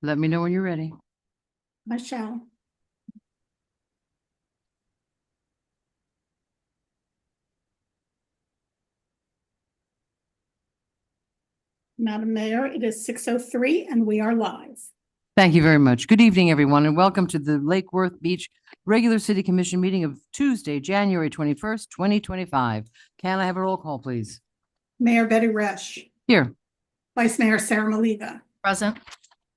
Let me know when you're ready. Michelle. Madam Mayor, it is 6:03 and we are live. Thank you very much. Good evening, everyone, and welcome to the Lake Worth Beach Regular City Commission meeting of Tuesday, January 21st, 2025. Can I have a roll call, please? Mayor Betty Resch, Here. Vice Mayor Sarah Maliga, Present.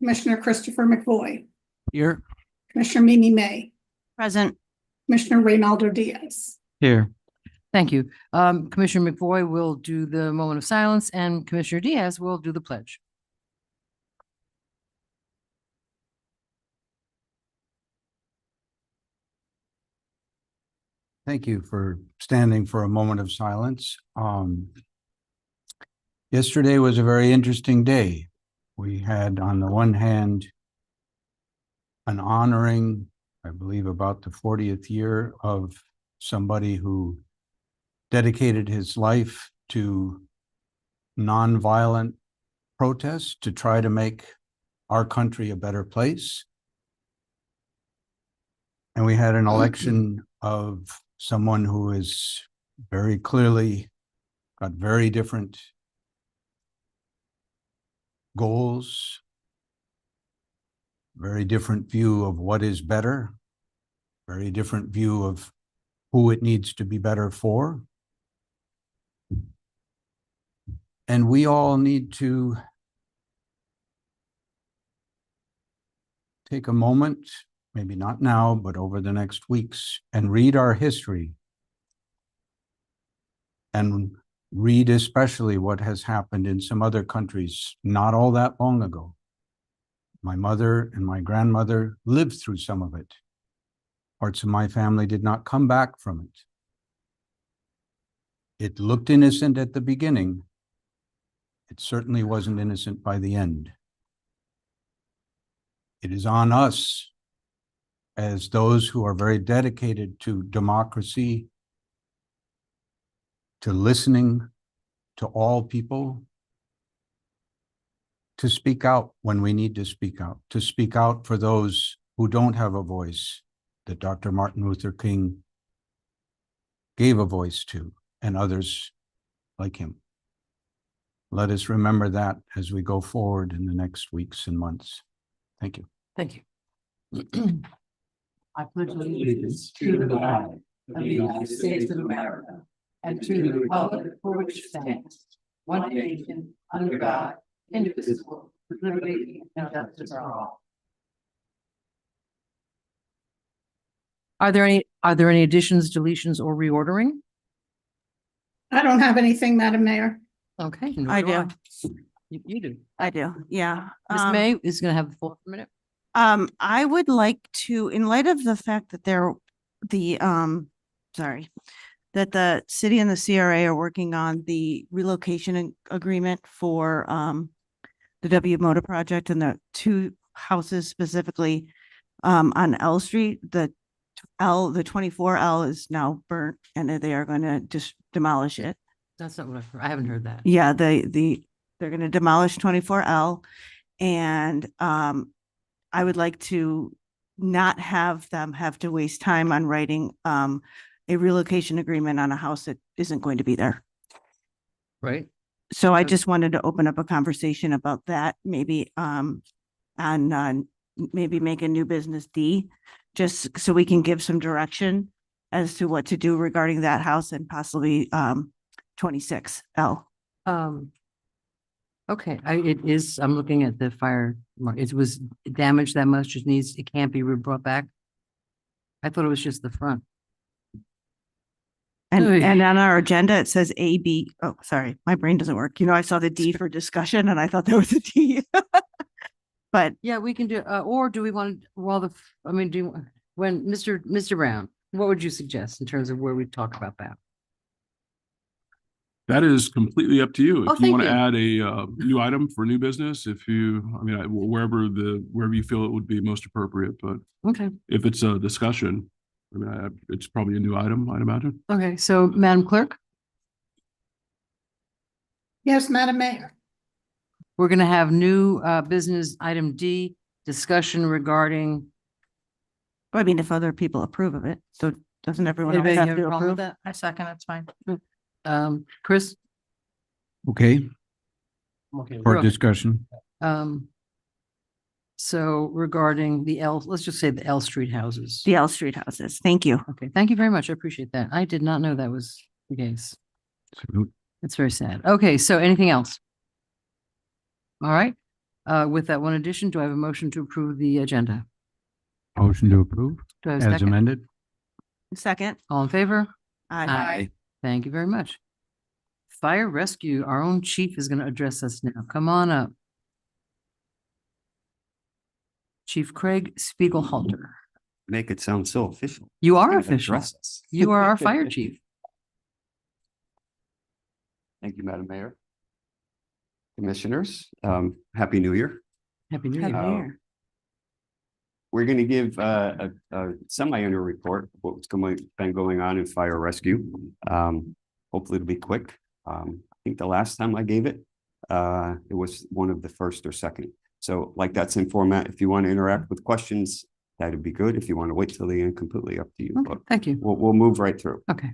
Commissioner Christopher McVoy, Here. Commissioner Mimi May, Present. Commissioner Reynaldo Diaz. Here. Thank you. Commissioner McVoy will do the moment of silence and Commissioner Diaz will do the pledge. Thank you for standing for a moment of silence. Yesterday was a very interesting day. We had, on the one hand, an honoring, I believe, about the 40th year of somebody who dedicated his life to nonviolent protests to try to make our country a better place. And we had an election of someone who is very clearly got very different goals, very different view of what is better, very different view of who it needs to be better for. And we all need to take a moment, maybe not now, but over the next weeks, and read our history and read especially what has happened in some other countries not all that long ago. My mother and my grandmother lived through some of it. Parts of my family did not come back from it. It looked innocent at the beginning. It certainly wasn't innocent by the end. It is on us as those who are very dedicated to democracy, to listening to all people, to speak out when we need to speak out for those who don't have a voice that Dr. Martin Luther King gave a voice to, and others like him. Let us remember that as we go forward in the next weeks and months. Thank you. Thank you. I pledge allegiance to the flag of the United States of America and to the republic for which it stands, one nation, under God, indivisible, with liberty and justice for all. Are there any additions, deletions, or reordering? I don't have anything, Madam Mayor. Okay. I do. You do. I do. Yeah. Ms. May is going to have the floor for a minute. I would like to, in light of the fact that that the city and the CRA are working on the relocation agreement for the W Moda project and the two houses specifically on L Street. The 24L is now burnt and they are going to just demolish it. That's not what I've heard. I haven't heard that. Yeah, they're going to demolish 24L, and I would like to not have them have to waste time on writing a relocation agreement on a house that isn't going to be there. Right. So I Okay. just wanted to open up a conversation about that, maybe maybe make a new business D, just so we can give some direction as to what to do regarding that house and possibly 26L. Okay, I'm looking at the fire, it was damaged that much, it can't be brought back. I thought it was just the front. And Oy. and on our agenda, it says A, B. Oh, sorry, my brain doesn't work. You know, I saw the D for discussion and I thought there was a D. But Yeah, we can do, or do we want, Mr. Brown, what would you suggest in terms of where we talk about that? That is completely up to you. Oh, If you want to thank add a new item for new business, wherever you feel it would be most appropriate, but Okay, if it's a discussion, it's probably a new item, I'd imagine. okay, so Madam Clerk, Yes, Madam Mayor. we're gonna have new business item D, discussion regarding. I mean, if other people approve of it, so doesn't everyone else Anybody have have a to problem with approve? that? I second, it's fine. Chris? Okay, Okay. for discussion. So regarding the let's just say the L Street houses. The L Street houses. Thank you. Okay, thank you very much. I appreciate that. I did not know that was the case. It's very sad. Okay, so anything else? All right. With that one addition, do I have a motion to approve the agenda? Motion to approve Do I have a as second? amended. Second. All in favor? Aye. Thank you very much. Fire rescue, our own chief is going to address us now. Come on up. Chief Craig Spiegelhalter. Make it sound so official. You are official. Address us. You are our fire chief. Thank you, Madam Mayor. Commissioners, Happy New Year. Happy New Happy Year. New Year. We're going to give a semi-annual report of what's been going on in fire rescue. Hopefully it'll be quick. I think the last time I gave it, it was one of the first or second. So like that same format, if you want to interact with questions, that'd be good. If you want to wait till the end, completely up to you. Okay, But thank you. we'll move right through. Okay.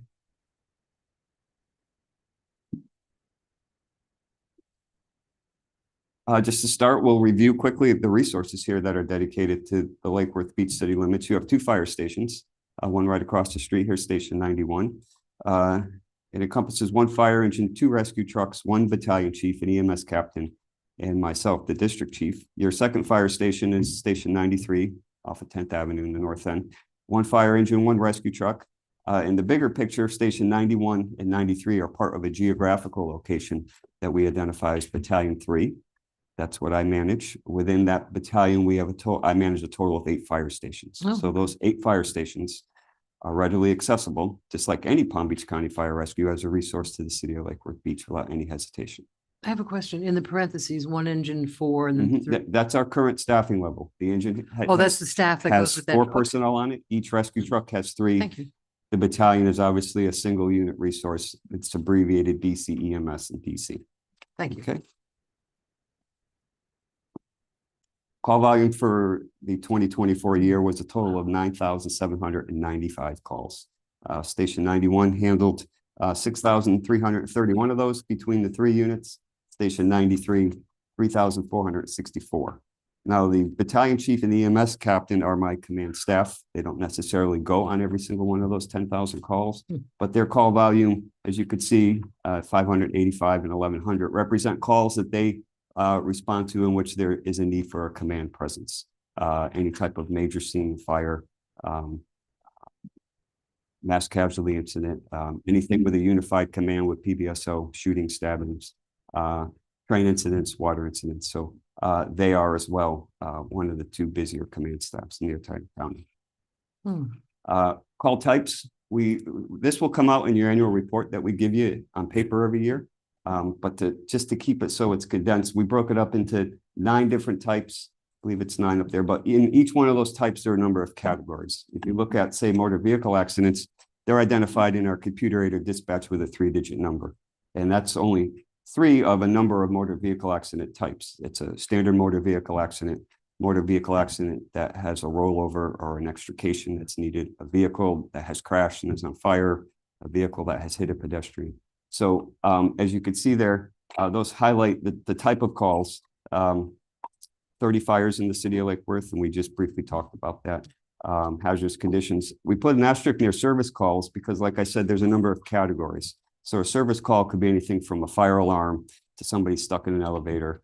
Just to start, we'll review quickly the resources here that are dedicated to the Lake Worth Beach city limits. You have two fire stations, one right across the street here, Station 91. It encompasses one fire engine, two rescue trucks, one battalion chief, an EMS captain, and myself, the district chief. Your second fire station is Station 93 off of 10th Avenue in the north end. One fire engine, one rescue truck. In the bigger picture, Station 91 and 93 are part of a geographical location that we identify as Battalion 3. That's what I manage. Within that battalion, we have I manage a total of 8 fire stations. Oh. So those 8 fire stations are readily accessible, just like any Palm Beach County Fire Rescue, as a resource to the city of Lake Worth Beach without any hesitation. I have a question. In the parentheses, one engine, 4, and then 3. That's our current staffing level. The engine Oh, that's the staff that goes has with that. 4 Okay, personnel on it. Each rescue truck has 3. thank you. The battalion is obviously a single unit resource. It's abbreviated BCEMS and DC. Thank you. Okay. Call volume for the 2024 year was a total of 9,795 calls. Station 91 handled 6,331 of those between the 3 units. Station 93, 3,464. Now, the battalion chief and the EMS captain are my command staff. They don't necessarily go on every single one of those 10,000 calls, but their call volume, as you could see, 585 and 1,100 represent calls that they respond to in which there is a need for a command presence. Any type of major scene fire, mass casualty incident, anything with a unified command with PBSO, shooting, stabbings, train incidents, water incidents. So they are as well one of the 2 busier command staffs in the entire county. Call types, this will come out in your annual report that we give you on paper every year. But just to keep it so it's condensed, we broke it up into 9 different types. I believe it's 9 up there, but in each one of those types, there are a number of categories. If you look at, say, motor vehicle accidents, they're identified in our computer-aided dispatch with a 3-digit number. And that's only 3 of a number of motor vehicle accident types. It's a standard motor vehicle accident that has a rollover or an extrication that's needed, a vehicle that has crashed and is on fire, a vehicle that has hit a pedestrian. So as you can see there, those highlight the type of calls. 30 fires in the city of Lake Worth, and we just briefly talked about that. Hazardous conditions. We put an asterisk near service calls because, like I said, there's a number of categories. So a service call could be anything from a fire alarm to somebody stuck in an elevator,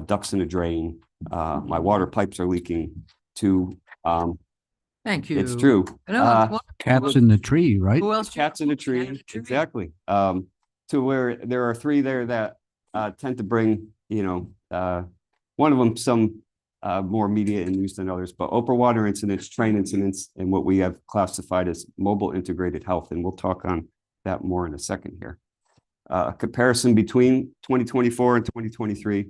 ducks in a drain, my water pipes are leaking, to Thank you. it's true. No, Cats in the tree, right? who else? Cats in a tree, exactly. To where there are 3 there that tend to bring, one of them some more media and news than others, but Oprah water incidents, train incidents, and what we have classified as mobile integrated health. And we'll talk on that more in a second here. A comparison between 2024 and 2023.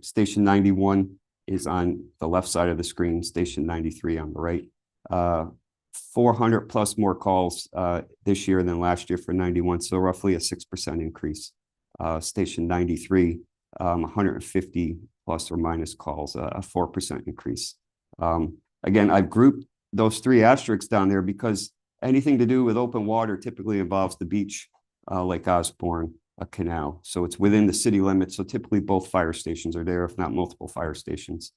Station 91 is on the left side of the screen, Station 93 on the right. 400 plus more calls this year than last year for 91, so roughly a 6% increase. Station 93, 150 plus or minus calls, a 4% increase. Again, I've grouped those 3 asterisks down there because anything to do with open water typically involves the beach, Lake Osborne, a canal. So it's within the city limits. So typically both fire stations are there, if not multiple fire stations.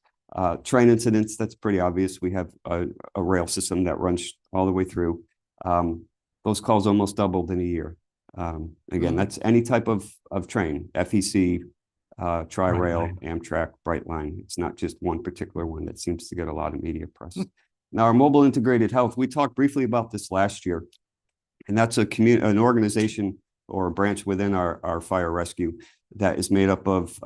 Train incidents, that's pretty obvious. We have a rail system that runs all the way through. Those calls almost doubled in a year. Again, that's any type of train, FEC, Tri-Rail, Amtrak, Brightline. It's not just one particular one that seems to get a lot of media press. Now, our mobile integrated health, we talked briefly about this last year, and that's an organization or a branch within our fire rescue that is made up of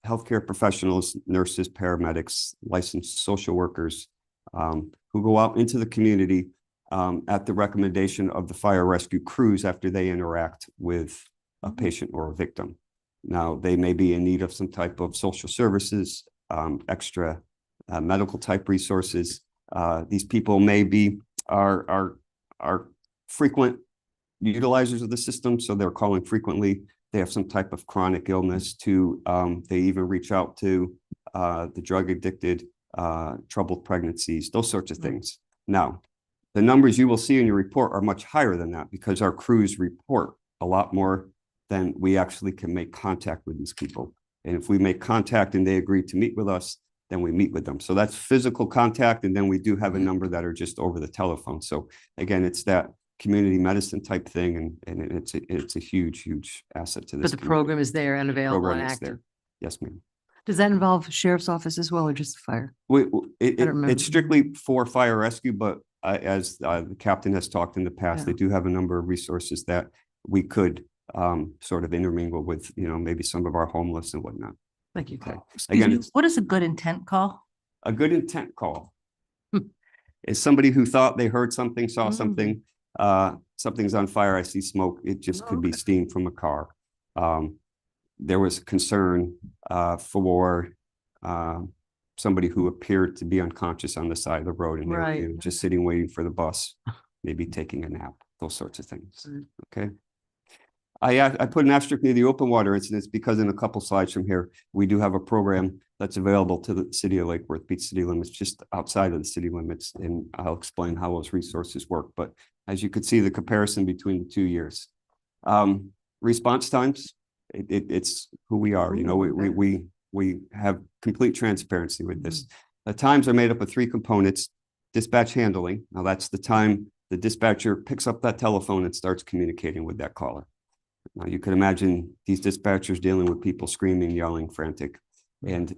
healthcare professionals, nurses, paramedics, licensed social workers, who go out into the community at the recommendation of the fire rescue crews after they interact with a patient or a victim. Now, they may be in need of some type of social services, extra medical type resources. These people may be are frequent utilizers of the system, so they're calling frequently. They have some type of chronic illness to, they even reach out to the drug addicted, troubled pregnancies, those sorts of things. Now, the numbers you will see in your report are much higher than that because our crews report a lot more than we actually can make contact with these people. And if we make contact and they agree to meet with us, then we meet with them. So that's physical contact. And then we do have a number that are just over the telephone. So again, it's that community medicine type thing. And it's a huge asset to this. But the community. program is there and available and Program is active. there. Yes, ma'am. Does that involve sheriff's office as well or just the fire? It's strictly for fire rescue, but as the captain has talked in the past, Yeah. they do have a number of resources that we could sort of intermingle with, maybe some of our homeless and whatnot. Thank you. Okay. Excuse Again, me, it's what is a good intent call? a good intent call. Is somebody who thought they heard something, saw something, something's on fire, I see smoke, it just could be steam from a car. There was concern for somebody who appeared to be unconscious on the side of the road and they Right. were just sitting waiting for the bus, maybe taking a nap, those sorts of things. Right. Okay. I put an asterisk near the open water incidents because in a couple slides from here, we do have a program that's available to the city of Lake Worth, beach city limits, just outside of the city limits. And I'll explain how those resources work. But as you could see, the comparison between the 2 years. Response times, it's who we are. We have complete transparency with this. The times are made up of 3 components. Dispatch handling. Now that's the time the dispatcher picks up that telephone and starts communicating with that caller. Now you can imagine these dispatchers dealing with people screaming, yelling, frantic. And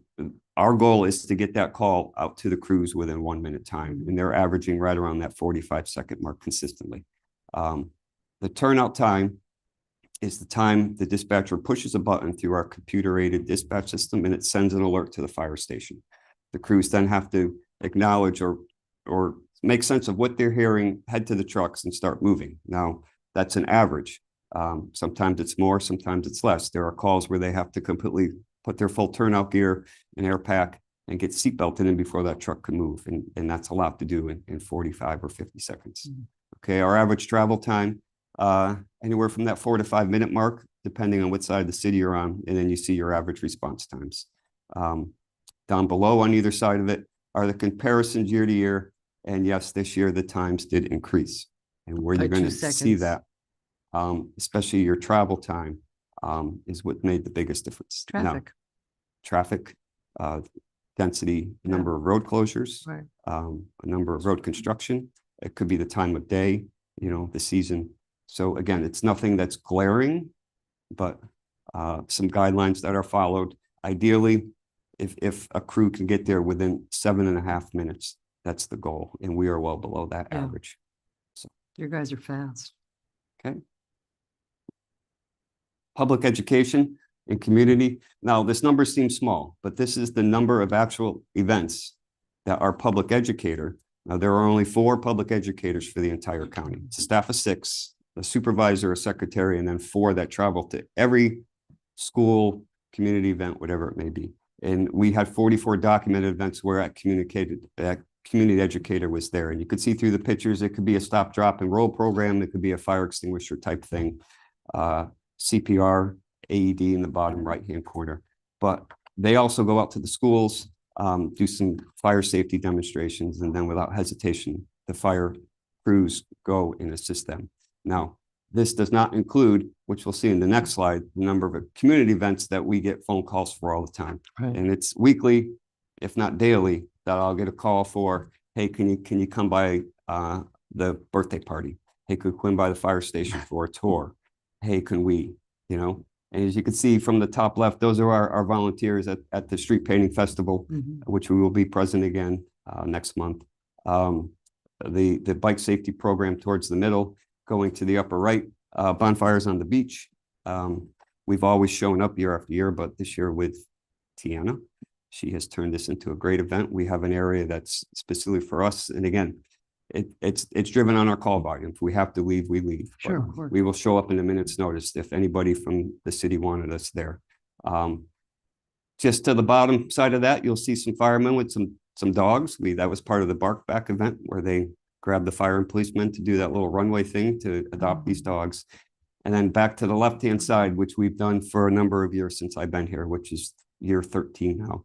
our goal is to get that call out to the crews within 1 minute time. And they're averaging right around that 45-second mark consistently. The turnout time is the time the dispatcher pushes a button through our computer-aided dispatch system and it sends an alert to the fire station. The crews then have to acknowledge or make sense of what they're hearing, head to the trucks and start moving. Now, that's an average. Sometimes it's more, sometimes it's less. There are calls where they have to completely put their full turnout gear and air pack and get seatbelted in before that truck can move. And that's a lot to do in 45 or 50 seconds. Okay, our average travel time, anywhere from that 4 to 5 minute mark, depending on what side of the city you're on. And then you see your average response times. Down below on either side of it are the comparisons year to year. And yes, this year the times did increase. And where you're By going 2 to see seconds. that, especially your travel time, is what made the biggest difference. Now, Traffic. density, number of road closures, Right. a number of road construction. It could be the time of day, the season. So again, it's nothing that's glaring, but some guidelines that are followed. Ideally, if a crew can get there within 7.5 minutes, that's the goal. And we are well below that Yeah. average. Your guys are fast. Public education and community. Now, this number seems small, but this is the number of actual events that our public educator. Now, there are only 4 public educators for the entire county. It's a staff of 6, a supervisor, a secretary, and then 4 that travel to every school, community event, whatever it may be. And we had 44 documented events where that community educator was there. And you could see through the pictures, it could be a stop, drop, and roll program. It could be a fire extinguisher type thing. CPR, AED in the bottom right-hand corner. But They also go out to the schools, do some fire safety demonstrations, and then without hesitation, the fire crews go and assist them. Now, this does not include, which we'll see in the next slide, the number of community events that we get phone calls for all the time. Right. And it's weekly, if not daily, that I'll get a call for, hey, can you come by the birthday party? Hey, could you come by the fire station for a tour? Hey, can we, and as you can see from the top left, those are our volunteers at the Street Painting Festival, Mhm. which we will be present again next month. The bike safety program towards the middle, going to the upper right, bonfires on the beach. We've always shown up year after year, but this year with Tiana, she has turned this into a great event. We have an area that's specifically for us. And again, it's driven on our call volume. If we have to leave, we leave. But Sure, of course. we will show up in a minute's notice if anybody from the city wanted us there. Just to the bottom side of that, you'll see some firemen with some dogs. That was part of the Bark Back event where they grabbed the fire and policemen to do that little runway thing to adopt these dogs. And then back to the left-hand side, which we've done for a number of years since I've been here, which is year 13 now.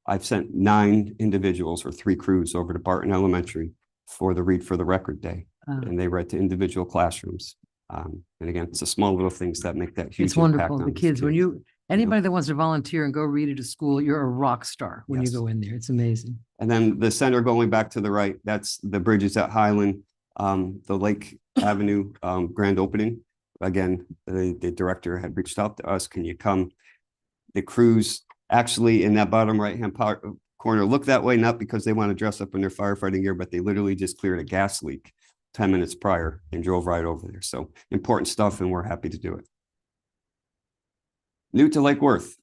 I've sent 9 individuals or 3 crews over to Barton Elementary for the Read for the Record Day. And they read to individual classrooms. And again, it's the small little things that make that huge It's impact wonderful. on The these kids, when anybody that wants to volunteer and go read at a school, you're a rock star when you Yes. go in there. It's amazing. And then the center going back to the right, that's the bridges at Highland, the Lake Avenue grand opening. Again, the director had reached out to us, can you come? The crews actually in that bottom right-hand corner look that way, not because they want to dress up in their firefighting gear, but they literally just cleared a gas leak 10 minutes prior and drove right over there. So important stuff, and we're happy to do it. New to Lake Worth,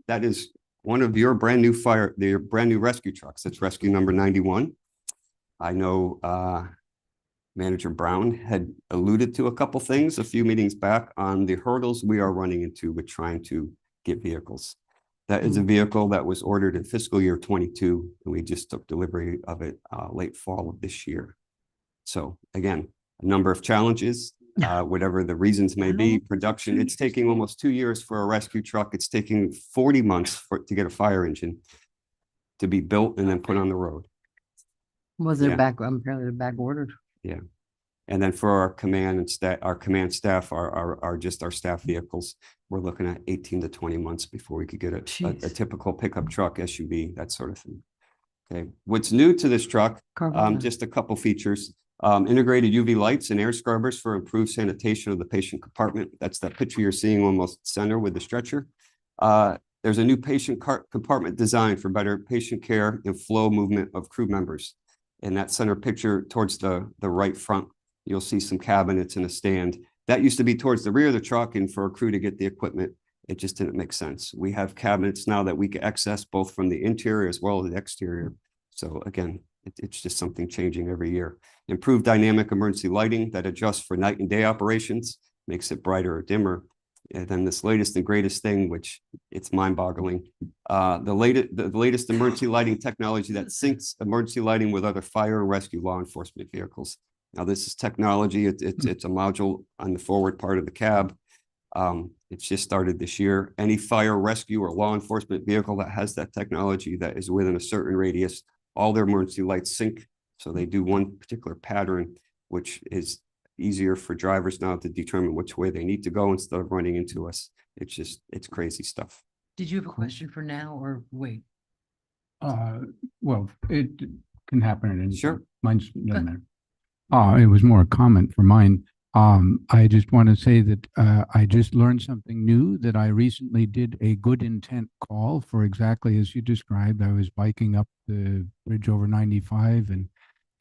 that is one of your brand new rescue trucks. That's rescue number 91. I know Manager Brown had alluded to a couple things a few meetings back on the hurdles we are running into with trying to get vehicles. That is a vehicle that was ordered in fiscal year 22, and we just took delivery of it late fall of this year. So again, a number of challenges, whatever the reasons may be. Production, it's taking almost 2 years for a rescue truck. It's taking 40 months to get a fire engine to be built and then put on the road. Was it Yeah. apparently they're back ordered? Yeah. And then for our command staff, our just our staff vehicles, we're looking at 18 to 20 months before we could get a Jeez. typical pickup truck, SUV, that sort of thing. Okay. What's new to this truck, Carvana. just a couple features. Integrated UV lights and air scrubbers for improved sanitation of the patient compartment. That's that picture you're seeing almost center with the stretcher. There's a new patient compartment design for better patient care and flow movement of crew members. In that center picture towards the right front, you'll see some cabinets and a stand. That used to be towards the rear of the truck, and for a crew to get the equipment, it just didn't make sense. We have cabinets now that we can access both from the interior as well as the exterior. So again, it's just something changing every year. Improved dynamic emergency lighting that adjusts for night and day operations, makes it brighter or dimmer. And then this latest and greatest thing, which it's mind-boggling, the latest emergency lighting technology that syncs emergency lighting with other fire and rescue law enforcement vehicles. Now, this is technology. It's a module on the forward part of the cab. It's just started this year. Any fire rescue or law enforcement vehicle that has that technology that is within a certain radius, all their emergency lights sync. So they do one particular pattern, which is easier for drivers now to determine which way they need to go instead of running into us. It's crazy stuff. Did you have a question for now or wait? Well, it can happen at any. Sure. time. Mine's doesn't matter. It was more a comment for mine. I just want to say that I just learned something new, that I recently did a good intent call for exactly as you described. I was biking up the bridge over 95 and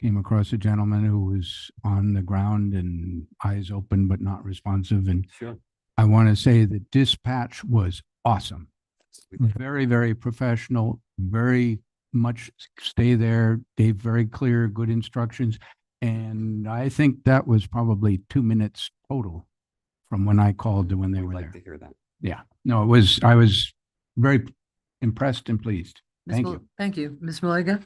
came across a gentleman who was on the ground and eyes open but not responsive. And Sure. I want to say the dispatch was awesome. Very, very professional, very much stay there, gave very clear, good instructions. And I think that was probably 2 minutes total from when I called to when they were We'd there. like to hear that. Yeah, no, I was very impressed and pleased. Thank you. Thank you. Ms. Malega?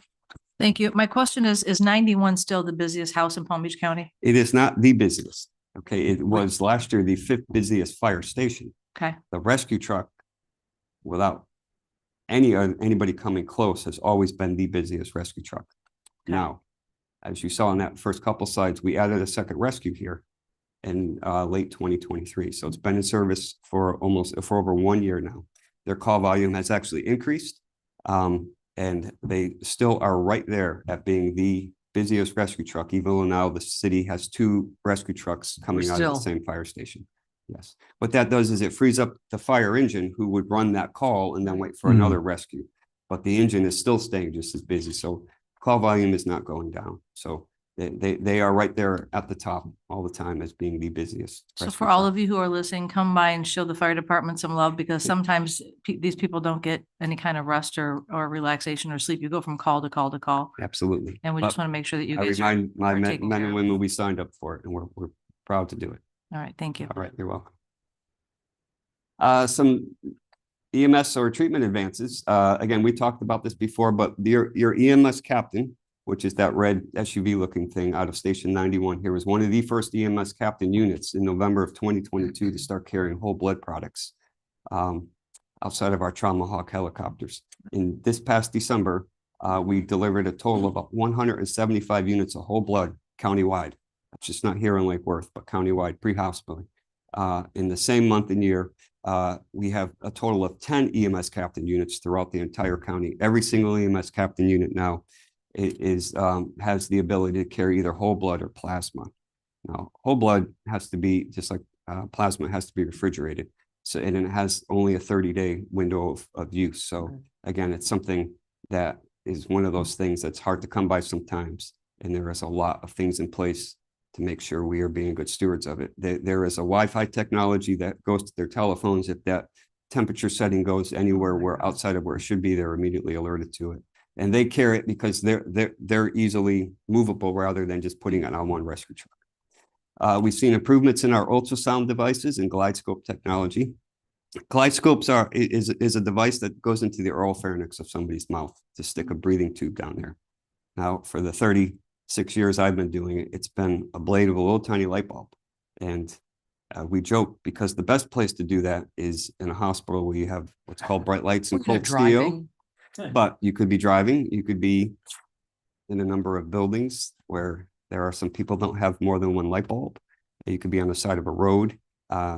Thank you. My question is 91 still the busiest house in Palm Beach County? It is not the busiest. Okay, it was last year the 5th busiest fire station. Okay, The rescue truck without anybody coming close, has always been the busiest rescue truck. Now, as you saw in that first couple slides, we added a second rescue here in late 2023. So it's been in service for over 1 year now. Their call volume has actually increased, and they still are right there at being the busiest rescue truck, even though now the city has 2 rescue trucks coming out of the Still. same fire station. Yes, what that does is it frees up the fire engine who would run that call and then wait for another rescue. But the engine is still staying just as busy. So call volume is not going down. So they are right there at the top all the time as being the busiest. So rescue for all truck. of you who are listening, come by and show the fire department some love, because sometimes these people don't get any kind of rest or relaxation or sleep. You go from call to call to call. Absolutely. And we just But want to make sure that you I guys are. remind my are men taken care and of. women, we signed up for it and we're proud to do it. All right, thank you. All right, you're welcome. Some EMS or treatment advances. Again, we talked about this before, but your EMS captain, which is that red SUV looking thing out of Station 91 here, was one of the first EMS captain units in November of 2022 to start carrying whole blood products outside of our Trauma Hawk helicopters. In this past December, we delivered a total of 175 units of whole blood countywide. That's just not here in Lake Worth, but countywide, pre-hospital. In the same month and year, we have a total of 10 EMS captain units throughout the entire county. Every single EMS captain unit now has the ability to carry either whole blood or plasma. Now, whole blood has to be, just like plasma, has to be refrigerated. So, and it has only a 30-day window of use. So again, it's something that is one of those things that's hard to come by sometimes. And there is a lot of things in place to make sure we are being good stewards of it. There is a Wi-Fi technology that goes to their telephones. If that temperature setting goes anywhere where outside of where it should be, they're immediately alerted to it. And they carry it because they're easily movable rather than just putting it on one rescue truck. We've seen improvements in our ultrasound devices and GlideScope technology. GlideScopes is a device that goes into the oral pharynx of somebody's mouth to stick a breathing tube down there. Now, for the 36 years I've been doing it, it's been a blade of a little tiny light bulb. And we joke because the best place to do that is in a hospital where you have what's called bright lights and When you're cold steel. driving. But you could be driving, you could be in a number of buildings where there are some people don't have more than one light bulb. You could be on the side of a road.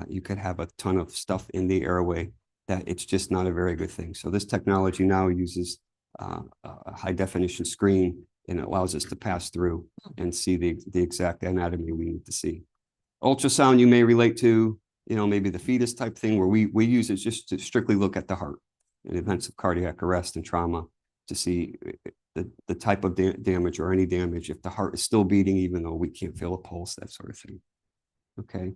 You could have a ton of stuff in the airway that it's just not a very good thing. So this technology now uses a high definition screen, and it allows us to pass through and see the exact anatomy we need to see. Ultrasound you may relate to, maybe the fetus type thing where we use it just to strictly look at the heart in events of cardiac arrest and trauma to see the type of damage or any damage, if the heart is still beating, even though we can't feel a pulse, that sort of thing. Okay.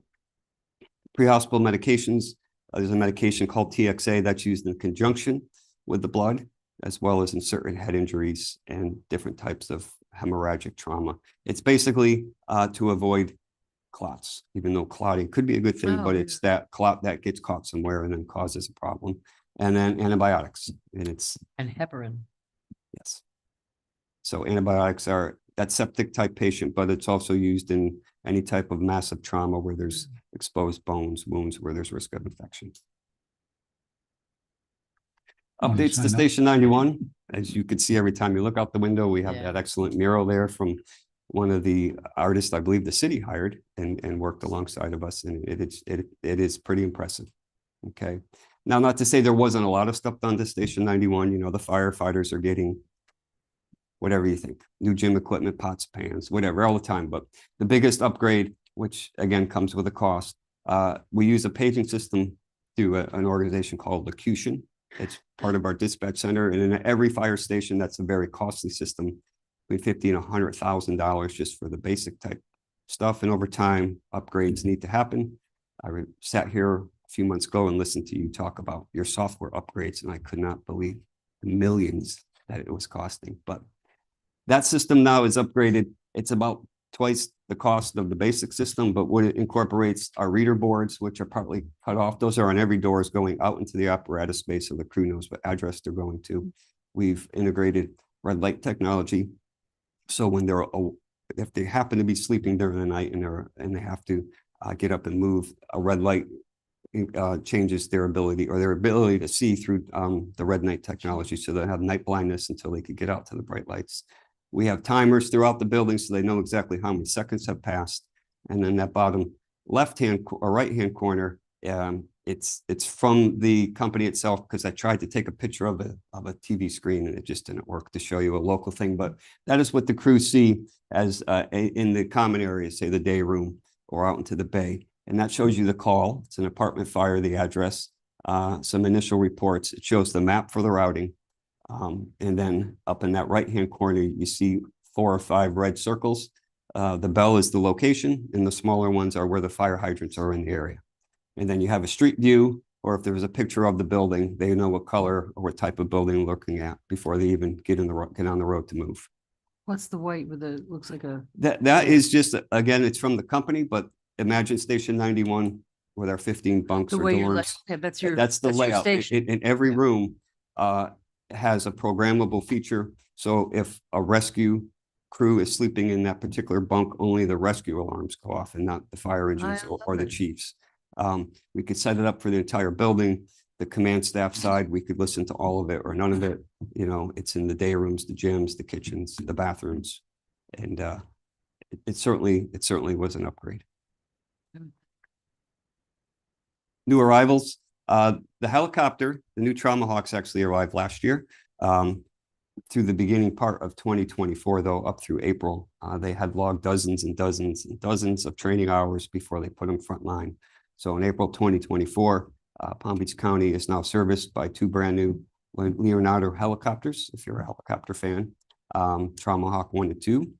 Pre-hospital medications, there's a medication called TXA that's used in conjunction with the blood, as well as in certain head injuries and different types of hemorrhagic trauma. It's basically to avoid clots, even though clotting could be a good thing, but it's that clot that gets caught somewhere and then causes a problem. And then antibiotics, And heparin. yes. So antibiotics are that septic type patient, but it's also used in any type of massive trauma where there's exposed bones, wounds, where there's risk of infection. Updates to Station 91. As you can see, every time you look out the window, we have that excellent mural there from one of the artists, I believe the city hired and worked alongside of us. And it is pretty impressive. Okay. Now, not to say there wasn't a lot of stuff done to Station 91. The firefighters are getting whatever you think, new gym equipment, pots, pans, whatever, all the time. But the biggest upgrade, which again comes with a cost, we use a paging system through an organization called Locution. It's part of our dispatch center. And in every fire station, that's a very costly system, between $50,000 and $100,000 just for the basic type stuff. And over time, upgrades need to happen. I sat here a few months ago and listened to you talk about your software upgrades, and I could not believe the millions that it was costing. But that system now is upgraded. It's about twice the cost of the basic system, but what it incorporates are reader boards, which are partly cut off. Those are on every doors going out into the apparatus space, so the crew knows what address they're going to. We've integrated red light technology. So when if they happen to be sleeping during the night and they have to get up and move, a red light changes their ability to see through the red night technology. So they have night blindness until they could get out to the bright lights. We have timers throughout the building so they know exactly how many seconds have passed. And then that bottom left-hand or right-hand corner, it's from the company itself, because I tried to take a picture of a TV screen and it just didn't work to show you a local thing. But that is what the crews see as in the common areas, say the day room or out into the bay. And that shows you the call. It's an apartment fire, the address, some initial reports. It shows the map for the routing. And then up in that right-hand corner, you see 4 or 5 red circles. The bell is the location, and the smaller ones are where the fire hydrants are in the area. And then you have a street view, or if there was a picture of the building, they know what color or what type of building they're looking at before they even get on the road to move. What's the white with the, looks like a, That is just, again, it's from the company, but imagine Station 91 with our 15 bunks the or way you're like, dorms. yeah, that's your. That's the your layout. station. In every Yeah. room has a programmable feature. So if a rescue crew is sleeping in that particular bunk, only the rescue alarms go off and not the fire engines or the love it. chiefs. We could set it up for the entire building. The command staff side, we could listen to all of it or none of it. You know, it's in the day rooms, the gyms, the kitchens, the bathrooms. And it certainly was an upgrade. New arrivals, the helicopter, the new Trauma Hawks actually arrived last year. Through the beginning part of 2024, though, up through April, they had logged dozens and dozens and dozens of training hours before they put them frontline. So in April 2024, Palm Beach County is now serviced by 2 brand new Leonardo helicopters, if you're a helicopter fan, Trauma Hawk 1 and 2.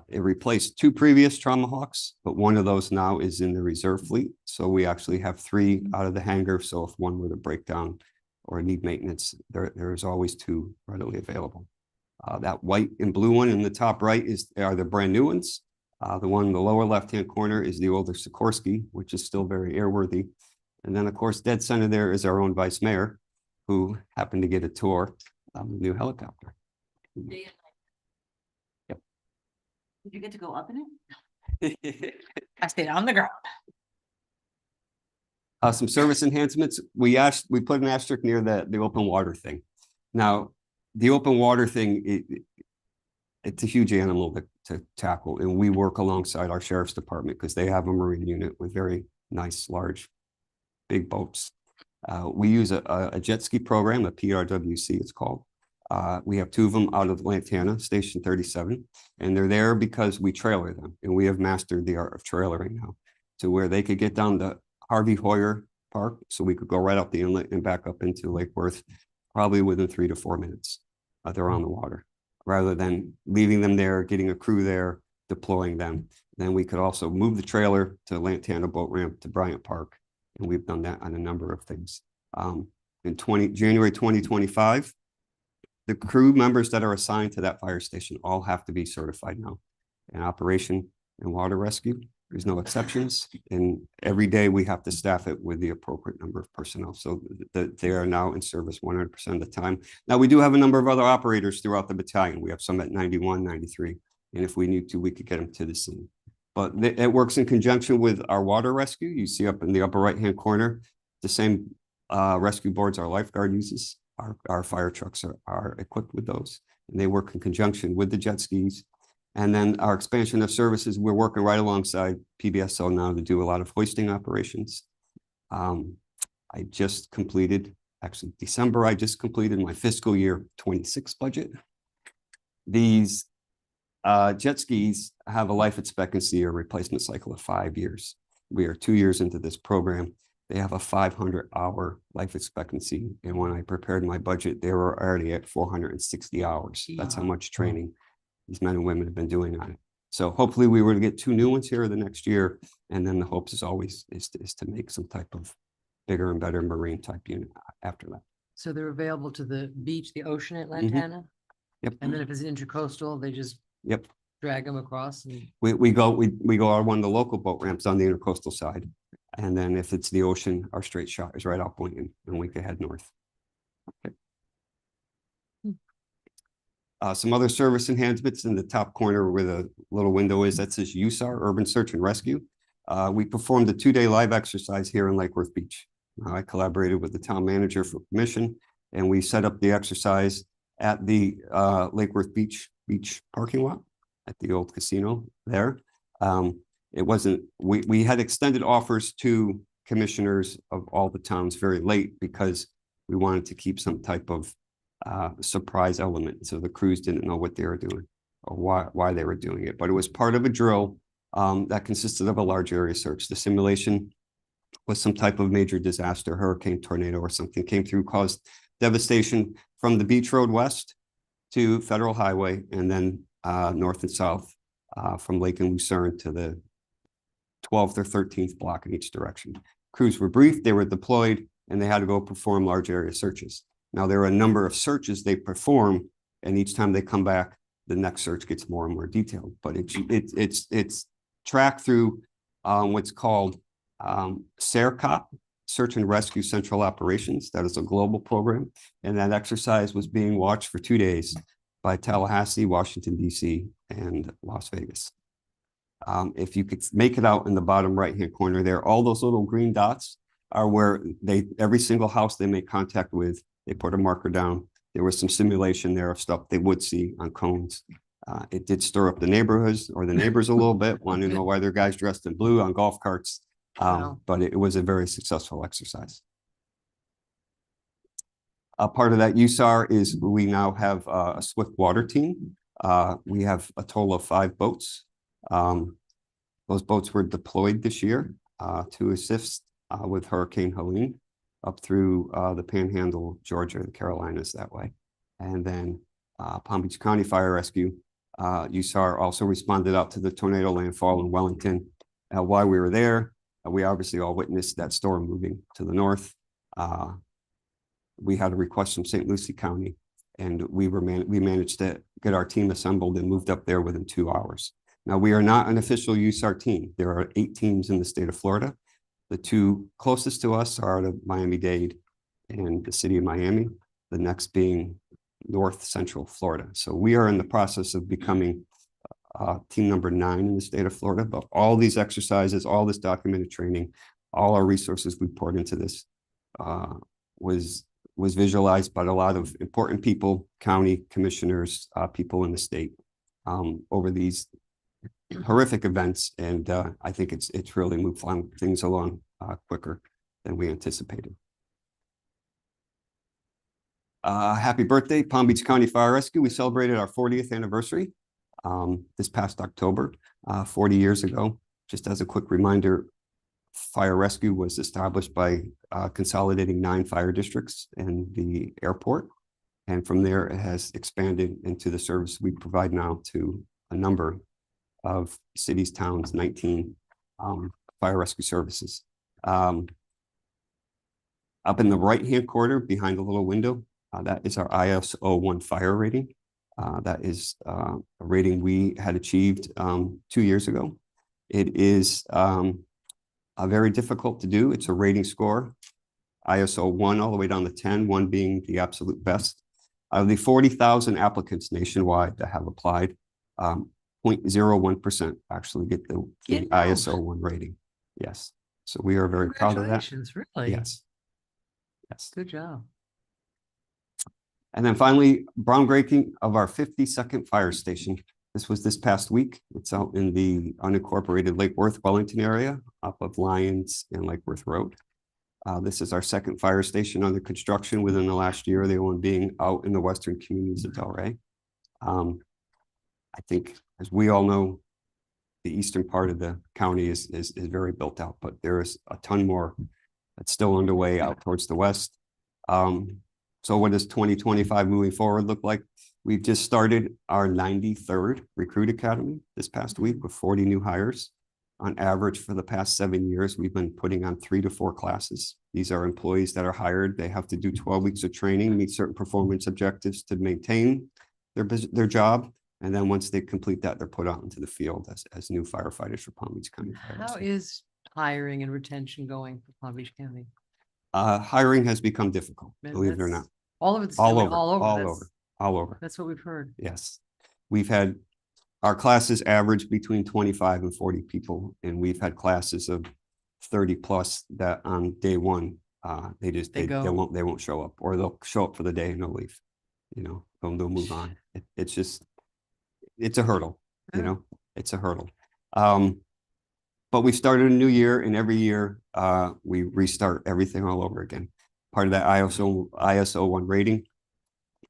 It replaced 2 previous Trauma Hawks, but one of those now is in the reserve fleet. So we actually have 3 out of the hangar. So if one were to break down or need maintenance, there's always 2 readily available. That white and blue one in the top right are the brand new ones. The one in the lower left-hand corner is the older Sikorsky, which is still very airworthy. And then, of course, dead center there is our own vice mayor, who happened to get a tour of the new helicopter. Did you get to go up in it? I stayed on the ground. Some service enhancements. We put an asterisk near the open water thing. Now, the open water thing, it's a huge animal to tackle, and we work alongside our sheriff's department because they have a marine unit with very nice, large, big boats. We use a jet ski program, a PRWC it's called. We have 2 of them out of Lantana, Station 37, and they're there because we trailer them, and we have mastered the art of trailering now to where they could get down to Harvey Hoyer Park, so we could go right up the inlet and back up into Lake Worth, probably within 3 to 4 minutes. They're on the water, rather than leaving them there, getting a crew there, deploying them. Then we could also move the trailer to Lantana Boat Ramp to Bryant Park, and we've done that on a number of things. In January 2025, the crew members that are assigned to that fire station all have to be certified now in operation and water rescue. There's no exceptions. And every day we have to staff it with the appropriate number of personnel. So that they are now in service 100% of the time. Now, we do have a number of other operators throughout the battalion. We have some at 91, 93. And if we need to, we could get them to the scene. But it works in conjunction with our water rescue. You see up in the upper right-hand corner, the same rescue boards our lifeguard uses. Our fire trucks are equipped with those, and they work in conjunction with the jet skis. And then our expansion of services, we're working right alongside PBSO now to do a lot of hoisting operations. I just completed, actually December, I just completed my fiscal year 26 budget. These jet skis have a life expectancy or replacement cycle of 5 years. We are 2 years into this program. They have a 500-hour life expectancy. And when I prepared my budget, they were already at 460 hours. That's how much training these men and women have been doing on it. So hopefully we were to get 2 new ones here the next year. And then the hopes is always is to make some type of bigger and better marine type unit after that. So they're available to the beach, the ocean at Lantana? Yep. And then if it's intercoastal, they just Yep. drag them across and. We go on one of the local boat ramps on the intercoastal side. And then if it's the ocean, our straight shot is right out Boynton and we can head north. Okay. Some other service enhancements in the top corner where the little window is, that says USAR, Urban Search and Rescue. We performed a 2-day live exercise here in Lake Worth Beach. I collaborated with the town manager for permission, and we set up the exercise at the Lake Worth Beach parking lot at the old casino there. It wasn't, we had extended offers to commissioners of all the towns very late because we wanted to keep some type of surprise element. So the crews didn't know what they were doing or why they were doing it. But it was part of a drill that consisted of a large area search. The simulation was some type of major disaster, hurricane, tornado, or something came through, caused devastation from the beach road west to Federal Highway, and then north and south from Lake and Lucerne to the 12th or 13th block in each direction. Crews were briefed, they were deployed, and they had to go perform large area searches. Now, there are a number of searches they perform, and each time they come back, the next search gets more and more detailed. But it's tracked through what's called SARECOP, Search and Rescue Central Operations. That is a global program, and that exercise was being watched for 2 days by Tallahassee, Washington, D.C., and Las Vegas. If you could make it out in the bottom right-hand corner there, all those little green dots are where every single house they make contact with, they put a marker down. There was some simulation there of stuff they would see on cones. It did stir up the neighborhoods or the neighbors a little bit, wanting to know why their guys dressed in blue on golf carts. Wow. But it was a very successful exercise. A part of that USAR is we now have a swift water team. We have a total of 5 boats. Those boats were deployed this year to assist with Hurricane Helene up through the Panhandle, Georgia, the Carolinas that way. And then Palm Beach County Fire Rescue, USAR also responded out to the tornado landfall in Wellington. While we were there, we obviously all witnessed that storm moving to the north. We had a request from St. Lucie County, and we managed to get our team assembled and moved up there within 2 hours. Now, we are not an official USAR team. There are 8 teams in the state of Florida. The 2 closest to us are the Miami-Dade and the city of Miami, the next being North Central Florida. So we are in the process of becoming team number 9 in the state of Florida. But all these exercises, all this documented training, all our resources we poured into this was visualized by a lot of important people, county commissioners, people in the state over these horrific events. And I think it's really moved things along quicker than we anticipated. Happy birthday, Palm Beach County Fire Rescue. We celebrated our 40th anniversary this past October, 40 years ago. Just as a quick reminder, Fire Rescue was established by consolidating 9 fire districts in the airport. And from there, it has expanded into the service we provide now to a number of cities, towns, 19 fire rescue services. Up in the right-hand corner, behind the little window, that is our ISO 1 fire rating. That is a rating we had achieved 2 years ago. It is very difficult to do. It's a rating score, ISO 1 all the way down to 10, 1 being the absolute best. Out of the 40,000 applicants nationwide that have applied, 0.01% actually get the ISO 1 rating. Yes. So we are very proud of that. Congratulations, really? Yes. Yes. Good job. And then finally, groundbreaking of our 52nd fire station. This was this past week. It's out in the unincorporated Lake Worth, Wellington area, off of Lyons and Lake Worth Road. This is our 2nd fire station under construction within the last year, the one being out in the western communities of Delray. I think, as we all know, the eastern part of the county is very built out, but there is a ton more that's still underway out towards the west. So what does 2025 moving forward look like? We've just started our 93rd Recruit Academy this past week with 40 new hires. On average, for the past 7 years, we've been putting on 3 to 4 classes. These are employees that are hired. They have to do 12 weeks of training, meet certain performance objectives to maintain their job. And then once they complete that, they're put out into the field as new firefighters for Palm Beach County. How is hiring and retention going for Palm Beach County? Hiring has become difficult, Man, believe it or that's- not. All of it's All doing over, all over. all That's- over, all over. That's what we've heard. Yes. We've had our classes average between 25 and 40 people, and we've had classes of 30 plus that on day one, they just, They they go. won't show up, or they'll show up for the day and they'll leave. You know, they'll move on. It's just, it's a hurdle, you Yeah. know, it's a hurdle. But we started a new year, and every year, we restart everything all over again. Part of that ISO 1 rating,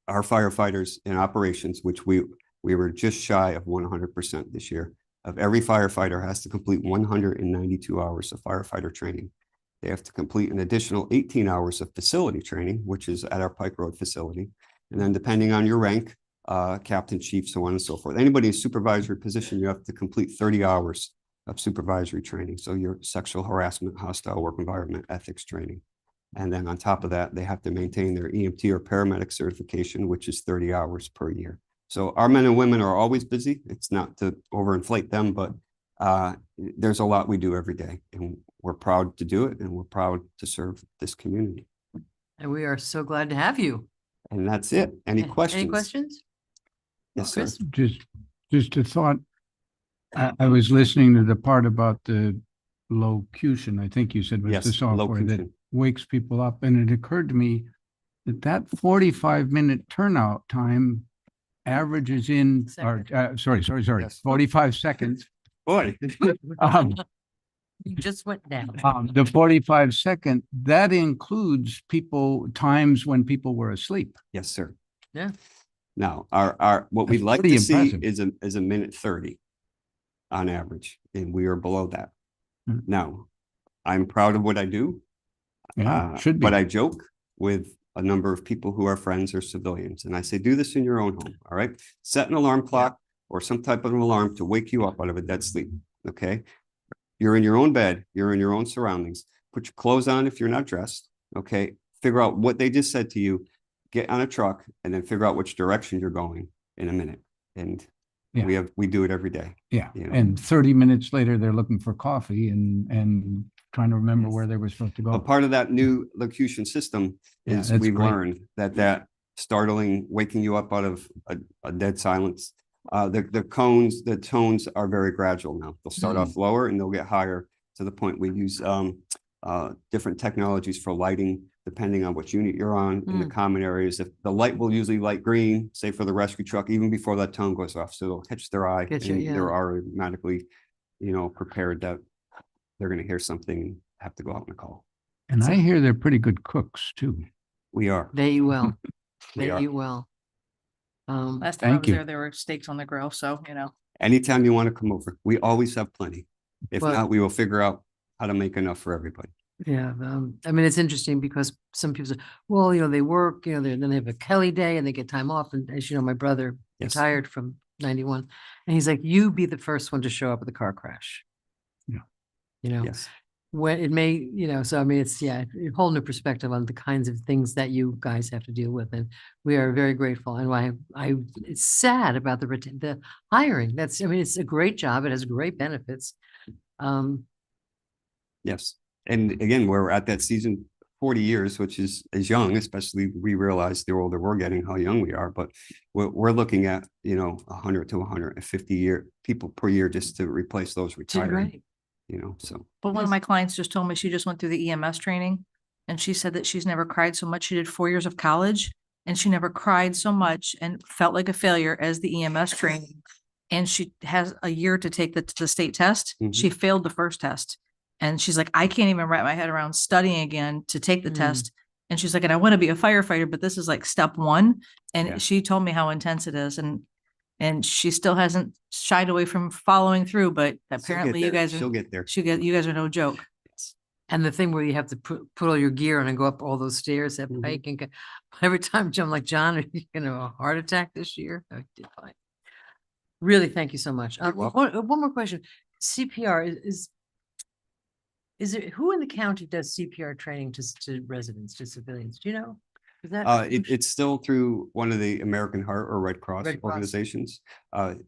our firefighters in operations, which we were just shy of 100% this year. Of every firefighter has to complete 192 hours of firefighter training. They have to complete an additional 18 hours of facility training, which is at our Pike Road facility. And then depending on your rank, captain, chief, so on and so forth. Anybody in supervisory position, you have to complete 30 hours of supervisory training. So your sexual harassment, hostile work environment, ethics training. And then on top of that, they have to maintain their EMT or paramedic certification, which is 30 hours per year. So our men and women are always busy. It's not to overinflate them, but there's a lot we do every day, and we're proud to do it, and we're proud to serve this community. And we are so glad to have you. And that's it. Any questions? Any questions? Yes, sir. Chris? Just a thought. I was listening to the part about the locution, I think you said was the Yes, software that locution. wakes people up. And it occurred to me that 45-minute turnout time averages in, or, sorry, Yes. 45 seconds. Boy. You just went down. The 45-second, that includes times when people were asleep. Yes, sir. Yeah. Now, what we'd That's like pretty to see impressive. is a minute 30 on average, and we are below that. Hmm. Now, I'm proud of what I do. Yeah, should be. But I joke with a number of people who are friends or civilians, and I say, do this in your own home, all right? Set an alarm clock or some type of an alarm to wake you up out of a dead sleep, okay? You're in your own bed, you're in your own surroundings. Put your clothes on if you're not dressed, okay? Figure out what they just said to you, get on a truck, and then figure out which direction you're going in a minute. And Yeah. we do it every day. Yeah, you know. and 30 minutes later, they're looking for coffee and trying to remember where they were supposed to go. But part of that new locution system Yeah, is that's we've great. learned that startling, waking you up out of a dead silence. The tones are very gradual now. They'll start off lower and they'll get higher to the point we use different technologies for lighting, depending on what unit you're on in the common areas. If the light will usually light green, say for the rescue truck, even before that tone goes off, so it'll catch their eye. Get you, And yeah. they're automatically, prepared that they're going to hear something and have to go out on a call. And I hear they're pretty good cooks too. We are. They eat well. We They are. eat well. Last time I Thank was you. there were steaks on the grill, so, Anytime you want to come over, we always have plenty. If Well- not, we will figure out how to make enough for everybody. Yeah, I mean, it's interesting because some people say, well, they work, then they have a Kelly day and they get time off. And as you know, my brother Yes. retired from 91 and he's like, you be the first one to show up at the car crash. Yeah. Yes. When it may, so I mean, it's, a whole new perspective on the kinds of things that you guys have to deal with. And we are very grateful. And it's sad about the hiring. It's a great job. It has great benefits. Yes. And again, we're at that season 40 years, which is young, especially we realize the older we're getting, how young we are. But we're looking at, 100 to 150 people per year just to replace those retiring, Great. So. but one of my clients just told me she just went through the EMS training. And she said that she's never cried so much. She did 4 years of college and she never cried so much and felt like a failure as the EMS training. And she has a year to take the state test. Mhm. She failed the first test. And she's like, I can't even wrap my head around studying again to take the Mm. test. And she's like, and I want to be a firefighter, but this is like step one. And Yeah. she told me how intense it is. And she still hasn't shied away from following through, but apparently you guys She'll are, get there. you guys are no joke. And the thing where you have to put all your gear on and go up all those stairs at Mhm. Pike and every time I'm like, John, are you gonna have a heart attack this year? I did fine. Really, thank you so much. You're One more question. CPR is it, who in the county does CPR training to residents, to civilians? Do you know? Is that? It's still through one of the American Heart or Red Cross Red Cross. organizations.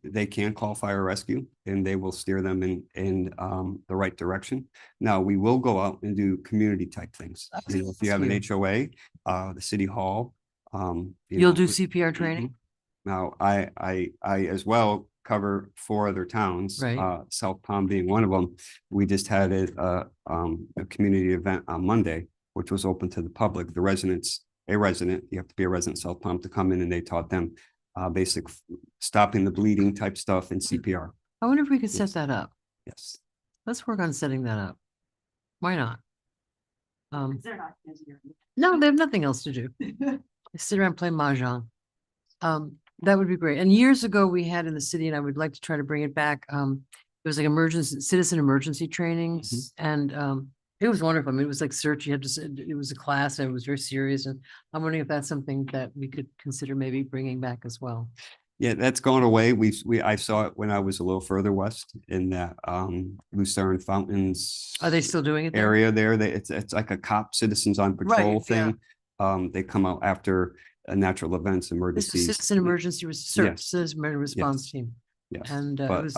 They can call fire rescue and they will steer them in the right direction. Now, we will go out and do community type things. If you have an HOA, the city hall. You'll do CPR training? Now, I as well cover 4 other towns. Right. South Palm being one of them. We just had a community event on Monday, which was open to the public, the residents, a resident, you have to be a resident of South Palm to come in, and they taught them basic stopping the bleeding type stuff and CPR. I wonder if we could set Yes. that up. Yes. Let's work on setting that up. Why not? They're not busier. No, they have nothing else to do. They sit around and play mahjong. That would be great. And years ago, we had in the city, and I would like to try to bring it back. It was like citizen emergency trainings, and it was wonderful. I mean, it was like search. You had to. It was a class, and it was very serious. And I'm wondering if that's something that we could consider maybe bringing back as well. Yeah, that's gone away. I saw it when I was a little further west in that Lucerne Fountains. Are they still doing it there? Area there? It's like a cop citizens on patrol yeah. thing. They come out after natural events, This is emergencies. citizen emergency research, Yes. citizen response team. Yes, And it but was,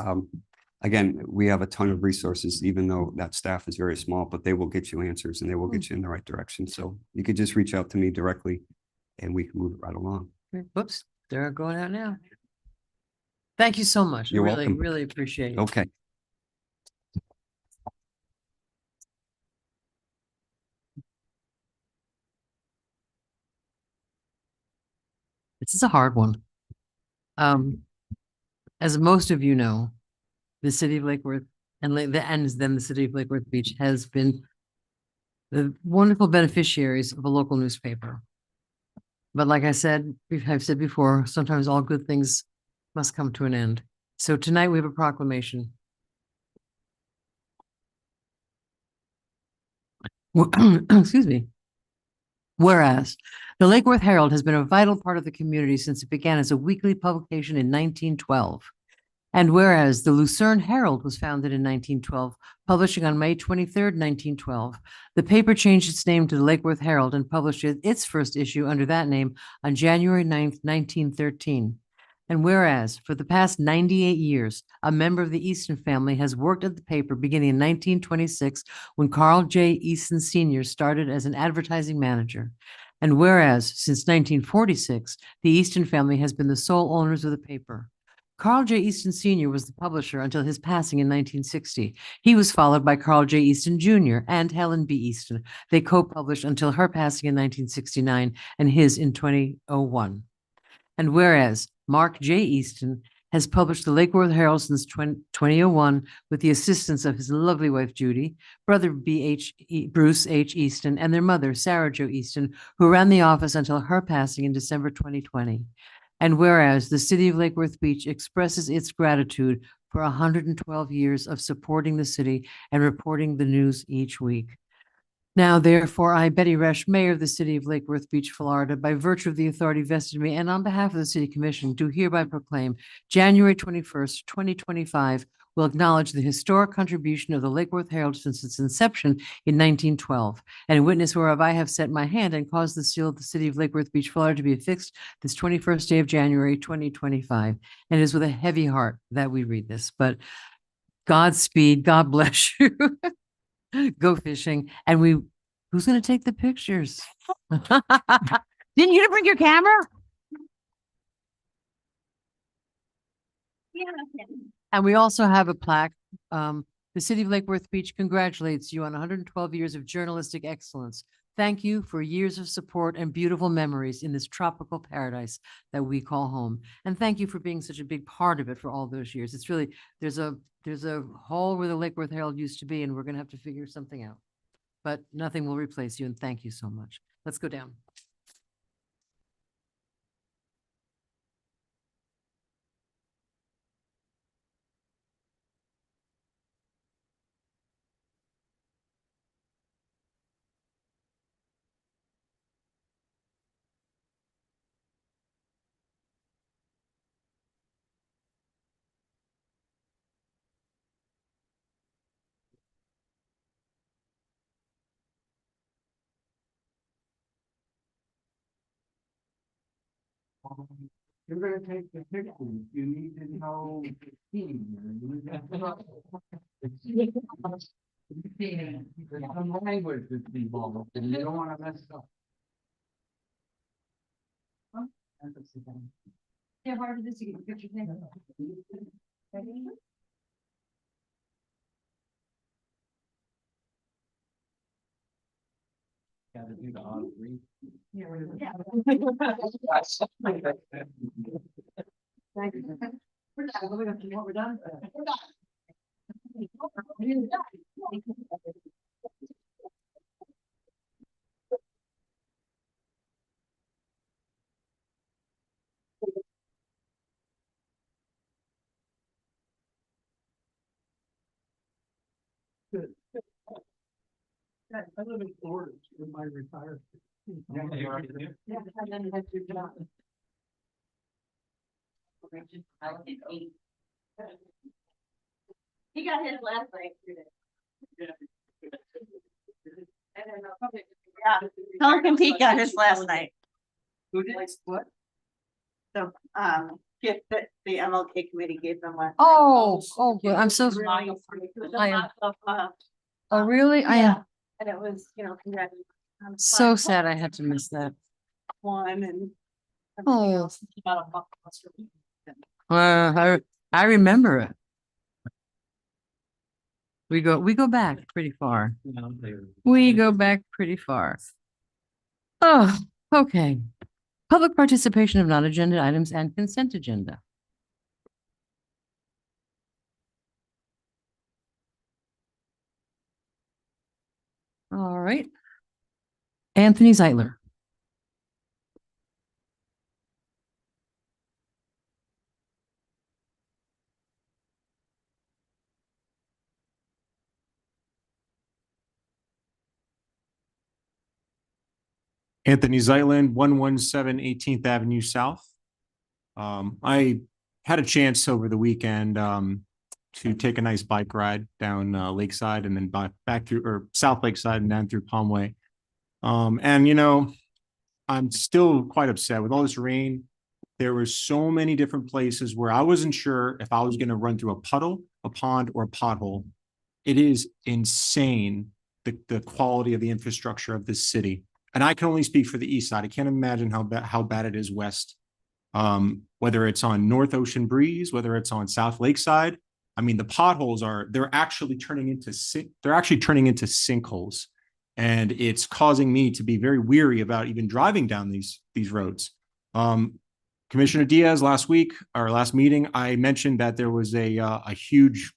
again, we have a ton of resources, even though that staff is very small, but they will get you answers and they will Hmm. get you in the right direction. So you could just reach out to me directly and we can move it right along. whoops, they're going out now. Thank you so much. I You're really, welcome. really appreciate it. Okay. This is a hard one. As most of you know, the city of Lake Worth and then the city of Lake Worth Beach has been the wonderful beneficiaries of a local newspaper. But like I said, I've said before, sometimes all good things must come to an end. So tonight we have a proclamation. Excuse me. Whereas the Lake Worth Herald has been a vital part of the community since it began as a weekly publication in 1912. And whereas the Lucerne Herald was founded in 1912, publishing on May 23rd, 1912, the paper changed its name to the Lake Worth Herald and published its first issue under that name on January 9th, 1913. And whereas for the past 98 years, a member of the Easton family has worked at the paper beginning in 1926 when Carl J. Easton Sr. started as an advertising manager. And whereas since 1946, the Easton family has been the sole owners of the paper. Carl J. Easton Sr. was the publisher until his passing in 1960. He was followed by Carl J. Easton Jr. and Helen B. Easton. They co-published until her passing in 1969 and his in 2001. And whereas Mark J. Easton has published the Lake Worth Herald since 2001 with the assistance of his lovely wife, Judy, brother Bruce H. Easton, and their mother, Sarah Jo Easton, who ran the office until her passing in December 2020. And whereas the city of Lake Worth Beach expresses its gratitude for 112 years of supporting the city and reporting the news each week. Now, therefore, I, Betty Resch, Mayor of the City of Lake Worth Beach, Florida, by virtue of the authority vested in me and on behalf of the City Commission, do hereby proclaim January 21st, 2025 will acknowledge the historic contribution of the Lake Worth Herald since its inception in 1912, and in witness whereof I have set my hand and caused the seal of the City of Lake Worth Beach, Florida to be affixed this 21st day of January, 2025. And it is with a heavy heart that we read this, but Godspeed, God bless you. Go fishing. And who's going to take the pictures? Didn't you bring your camera? And we also have a plaque. The city of Lake Worth Beach congratulates you on 112 years of journalistic excellence. Thank you for years of support and beautiful memories in this tropical paradise that we call home. And thank you for being such a big part of it for all those years. It's really, there's a hole where the Lake Worth Herald used to be, and we're going to have to figure something out. But nothing will replace you, and thank you so much. Let's go down. You're gonna take the picture. You need to know the team. There's some language that's involved, and you don't wanna mess up. Yeah, why did this, you get your picture taken? Gotta do the odd read. Yeah. Thank you. We're done. We're done. We're done. I live in Florida, in my retired. Yeah, you already did. Yeah, and then you have to job. He got his last night. Yeah, Pelican Peak got his last night. Who did? What? The, gift that the MLK committee gave them last. Oh, good. I'm so, I am- oh, really? I am And it was, congratulations. so sad I had to miss that. One and. Oh. I remember it. We go back pretty far. We go back pretty far. Oh, okay. Public participation of non-agenda items and consent agenda. All right. Anthony Zeitler. Anthony Zeitland, 117 18th Avenue South. I had a chance over the weekend to take a nice bike ride down Lakeside and then back through or South Lakeside and down through Palmway. And I'm still quite upset with all this rain. There were so many different places where I wasn't sure if I was going to run through a puddle, a pond, or a pothole. It is insane, the quality of the infrastructure of this city. And I can only speak for the east side. I can't imagine how bad it is west. Whether it's on North Ocean Breeze, whether it's on South Lakeside. I mean, the potholes they're actually turning into sinkholes. And it's causing me to be very weary about even driving down these roads. Commissioner Diaz, last meeting, I mentioned that there was a huge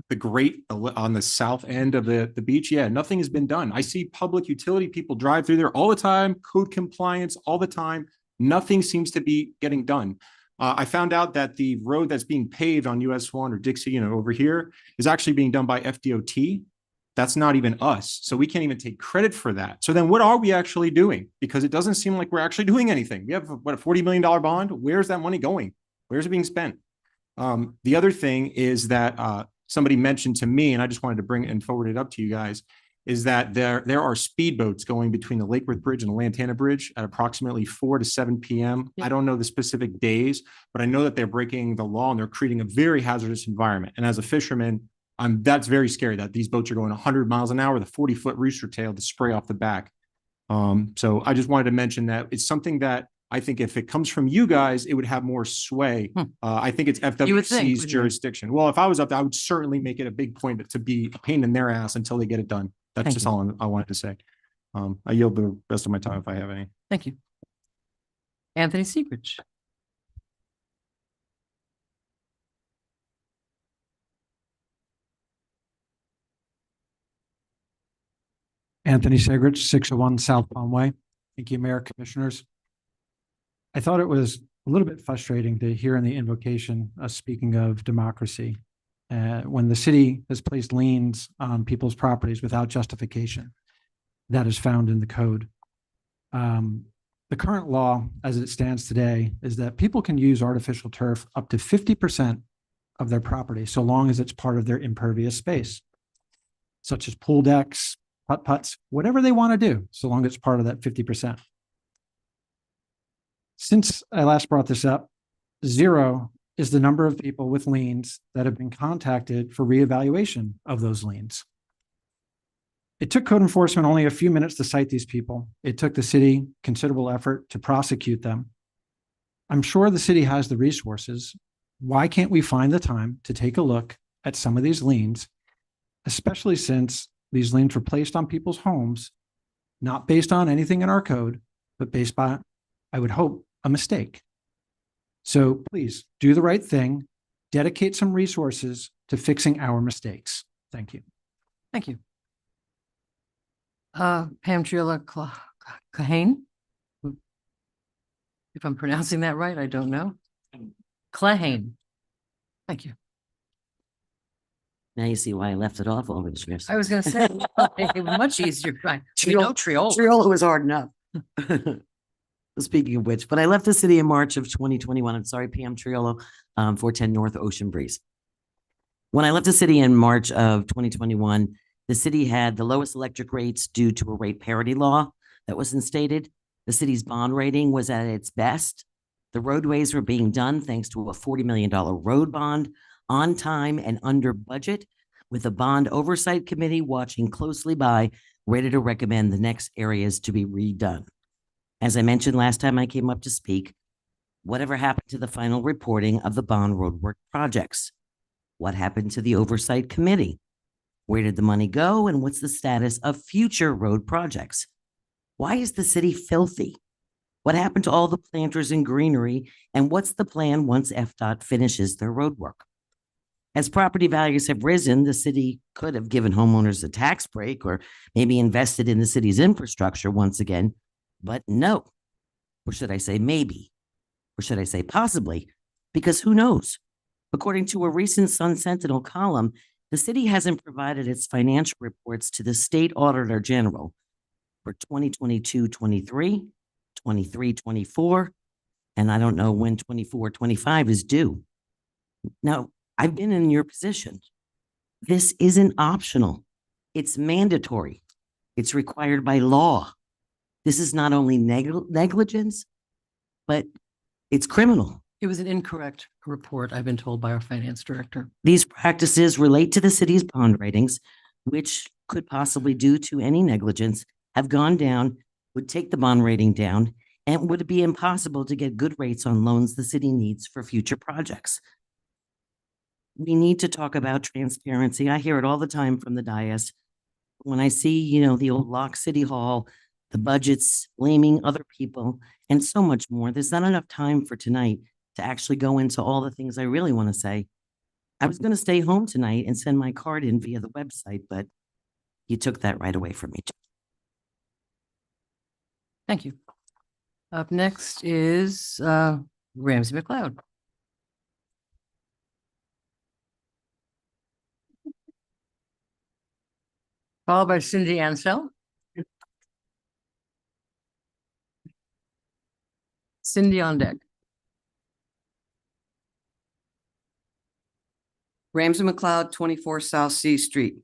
the grate on the south end of the beach. Yeah, nothing has been done. I see public utility people drive through there all the time, code compliance all the time. Nothing seems to be getting done. I found out that the road that's being paved on US 1 or Dixie, over here is actually being done by FDOT. That's not even us. So we can't even take credit for that. So then what are we actually doing? Because it doesn't seem like we're actually doing anything. We have a $40 million bond. Where's that money going? Where's it being spent? The other thing is that somebody mentioned to me, and I just wanted to bring it and forward it up to you guys, is that there are speedboats going between the Lake Worth Bridge and the Lantana Bridge at approximately 4 to 7 p.m. Yeah. I don't know the specific days, but I know that they're breaking the law and they're creating a very hazardous environment. And as a fisherman, that's very scary that these boats are going 100 miles an hour, the 40-foot rooster tail to spray off the back. So I just wanted to mention that it's something that I think if it comes from you guys, it would have more sway. I think it's You would think, FWC's wouldn't you? jurisdiction. Well, if I was up there, I would certainly make it a big point to be a pain in their ass until they get it done. That's Thank just you. all I wanted to say. I yield the rest of my time if I have any. Thank you. Anthony Segrich. Anthony Segrich, 601 South Palmway. Thank you, Mayor, Commissioners. I thought it was a little bit frustrating to hear in the invocation, speaking of democracy, when the city has placed liens on people's properties without justification. That is found in the code. The current law, as it stands today, is that people can use artificial turf up to 50% of their property, so long as it's part of their impervious space, such as pool decks, putt-putts, whatever they want to do, so long as it's part of that 50%. Since I last brought this up, 0 is the number of people with liens that have been contacted for reevaluation of those liens. It took code enforcement only a few minutes to cite these people. It took the city considerable effort to prosecute them. I'm sure the city has the resources. Why can't we find the time to take a look at some of these liens, especially since these liens were placed on people's homes, not based on anything in our code, but based by, I would hope, a mistake. So please do the right thing, dedicate some resources to fixing our mistakes. Thank you. Thank you. Pam Triola Clahane? If I'm pronouncing that right, I don't know. Clahane. Thank you. Now you see why I left it off all these years. I was gonna say, it was much easier, right? We know Triola. Triola was hard enough. Speaking of which, but I left the city in March of 2021. I'm sorry, Pam Triola, 410 North Ocean Breeze. When I left the city in March of 2021, the city had the lowest electric rates due to a rate parity law that was instated. The city's bond rating was at its best. The roadways were being done thanks to a $40 million road bond on time and under budget, with a bond oversight committee watching closely by, ready to recommend the next areas to be redone. As I mentioned last time I came up to speak, whatever happened to the final reporting of the bond roadwork projects? What happened to the oversight committee? Where did the money go, and what's the status of future road projects? Why is the city filthy? What happened to all the planters and greenery, and what's the plan once FDOT finishes their road work? As property values have risen, the city could have given homeowners a tax break or maybe invested in the city's infrastructure once again, but no. Or should I say maybe? Or should I say possibly? Because who knows? According to a recent Sun Sentinel column, the city hasn't provided its financial reports to the state auditor general for 2022-23, 23-24, and I don't know when 24-25 is due. Now, I've been in your position. This isn't optional. It's mandatory. It's required by law. This is not only negligence, but it's criminal. It was an incorrect report, I've been told by our finance director. These practices relate to the city's bond ratings, which could possibly, due to any negligence, have gone down, would take the bond rating down, and would be impossible to get good rates on loans the city needs for future projects. We need to talk about transparency. I hear it all the time from the dais. When I see, the old Lock City Hall, the budgets, blaming other people, and so much more, there's not enough time for tonight to actually go into all the things I really want to say. I was going to stay home tonight and send my card in via the website, but you took that right away from me. Thank you. Up next is Ramsey McLeod. Followed by Cindy Ansell. Cindy on deck. Ramsey McLeod, 24 South C Street.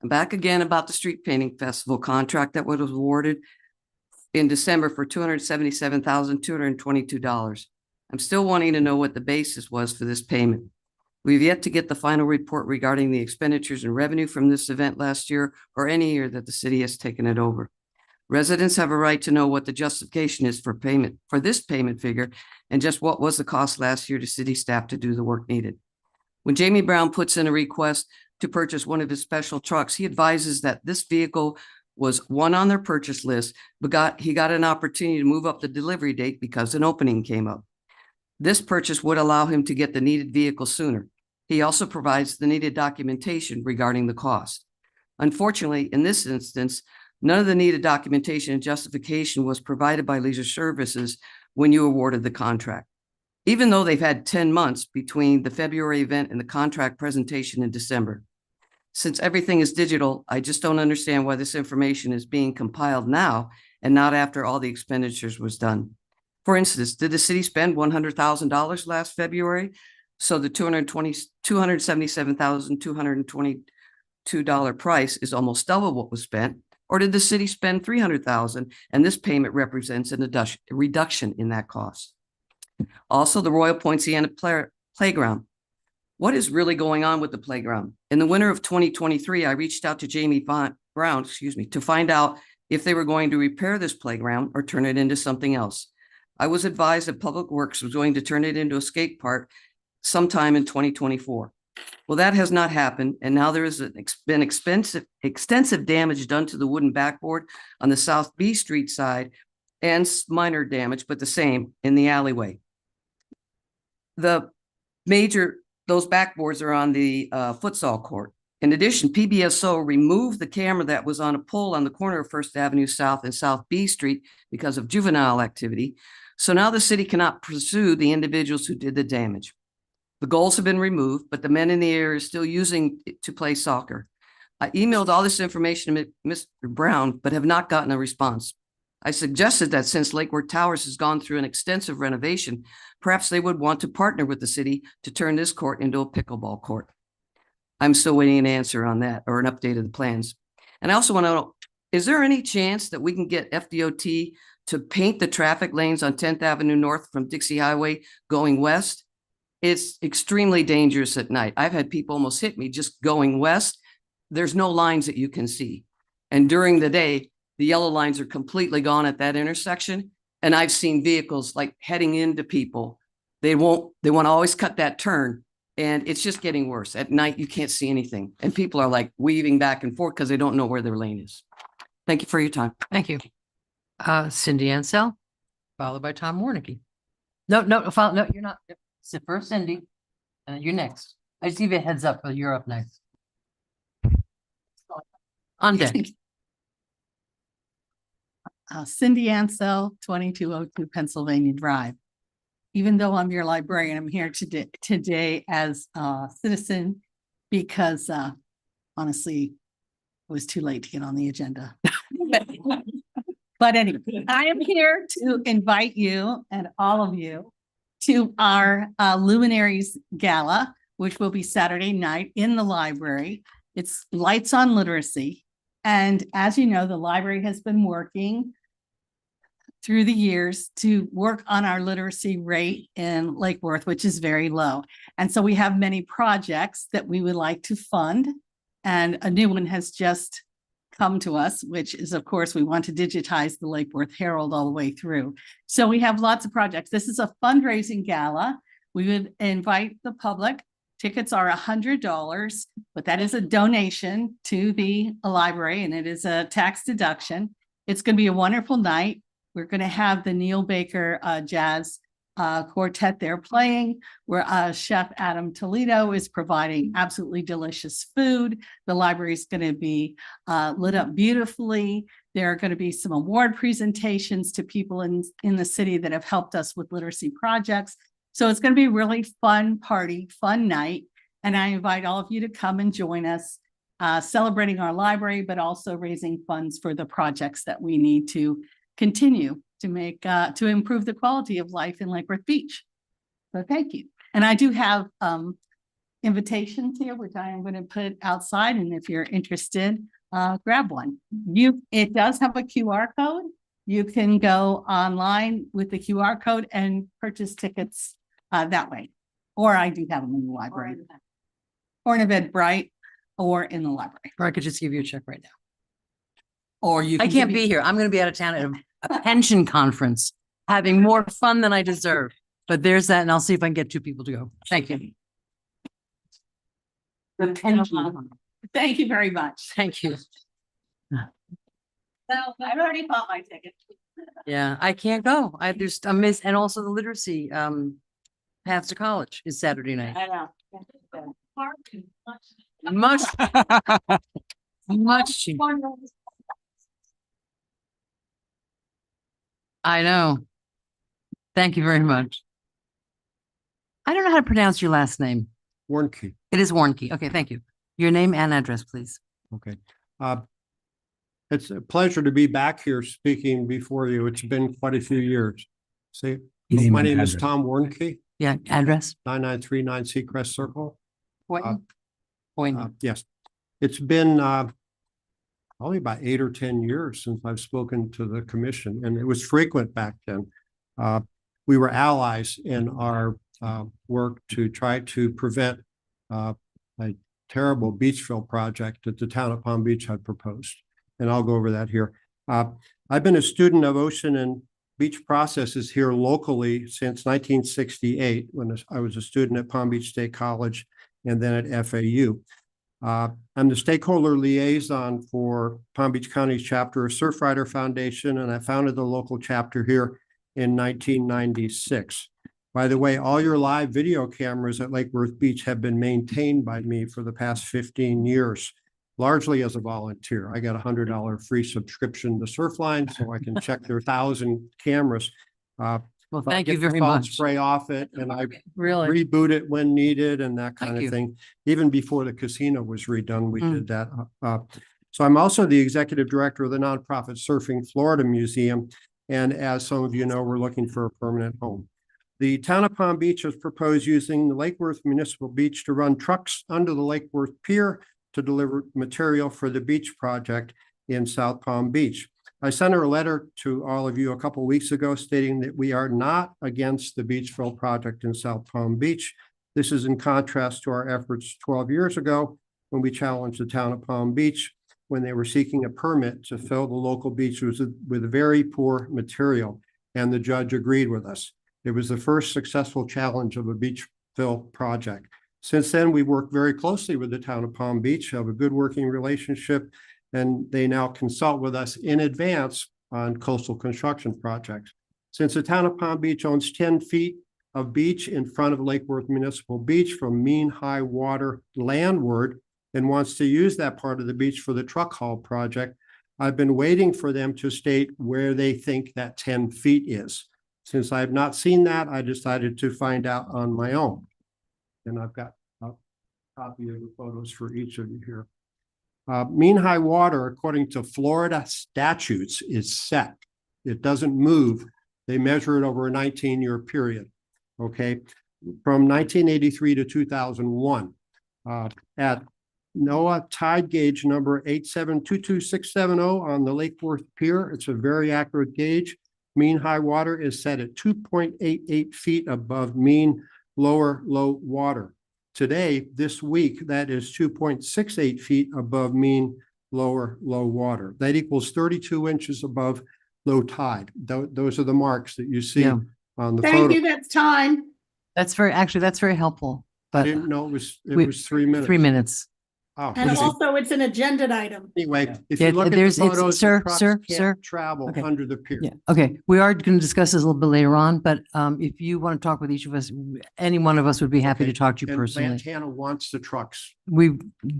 I'm back again about the Street Painting Festival contract that was awarded in December for $277,222. I'm still wanting to know what the basis was for this payment. We've yet to get the final report regarding the expenditures and revenue from this event last year or any year that the city has taken it over. Residents have a right to know what the justification is for payment for this payment figure, and just what was the cost last year to city staff to do the work needed. When Jamie Brown puts in a request to purchase one of his special trucks, he advises that this vehicle was one on their purchase list, but he got an opportunity to move up the delivery date because an opening came up. This purchase would allow him to get the needed vehicle sooner. He also provides the needed documentation regarding the cost. Unfortunately, in this instance, none of the needed documentation and justification was provided by Leisure Services when you awarded the contract. Even though they've had 10 months between the February event and the contract presentation in December. Since everything is digital, I just don't understand why this information is being compiled now and not after all the expenditures was done. For instance, did the city spend $100,000 last February? So the $277,222 price is almost double what was spent. Or did the city spend $300,000 and this payment represents a reduction in that cost? Also, the Royal Poinciana Playground. What is really going on with the playground? In the winter of 2023, I reached out to Jamie Brown, to find out if they were going to repair this playground or turn it into something else. I was advised that Public Works was going to turn it into a skate park sometime in 2024. Well, that has not happened, and now there has been extensive damage done to the wooden backboard on the South B Street side, and minor damage, but the same in the alleyway. Those backboards are on the futsal court. In addition, PBSO removed the camera that was on a pole on the corner of First Avenue South and South B Street because of juvenile activity. So now the city cannot pursue the individuals who did the damage. The goals have been removed, but the men in the area are still using it to play soccer. I emailed all this information to Mr. Brown, but have not gotten a response. I suggested that since Lake Worth Towers has gone through an extensive renovation, perhaps they would want to partner with the city to turn this court into a pickleball court. I'm still waiting an answer on that, or an update of the plans. And I also want to know, is there any chance that we can get FDOT to paint the traffic lanes on 10th Avenue North from Dixie Highway going west? It's extremely dangerous at night. I've had people almost hit me just going west. There's no lines that you can see. And during the day, the yellow lines are completely gone at that intersection. And I've seen vehicles like heading into people. They want to always cut that turn. And it's just getting worse. At night, you can't see anything. And people are like weaving back and forth because they don't know where their lane is. Thank you for your time. Thank you. Cindy Ansell, followed by Tom Warnicki. No, you're not. Sit first, Cindy, and you're next. I just give you a heads up, but you're up next. On deck. Cindy Ansell, 2202 Pennsylvania Drive. Even though I'm your librarian, I'm here today as a citizen because honestly, it was too late to get on the agenda. But anyway, I am here to invite you and all of you to our Luminaries Gala, which will be Saturday night in the library. It's Lights on Literacy. And as you know, the library has been working through the years to work on our literacy rate in Lake Worth, which is very low. And so we have many projects that we would like to fund. And a new one has just come to us, which is, of course, we want to digitize the Lake Worth Herald all the way through. So we have lots of projects. This is a fundraising gala. We would invite the public. Tickets are $100, but that is a donation to the library and it is a tax deduction. It's going to be a wonderful night. We're going to have the Neil Baker Jazz Quartet there playing, where Chef Adam Toledo is providing absolutely delicious food. The library is going to be lit up beautifully. There are going to be some award presentations to people in the city that have helped us with literacy projects. So it's going to be a really fun party, fun night. And I invite all of you to come and join us celebrating our library, but also raising funds for the projects that we need to continue to make, to improve the quality of life in Lake Worth Beach. So thank you. And I do have invitations here, which I am going to put outside. And if you're interested, grab one. It does have a QR code. You can go online with the QR code and purchase tickets that way. Or I do have them in the library. Or in Eventbrite or in the library. Or I could just give you a check right now. Or you I can't be here. I'm going to be out of town at a pension conference, having more fun than I deserve. But there's that, and I'll see if I can get two people to go. Thank you. The pension. Thank you very much. Thank you. So I've already bought my ticket. Yeah, I can't go. I miss, and also the literacy Paths to College is Saturday night. I know. Much, much cheaper. I know. Thank you very much. I don't know how to pronounce your last name. Warnke. It is Warnke. Okay, thank you. Your name and address, please. Okay. It's a pleasure to be back here speaking before you. It's been quite a few years. See, my name is Tom Warnke. Yeah, address. 9939 Seacrest Circle. Point. Yes. It's been probably about 8 or 10 years since I've spoken to the commission, and it was frequent back then. We were allies in our work to try to prevent a terrible beach fill project that the town of Palm Beach had proposed. And I'll go over that here. I've been a student of ocean and beach processes here locally since 1968, when I was a student at Palm Beach State College and then at FAU. I'm the stakeholder liaison for Palm Beach County's chapter of Surfrider Foundation, and I founded the local chapter here in 1996. By the way, all your live video cameras at Lake Worth Beach have been maintained by me for the past 15 years, largely as a volunteer. I got a $100 free subscription to Surfline so I can check their 1,000 cameras. Well, I thank you get the very salt much. Spray off it, and I Really? reboot it when needed and that kind Thank of you. thing. Even before the casino was redone, we Mm. did that. So I'm also the executive director of the nonprofit Surfing Florida Museum. And as some of you know, we're looking for a permanent home. The town of Palm Beach has proposed using the Lake Worth Municipal Beach to run trucks under the Lake Worth Pier to deliver material for the beach project in South Palm Beach. I sent her a letter to all of you a couple of weeks ago stating that we are not against the beach fill project in South Palm Beach. This is in contrast to our efforts 12 years ago when we challenged the town of Palm Beach when they were seeking a permit to fill the local beaches with very poor material, and the judge agreed with us. It was the first successful challenge of a beach fill project. Since then, we worked very closely with the town of Palm Beach, have a good working relationship, and they now consult with us in advance on coastal construction projects. Since the town of Palm Beach owns 10 feet of beach in front of Lake Worth Municipal Beach from mean high water landward and wants to use that part of the beach for the truck haul project, I've been waiting for them to state where they think that 10 feet is. Since I have not seen that, I decided to find out on my own. And I've got a copy of the photos for each of you here. Mean high water, according to Florida statutes, is set. It doesn't move. They measure it over a 19-year period, okay? From 1983 to 2001. At NOAA tide gauge number 8722670 on the Lake Worth Pier, it's a very accurate gauge. Mean high water is set at 2.88 feet above mean lower low water. Today, this week, that is 2.68 feet above mean lower low water. That equals 32 inches above low tide. Those are the marks that you see Yeah. on the Thank photo. you, that's time. That's very helpful, I but didn't know it we- was 3 minutes. 3 minutes. Oh, And okay. also, it's an agenda item. Anyway, if Yeah, you look at the there's- it's- photos, sir, the trucks sir, can't sir. travel Okay. under the pier. Yeah, okay. We are going to discuss this a little bit later on, but if you want to talk with each of us, any one of us would be happy to Okay. talk to you And personally. Lantana wants the trucks.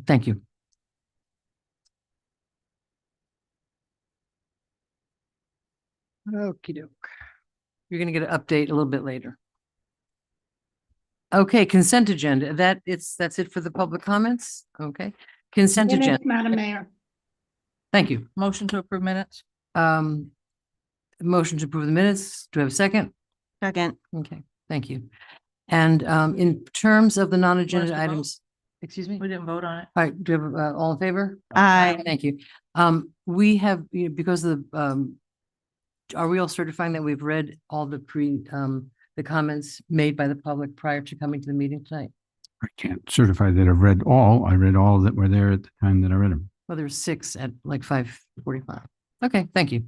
Thank you. Okey doke. You're going to get an update a little bit later. Okay, consent agenda. That's it for the public comments? Okay. Consent Minutes, agenda. Madam Mayor. Thank you. Motion to approve minutes. Motion to approve the minutes. Do I have a second? Second. Okay, thank you. And in terms of the to non-agenda vote? items, excuse me? We didn't vote on it. All right, do you have all in favor? Aye. Thank you. We have, because of the, are we all certifying that we've read all the the comments made by the public prior to coming to the meeting tonight? I can't certify that I've read all. I read all that were there at the time that I read them. Well, there's 6 at like 5:45. Okay, thank you.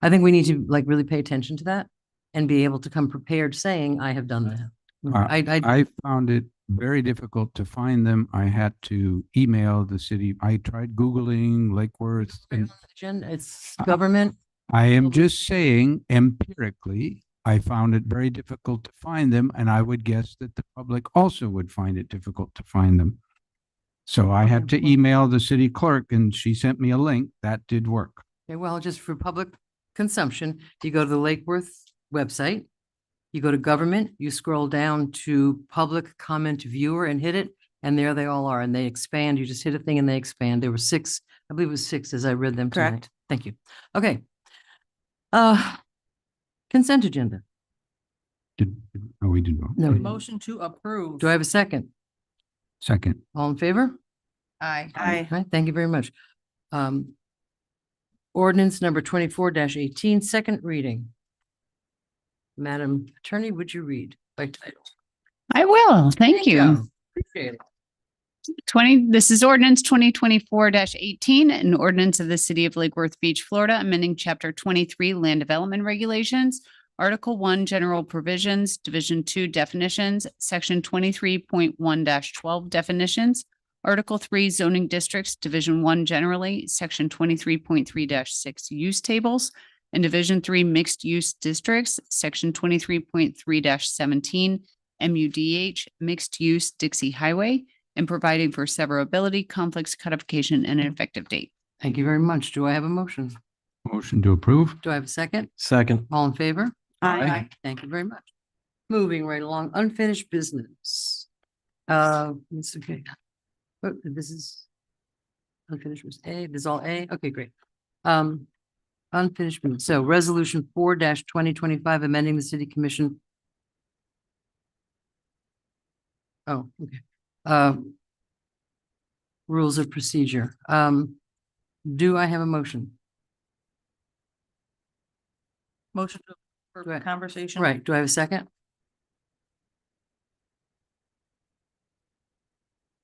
I think we need to like really pay attention to that and be able to come prepared saying, I have done that. I found it very difficult to find them. I had to email the city. I tried Googling Lake Worth, and It's government. I am just saying empirically, I found it very difficult to find them, and I would guess that the public also would find it difficult to find them. So I had to email the city clerk, and she sent me a link. That did work. Okay, well, just for public consumption, you go to the Lake Worth website, you go to government, you scroll down to public comment viewer and hit it, and there they all are, and they expand. You just hit a thing and they expand. There were 6, I believe it was 6 as I read them tonight. Correct. Thank you. Okay. Consent agenda. We did vote. No. Motion to approve. Do I have a second? Second. All in favor? Aye. Aye. All right, thank you very much. Ordinance number 24-18, second reading. Madam Attorney, would you read by title? I will, thank you. Appreciate it. This is ordinance 2024-18, an ordinance of the city of Lake Worth Beach, Florida, amending chapter 23 land development regulations, article 1 general provisions, division 2 definitions, section 23.1-12 definitions, article 3 zoning districts, division 1 generally, section 23.3-6 use tables, and division 3 mixed use districts, section 23.3-17 MUDH mixed use Dixie Highway, and providing for severability, conflicts, codification, and an effective date. Thank you very much. Do I have a motion? Motion to approve? Do I have a second? Second. All in favor? Aye. Thank you very much. Moving right along, unfinished business. It's okay. Oh, this is unfinished business A, this is all A. Okay, great. Unfinished business. So resolution 4-2025, amending the city commission. Oh, okay. Rules of procedure. Do I have a motion? Motion for Right. conversation. Right. Do I have a second?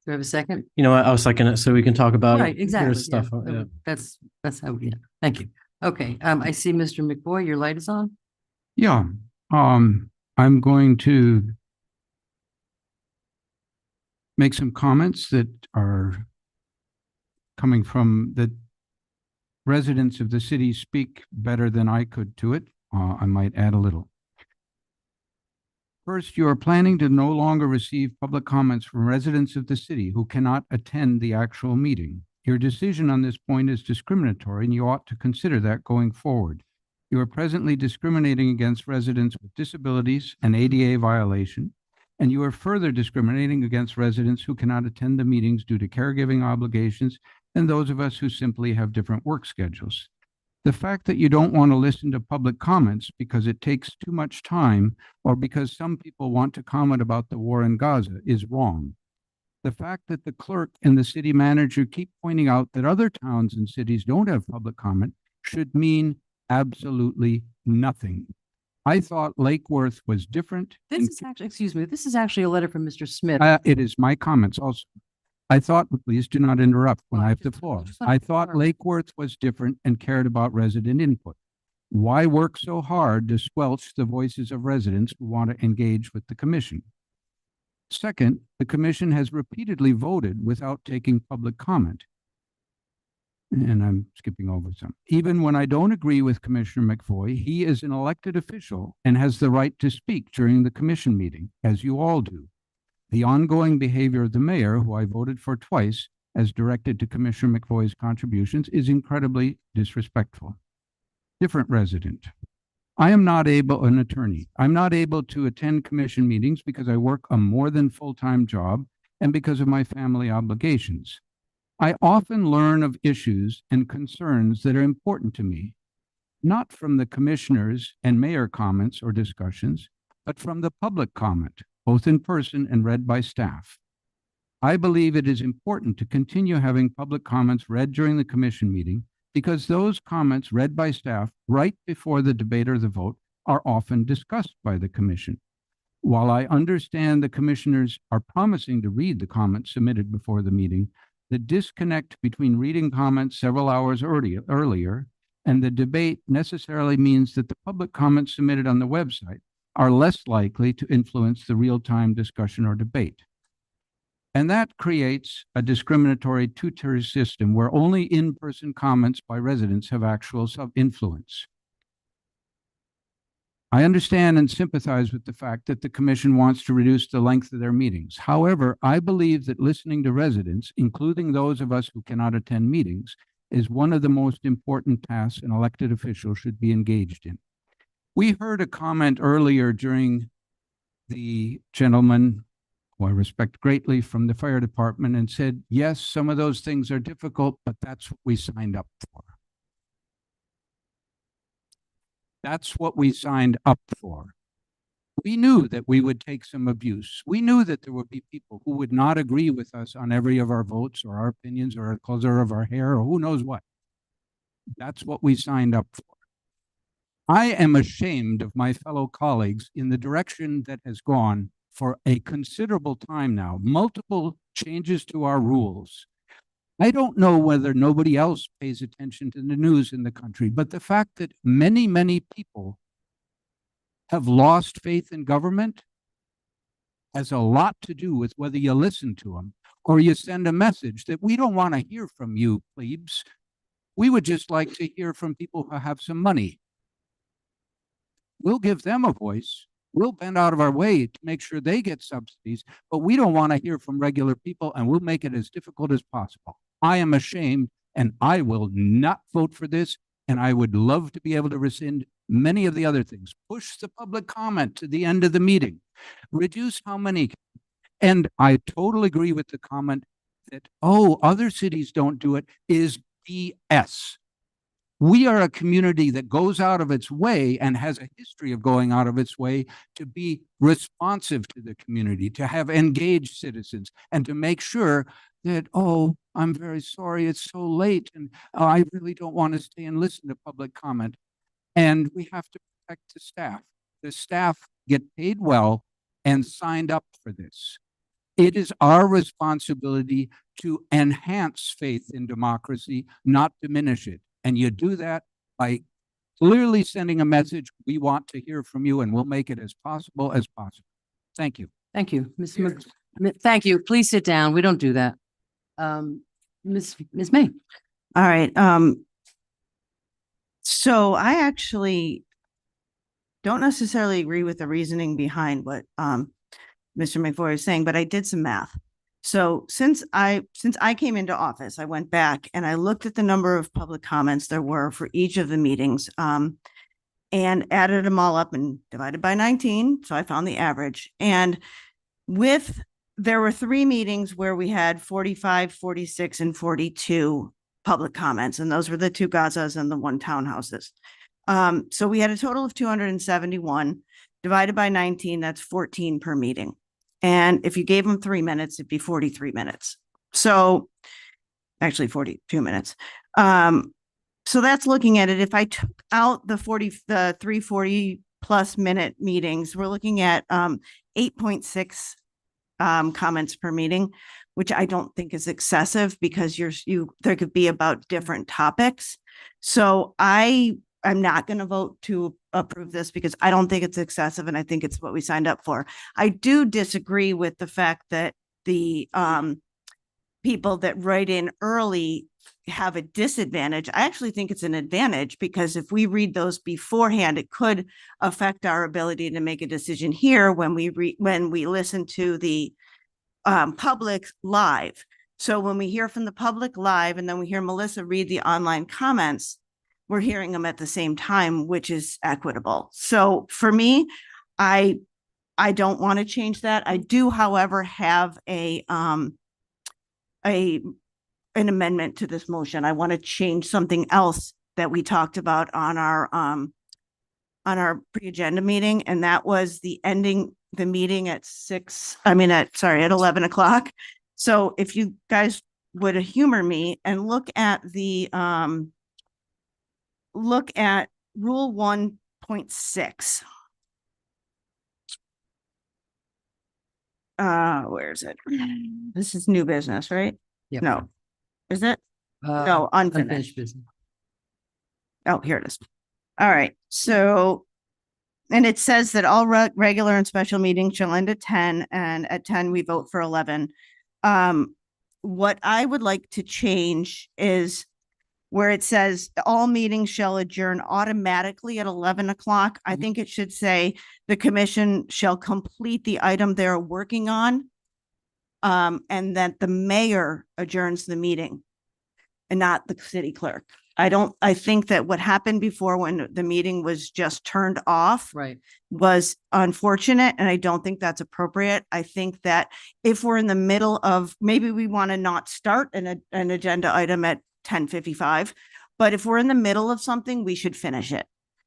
Do I have a second? You know what? I'll second it so we can talk about Right, exactly. Here's stuff. yeah. Yeah. That's how, yeah. Thank you. Okay, I see Mr. McBoy, your light is on. Yeah, I'm going to make some comments that are coming from the residents of the city speak better than I could to it. I might add a little. First, you are planning to no longer receive public comments from residents of the city who cannot attend the actual meeting. Your decision on this point is discriminatory, and you ought to consider that going forward. You are presently discriminating against residents with disabilities, an ADA violation, and you are further discriminating against residents who cannot attend the meetings due to caregiving obligations and those of us who simply have different work schedules. The fact that you don't want to listen to public comments because it takes too much time or because some people want to comment about the war in Gaza is wrong. The fact that the clerk and the city manager keep pointing out that other towns and cities don't have public comment should mean absolutely nothing. I thought Lake Worth was different. This is actually, excuse me, this is actually a letter from Mr. Smith. It is my comments also. I thought, please do not interrupt when I have the floor. I thought Lake Worth was different and cared about resident input. Why work so hard to squelch the voices of residents who want to engage with the commission? Second, the commission has repeatedly voted without taking public comment. And I'm skipping over some. Even when I don't agree with Commissioner McFoy, he is an elected official and has the right to speak during the commission meeting, as you all do. The ongoing behavior of the mayor, who I voted for twice, as directed to Commissioner McFoy's contributions, is incredibly disrespectful. Different resident. I am not an attorney. I'm not able to attend commission meetings because I work a more than full-time job and because of my family obligations. I often learn of issues and concerns that are important to me, not from the commissioners and mayor comments or discussions, but from the public comment, both in person and read by staff. I believe it is important to continue having public comments read during the commission meeting because those comments read by staff right before the debate or the vote are often discussed by the commission. While I understand the commissioners are promising to read the comments submitted before the meeting, the disconnect between reading comments several hours earlier and the debate necessarily means that the public comments submitted on the website are less likely to influence the real-time discussion or debate. And that creates a discriminatory two-tier system where only in-person comments by residents have actual influence. I understand and sympathize with the fact that the commission wants to reduce the length of their meetings. However, I believe that listening to residents, including those of us who cannot attend meetings, is one of the most important tasks an elected official should be engaged in. We heard a comment earlier during the gentleman who I respect greatly from the fire department and said, yes, some of those things are difficult, but that's what we signed up for. That's what we signed up for. We knew that we would take some abuse. We knew that there would be people who would not agree with us on every of our votes or our opinions or our color of our hair or who knows what. That's what we signed up for. I am ashamed of my fellow colleagues in the direction that has gone for a considerable time now, multiple changes to our rules. I don't know whether nobody else pays attention to the news in the country, but the fact that many, many people have lost faith in government has a lot to do with whether you listen to them or you send a message that we don't want to hear from you, plebes. We would just like to hear from people who have some money. We'll give them a voice. We'll bend out of our way to make sure they get subsidies, but we don't want to hear from regular people, and we'll make it as difficult as possible. I am ashamed, and I will not vote for this, and I would love to be able to rescind many of the other things. Push the public comment to the end of the meeting. Reduce how many. And I totally agree with the comment that, oh, other cities don't do it, is BS. We are a community that goes out of its way and has a history of going out of its way to be responsive to the community, to have engaged citizens, and to make sure that, oh, I'm very sorry, it's so late, and oh, I really don't want to stay and listen to public comment. And we have to protect the staff. The staff get paid well and signed up for this. It is our responsibility to enhance faith in democracy, not diminish it. And you do that by clearly sending a message. We want to hear from you, and we'll make it as possible as possible. Thank you. Thank you, thank you. Please sit down. We don't do that. Ms. May. All right. So I actually don't necessarily agree with the reasoning behind what Mr. McVoy is saying, but I did some math. So since I came into office, I went back and I looked at the number of public comments there were for each of the meetings, and added them all up and divided by 19. So I found the average. And there were 3 meetings where we had 45, 46, and 42 public comments. And those were the 2 Gazas and the 1 townhouses. So we had a total of 271 divided by 19. That's 14 per meeting. And if you gave them 3 minutes, it'd be 43 minutes. So actually 42 minutes. So that's looking at it. If I took out the 340 plus minute meetings, we're looking at 8.6 comments per meeting, which I don't think is excessive because there could be about different topics. So I'm not going to vote to approve this because I don't think it's excessive, and I think it's what we signed up for. I do disagree with the fact that the people that write in early have a disadvantage. I actually think it's an advantage because if we read those beforehand, it could affect our ability to make a decision here when we listen to the public live. So when we hear from the public live and then we hear Melissa read the online comments, we're hearing them at the same time, which is equitable. So for me, I don't want to change that. I do, however, have an amendment to this motion. I want to change something else that we talked about on our pre-agenda meeting, and that was the ending the meeting at 11 o'clock. So if you guys would humor me and look at rule 1.6. Where is it? This is new business, right? Yep. No. Is it? No, unfinished. business. Oh, here it is. All right. So, and it says that all regular and special meetings shall end at 10, and at 10 we vote for 11. What I would like to change is where it says all meetings shall adjourn automatically at 11 o'clock. I think it should say the commission shall complete the item they're working on. And that the mayor adjourns the meeting and not the city clerk. I think that what happened before when the meeting was just turned off was unfortunate. And I don't think that's appropriate. I think that if we're in the middle of, maybe we want to not start an agenda item at 10:55, but if we're in the middle of something, we should finish it.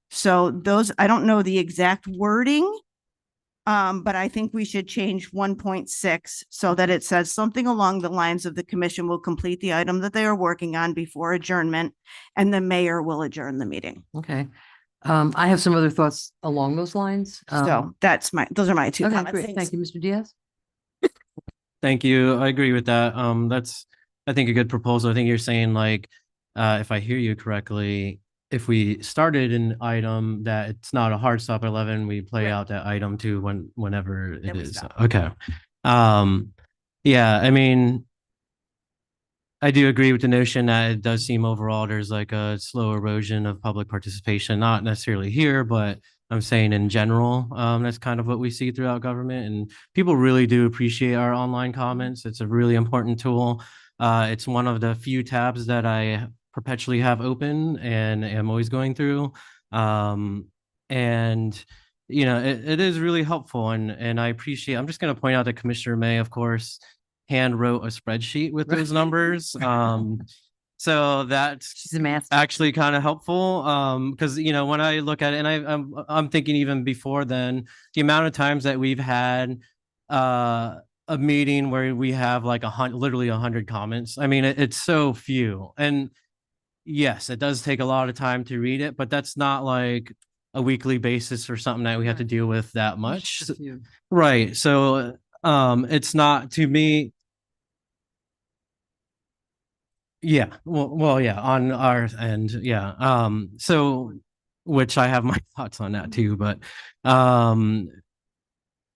So I don't know the exact wording, but I think we should change 1.6 so that it says something along the lines of the commission will complete the item that they are working on before adjournment, and the mayor will adjourn the meeting. Okay. I have some other thoughts along those lines. So those are my two Okay, comments. great. Thanks. Thank you, Mr. Diaz. Thank you. I agree with that. That's, I think, a good proposal. I think you're saying like, if I hear you correctly, if we started an item that it's not a hard stop at 11, we play out that item to whenever it Then we is. stop. Okay. Yeah, I mean, I do agree with the notion that it does seem overall there's like a slow erosion of public participation, not necessarily here, but I'm saying in general, that's kind of what we see throughout government, and people really do appreciate our online comments. It's a really important tool. It's one of the few tabs that I perpetually have open and am always going through. And you know, it is really helpful, and I appreciate. I'm just going to point out that Commissioner May, of course, hand wrote a spreadsheet with those numbers. So that's She's a master. actually kind of helpful. Because you know, when I look at it, and I'm thinking even before then, the amount of times that we've had a meeting where we have like literally 100 comments. I mean, it's so few. And yes, it does take a lot of time to read it, but that's not like a weekly basis or something that we have to deal with that much. Just a few. Right. So it's not, to me. Yeah, well, yeah, on our end, yeah. So, which I have my thoughts on that too, but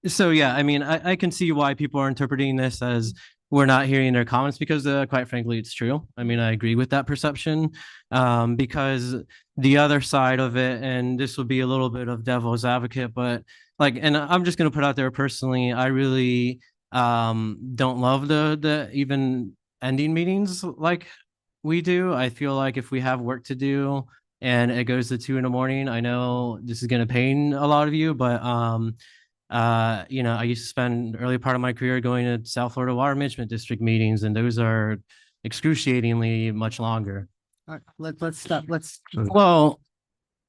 so yeah, I mean, I can see why people are interpreting this as we're not hearing their comments, because quite frankly, it's true. I mean, I agree with that perception, because the other side of it, and this would be a little bit of devil's advocate, but like, and I'm just going to put out there personally, I really don't love the even ending meetings like we do. I feel like if we have work to do and it goes to 2 a.m, I know this is going to pain a lot of you, but you know, I used to spend the early part of my career going to South Florida Water Management District meetings, and those are excruciatingly much longer. All right, let's stop. Well,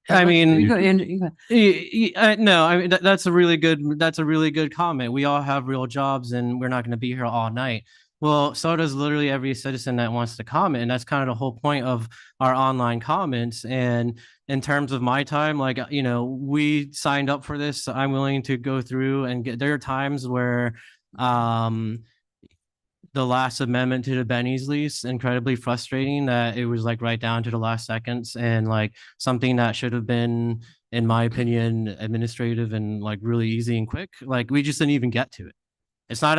I mean, You go. no, I mean, that's a really good comment. We all have real jobs and we're not going to be here all night. Well, so does literally every citizen that wants to comment. And that's kind of the whole point of our online comments. And in terms of my time, like, you know, we signed up for this. So I'm willing to go through and there are times where, the last amendment to the Benny's lease, incredibly frustrating that it was like right down to the last seconds, and like something that should have been, in my opinion, administrative and like really easy and quick. Like we just didn't even get to it. It's not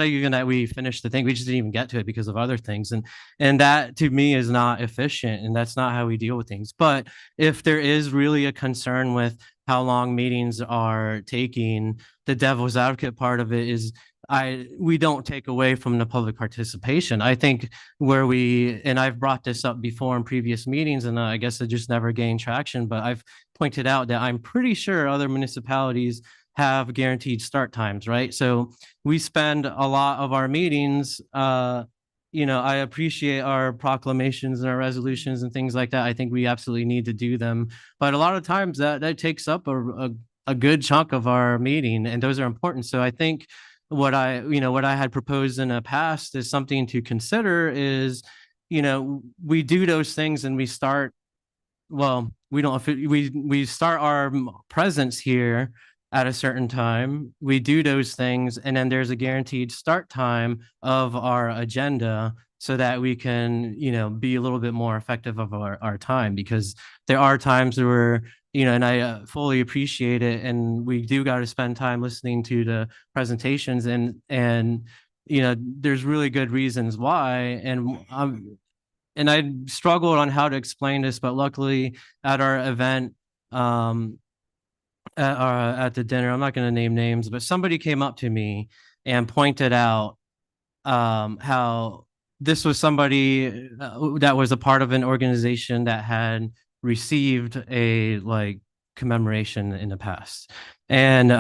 even that we finished the thing. We just didn't even get to it because of other things. And that to me is not efficient, and that's not how we deal with things. But if there is really a concern with how long meetings are taking, the devil's advocate part of it is we don't take away from the public participation. I think and I've brought this up before in previous meetings, and I guess it just never gained traction, but I've pointed out that I'm pretty sure other municipalities have guaranteed start times, right? So we spend a lot of our meetings, you know, I appreciate our proclamations and our resolutions and things like that. I think we absolutely need to do them, but a lot of times that takes up a good chunk of our meeting, and those are important. So I think what I had proposed in the past is something to consider is, you know, we do those things and we start, well, we start our presence here at a certain time, we do those things, and then there's a guaranteed start time of our agenda so that we can, you know, be a little bit more effective of our time, because there are times where, you know, and I fully appreciate it, and we do got to spend time listening to the presentations, and you know, there's really good reasons why, and I struggled on how to explain this, but luckily at our event, at the dinner, I'm not going to name names, but somebody came up to me and pointed out how this was somebody that was a part of an organization that had received a like commemoration in the past, and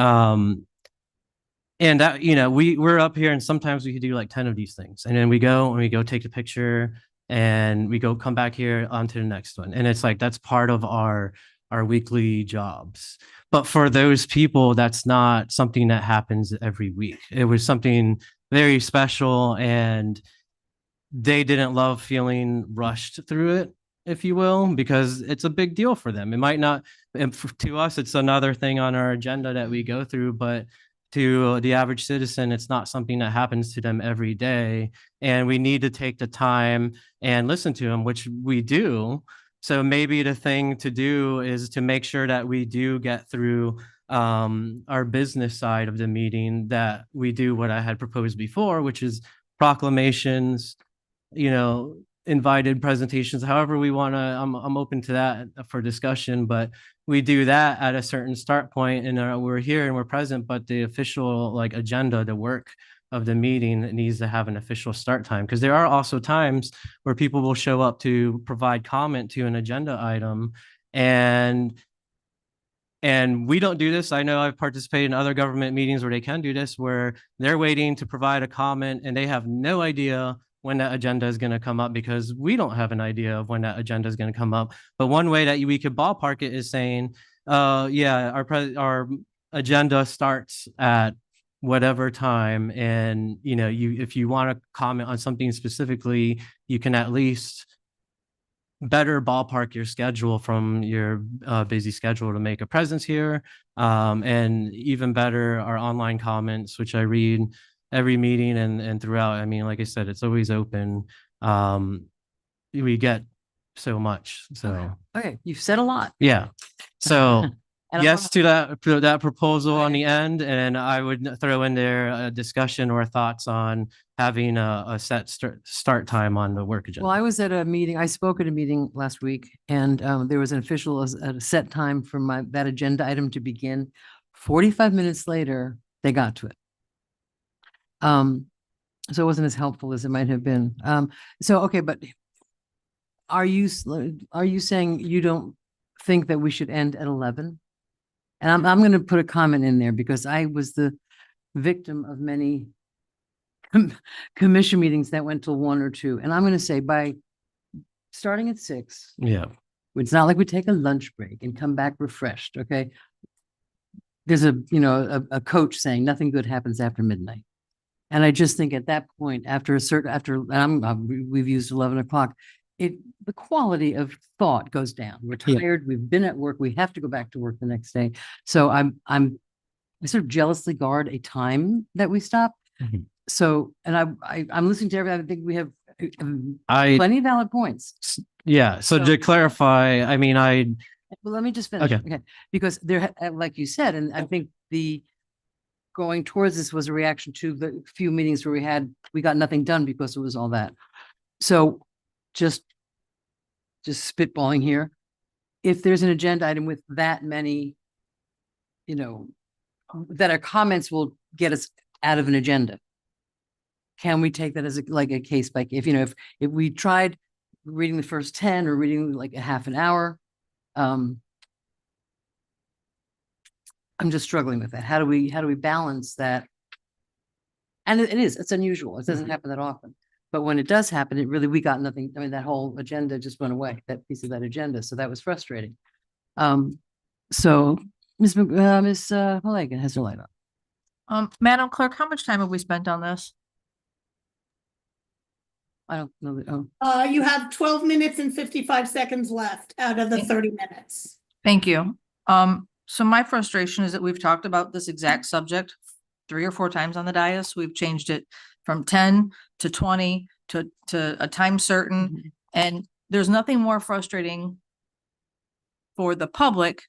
that, you know, we're up here and sometimes we could do like 10 of these things, and then we go take the picture and we come back here onto the next one, and it's like that's part of our weekly jobs. But for those people, that's not something that happens every week. It was something very special, and they didn't love feeling rushed through it, if you will, because it's a big deal for them. It might not to us, it's another thing on our agenda that we go through, but to the average citizen, it's not something that happens to them every day. And we need to take the time and listen to them, which we do. So maybe the thing to do is to make sure that we do get through our business side of the meeting, that we do what I had proposed before, which is proclamations, invited presentations, however we want to, I'm open to that for discussion, but we do that at a certain start point, and we're here and we're present, but the official agenda, the work of the meeting needs to have an official start time, because there are also times where people will show up to provide comment to an agenda item, and we don't do this. I know I've participated in other government meetings where they can do this, where they're waiting to provide a comment and they have no idea when that agenda is going to come up, because we don't have an idea of when that agenda is going to come up. But one way that we could ballpark it is saying, our agenda starts at whatever time. And, if you want to comment on something specifically, you can at least better ballpark your schedule from your busy schedule to make a presence here. And even better, our online comments, which I read every meeting and throughout. I mean, like I said, it's always open. We get so much. So Okay, you've said a lot. yeah. So And I yes to that proposal on the end, and I would throw in there a discussion or thoughts on having a set start time on the work agenda. Well, I was at a meeting, I spoke at a meeting last week, and there was an official at a set time for that agenda item to begin. 45 minutes later, they got to it. So it wasn't as helpful as it might have been. Okay, but are you saying you don't think that we should end at 11? And I'm going to put a comment in there, because I was the victim of many commission meetings that went till 1 or 2. And I'm going to say, by starting at 6, Yeah. it's not like we take a lunch break and come back refreshed. Okay. There's a coach saying nothing good happens after midnight. And I just think at that point, we've used 11 o'clock, the quality of thought goes down. We're tired. We've been at work. We have to go back to work the next day. So I sort of jealously guard a time that we stop. Mm-hmm. So, and I'm listening to everybody. I think we have plenty of valid points. Yeah. So to clarify, I mean, Well, let me just finish. Okay. Okay. Because there, like you said, and I think going towards this was a reaction to the few meetings where we got nothing done because it was all that. So just spitballing here. If there's an agenda item with that many, that our comments will get us out of an agenda, can we take that as a case by, if we tried reading the first 10 or reading like a half an hour, I'm just struggling with that. How do we balance that? And it's unusual. It doesn't happen that often. But when it does happen, we got nothing. I mean, that whole agenda just went away, that piece of that agenda. So that was frustrating. So Ms. Mulligan has her light on. Madam Clerk, how much time have we spent on this? I don't know. You have 12 minutes and 55 seconds left out of the 30 minutes. Thank you. So my frustration is that we've talked about this exact subject 3 or 4 times on the dais. We've changed it from 10 to 20 to a time certain. Mm-hmm. And there's nothing more frustrating for the public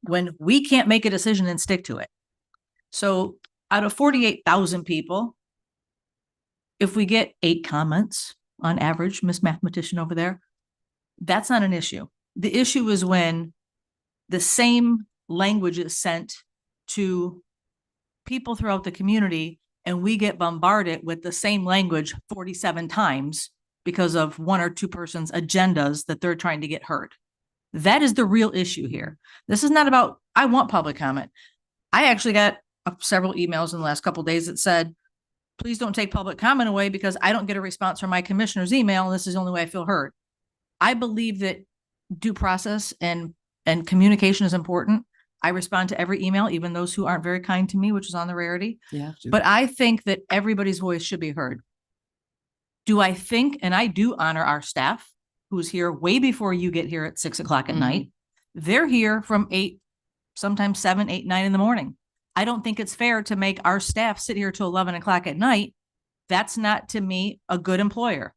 when we can't make a decision and stick to it. So out of 48,000 people, if we get 8 comments on average, Miss Mathematician over there, that's not an issue. The issue is when the same language is sent to people throughout the community and we get bombarded with the same language 47 times because of 1 or 2 persons' agendas that they're trying to get heard. That is the real issue here. This is not about, I want public comment. I actually got several emails in the last couple of days that said, please don't take public comment away because I don't get a response from my commissioner's email. And this is the only way I feel heard. I believe that due process and communication is important. I respond to every email, even those who aren't very kind to me, which is on the rarity. Yeah. But I think that everybody's voice should be heard. Do I think, and I do honor our staff who's here way before you get here at 6 o'clock at night. They're here from 8, sometimes 7, 8, 9 in the morning. I don't think it's fair to make our staff sit here till 11 o'clock at night. That's not, to me, a good employer.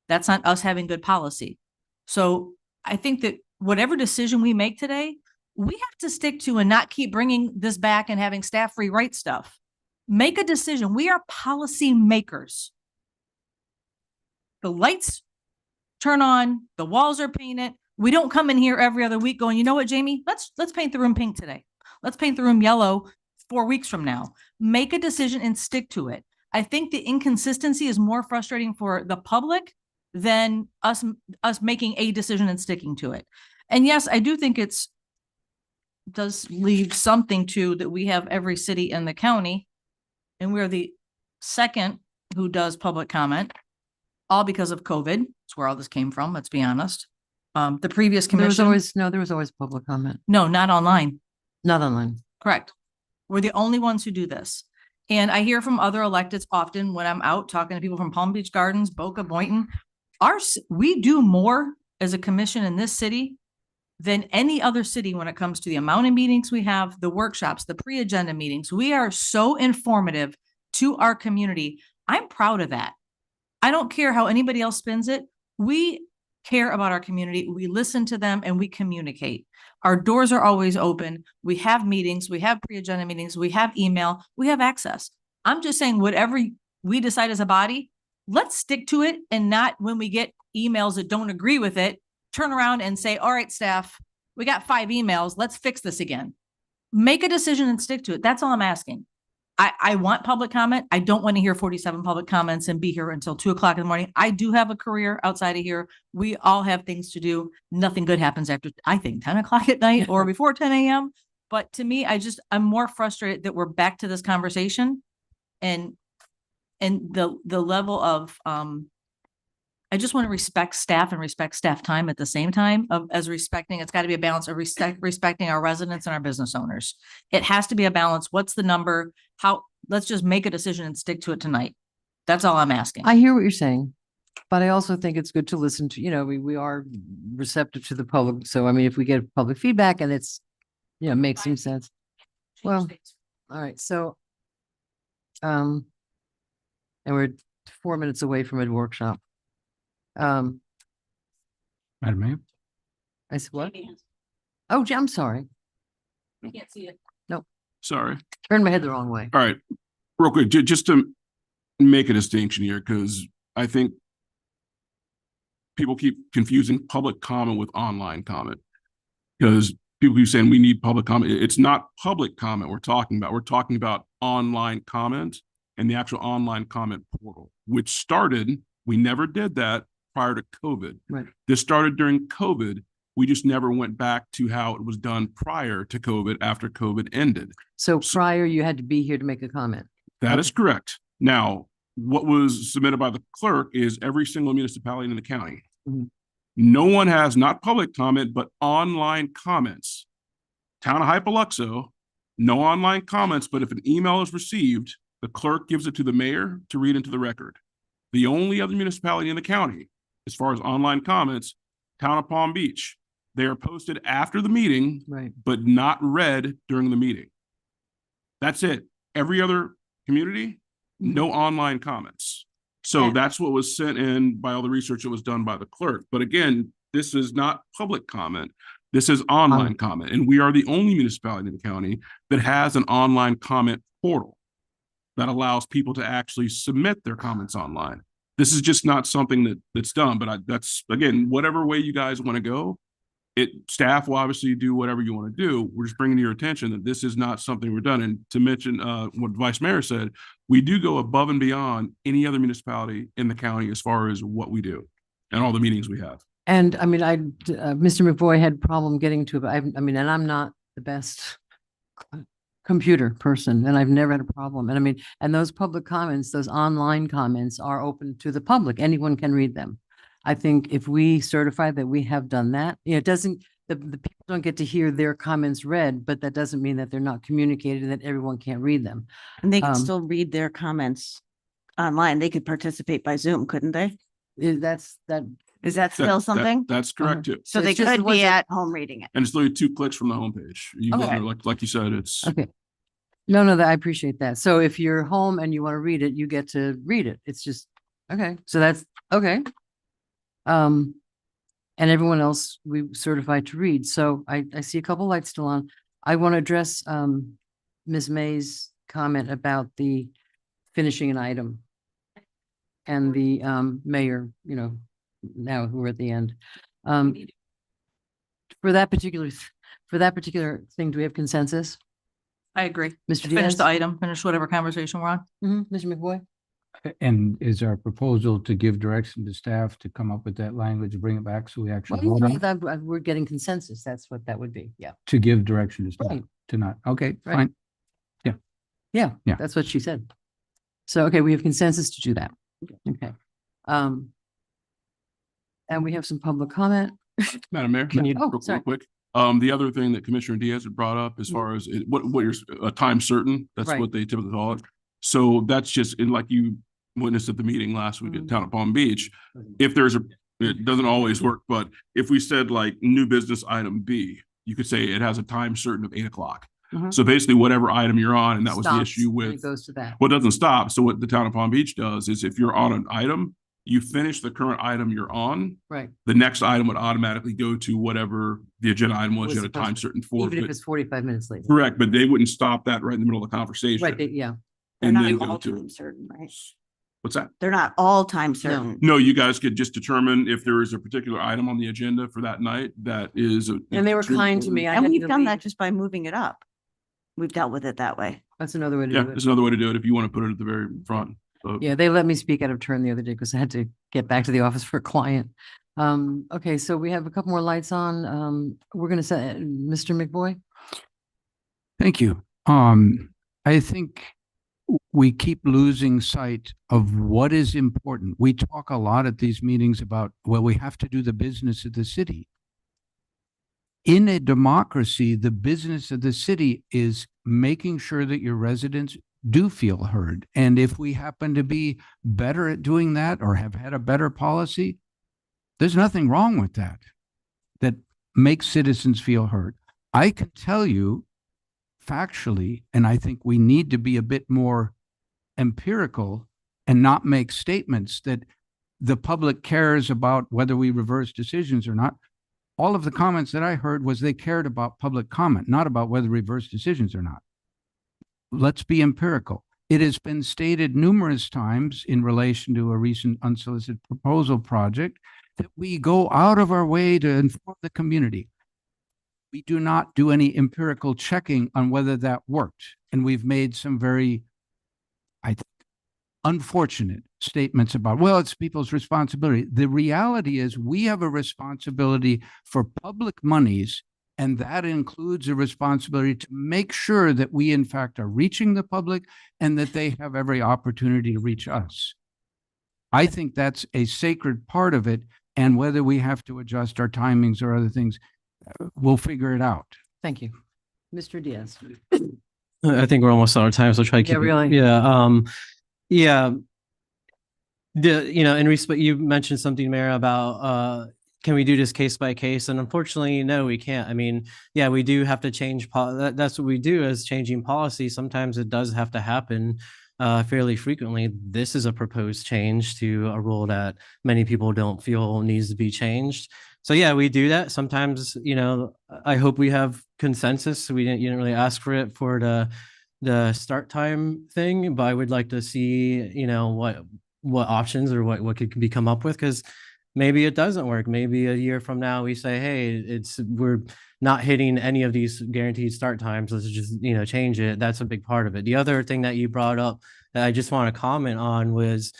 That's not us having good policy. So I think that whatever decision we make today, we have to stick to and not keep bringing this back and having staff rewrite stuff. Make a decision. We are policy makers. The lights turn on, the walls are painted. We don't come in here every other week going, you know what, Jamie, let's paint the room pink today. Let's paint the room yellow 4 weeks from now. Make a decision and stick to it. I think the inconsistency is more frustrating for the public than us making a decision and sticking to it. And yes, I do think does leave something to that we have every city in the county, and we're the second who does public comment, all because of COVID. It's where all this came from, let's be honest. The previous commission. There was always public comment. No, not online. Not online. Correct. We're the only ones who do this. And I hear from other electeds often when I'm out talking to people from Palm Beach Gardens, Boca, Boynton. We do more as a commission in this city than any other city when it comes to the amount of meetings we have, the workshops, the pre-agenda meetings. We are so informative to our community. I'm proud of that. I don't care how anybody else spins it. We care about our community. We listen to them and we communicate. Our doors are always open. We have meetings, we have pre-agenda meetings, we have email, we have access. I'm just saying whatever we decide as a body, let's stick to it and not when we get emails that don't agree with it, turn around and say, all right, staff, we got 5 emails. Let's fix this again. Make a decision and stick to it. That's all I'm asking. I want public comment. I don't want to hear 47 public comments and be here until 2 o'clock in the morning. I do have a career outside of here. We all have things to do. Nothing good happens after, I think, 10 o'clock at night or before 10 a.m. But to me, I'm more frustrated that we're back to this conversation and the level of, I just want to respect staff and respect staff time at the same time as respecting, it's got to be a balance of respecting our residents and our business owners. It has to be a balance. What's the number? Let's just make a decision and stick to it tonight. That's all I'm asking. I hear what you're saying, but I also think it's good to listen to, we are receptive to the public. So, I mean, if we get public feedback and it's, makes some sense. Well, all right. So, and we're 4 minutes away from a workshop. Madam Mayor? I said what? Oh, I'm sorry. I can't see it. Nope. Sorry. Turned my head the wrong way. All right, real quick, just to make a distinction here, because I think people keep confusing public comment with online comment. Because people keep saying we need public comment. It's not public comment we're talking about. We're talking about online comment and the actual online comment portal, which started, we never did that prior to COVID. Right. This started during COVID. We just never went back to how it was done prior to COVID after COVID ended. So prior, you had to be here to make a comment. That is correct. Now, what was submitted by the clerk is every single municipality in the county. Mhm. No one has not public comment, but online comments. Town of Hypoluxo, no online comments, but if an email is received, the clerk gives it to the mayor to read into the record. The only other municipality in the county, as far as online comments, Town of Palm Beach. They are posted after the meeting, Right. but not read during the meeting. That's it. Every other community, no online comments. So Yeah. that's what was sent in by all the research that was done by the clerk. But again, this is not public comment. This is online comment. And we are the only municipality in the county that has an online comment portal that allows people to actually submit their comments online. This is just not something that's done, but that's, again, whatever way you guys want to go, staff will obviously do whatever you want to do. We're just bringing to your attention that this is not something we're done. And to mention what Vice Mayor said, we do go above and beyond any other municipality in the county as far as what we do and all the meetings we have. And I mean, Mr. McVoy had problem getting to it. And I'm not the best computer person, and I've never had a problem. And I mean, and those public comments, those online comments are open to the public. Anyone can read them. I think if we certify that we have done that, it doesn't, the people don't get to hear their comments read, but that doesn't mean that they're not communicated and that everyone can't read them. And they can still read their comments online. They could participate by Zoom, couldn't they? That Is that still something? That's correct too. So they It's just- it could be wasn't- at home reading it. And it's literally 2 clicks from the homepage. You go Okay. there, like you said, it's. Okay. No, I appreciate that. So if you're home and you want to read it, you get to read it. It's just, okay, so that's, okay. And everyone else, we certified to read. So I see a couple lights still on. I want to address, Ms. May's comment about the finishing an item. And the, mayor, now we're at the end. For that particular thing, do we have consensus? I agree. Mr. Finish Diaz? the item, finish whatever conversation we're on. Mr. McBoy? And is our proposal to give direction to staff to come up with that language, bring it back so we actually vote on it? We're getting consensus. That's what that would be. Yeah. To give direction to staff, Right. to not, okay, Right. fine. Yeah, Yeah. that's what she said. So, okay, we have consensus to do that. Okay. And we have some public comment. Madam Mayor, Can you- real- oh, real sorry. quick. The other thing that Commissioner Diaz had brought up as far as what you're, time certain, that's Right. what they typically call it. So that's just, and like you witnessed at the meeting last week at Town of Palm Beach, if there's it doesn't always work, but if we said like new business item B, you could say it has a time certain of 8 o'clock. Mhm. So basically whatever item you're on, and that was the Stops, issue and with. It goes to that. Well, it doesn't stop. So what the Town of Palm Beach does is if you're on an item, you finish the current item you're on, Right. the next item would automatically go to whatever the agenda item was Was you had a supposed time to, certain for. Even if but- it's 45 minutes later. Correct, but they wouldn't stop that right in the middle of the conversation. Right, yeah. They're And not then go all to time it. certain, right? What's that? They're not all time certain. No, you guys could just determine if there is a particular item on the agenda for that night that is. And they were kind to me. I And had we've to done leave. that just by moving it up. We've dealt with it that way. That's another way to Yeah, do it. there's another way to do it if you want to put it at the very front. So Yeah, they let me speak out of turn the other day because I had to get back to the office for a client. Okay, so we have a couple more lights on. We're gonna say, Mr. McBoy? Thank you. I think we keep losing sight of what is important. We talk a lot at these meetings about, well, we have to do the business of the city. In a democracy, the business of the city is making sure that your residents do feel heard. And if we happen to be better at doing that or have had a better policy, there's nothing wrong with that, that makes citizens feel heard. I can tell you factually, and I think we need to be a bit more empirical and not make statements that the public cares about whether we reverse decisions or not. All of the comments that I heard was they cared about public comment, not about whether reverse decisions or not. Let's be empirical. It has been stated numerous times in relation to a recent unsolicited proposal project that we go out of our way to inform the community. We do not do any empirical checking on whether that worked. And we've made some very, I think, unfortunate statements about, well, it's people's responsibility. The reality is we have a responsibility for public monies, and that includes a responsibility to make sure that we in fact are reaching the public and that they have every opportunity to reach us. I think that's a sacred part of it. And whether we have to adjust our timings or other things, we'll figure it out. Thank you. Mr. Diaz? I think we're almost out of time, so I'll try to keep Yeah, it. really? Yeah. In respect, you mentioned something, Mayor, about, can we do this case by case? And unfortunately, no, we can't. I mean, yeah, we do have to change, that's what we do as changing policy. Sometimes it does have to happen fairly frequently. This is a proposed change to a rule that many people don't feel needs to be changed. So yeah, we do that. Sometimes, I hope we have consensus. You didn't really ask for it for the start time thing, but I would like to see, what options or what could be come up with, because maybe it doesn't work. Maybe a year from now we say, hey, we're not hitting any of these guaranteed start times. Let's just, change it. That's a big part of it. The other thing that you brought up that I just want to comment on was,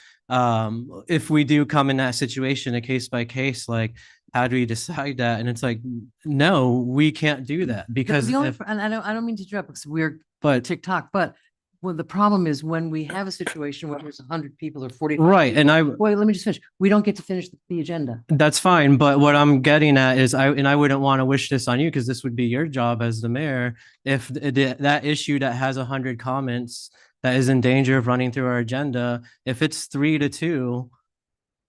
if we do come in that situation, a case by case, like, how do we decide that? And it's like, no, we can't do that because The only, if, and I don't mean to interrupt because we're but TikTok, but well, the problem is when we have a situation where there's 100 people or 40. right. And Wait, let me just finish. We don't get to finish the agenda. that's fine. But what I'm getting at is I wouldn't want to wish this on you because this would be your job as the mayor. If that issue that has 100 comments that is in danger of running through our agenda, if it's 3-2,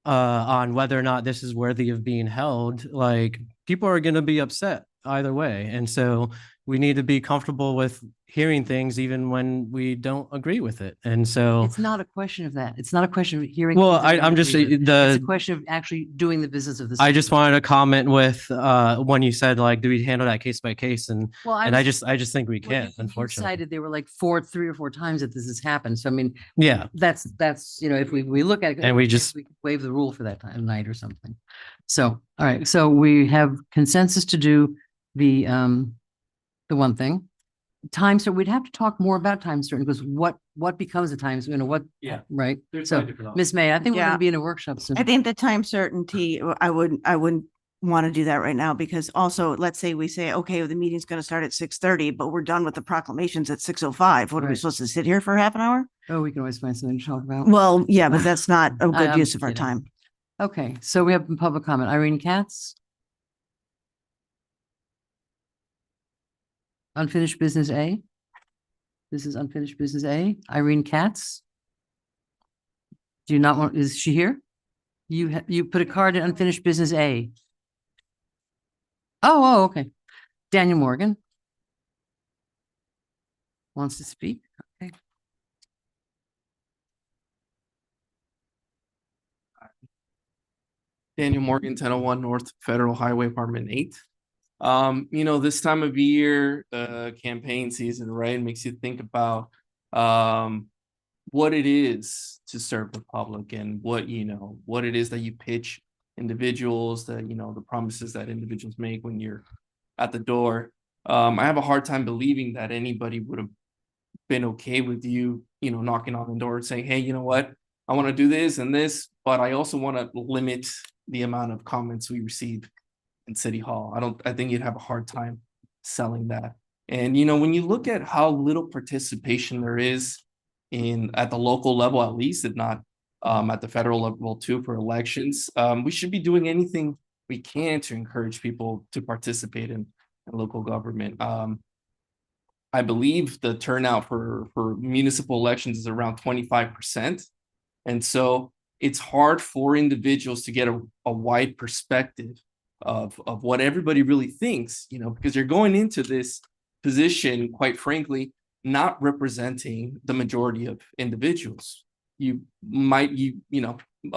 on whether or not this is worthy of being held, like people are going to be upset either way. And so we need to be comfortable with hearing things even when we don't agree with it. And so, It's not a question of that. It's not a question of hearing. well, things that we I'm just agree with. the, It's a question of actually doing the business of the. I city. just wanted to comment with when you said like, do we handle that case by case? And Well, I just think we well, can't, you unfortunately. cited there were like 3 or 4 times that this has happened. So I mean, Yeah. that's, if we look at it. And we maybe just- we could waive the rule for that time night or something. So, all right, so we have consensus to do the one thing. Time, so we'd have to talk more about time certain because what becomes a time, what? Yeah. Right? There's So, probably different Ms. May, I think we're Yeah. gonna be in a workshop soon. I think the time certainty, I wouldn't want to do that right now because also, let's say we say, okay, the meeting's going to start at 6:30, but we're done with the proclamations at 6:05. What are we Right. supposed to sit here for half an hour? Oh, we can always find something to talk about. Well, yeah, but that's not a good I'm use of our kidding. time. Okay, so we have public comment. Irene Katz. Unfinished business A. This is unfinished business A. Irene Katz. Do you not want, is she here? You put a card in unfinished business A. Oh, okay. Daniel Morgan. Wants to speak? Okay. Daniel Morgan, 1001 North Federal Highway, Apartment 8. This time of year, campaign season, right, makes you think about what it is to serve the public and what it is that you pitch individuals, that the promises that individuals make when you're at the door. I have a hard time believing that anybody would have been okay with you, knocking on the door and saying, hey, you know what, I want to do this and this, but I also want to limit the amount of comments we receive in City Hall. I think you'd have a hard time selling that. And, when you look at how little participation there is at the local level, at least, if not at the federal level too, for elections, we should be doing anything we can to encourage people to participate in local government. I believe the turnout for municipal elections is around 25%. And so it's hard for individuals to get a wide perspective of what everybody really thinks, because you're going into this position, quite frankly, not representing the majority of individuals. A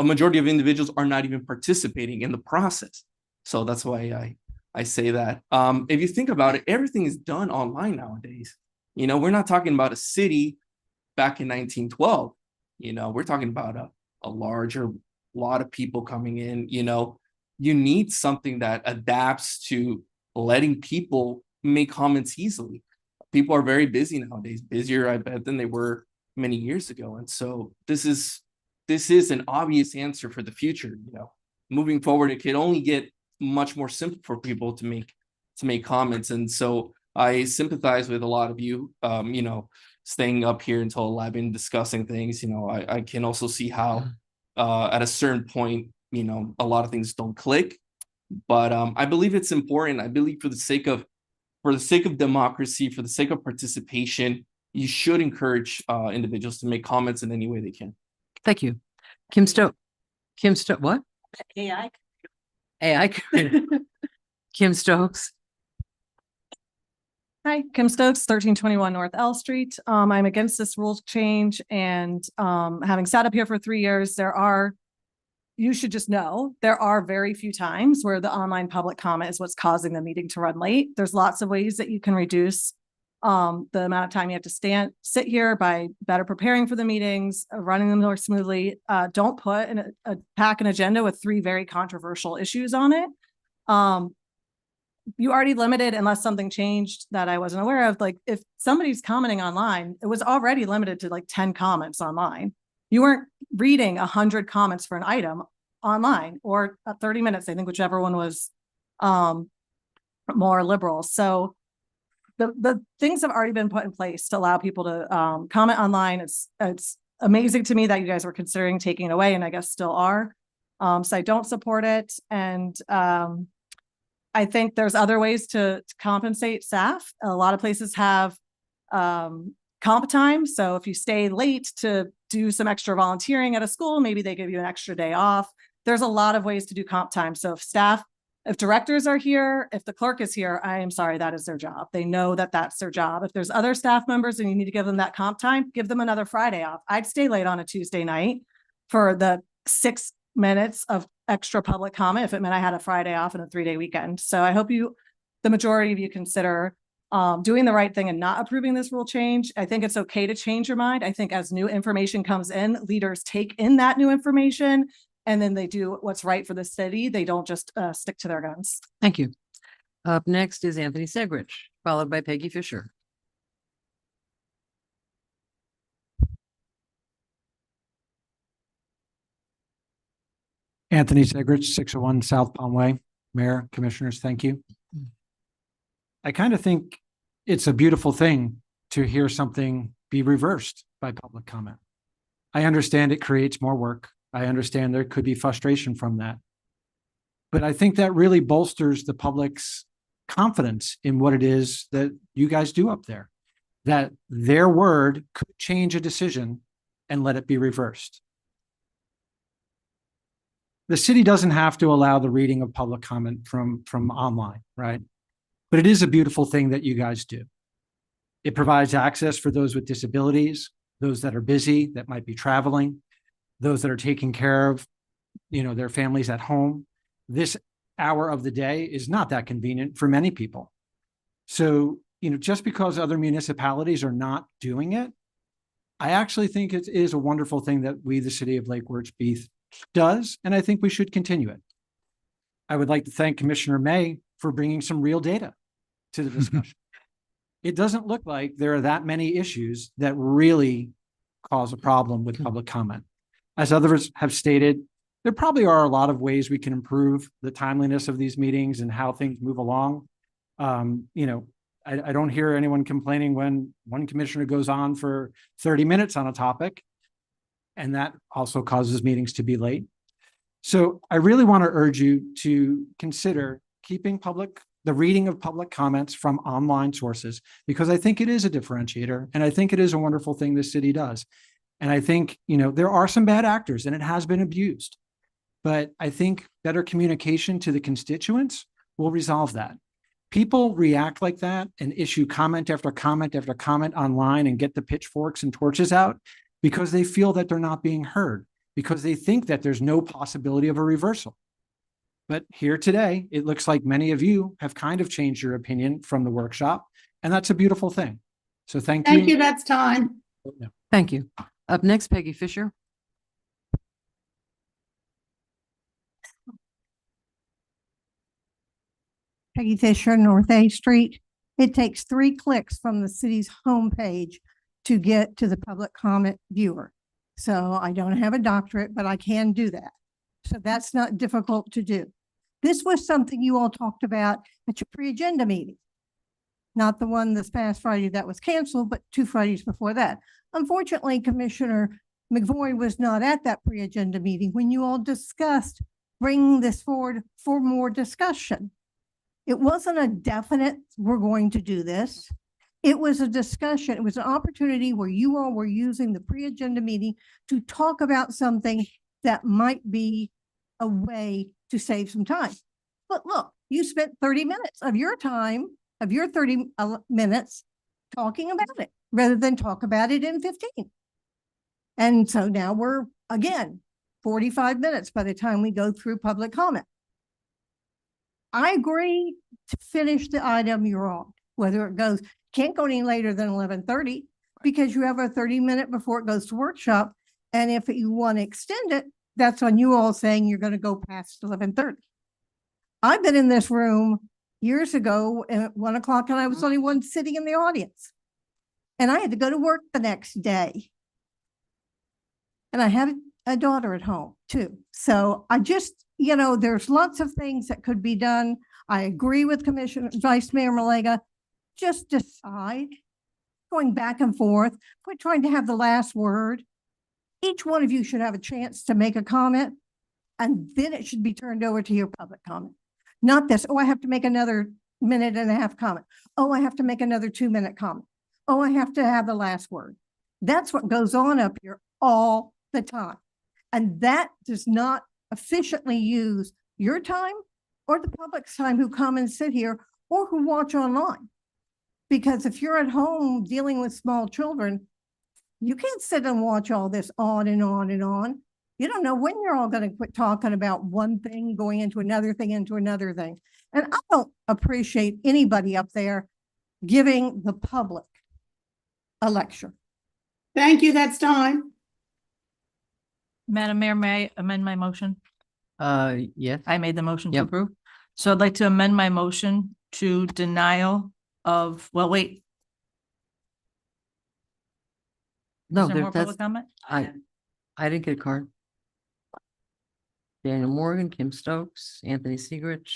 majority of individuals are not even participating in the process. So that's why I say that. If you think about it, everything is done online nowadays. We're not talking about a city back in 1912. We're talking about a larger lot of people coming in. You need something that adapts to letting people make comments easily. People are very busy nowadays, busier, I bet, than they were many years ago. And so this is an obvious answer for the future. Moving forward, it can only get much more simple for people to make comments. And so I sympathize with a lot of you, staying up here until 11, discussing things. I can also see how at a certain point, a lot of things don't click, but I believe it's important. I believe for the sake of democracy, for the sake of participation, you should encourage individuals to make comments in any way they can. Thank you. Kim Stokes, what? AI. Kim Stokes. Hi, Kim Stokes, 1321 North L Street. I'm against this rules change and having sat up here for 3 years, you should just know, there are very few times where the online public comment is what's causing the meeting to run late. There's lots of ways that you can reduce the amount of time you have to sit here by better preparing for the meetings, running them more smoothly. Don't put pack an agenda with 3 very controversial issues on it. You already limited, unless something changed that I wasn't aware of. Like if somebody's commenting online, it was already limited to like 10 comments online. You weren't reading 100 comments for an item online, or 30 minutes, I think, whichever one was more liberal. So the things have already been put in place to allow people to comment online. It's amazing to me that you guys were considering taking it away, and I guess still are. So I don't support it. And I think there's other ways to compensate staff. A lot of places have comp time. So if you stay late to do some extra volunteering at a school, maybe they give you an extra day off. there's a lot of ways to do comp time. So if directors are here, if the clerk is here, I am sorry, that is their job. They know that that's their job. If there's other staff members and you need to give them that comp time, give them another Friday off. I'd stay late on a Tuesday night for the 6 minutes of extra public comment if it meant I had a Friday off and a 3-day weekend. So I hope the majority of you consider doing the right thing and not approving this rule change. I think it's okay to change your mind. I think as new information comes in, leaders take in that new information and then they do what's right for the city. They don't just stick to their guns. Thank you. Up next is Anthony Segrich, followed by Peggy Fisher. Anthony Segrich, 601 South Palm Way. Mayor, Commissioners, thank you. I kind of think it's a beautiful thing to hear something be reversed by public comment. I understand it creates more work. I understand there could be frustration from that. But I think that really bolsters the public's confidence in what it is that you guys do up there, that their word could change a decision and let it be reversed. The city doesn't have to allow the reading of public comment from online, right? But it is a beautiful thing that you guys do. It provides access for those with disabilities, those that are busy, that might be traveling, those that are taking care of, their families at home. This hour of the day is not that convenient for many people. So, just because other municipalities are not doing it, I actually think it is a wonderful thing that we, the city of Lake Worth Beach, does, and I think we should continue it. I would like to thank Commissioner May for bringing some real data to the discussion. It doesn't look like there are that many issues that really cause a problem with public comment. As others have stated, there probably are a lot of ways we can improve the timeliness of these meetings and how things move along. I don't hear anyone complaining when one commissioner goes on for 30 minutes on a topic, and that also causes meetings to be late. So I really want to urge you to consider keeping the reading of public comments from online sources, because I think it is a differentiator and I think it is a wonderful thing the city does. And I think, there are some bad actors and it has been abused, but I think better communication to the constituents will resolve that. People react like that and issue comment after comment after comment online and get the pitchforks and torches out because they feel that they're not being heard, because they think that there's no possibility of a reversal. But here today, it looks like many of you have kind of changed your opinion from the workshop, and that's a beautiful thing. So thank you. Thank you, that's time. Thank you. Up next, Peggy Fisher. Peggy Fisher, North A Street. It takes 3 clicks from the city's homepage to get to the public comment viewer. So I don't have a doctorate, but I can do that. So that's not difficult to do. This was something you all talked about at your pre-agenda meeting. Not the one this past Friday that was canceled, but 2 Fridays before that. Unfortunately, Commissioner McVoy was not at that pre-agenda meeting when you all discussed bringing this forward for more discussion. It wasn't a definite, we're going to do this. It was a discussion. It was an opportunity where you all were using the pre-agenda meeting to talk about something that might be a way to save some time. But look, you spent 30 minutes of your time, of your 30 minutes talking about it rather than talk about it in 15. And so now we're, again, 45 minutes by the time we go through public comment. I agree to finish the item you're on, whether it goes, can't go any later than 11:30 because you have a 30-minute before it goes to workshop. And if you want to extend it, that's on you all saying you're going to go past 11:30. I've been in this room years ago at 1 o'clock and I was only one sitting in the audience. And I had to go to work the next day. And I had a daughter at home too. So I just, there's lots of things that could be done. I agree with Vice Mayor Malega. Just decide, going back and forth, quit trying to have the last word. Each one of you should have a chance to make a comment, and then it should be turned over to your public comment. Not this, I have to make another 1.5-minute comment. I have to make another 2-minute comment. I have to have the last word. That's what goes on up here all the time. And that does not efficiently use your time or the public's time who come and sit here or who watch online. Because if you're at home dealing with small children, you can't sit and watch all this on and on and on. You don't know when you're all going to quit talking about one thing, going into another thing, into another thing. And I don't appreciate anybody up there giving the public a lecture. Thank you. That's time. Madam Mayor, may I amend my motion? Yes. I made the motion to Yep. approve. So I'd like to amend my motion to denial of, well, wait. No, Is there there, more that's, public comment? I didn't get a card. Daniel Morgan, Kim Stokes, Anthony Segrich,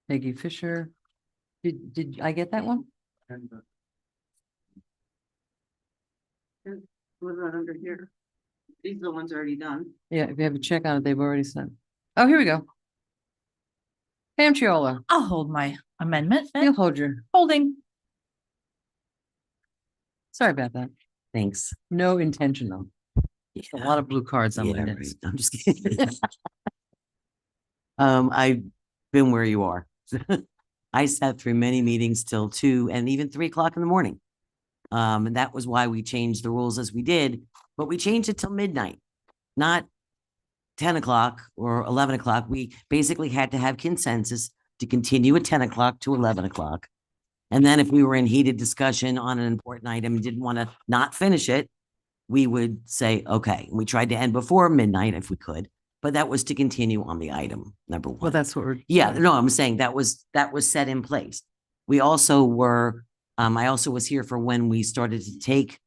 Peggy Fisher. Did I get that one? What about under here? These are the ones already done. Yeah, if you have a check on it, they've already sent. Oh, here we go. Pam Triola, I'll hold my amendment. you'll hold your, Holding. sorry about that. Thanks. No intentional. A lot of blue cards on my Yeah, desk. right. I'm just kidding. I've been where you are. I sat through many meetings till 2 and even 3 o'clock in the morning. And that was why we changed the rules as we did, but we changed it till midnight, not 10 o'clock or 11 o'clock. We basically had to have consensus to continue at 10 o'clock to 11 o'clock. And then if we were in heated discussion on an important item and didn't want to not finish it, we would say, okay, we tried to end before midnight if we could, but that was to continue on the item, number one. Well, that's what we're. Yeah, no, I'm saying that was set in place. We also were, I also was here for when we started to take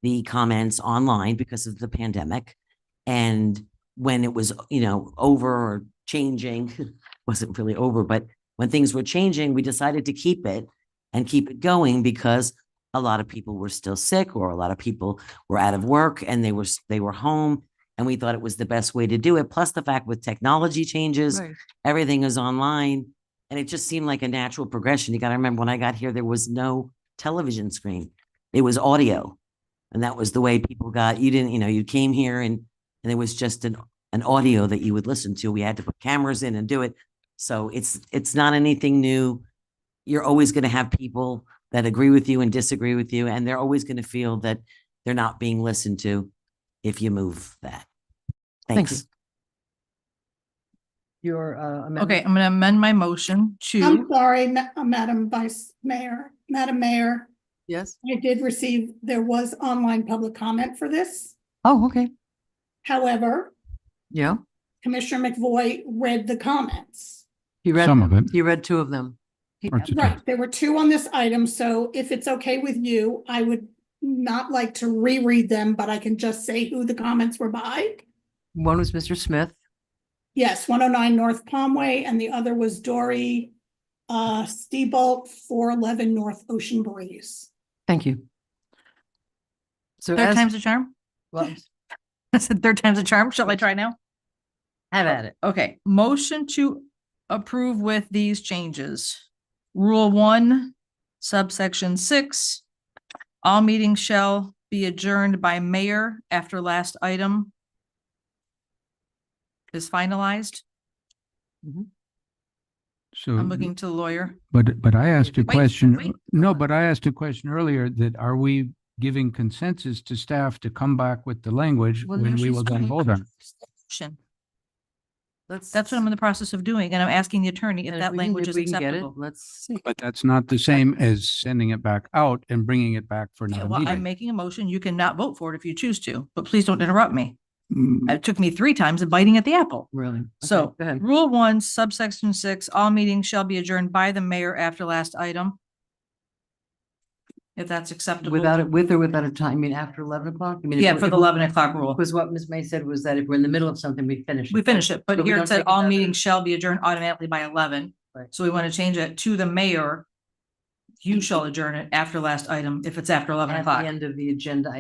the comments online because of the pandemic. And when it was, over or changing, wasn't really over, but when things were changing, we decided to keep it and keep it going because a lot of people were still sick or a lot of people were out of work and they were home. And we thought it was the best way to do it. Plus the fact with technology changes, Right. everything is online. And it just seemed like a natural progression. You got to remember when I got here, there was no television screen. It was audio. And that was the way people got, you didn't, you came here and it was just an audio that you would listen to. We had to put cameras in and do it. So it's not anything new. You're always going to have people that agree with you and disagree with you. And they're always going to feel that they're not being listened to if you move that. Thank Thanks. you. Your amendment. Okay, I'm gonna amend my motion I'm to, sorry, Madam Vice Mayor, Madam Mayor. Yes. I did receive, there was online public comment for this. Oh, okay. However, Yeah. Commissioner McVoy read the comments. He read Some of it. He read 2 of them. Or it's okay. Right, there were 2 on this item, so if it's okay with you, I would not like to reread them, but I can just say who the comments were by. One was Mr. Smith. Yes, 109 North Palmway, and the other was Dory Steebolt, 411 North Ocean Breeze. Thank you. So third as, time's a charm? well, I said third time's a charm. Shall I try now? have at it. Okay, motion to approve with these changes. Rule 1, subsection 6. All meetings shall be adjourned by mayor after last item is finalized. So. I'm looking to the lawyer. But I asked a Wait, question, wait. no, but I asked a question earlier that are we giving consensus to staff to come back with the language Well, when now we she's will then doing vote on? it? Motion. Let's. That's what I'm in the process of doing, and I'm asking the attorney if and that we can- language if is we can get it, acceptable. Let's see. But that's not the same as sending it back out and bringing it back for Yeah, another well, I'm meeting. making a motion. You cannot vote for it if you choose to, but please don't interrupt me. Mm, It took me 3 times of biting at the apple. Really? Okay, So, go ahead. rule 1, subsection 6, all meetings shall be adjourned by the mayor after last item. If that's acceptable. Without it, with or without a time, I mean, after 11 o'clock? I mean, Yeah, for the 11 o'clock rule. Because what Ms. May said was that if we're in the middle of something, we finish. We finish it, but But we here don't it said take all another- meetings shall be adjourned automatically by 11. Right. So we want to change it to the mayor. You shall adjourn it after last item if it's after 11 At o'clock. the end of the agenda,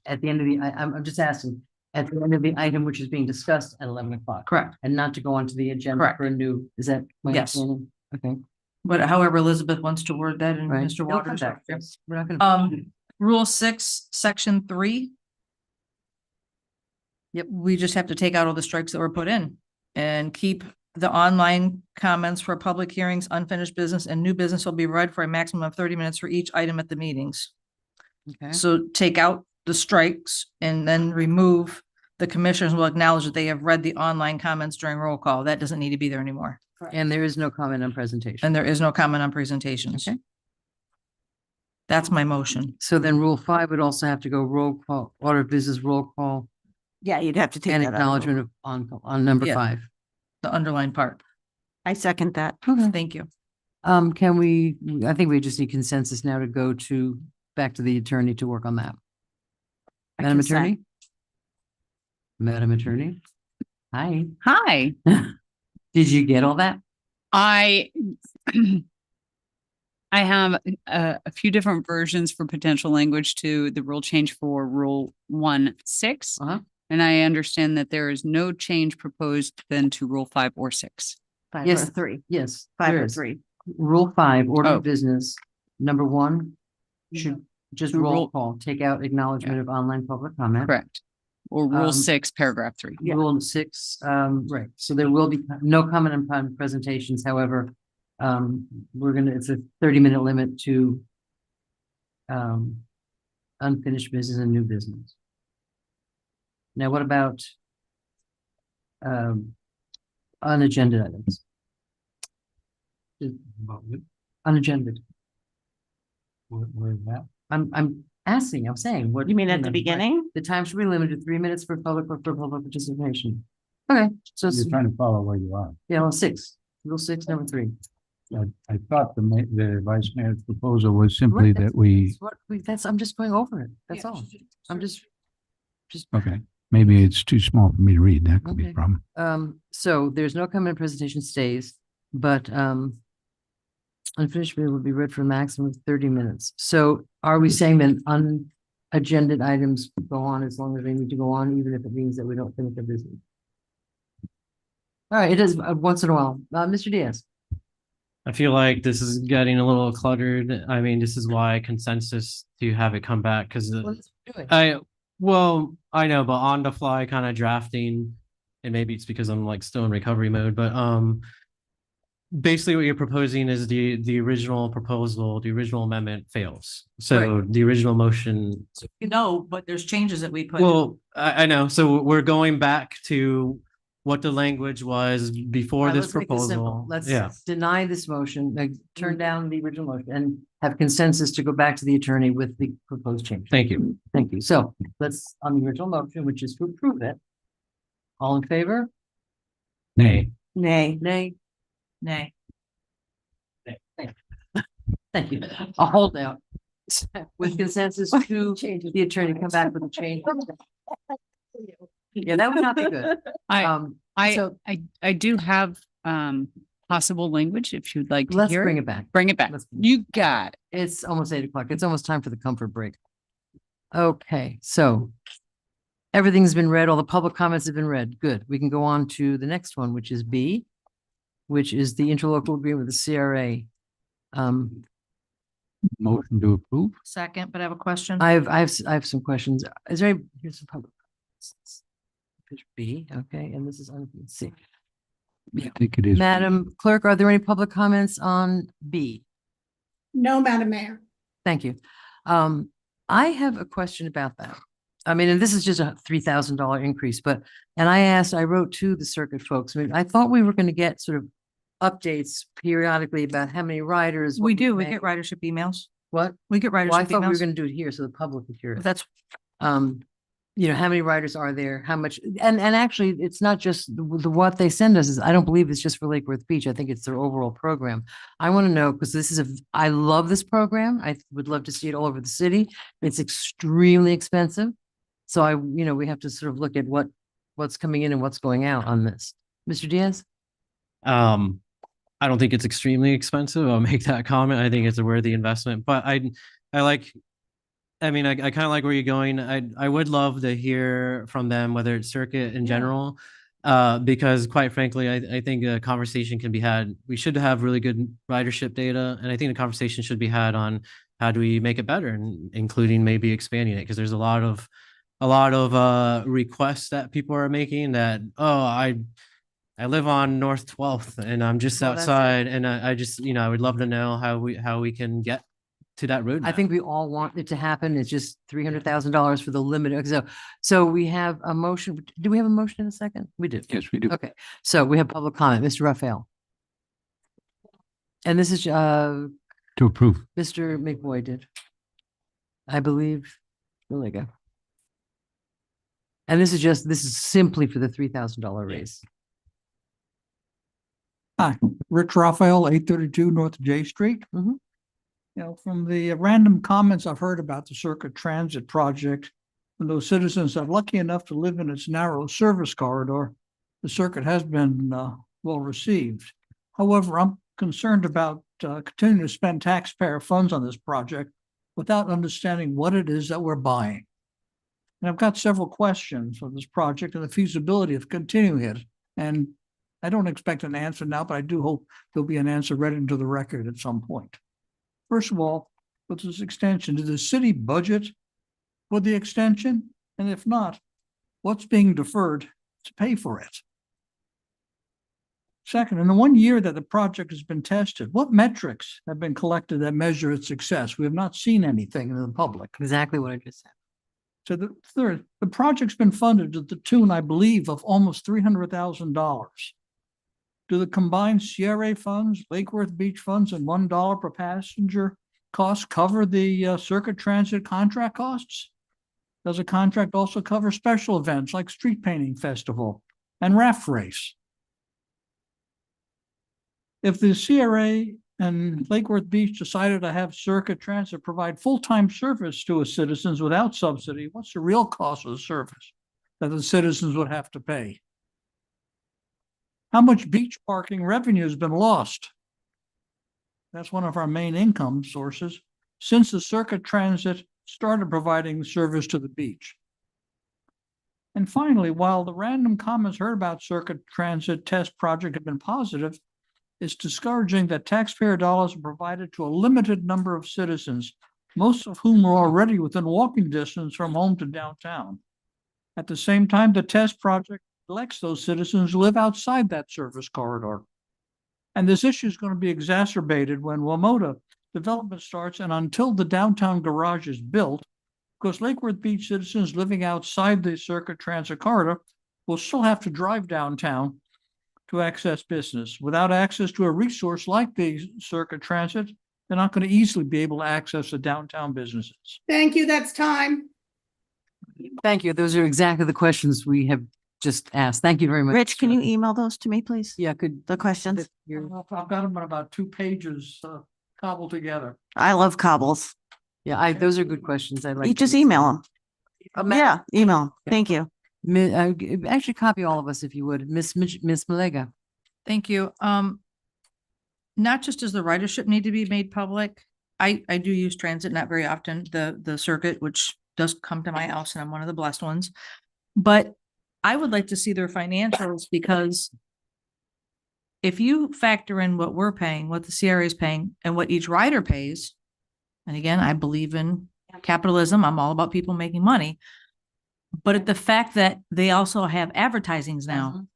at the end of the, I'm just asking, at the end of the item which is being discussed at 11 o'clock. Correct. And not to go onto the agenda Correct. for a new, is that? my Yes. understanding? Okay. But however Elizabeth wants to word that and Right. Mr. They'll come Waters. back. We're not gonna. Rule 6, section 3. Yep. We just have to take out all the strikes that were put in. and keep the online comments for public hearings, unfinished business, and new business will be read for a maximum of 30 minutes for each item at the meetings. Okay. So take out the strikes and then remove the commissioners will acknowledge that they have read the online comments during roll call. That doesn't need to be there anymore. And there is no comment on presentation. And there is no comment on presentations. Okay. That's my motion. So then rule 5 would also have to go roll call, order of business roll call Yeah, you'd have to take and that out. acknowledgement of on number Yeah. 5. The underlined part. I second that. Thank you. Can we, I think we just need consensus now to go to, back to the attorney to work on that. I Madam consent. Attorney? Madam Attorney? Hi. Hi, Did you get all that? I I have a few different versions for potential language to the rule change for Rule 1-6. Uh-huh. And I understand that there is no change proposed then to Rule 5 or 6. 5 Yes. or 3. Yes. 5 there or is. 3. Rule 5, order Oh. of business, number 1 should just roll Roll- call, take out acknowledgement of online public comment. Correct. Or Rule Um, 6, Paragraph 3. Rule 6, right, so there will be no comment on presentations, however, it's a 30-minute limit to unfinished business and new business. Now, what about unagended items? Unagended. Where's that? I'm asking, I'm saying, what? You mean at the right. beginning? The time should be limited to 3 minutes for public participation. Okay, so it's, You're trying to follow where you are. yeah, well, 6, rule 6, number 3. I thought the vice mayor's proposal was simply Right, that we, That's what that's, I'm just going over it, that's all. I'm just, okay, maybe it's too small for me to read. That could be a Okay. problem. So there's no comment presentation stays, but, unfinished bill will be read for a maximum of 30 minutes. So are we saying that unagended items go on as long as they need to go on, even if it means that we don't finish the business? All right, it is once in a while. Mr. Diaz. I feel like this is getting a little cluttered. I mean, this is why consensus to have it come back because I know, but on the fly kind of drafting, and maybe it's because I'm like still in recovery mode, but basically what you're proposing is the original proposal, the original amendment fails. So the original motion. But there's changes that we put. in. Well, I know. So we're going back to what the language was before All right, this let's make this simple. proposal. Let's Yeah. deny this motion, like turn down the original motion and have consensus to go back to the attorney with the proposed change. Thank you. Thank you. So let's, on the original motion, which is to approve it. All in favor? Nay. Nay. Nay? Nay. Thank you. I'll hold out. With consensus to the attorney come back with a change. Yeah, that would not be good. So I do have possible language if you'd like to let's hear bring it back. Bring it back. You got it. It's almost 8 o'clock. It's almost time for the comfort break. Okay, so everything's been read. All the public comments have been read. Good. We can go on to the next one, which is B, which is the interlocal agreement with the CRA. Motion to approve? Second, but I have a question. I have some questions. Is there any, here's some public. B, okay, and this is on C. I think it is. Madam Clerk, are there any public comments on B? No, Madam Mayor. Thank you. I have a question about that. I mean, and this is just a $3,000 increase, and I wrote to the circuit folks. I mean, I thought we were going to get sort of updates periodically about how many riders. We what do. We pay. get ridership emails. What? We get ridership Well, I thought we were emails. going to do it here so the public could hear it. That's How many riders are there? How much? And actually, it's not just what they send us is, I don't believe it's just for Lake Worth Beach. I think it's their overall program. I want to know, because I love this program. I would love to see it all over the city. It's extremely expensive. So we have to sort of look at what's coming in and what's going out on this. Mr. Diaz? I don't think it's extremely expensive. I'll make that comment. I think it's a worthy investment, but I kind of like where you're going. I would love to hear from them, whether it's circuit in general, because quite frankly, I think a conversation can be had. We should have really good ridership data, and I think the conversation should be had on how do we make it better, and including maybe expanding it, because there's a lot of requests that people are making that, I live on North 12th and I'm just Well, that's it. outside and I just, I would love to know how we can get to that road. I think we all want it to happen. It's just $300,000 for the limit. So we have a motion. Do we have a motion in a second? We do. Yes, we do. Okay, so we have public comment, Mr. Raphael. And this is, To approve. Mr. McBoy did. I believe, there we go. And this is simply for the $3,000 raise. Hi, Rich Raphael, 832 North J Street. Mhm. From the random comments I've heard about the Circuit Transit project, from those citizens that are lucky enough to live in its narrow service corridor, the circuit has been well received. However, I'm concerned about continuing to spend taxpayer funds on this project without understanding what it is that we're buying. And I've got several questions on this project and the feasibility of continuing it. And I don't expect an answer now, but I do hope there'll be an answer read into the record at some point. First of all, with this extension, did the city budget for the extension? And if not, what's being deferred to pay for it? Second, in the 1 year that the project has been tested, what metrics have been collected that measure its success? We have not seen anything in the public. Exactly what I just said. So the third, the project's been funded to the tune, I believe, of almost $300,000. Do the combined CRA funds, Lake Worth Beach funds, and $1 per passenger costs cover the Circuit Transit contract costs? Does the contract also cover special events like Street Painting Festival and Raft Race? If the CRA and Lake Worth Beach decided to have Circuit Transit provide full-time service to its citizens without subsidy, what's the real cost of the service that the citizens would have to pay? How much beach parking revenue has been lost? That's one of our main income sources since the Circuit Transit started providing service to the beach. And finally, while the random comments heard about Circuit Transit test project have been positive, it's discouraging that taxpayer dollars are provided to a limited number of citizens, most of whom are already within walking distance from home to downtown. At the same time, the test project elects those citizens who live outside that service corridor. And this issue is going to be exacerbated when WMOTA development starts and until the downtown garage is built, because Lake Worth Beach citizens living outside the Circuit Transit corridor will still have to drive downtown to access business. Without access to a resource like the Circuit Transit, they're not going to easily be able to access the downtown businesses. Thank you, that's time. Thank you. Those are exactly the questions we have just asked. Thank you very much. Rich, can you email those to me, please? Yeah, could. The questions? I've got them in about 2 pages cobbled together. I love cobbles. Yeah, those are good questions. I like. You just email them. Yeah, email 'em. Thank you. Actually, copy all of us if you would. Miss Malega. Thank you. Not just does the ridership need to be made public. I do use transit, not very often, the circuit, which does come to my house and I'm one of the blessed ones. But I would like to see their financials because if you factor in what we're paying, what the CRA is paying and what each rider pays, and again, I believe in capitalism. I'm all about people making money. But at the fact that they also have advertisings now,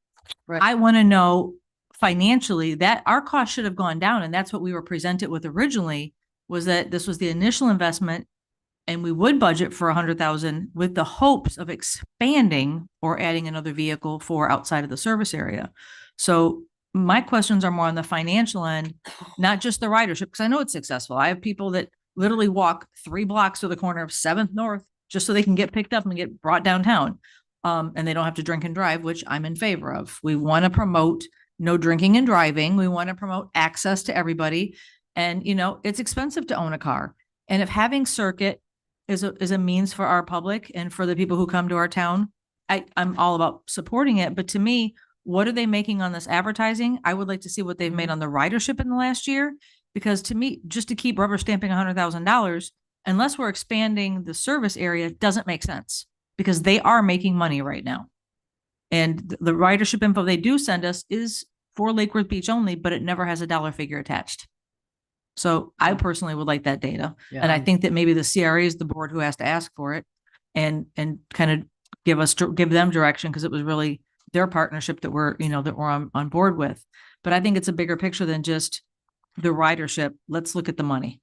Right. I want to know financially that our cost should have gone down. And that's what we were presented with originally, was that this was the initial investment and we would budget for 100,000 with the hopes of expanding or adding another vehicle for outside of the service area. So my questions are more on the financial end, not just the ridership, because I know it's successful. I have people that literally walk 3 blocks to the corner of 7th North just so they can get picked up and get brought downtown. And they don't have to drink and drive, which I'm in favor of. We want to promote no drinking and driving. We want to promote access to everybody. And, it's expensive to own a car. And if having Circuit is a means for our public and for the people who come to our town, I'm all about supporting it. But to me, what are they making on this advertising? I would like to see what they've made on the ridership in the last year. Because to me, just to keep rubber stamping $100,000, unless we're expanding the service area, doesn't make sense because they are making money right now. And the ridership info they do send us is for Lake Worth Beach only, but it never has a dollar figure attached. So I personally would like that data. Yeah. And I think that maybe the CRA is the board who has to ask for it and kind of give them direction because it was really their partnership that we're, that we're on board with. But I think it's a bigger picture than just the ridership. Let's look at the money.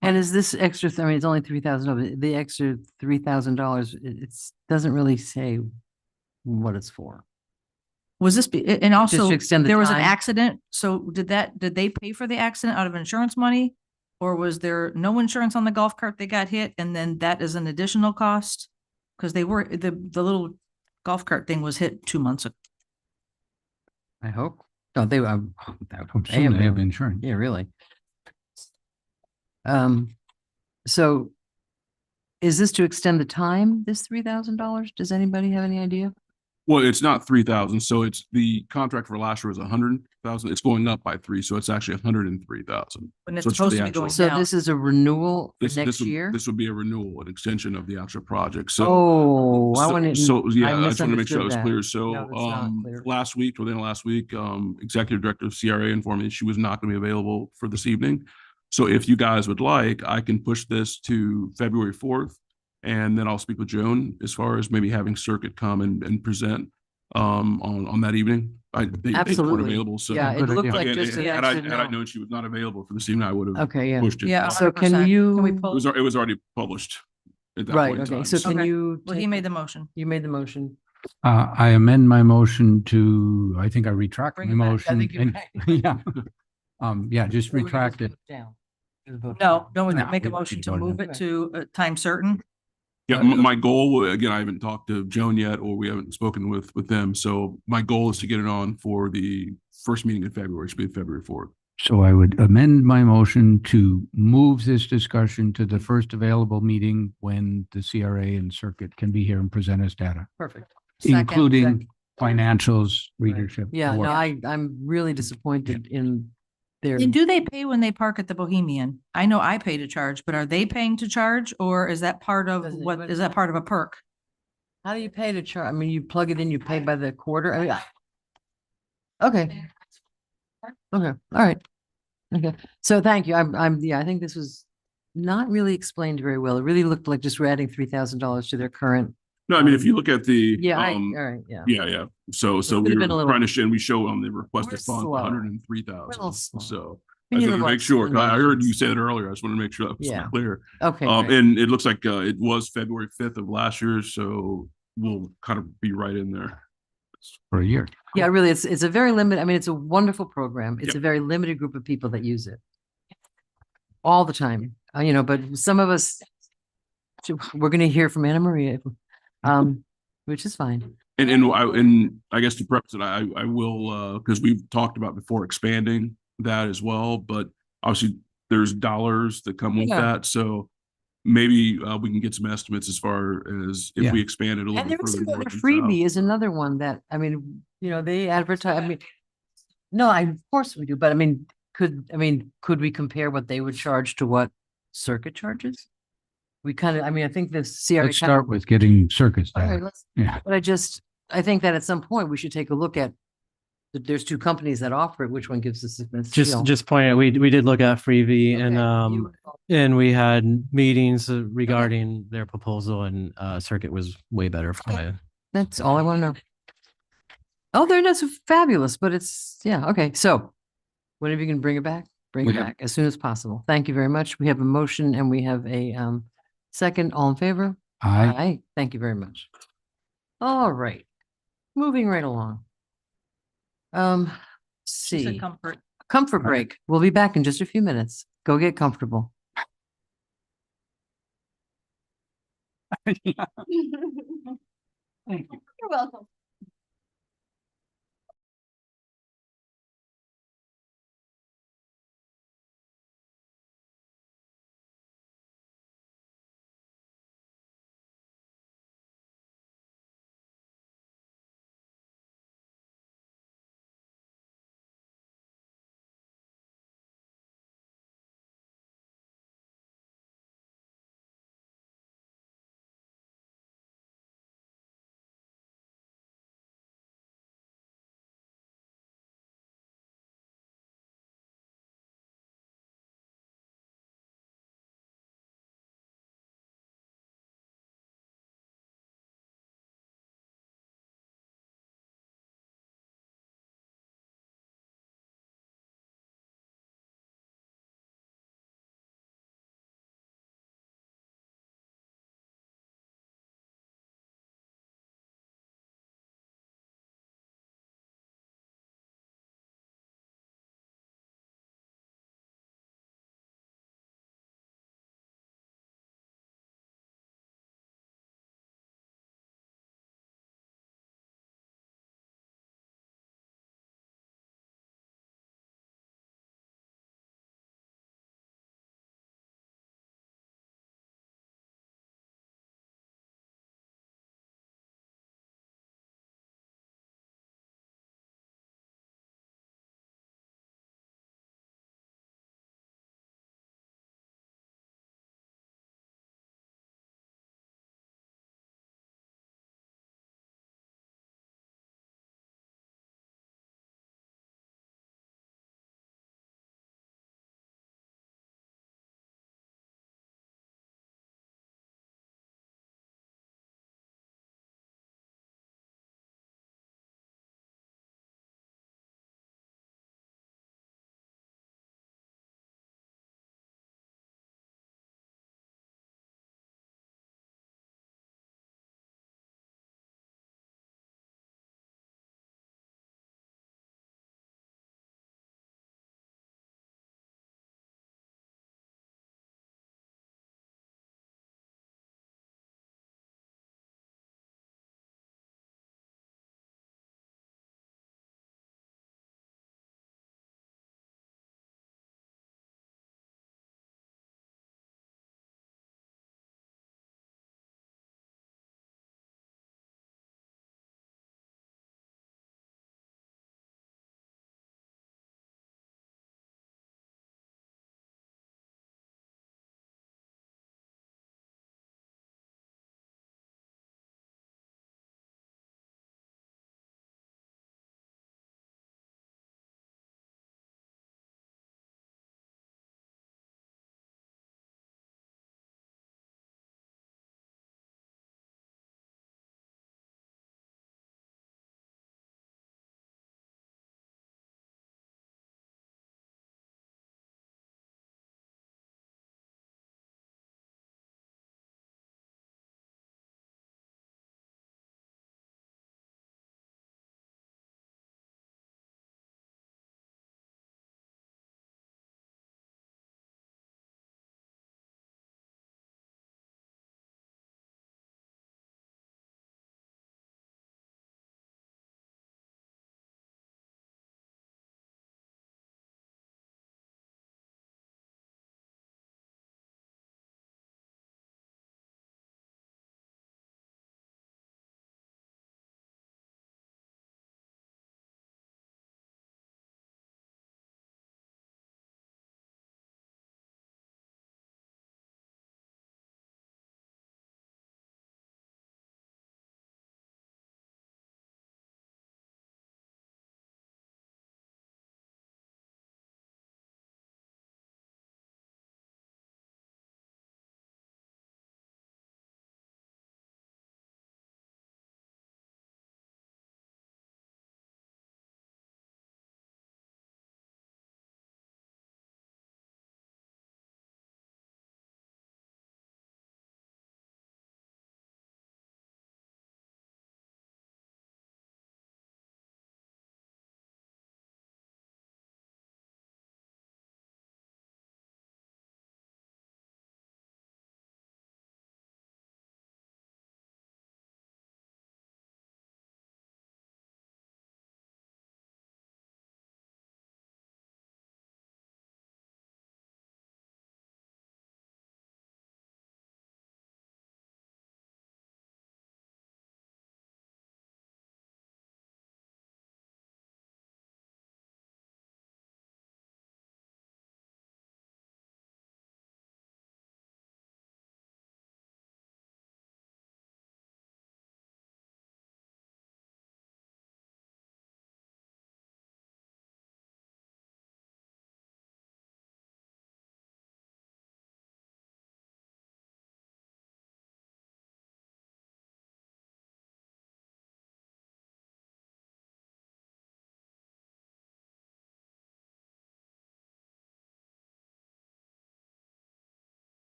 And is this extra, I mean, it's only $3,000, the extra $3,000, it's, doesn't really say what it's for. Was this, and also, to extend the there was an time? accident, so did they pay for the accident out of insurance money? Or was there no insurance on the golf cart that got hit, and then that is an additional cost? Because they were, the little golf cart thing was hit 2 months ago. I hope. No, they, I I'm assuming they have insurance. Yeah, really. So is this to extend the time, this $3,000? Does anybody have any idea? Well, it's not 3,000. So it's the contract for last year was 100,000. It's going up by 3. So it's actually 103,000. When it's So for supposed the to be actual- going So down. this is a renewal for next would- year? This would be a renewal, an extension of the actual project. So. Oh, I wanted. So, yeah, I just want to make misunderstood sure it was that. clear. No, So, that's not clear. last week, Executive Director of CRA informed me she was not going to be available for this evening. So if you guys would like, I can push this to February 4th. And then I'll speak with Joan as far as maybe having Circuit come and present on that evening. They weren't Absolutely. available. So Yeah, it Good looked idea. like again, just an had I extra known she was not available for this evening, I would have Okay, yeah. pushed it. Yeah. So can 100%. you? Can we It pull? was already published at that Right, point in okay, time. so can Okay. you? Well, he take- made the motion. You made the motion. I amend my motion to, I think I retract my Bring it back. I motion. think you're and- right. Yeah, just Or we can retract just it. vote down. Just vote No, down. don't we No, make a we motion can to vote move on it to a time certain? Yeah, my goal, again, I haven't talked to Joan yet, or we haven't spoken with them. So my goal is to get it on for the first meeting in February, which will be February 4th. So I would amend my motion to move this discussion to the first available meeting when the CRA and Circuit can be here and present us data, Perfect. including financials, readership. Yeah, or- no, I'm really disappointed in their. And do they pay when they park at the Bohemian? I know I pay to charge, but are they paying to charge, or is that part of Doesn't what, it- is that part of a perk? How do you pay to charge? I mean, you plug it in, you pay by the quarter. I mean, okay. Okay, all right. Okay, so thank you. Yeah, I think this was not really explained very well. It really looked like just we're adding $3,000 to their current. No, I mean, if you look at the. Yeah, all right, yeah. Yeah. So could have we're been a little- trying to show, and we show on the requested We're funds, slow. 103,000. We're a little slow. So We I need just a want to lot make sure, 'cause I heard you explanations. say it earlier. I just want to make sure that was Yeah. clear. Okay, great. And it looks like it was February 5th of last year, so we'll kind of be right in there. For a year. Yeah, really, it's a very limited, I mean, it's a wonderful program. It's Yep. a very limited group of people that use it. All the time, but some of us, we're gonna hear from Anna Maria, which is fine. And I guess to preface it, I will, because we've talked about before expanding that as well, but obviously there's dollars that come with Yeah. that. So maybe we can get some estimates as far as if Yeah. we expand it a little And bit there is further. another north and freebie south. is another one that, I mean, they advertise, I mean, no, of course we do, but could we compare what they would charge to what Circuit charges? We I think the CRA. Let's start with getting Circuit's All right, data. let's, Yeah. but I think that at some point we should take a look at, there's two companies that offer it, which one gives us the best deal? Just point out, we did look at Freebie Okay, and you- and we had meetings regarding their proposal, and Circuit was way better for Okay. it. That's all I want to know. Oh, they're not so fabulous, but okay, so whenever you can bring it back, bring it We have- back as soon as possible. Thank you very much. We have a motion and we have a second. All in favor? Aye. Thank you very much. All right, moving right along. She said See, comfort. comfort break. We'll be back in just a few minutes. Go get comfortable. Thank you. You're welcome.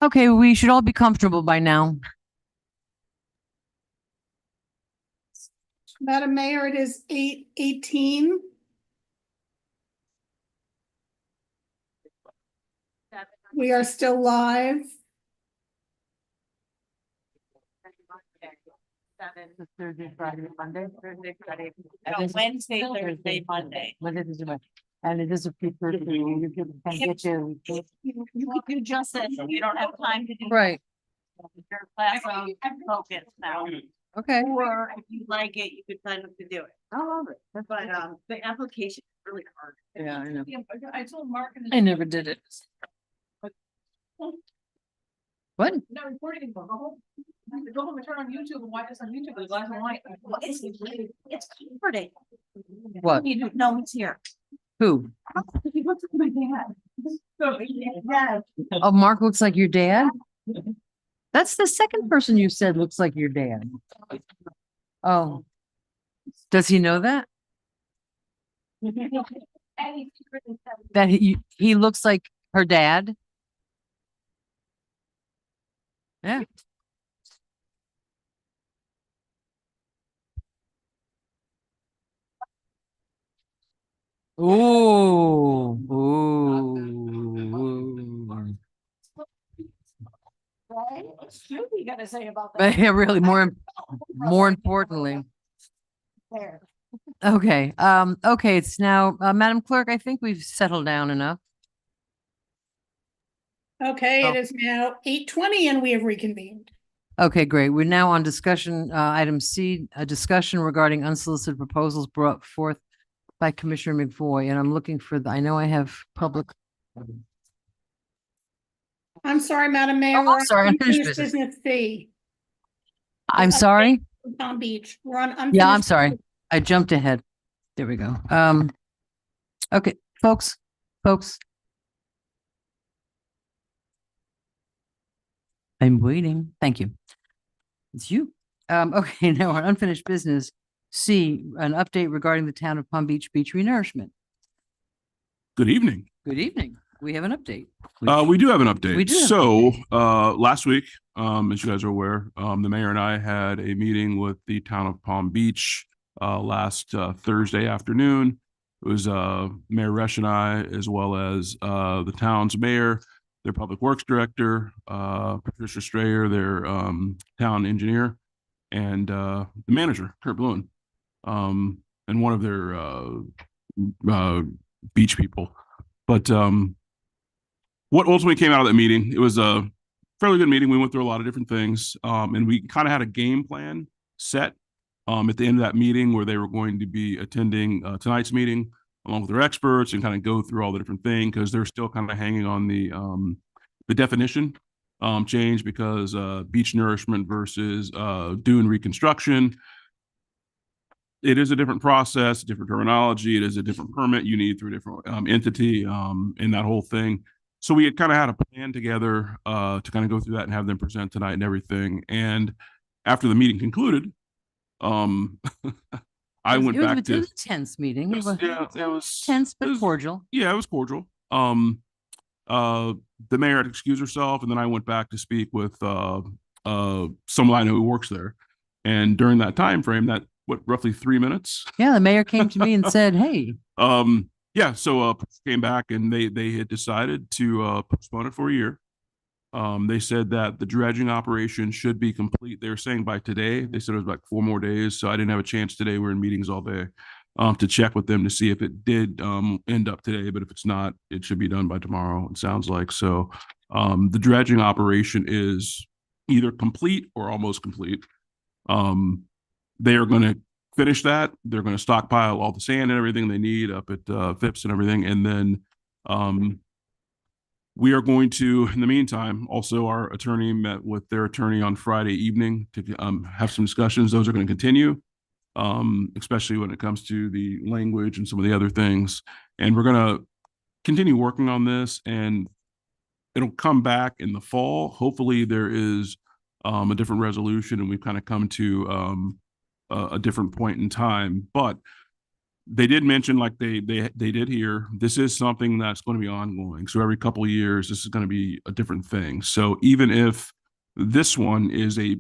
Okay, we should all be comfortable by now. Madam Mayor, it is 8:18. We are still live. Thursday, Friday, Monday. Wednesday, Thursday, Monday. And it is a precursor. You can get you. You could do just this, you don't have time to do. Right. Your class, focus now. Okay. Or if you like it, you could sign up to do it. I love it. But, the application is really hard. Yeah, I know. I told Mark. I never did it. What? No recording, go home and turn on YouTube and watch this on YouTube, it's black and white. It's comforting. What? You don't know it's here. Who? If you look at my dad. Yeah. Oh, Mark looks like your dad? That's the second person you said looks like your dad. Oh. Does he know that? That he looks like her dad? Yeah. Ooh, ooh. What's Judy gonna say about But that? yeah, really, more importantly. There. Okay, okay, it's now, Madam Clerk, I think we've settled down enough. Okay, Oh. it is now 8:20 and we have reconvened. Okay, great. We're now on discussion, item C, a discussion regarding unsolicited proposals brought forth by Commissioner McVoy, and I'm looking for I know I have public. I'm sorry, Madam Mayor. I'm we're on sorry, unfinished unfinished business. business C. I'm sorry? Palm Beach, we're on unfinished. Yeah, I'm sorry. I jumped ahead. There we go. Okay, folks. I'm waiting. Thank you. It's you. Okay, now our unfinished business. C, an update regarding the town of Palm Beach beach renourishment. Good evening. Good evening. We have an update. We do have an update. We do have an So, last week, as you guys are aware, the mayor and I had a meeting with the town of Palm Beach, last, Thursday afternoon. It was, Mayor Resch and I, as well as, the town's mayor, their public works director, Patricia Strayer, their, town engineer, and, the manager, Kurt Bluen, and one of their, beach people. But, what ultimately came out of that meeting, it was a fairly good meeting. We went through a lot of different things, and we kind of had a game plan set at the end of that meeting where they were going to be attending tonight's meeting along with their experts and kind of go through all the different things because they're still kind of hanging on the definition change because beach nourishment versus dune reconstruction. It is a different process, different terminology. It is a different permit you need through a different entity in that whole thing. So we had kind of had a plan together to kind of go through that and have them present tonight and everything. And after the meeting concluded, I went back It to was a tense meeting. It was tense but cordial. Yeah, it was cordial. The mayor had to excuse herself, and then I went back to speak with someone I know who works there. And during that time frame, roughly 3 minutes. Yeah, the mayor came to me and said, "Hey." Yeah, so came back and they had decided to postpone it for a year. They said that the dredging operation should be complete. They were saying by today. They said it was like 4 more days. So I didn't have a chance today. We're in meetings all day to check with them to see if it did end up today. But if it's not, it should be done by tomorrow. It sounds like so. The dredging operation is either complete or almost complete. They are going to finish that. They're going to stockpile all the sand and everything they need up at Phipps and everything. And then we are going to, in the meantime, also our attorney met with their attorney on Friday evening to have some discussions. Those are going to continue, especially when it comes to the language and some of the other things. And we're going to continue working on this, and it'll come back in the fall. Hopefully there is a different resolution and we've kind of come to a different point in time. But they did mention, like they did here, this is something that's going to be ongoing. So every couple of years, this is going to be a different thing. So even if this one is a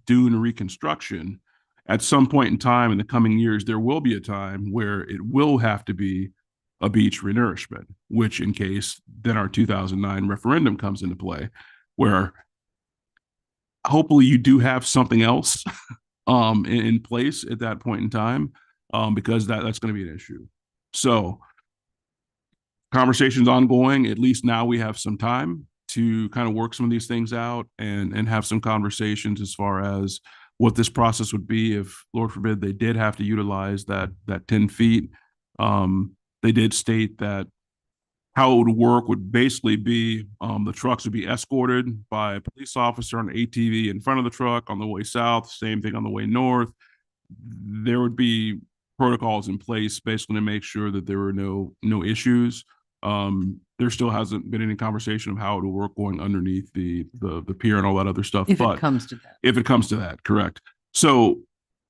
dune reconstruction, at some point in time in the coming years, there will be a time where it will have to be a beach renourishment, which in case then our 2009 referendum comes into play, where hopefully you do have something else in place at that point in time. Because that's going to be an issue. So conversations ongoing. At least now we have some time to kind of work some of these things out and have some conversations as far as what this process would be if, Lord forbid, they did have to utilize that 10 feet. They did state that how it would work would basically be the trucks would be escorted by a police officer on an ATV in front of the truck on the way south, same thing on the way north. There would be protocols in place basically to make sure that there were no issues. There still hasn't been any conversation of how it will work going underneath the pier and all that other stuff. If but it comes to that. if it comes to that, correct. So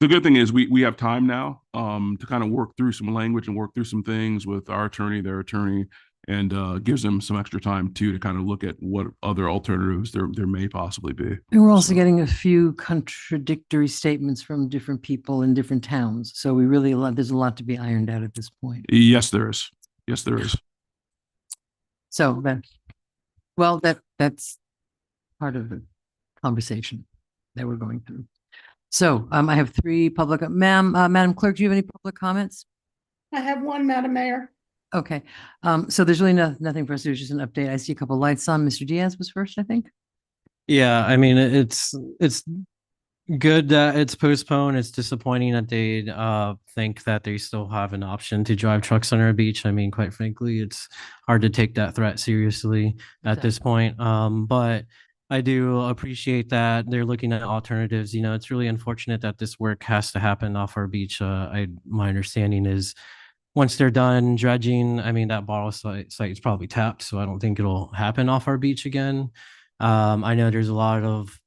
the good thing is we have time now to kind of work through some language and work through some things with our attorney, their attorney, and gives them some extra time too to kind of look at what other alternatives there may possibly be. And we're also getting a few contradictory statements from different people in different towns. So we really, there's a lot to be ironed out at this point. Yes, there is. Yes, there is. So that's part of the conversation that we're going through. So I have three public, Madam Clerk, do you have any public comments? I have one, Madam Mayor. Okay, so there's really nothing for us to do, just an update. I see a couple lights on. Mr. Diaz was first, I think. Yeah, I mean, it's good that it's postponed. It's disappointing that they think that they still have an option to drive trucks on our beach. I mean, quite frankly, it's hard to take that threat seriously at this point. But I do appreciate that they're looking at alternatives. You know, it's really unfortunate that this work has to happen off our beach. My understanding is once they're done dredging, I mean, that bottle site is probably tapped, so I don't think it'll happen off our beach again. I know there's a lot of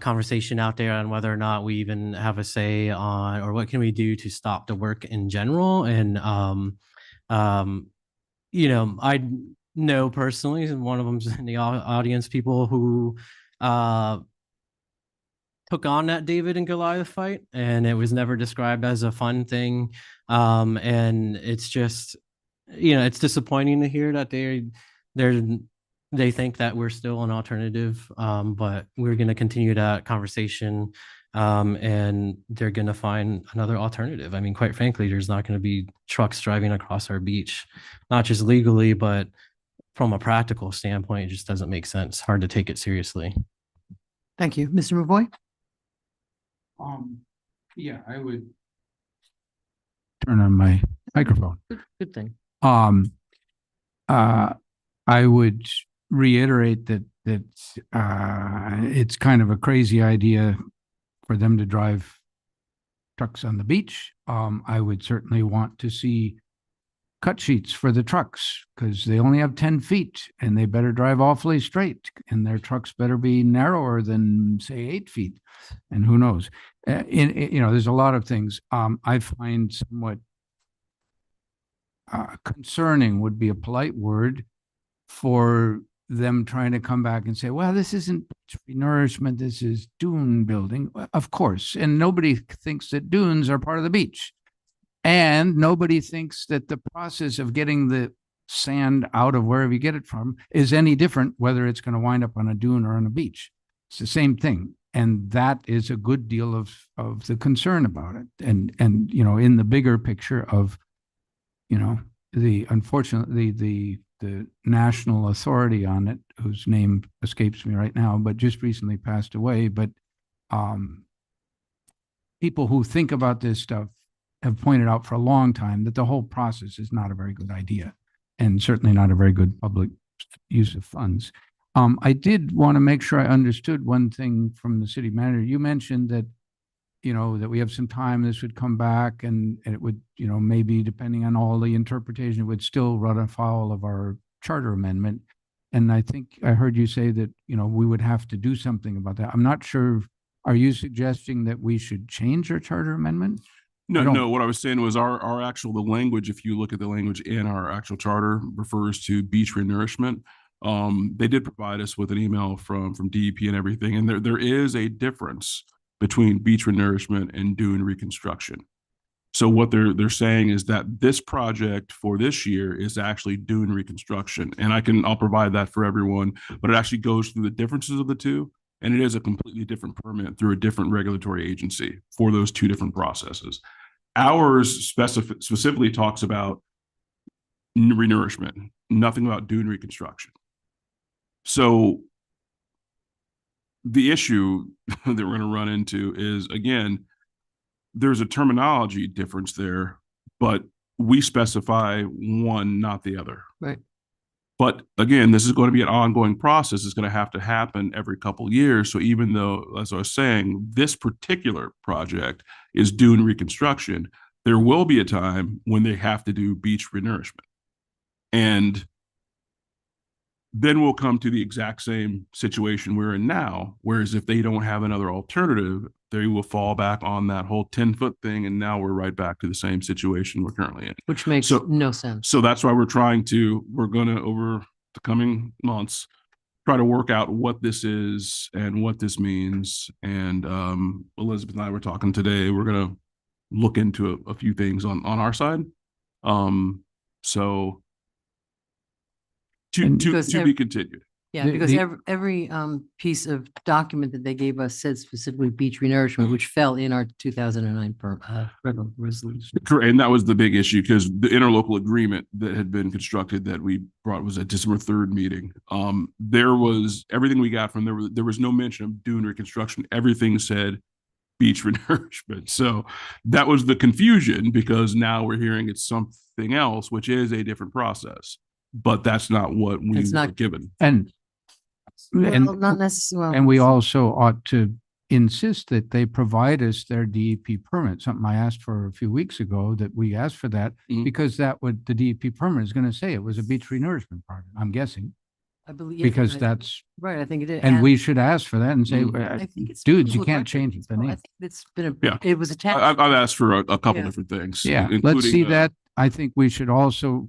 conversation out there on whether or not we even have a say on, or what can we do to stop the work in general. And, you know, I know personally, and one of them's in the audience, people who took on that David and Goliath fight, and it was never described as a fun thing. And it's just, you know, it's disappointing to hear that they think that we're still an alternative, but we're going to continue that conversation, and they're going to find another alternative. I mean, quite frankly, there's not going to be trucks driving across our beach, not just legally, but from a practical standpoint, it just doesn't make sense. Hard to take it seriously. Thank you. Mr. Mavoy? Yeah, I would turn on my microphone. Good thing. I would reiterate that it's kind of a crazy idea for them to drive trucks on the beach. I would certainly want to see cut sheets for the trucks because they only have 10 feet and they better drive awfully straight, and their trucks better be narrower than, say, 8 feet. And who knows? You know, there's a lot of things I find somewhat concerning, would be a polite word, for them trying to come back and say, well, this isn't nourishment, this is dune building. Of course, and nobody thinks that dunes are part of the beach. And nobody thinks that the process of getting the sand out of wherever you get it from is any different, whether it's going to wind up on a dune or on a beach. It's the same thing. And that is a good deal of the concern about it. And, you know, in the bigger picture of, you know, unfortunately, the the national authority on it, whose name escapes me right now, but just recently passed away. But people who think about this stuff have pointed out for a long time that the whole process is not a very good idea, and certainly not a very good public use of funds. I did want to make sure I understood one thing from the city manager. You mentioned that, you know, that we have some time, this would come back and it would, you know, maybe depending on all the interpretation, it would still run afoul of our charter amendment. And I think I heard you say that, you know, we would have to do something about that. I'm not sure. Are you suggesting that we should change our charter amendment? No, what I was saying was our actual, the language, if you look at the language in our actual charter, refers to beach renourishment. They did provide us with an email from DEP and everything, and there is a difference between beach renourishment and dune reconstruction. So what they're saying is that this project for this year is actually dune reconstruction, and I'll provide that for everyone, but it actually goes through the differences of the two, and it is a completely different permit through a different regulatory agency for those two different processes. Ours specifically talks about renourishment, nothing about dune reconstruction. So the issue that we're going to run into is, again, there's a terminology difference there, but we specify one, not the other. Right. But again, this is going to be an ongoing process. It's going to happen every couple of years. So even though, as I was saying, this particular project is dune reconstruction, there will be a time when they have to do beach renourishment. And then we'll come to the exact same situation we're in now. Whereas if they don't have another alternative, they will fall back on that whole 10-foot thing. And now we're right back to the same situation we're currently in. Which makes no sense. So that's why we're going to, over the coming months, try to work out what this is and what this means. And Elizabeth and I were talking today, we're going to look into a few things on our side. So to be continued. Yeah, because every piece of document that they gave us said specifically beach renourishment, which fell in our 2009 resolution. Correct, and that was the big issue because the interlocal agreement that had been constructed that we brought was at December 3rd meeting. There was everything we got from there was no mention of dune reconstruction. Everything said beach renourishment. So that was the confusion because now we're hearing it's something else, which is a different process. But that's not what we were given. And not necessarily. And we also ought to insist that they provide us their DEP permit, something I asked for a few weeks ago, that we asked for that because the DEP permit is going to say it was a beach renourishment project, I'm guessing. I believe. Because that's. Right, I think it is. And we should ask for that and say, I think it's dudes, you public can't record. change it. I think it's been it was attached. I've asked for a couple different things. Yeah, let's see that. I think we should also,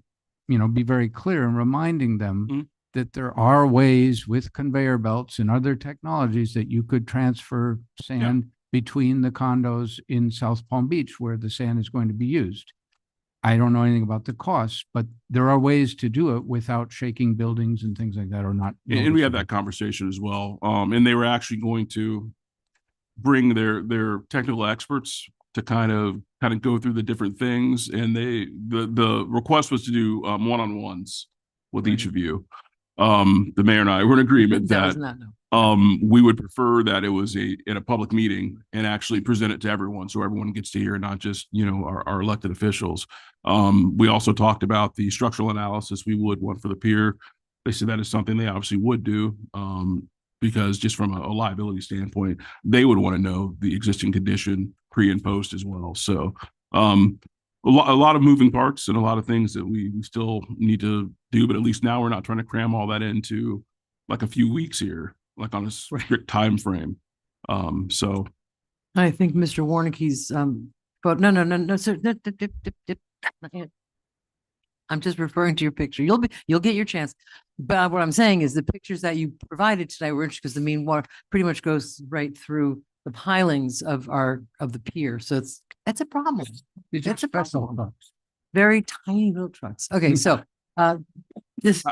be very clear in reminding them that there are ways with conveyor belts and other technologies that you could transfer sand between the condos in South Palm Beach where the sand is going to be used. I don't know anything about the costs, but there are ways to do it without shaking buildings and things like that or not. And we had that conversation as well. And they were actually going to bring their technical experts to kind of go through the different things. And the request was to do one-on-ones with each of you. The mayor and I were in agreement that we would prefer that it was in a public meeting and actually present it to everyone so everyone gets to hear, not just our elected officials. We also talked about the structural analysis we would want for the pier. They said that is something they obviously would do because just from a liability standpoint, they would want to know the existing condition pre and post as well. So a lot of moving parts and a lot of things that we still need to do, but at least now we're not trying to cram all that into like a few weeks here, like on a strict time frame. So I think Mr. Warnicki's but no, sir. I'm just referring to your picture. You'll get your chance. But what I'm saying is the pictures that you provided today were interesting because the mean water pretty much goes right through the pilings of the pier. So that's a problem. That's a problem. Very tiny little trucks. Okay, so this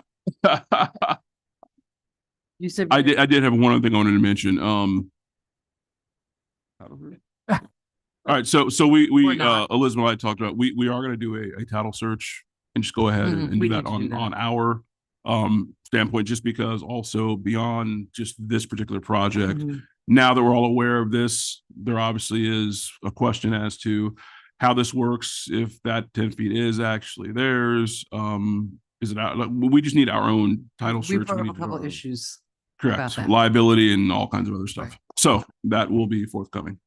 you said I did have one other thing I wanted to mention. All right, so we Elizabeth and I talked about we are going to do a title search and just go ahead and do that on our standpoint, just because also beyond just this particular project, Mhm. now that we're all aware of this, there obviously is a question as to how this works, if that 10 feet is actually theirs. Is it out? Like, we just need our own title We search. brought up need a to do couple our own. issues. about Correct. that. Liability and all kinds of other stuff. So that will be forthcoming.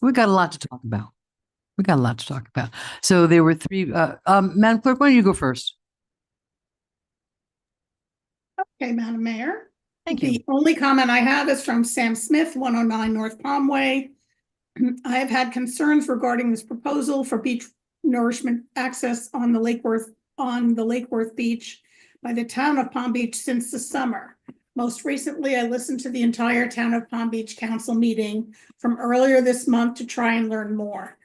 We got a lot to talk about. We got a lot to talk about. So there were three, Madam Clerk, why don't you go first? Okay, Madam Mayor. Thank you. The only comment I have is from Sam Smith, 109 North Palm Way. I have had concerns regarding this proposal for beach nourishment access on the Lake Worth Beach by the town of Palm Beach since the summer. Most recently, I listened to the entire Town of Palm Beach Council meeting from earlier this month to try and learn more.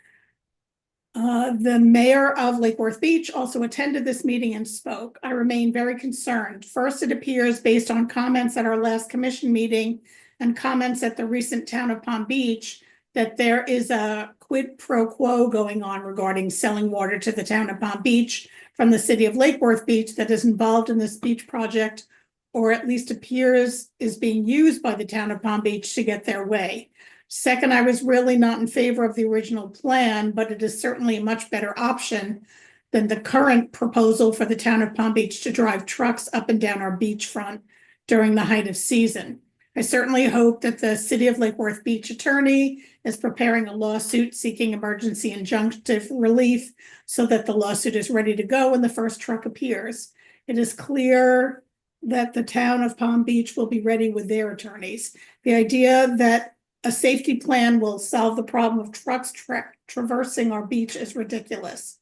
The mayor of Lake Worth Beach also attended this meeting and spoke. I remain very concerned. First, it appears based on comments at our last commission meeting and comments at the recent Town of Palm Beach that there is a quid pro quo going on regarding selling water to the Town of Palm Beach from the city of Lake Worth Beach that is involved in this beach project, or at least appears is being used by the Town of Palm Beach to get their way. Second, I was really not in favor of the original plan, but it is certainly a much better option than the current proposal for the Town of Palm Beach to drive trucks up and down our beachfront during the height of season. I certainly hope that the City of Lake Worth Beach attorney is preparing a lawsuit seeking emergency injunctive relief so that the lawsuit is ready to go when the first truck appears. It is clear that the Town of Palm Beach will be ready with their attorneys. The idea that a safety plan will solve the problem of trucks traversing our beach is ridiculous.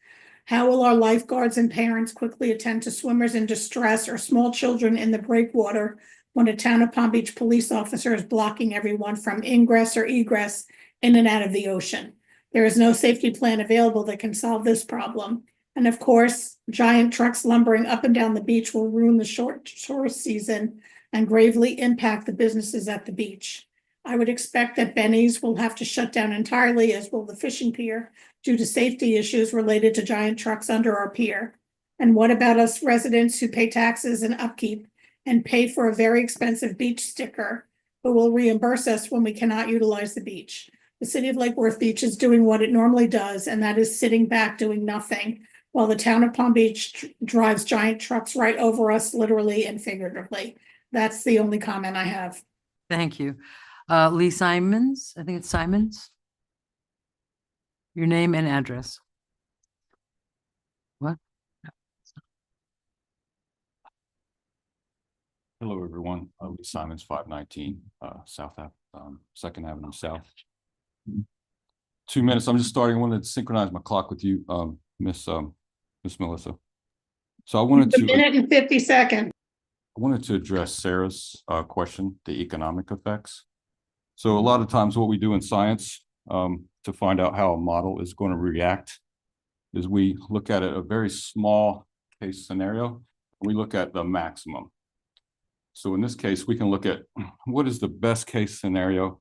How will our lifeguards and parents quickly attend to swimmers in distress or small children in the breakwater when a Town of Palm Beach police officer is blocking everyone from ingress or egress in and out of the ocean? There is no safety plan available that can solve this problem. And of course, giant trucks lumbering up and down the beach will ruin the short tourist season and gravely impact the businesses at the beach. I would expect that Benny's will have to shut down entirely, as will the fishing pier, due to safety issues related to giant trucks under our pier. And what about us residents who pay taxes and upkeep and pay for a very expensive beach sticker, who will reimburse us when we cannot utilize the beach? The City of Lake Worth Beach is doing what it normally does, and that is sitting back doing nothing, while the Town of Palm Beach drives giant trucks right over us, literally and figuratively. That's the only comment I have. Thank you. Lee Simons, I think it's Simons. Your name and address. What? Hello, everyone. Lee Simons, 519 South Ave, 2nd Avenue South. 2 minutes. I'm just starting. I wanted to synchronize my clock with you, Miss Melissa. So I wanted A to minute and 50 seconds. I wanted to address Sarah's question, the economic effects. So a lot of times what we do in science to find out how a model is going to react is we look at a very small case scenario. We look at the maximum. So in this case, we can look at what is the best case scenario?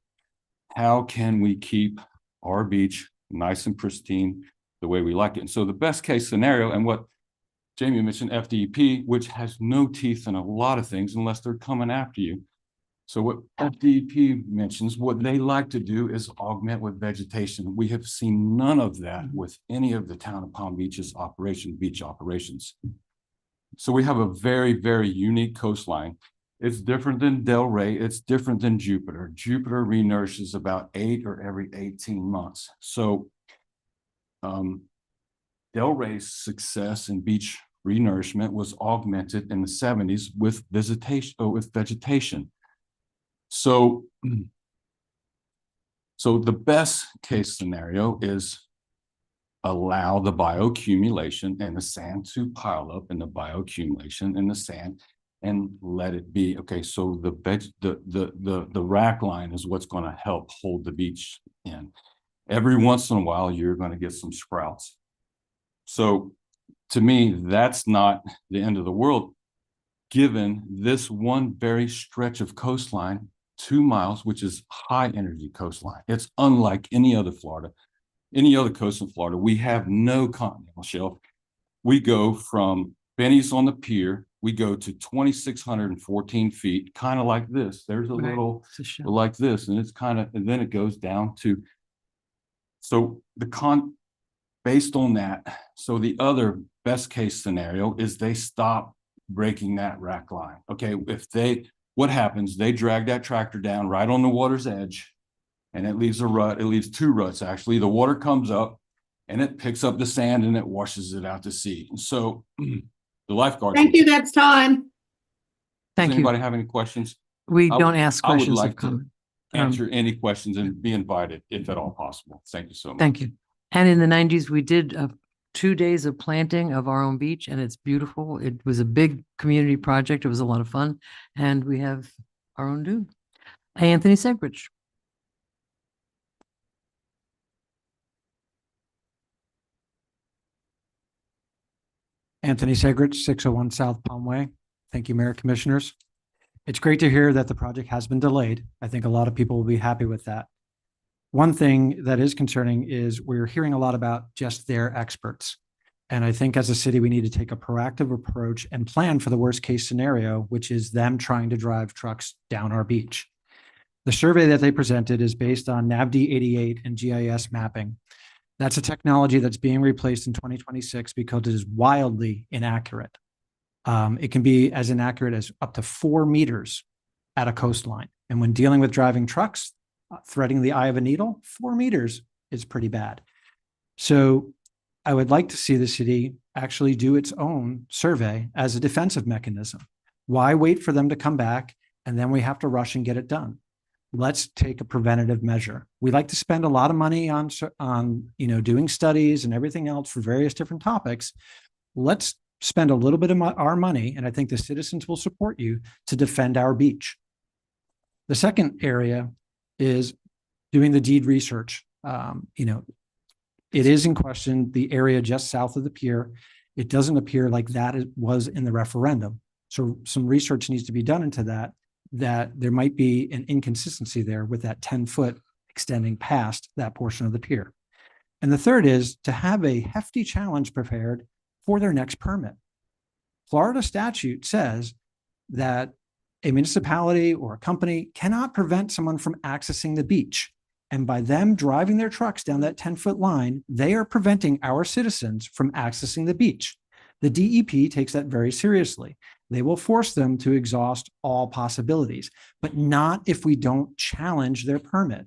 How can we keep our beach nice and pristine the way we like it? And so the best case scenario, and what Jamie mentioned, FDP, which has no teeth in a lot of things unless they're coming after you. So what FDP mentions, what they like to do is augment with vegetation. We have seen none of that with any of the Town of Palm Beach's beach operations. So we have a very, very unique coastline. It's different than Delray. It's different than Jupiter. Jupiter renourishes about 8 or every 18 months. So Delray's success in beach renourishment was augmented in the 70s with vegetation. So the best case scenario is allow the bioaccumulation and the sand to pile up, and the bioaccumulation in the sand, and let it be. Okay, so the rack line is what's going to help hold the beach in. Every once in a while, you're going to get some sprouts. So to me, that's not the end of the world, given this one very stretch of coastline, 2 miles, which is high energy coastline. It's unlike any other Florida, any other coast in Florida. We have no continental shelf. We go from Benny's on the pier we go to 2,614 feet, kind of like this. There's a Right. little It's a show. like this, and it's kind of, and then it goes down to. So based on that, so the other best case scenario is they stop breaking that rack line. Okay, what happens? They drag that tractor down right on the water's edge, and it leaves a rut. It leaves two ruts, actually. The water comes up and it picks up the sand and it washes it out to sea. And so the lifeguards. Thank you, that's time. Thank Does you. anybody have any questions? We I don't would- ask I would questions like of to comment. Answer any questions and be invited if at all possible. Thank you so much. Thank you. And in the 90s, we did 2 days of planting of our own beach, and it's beautiful. It was a big community project. It was a lot of fun, and we have our own dune. Anthony Segrich. Anthony Segrich, 601 South Palm Way. Thank you, Mayor Commissioners. It's great to hear that the project has been delayed. I think a lot of people will be happy with that. One thing that is concerning is we're hearing a lot about just their experts. And I think as a city, we need to take a proactive approach and plan for the worst case scenario, which is them trying to drive trucks down our beach. The survey that they presented is based on NAVD 88 and GIS mapping. That's a technology that's being replaced in 2026 because it is wildly inaccurate. It can be as inaccurate as up to 4 meters at a coastline. And when dealing with driving trucks, threading the eye of a needle, 4 meters is pretty bad. So I would like to see the city actually do its own survey as a defensive mechanism. Why wait for them to come back and then we have to rush and get it done? Let's take a preventative measure. We like to spend a lot of money on doing studies and everything else for various different topics. Let's spend a little bit of our money, and I think the citizens will support you, to defend our beach. The second area is doing the deed research. It is in question the area just south of the pier. It doesn't appear like that was in the referendum. So some research needs to be done into that there might be an inconsistency there with that 10-foot extending past that portion of the pier. And the third is to have a hefty challenge prepared for their next permit. Florida statute says that a municipality or a company cannot prevent someone from accessing the beach. And by them driving their trucks down that 10-foot line, they are preventing our citizens from accessing the beach. The DEP takes that very seriously. They will force them to exhaust all possibilities, but not if we don't challenge their permit.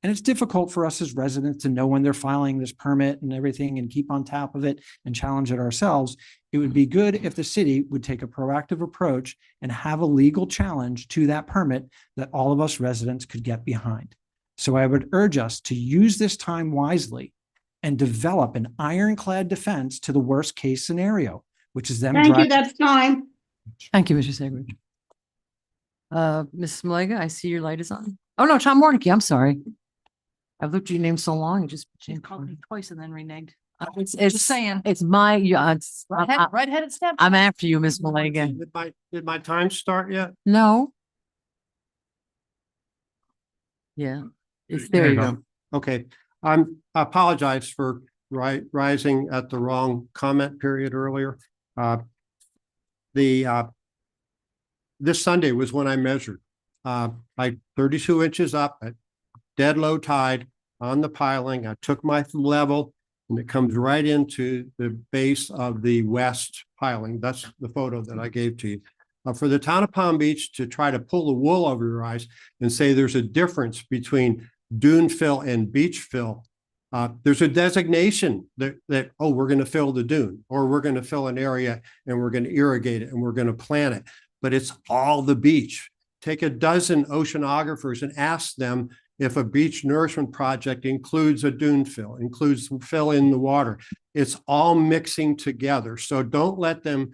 And it's difficult for us as residents to know when they're filing this permit and everything and keep on top of it and challenge it ourselves. It would be good if the city would take a proactive approach and have a legal challenge to that permit that all of us residents could get behind. So I would urge us to use this time wisely and develop an ironclad defense to the worst case scenario, which is them. Thank you, that's time. Thank you, Mr. Segrich. Mrs. Malega, I see your light is on. Oh, no, Tom Warnicki, I'm sorry. I've looked at your name so long, it just. She called me twice and then reneged. It's Just saying. It's my, it's, Redheaded step. I'm after you, Miss Malega. Did my time start yet? No. Yeah, it's there you go. Okay, I apologize for rising at the wrong comment period earlier. This Sunday was when I measured, like 32 inches up at dead low tide on the piling. I took my level and it comes right into the base of the west piling. That's the photo that I gave to you. For the town of Palm Beach to try to pull the wool over your eyes and say there's a difference between dune fill and beach fill. There's a designation that, oh, we're going to fill the dune, or we're going to fill an area and we're going to irrigate it and we're going to plant it, but it's all the beach. Take a dozen oceanographers and ask them if a beach nourishment project includes a dune fill, includes fill in the water. It's all mixing together. So don't let them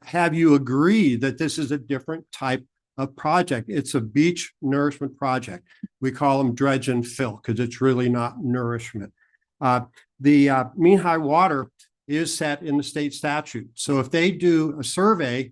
have you agree that this is a different type of project. It's a beach nourishment project. We call them dredge and fill because it's really not nourishment. The mean high water is set in the state statute. So if they do a survey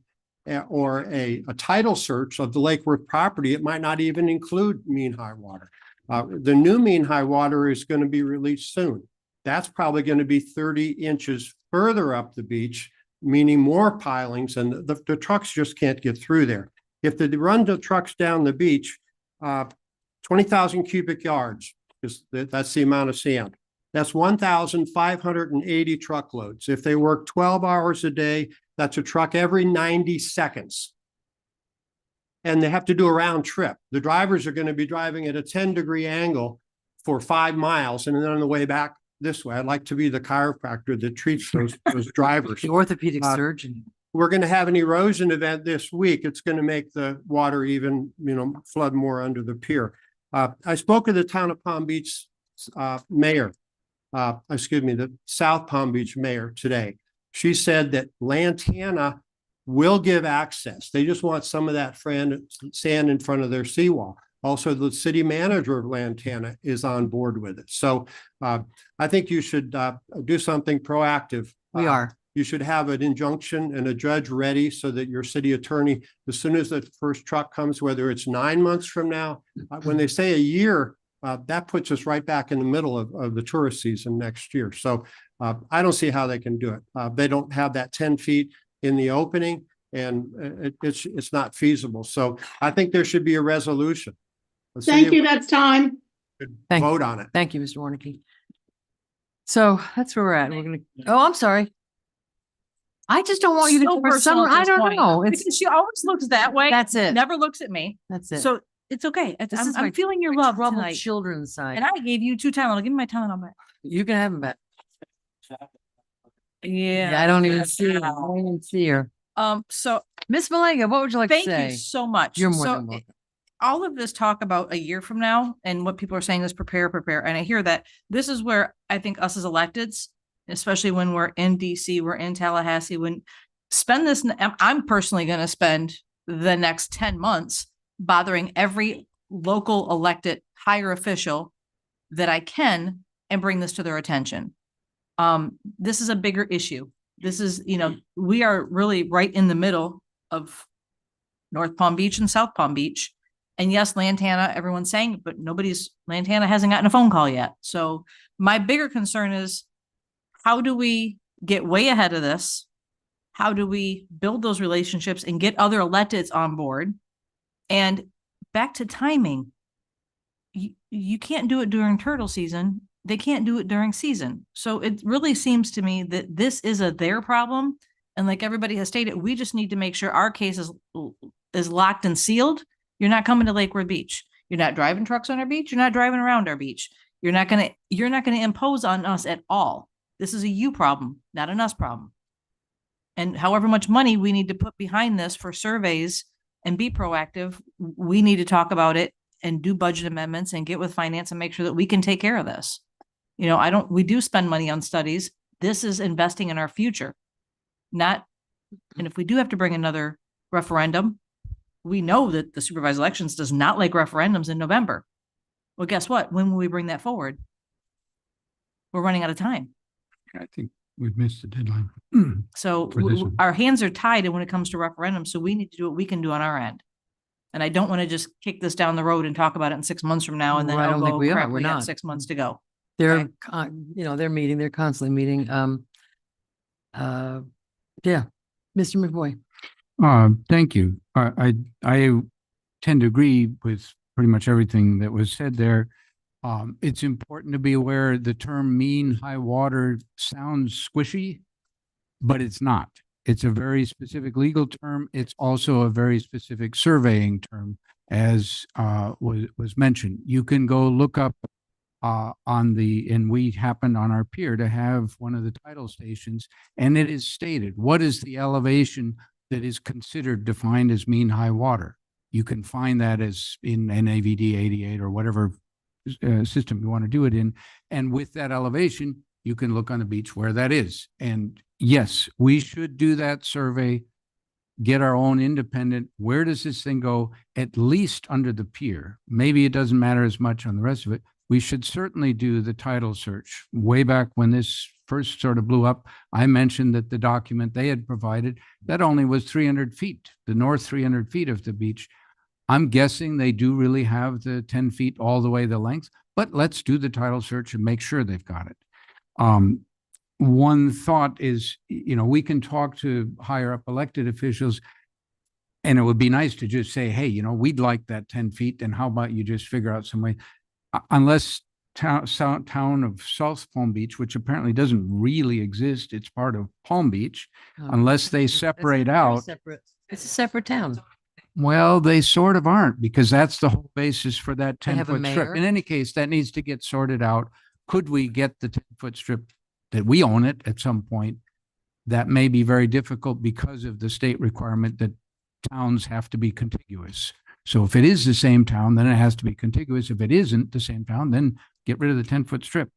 or a title search of the Lake Worth property, it might not even include mean high water. The new mean high water is going to be released soon. That's probably going to be 30 inches further up the beach meaning more pilings, and the trucks just can't get through there. If they run the trucks down the beach, 20,000 cubic yards that's the amount of sand. That's 1,580 truckloads. If they work 12 hours a day, that's a truck every 90 seconds. And they have to do a round trip. The drivers are going to be driving at a 10-degree angle for 5 miles, and then on the way back this way. I'd like to be the chiropractor that treats those drivers. The orthopedic surgeon. We're going to have an erosion event this week. It's going to make the water even, flood more under the pier. I spoke with the town of Palm Beach mayor, the South Palm Beach mayor today. She said that Lantana will give access. They just want some of that sand in front of their seawall. Also, the city manager of Lantana is on board with it. So I think you should do something proactive. We are. You should have an injunction and a judge ready so that your city attorney, as soon as the first truck comes, whether it's 9 months from now, when they say a year, that puts us right back in the middle of the tourist season next year. So I don't see how they can do it. They don't have that 10 feet in the opening, and it's not feasible. So I think there should be a resolution. Thank you. That's time. Vote on it. Thank you, Mr. Warnicki. So that's where we're at. We're gonna, oh, I'm sorry. I just don't want you So to, for personal some, at I this don't point, know. It's, because she always looks that way. That's it. Never looks at me. That's it. So it's okay. This is I'm my feeling your love troubled tonight. children's side. And I gave you 2 Tylenol. Give me my Tylenol back. You can have them back. Yeah. I don't even see her. I don't even see her. So Miss Malenga, what would you like to thank say? you so much. You're more So than welcome. all of this talk about a year from now and what people are saying is prepare. And I hear that this is where I think us as electeds, especially when we're in DC, we're in Tallahassee, I'm personally going to spend the next 10 months bothering every local elected higher official that I can and bring this to their attention. This is a bigger issue. This is, we are really right in the middle of North Palm Beach and South Palm Beach. And yes, Lantana, everyone's saying, but Lantana hasn't gotten a phone call yet. So my bigger concern is, how do we get way ahead of this? How do we build those relationships and get other electeds on board? And back to timing, you can't do it during turtle season. They can't do it during season. So it really seems to me that this is their problem. And like everybody has stated, we just need to make sure our case is locked and sealed. You're not coming to Lake Worth Beach. You're not driving trucks on our beach. You're not driving around our beach. You're not gonna impose on us at all. This is a you problem, not an us problem. And however much money we need to put behind this for surveys and be proactive, we need to talk about it and do budget amendments and get with finance and make sure that we can take care of this. We do spend money on studies. This is investing in our future. And if we do have to bring another referendum, we know that the supervised elections does not like referendums in November. Well, guess what? When will we bring that forward? We're running out of time. I think we've missed the deadline. So For this one. our hands are tied when it comes to referendums. So we need to do what we can do on our end. And I don't want to just kick this down the road and talk about it in 6 months from now. And then Well, I don't think we are. crap, We're we got not. 6 months to go. They're, they're meeting, they're constantly meeting. Yeah, Mr. McVoy. Thank you. I tend to agree with pretty much everything that was said there. It's important to be aware the term mean high water sounds squishy, but it's not. It's a very specific legal term. It's also a very specific surveying term, as was mentioned. You can go look up and we happened on our pier to have one of the tidal stations, and it is stated, what is the elevation that is considered defined as mean high water? You can find that as in NAVD 88 or whatever system you want to do it in. And with that elevation, you can look on the beach where that is. And yes, we should do that survey, get our own independent, where does this thing go, at least under the pier. Maybe it doesn't matter as much on the rest of it. We should certainly do the tidal search. Way back when this first sort of blew up, I mentioned that the document they had provided, that only was 300 feet, the north 300 feet of the beach. I'm guessing they do really have the 10 feet all the way the length, but let's do the tidal search and make sure they've got it. one thought is, we can talk to higher up elected officials, and it would be nice to just say, hey, we'd like that 10 feet, and how about you just figure out some way? Unless town of South Palm Beach, which apparently doesn't really exist, it's part of Palm Beach, unless they separate out. It's a separate town. Well, they sort of aren't, because that's the whole basis for that They have a 10-foot strip. mayor. In any case, that needs to get sorted out. Could we get the 10-foot strip that we own it at some point? That may be very difficult because of the state requirement that towns have to be contiguous. So if it is the same town, then it has to be contiguous. If it isn't the same town, then get rid of the 10-foot strip.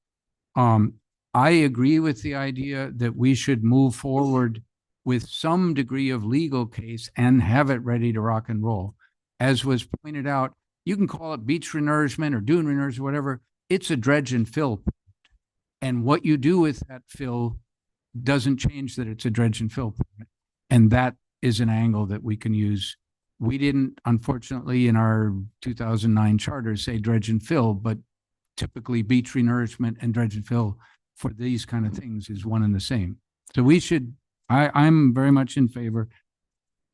I agree with the idea that we should move forward with some degree of legal case and have it ready to rock and roll. As was pointed out, you can call it beach renourishment or dune renourishment, whatever. It's a dredge and fill. And what you do with that fill doesn't change that it's a dredge and fill permit. And that is an angle that we can use. We didn't, unfortunately, in our 2009 charter say dredge and fill, but typically beach renourishment and dredge and fill for these kind of things is one and the same. So we should, I'm very much in favor.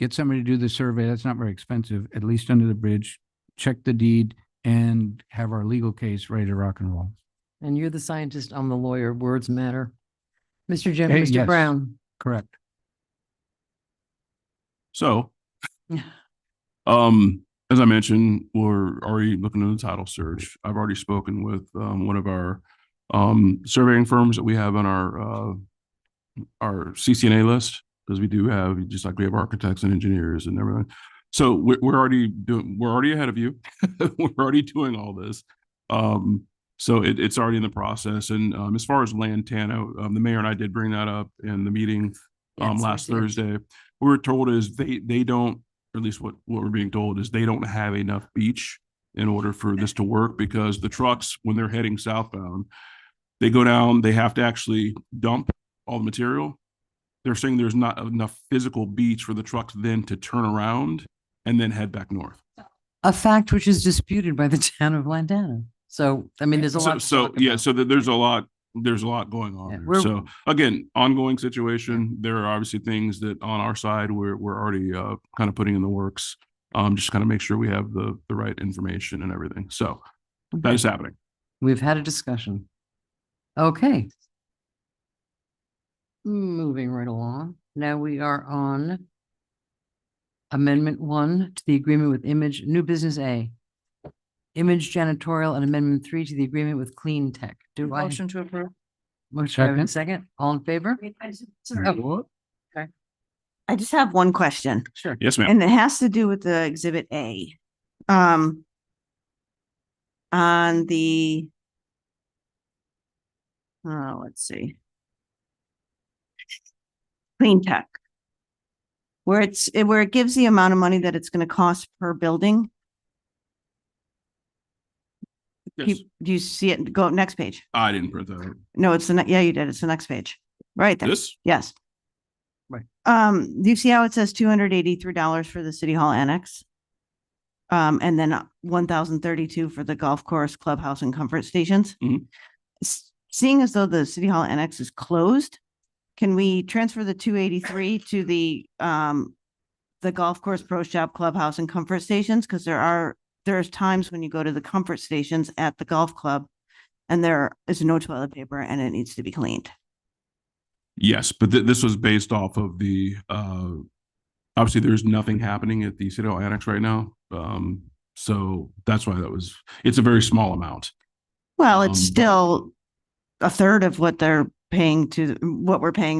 Get somebody to do the survey. That's not very expensive, at least under the bridge, check the deed, and have our legal case ready to rock and roll. And you're the scientist, I'm the lawyer. Words matter. Mr. Jim, Hey, Mr. yes. Brown. Correct. So, as I mentioned, we're already looking at the title search. I've already spoken with one of our surveying firms that we have on our CCNA list, because we do have, just like we have architects and engineers and everything. So we're already ahead of you. We're already doing all this. So it's already in the process. And as far as Lantana, the mayor and I did bring that up in the meeting last Thursday. What we're told is they don't, or at least what we're being told is they don't have enough beach in order for this to work, because the trucks, when they're heading southbound, they go down, they have to actually dump all the material. They're saying there's not enough physical beach for the trucks then to turn around and then head back north. A fact which is disputed by the town of Lantana. So, I mean, there's a lot. So there's a lot going on there. So again, ongoing situation. There are obviously things that on our side we're already kind of putting in the works. Just kind of make sure we have the right information and everything. So that is happening. We've had a discussion. Okay. Moving right along. Now we are on Amendment 1 to the agreement with Image, new business A. Image Janitorial, and Amendment 3 to the agreement with Clean Tech. Motion to approve. Motion, second. All in favor? Oh, okay. I just have one question. Sure. Yes, ma'am. And it has to do with the Exhibit A. On the, let's see. Clean Tech. Where it gives the amount of money that it's going to cost per building. Yes. Do you see it? Go next page. I didn't print that out. No, it's yeah, you did. It's the next page. Right there. This? Yes. Right. Do you see how it says $283 for the City Hall Annex? And then $1,032 for the golf course, clubhouse, and comfort stations. Mhm. Seeing as though the City Hall Annex is closed, can we transfer the 283 to the golf course, pro shop, clubhouse, and comfort stations? Because there's times when you go to the comfort stations at the golf club and there is no toilet paper and it needs to be cleaned. Yes, but this was based off of the obviously there's nothing happening at the City Hall Annex right now. So that's why it's a very small amount. Well, it's still a third of what we're paying to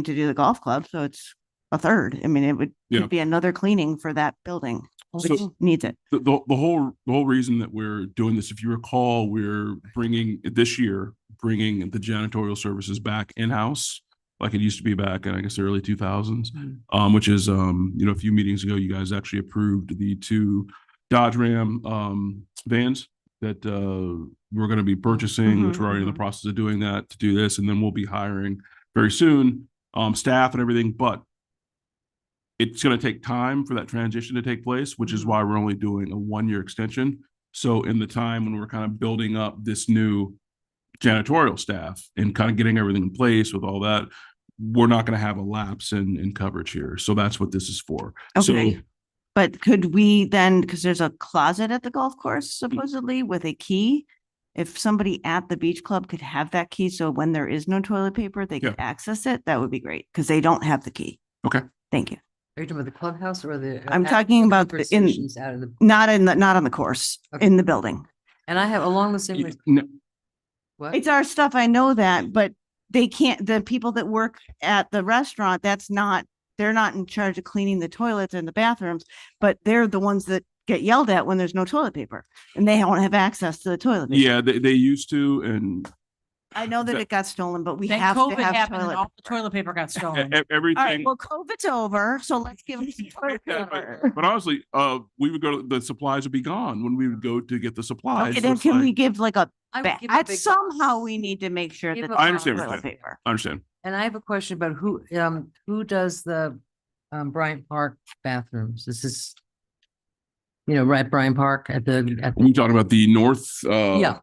do the golf club. So it's a third. I mean, could be another cleaning for that building, which needs it. The whole reason that we're doing this, if you recall, we're bringing the janitorial services back in-house, like it used to be back in, I guess, the early 2000s, which is, a few meetings ago, you guys actually approved the 2 Dodge Ram vans that we're going to be purchasing, which we're already in the process of doing that to do this. And then we'll be hiring very soon staff and everything. But it's going to take time for that transition to take place, which is why we're only doing a 1-year extension. So in the time when we're kind of building up this new janitorial staff and kind of getting everything in place with all that, we're not going to have a lapse in coverage here. So that's what this is for. Okay. So But could we then, because there's a closet at the golf course supposedly with a key, if somebody at the beach club could have that key, so when there is no toilet paper, they could access it, that would be great, because they don't have the key. Okay. Thank you. Are you talking about the clubhouse or the? I'm talking about the in, stations out of the, not on the course, in the building. and I have along the same. What? It's our stuff, I know that, but they can't, the people that work at the restaurant, they're not in charge of cleaning the toilets and the bathrooms, but they're the ones that get yelled at when there's no toilet paper and they don't have access to the toilet paper. yeah, they used to, and I know that it got stolen, but we Then have COVID to have happened and toilet. all the toilet paper got stolen. All right, everything. well, COVID's over, so let's give them some toilet paper. But honestly, we would go, the supplies would be gone when we would go to get the supplies. Okay, then It's can we like- give like a, I would give a big box. somehow we need to make sure Give that. a I there's understand what toilet you're saying. paper. I understand. And I have a question about who does the Bryant Park bathrooms? This is, right, Bryant Park at the, We talking about the north, yeah.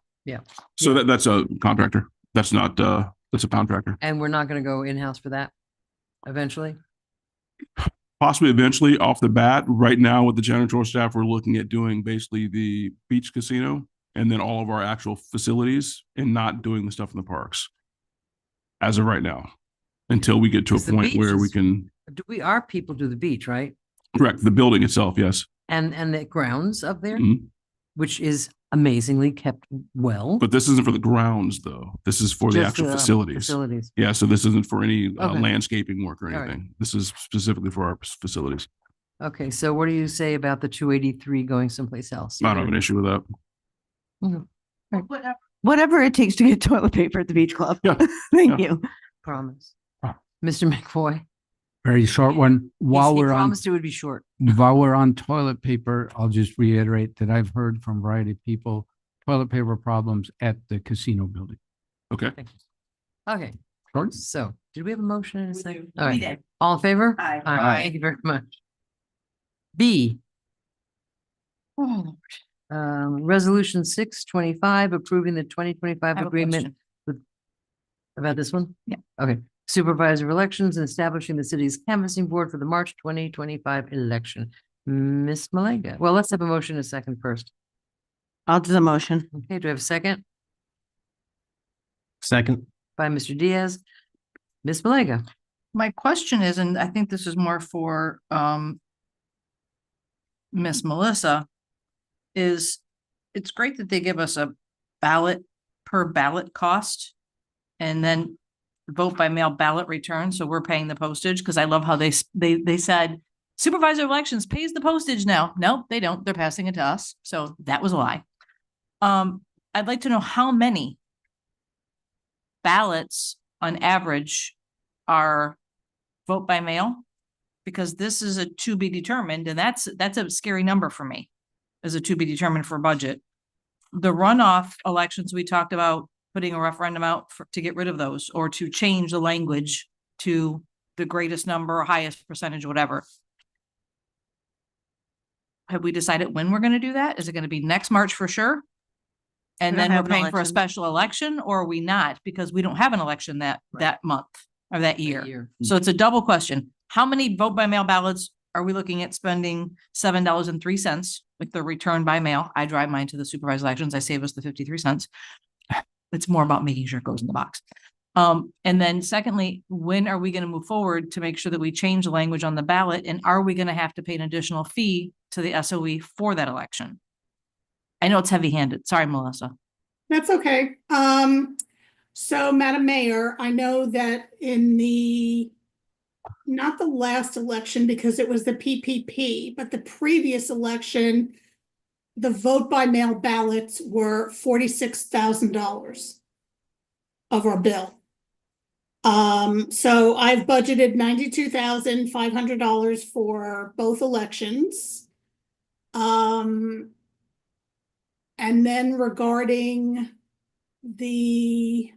so that's a contractor. That's not, that's a contractor. And we're not gonna go in-house for that eventually? Possibly eventually off the bat. Right now with the janitorial staff, we're looking at doing basically the beach casino and then all of our actual facilities and not doing the stuff in the parks. As of right now, until we get to a 'Cause the point where we beach can, Our people do the beach, right? correct, the building itself, yes. And the grounds up there, Mhm. which is amazingly kept well. But this isn't for the grounds though. This is for the Just actual the facilities. facilities. Yeah, so this isn't for any Okay. landscaping work or All right. anything. This is specifically for our facilities. Okay, so what do you say about the 283 going someplace else? I don't have an issue with that. Whatever it takes to get toilet paper at the beach club. Yeah. Thank Yeah. you. Promise. Mr. McFoy? Very short one. While He we're on, promised it would be short. while we're on toilet paper, I'll just reiterate that I've heard from a variety of people, toilet paper problems at the casino building. Okay. Okay, Short. so did we have a motion in a second? All We right, did. all in favor? Aye. Aye. Thank you very much. B. Resolution 625, approving the 2025 I have a agreement question. about this one? Yeah. Okay, supervisor elections and establishing the city's canvassing board for the March 2025 election. Ms. Malega, well, let's have a motion in a second first. I'll do the motion. Okay, do I have a second? Second. By Mr. Diaz. Ms. Malega? My question is, and I think this is more for Miss Melissa, is it's great that they give us a ballot per ballot cost and then vote by mail ballot return. So we're paying the postage because I love how they said supervisor elections pays the postage now. Nope, they don't. They're passing it to us. So that was a lie. I'd like to know how many ballots on average are vote by mail, because this is a to be determined, and that's a scary number for me, as a to be determined for budget. The runoff elections, we talked about putting a referendum out to get rid of those, or to change the language to the greatest number or highest percentage, whatever. Have we decided when we're gonna do that? Is it gonna be next March for sure? And We don't then we're have an paying for a election. special election, or are we not? Because we don't have an election that month or that year. So it's a double question. How many vote by mail ballots are we looking at spending $7.03 with the return by mail? I drive mine to the supervised elections. I save us the 53 cents. It's more about making sure it goes in the box. And then secondly, when are we going to move forward to make sure that we change the language on the ballot? And are we going to have to pay an additional fee to the SOE for that election? I know it's heavy handed. Sorry, Melissa. That's okay. So Madam Mayor, I know that in not the last election, because it was the PPP, but the previous election, the vote by mail ballots were $46,000 of our bill. So I've budgeted $92,500 for both elections. And then regarding the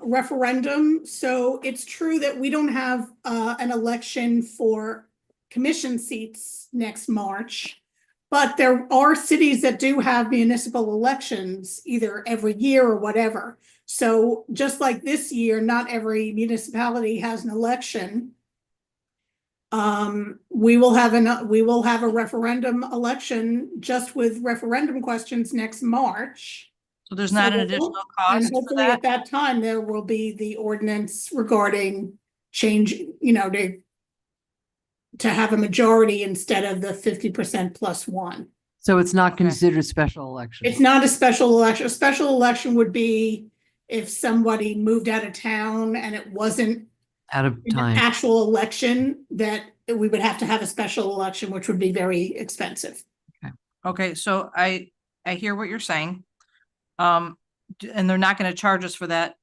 referendum, so it's true that we don't have an election for commission seats next March. But there are cities that do have municipal elections either every year or whatever. So just like this year, not every municipality has an election. We will have a referendum election just with referendum questions next March. So there's not an So additional And cost for hopefully at that? that time, there will be the ordinance regarding change, to have a majority instead of the 50% plus one. So it's not considered special election. It's not a special election. A special election would be if somebody moved out of town and it wasn't Out of an time. actual election, that we would have to have a special election, which would be very expensive. Okay, so I hear what you're saying. And they're not gonna charge us for that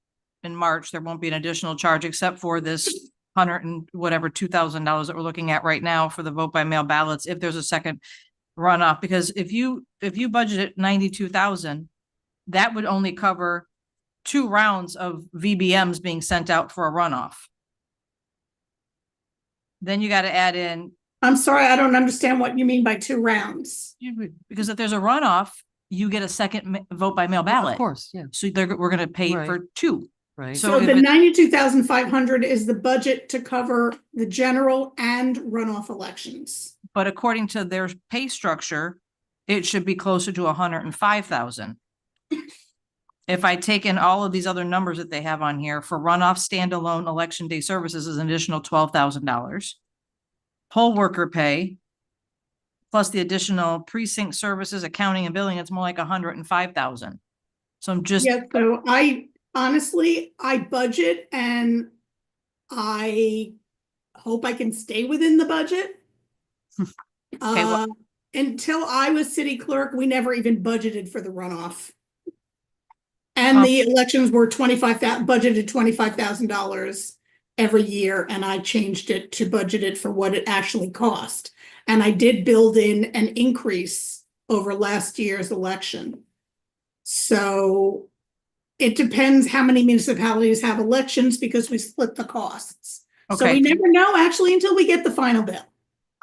in March. There won't be an additional charge except for this $2,000 that we're looking at right now for the vote by mail ballots, if there's a second runoff. Because if you budgeted 92,000, that would only cover 2 rounds of VBMs being sent out for a runoff. Then you gotta add in. I'm sorry, I don't understand what you mean by 2 rounds. Because if there's a runoff, you get a second vote by mail ballot. Of course, yeah. So we're gonna pay for 2. Right. So if the it- 92,500 is the budget to cover the general and runoff elections. But according to their pay structure, it should be closer to 105,000. If I take in all of these other numbers that they have on here for runoff standalone election day services is an additional $12,000. Poll worker pay, plus the additional precinct services, accounting and billing, it's more like 105,000. So I'm just. Yeah, so honestly, I budget and I hope I can stay within the budget. Until I was city clerk, we never even budgeted for the runoff. And the elections were budgeted $25,000 every year, and I changed it to budget it for what it actually cost. And I did build in an increase over last year's election. So it depends how many municipalities have elections because we split the costs. So Okay. we never know actually until we get the final bill.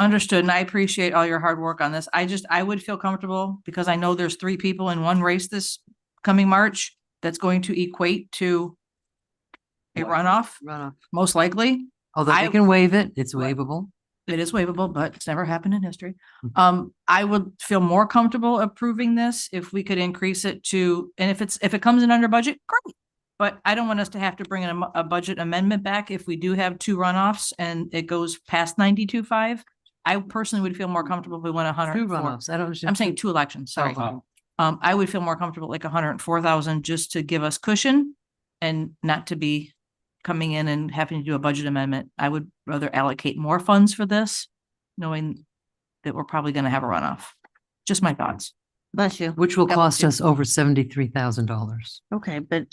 Understood, and I appreciate all your hard work on this. I would feel comfortable because I know there's 3 people in one race this coming March that's going to equate to a runoff, most likely. Although they can waive it, it's waivable. It is waivable, but it's never happened in history. I would feel more comfortable approving this if we could increase it to, and if it comes in under budget, great. But I don't want us to have to bring in a budget amendment back if we do have 2 runoffs and it goes past 92.5. I personally would feel more comfortable if we went 100. 2 runoffs. I don't understand. I'm saying 2 elections, sorry. Oh, I would feel more comfortable like 104,000 just to give us cushion and not to be coming in and having to do a budget amendment. I would rather allocate more funds for this, knowing that we're probably going to have a runoff. Just my thoughts. Bless you. Which will cost us over $73,000, Okay, but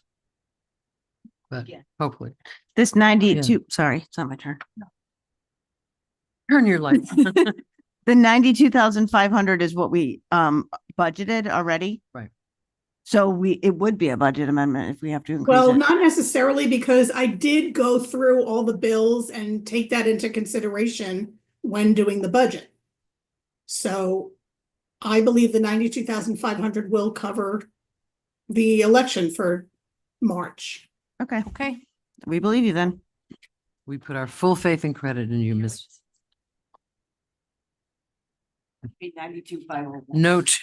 but hopefully. this 92, sorry, it's not my turn. Turn your light. The 92,500 is what we budgeted already. Right. So it would be a budget amendment if we have to increase Well, it. not necessarily because I did go through all the bills and take that into consideration when doing the budget. So I believe the 92,500 will cover the election for March. Okay. Okay. We believe you then. We put our full faith and credit in you, Miss. Note,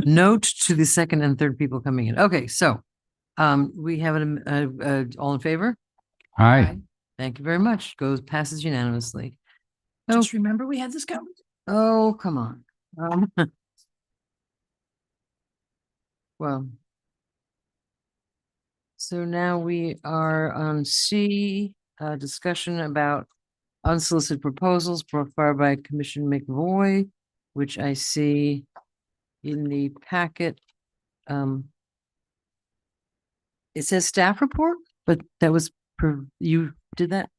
note to the second and third people coming in. Okay, so we have all in favor? Aye. Thank you very much. Passes unanimously. Just remember we had this covered. Oh, come on. Well. So now we are on C, discussion about unsolicited proposals brought forward by Commissioner McVoy, which I see in the packet. It says staff report, but that was, you did that?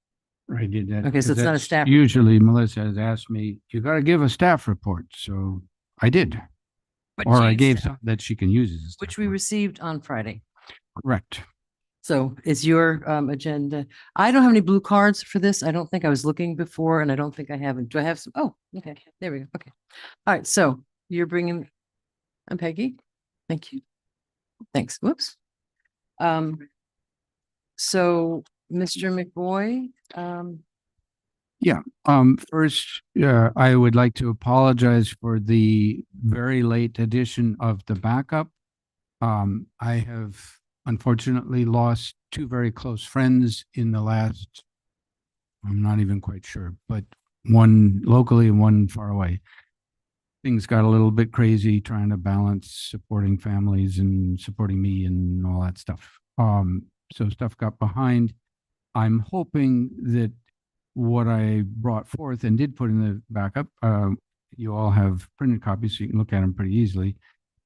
I did that. Okay, so it's not a That's staff report. Usually Melissa has asked me, you gotta give a staff report, so I did. But Or I geez. gave some that she can use as a staff Which we received on Friday. Correct. So it's your agenda. I don't have any blue cards for this. I don't think I was looking before and I don't think I haven't. Do I have some? Oh, okay. There we go. Okay. All right. So you're bringing, I'm Peggy. Thank you. Thanks. Whoops. So Mr. McBoy, Yeah, first, I would like to apologize for the very late edition of the backup. I have unfortunately lost two very close friends in the last, I'm not even quite sure, but one locally and one far away. Things got a little bit crazy trying to balance supporting families and supporting me and all that stuff. So stuff got behind. I'm hoping that what I brought forth and did put in the backup, you all have printed copies so you can look at them pretty easily.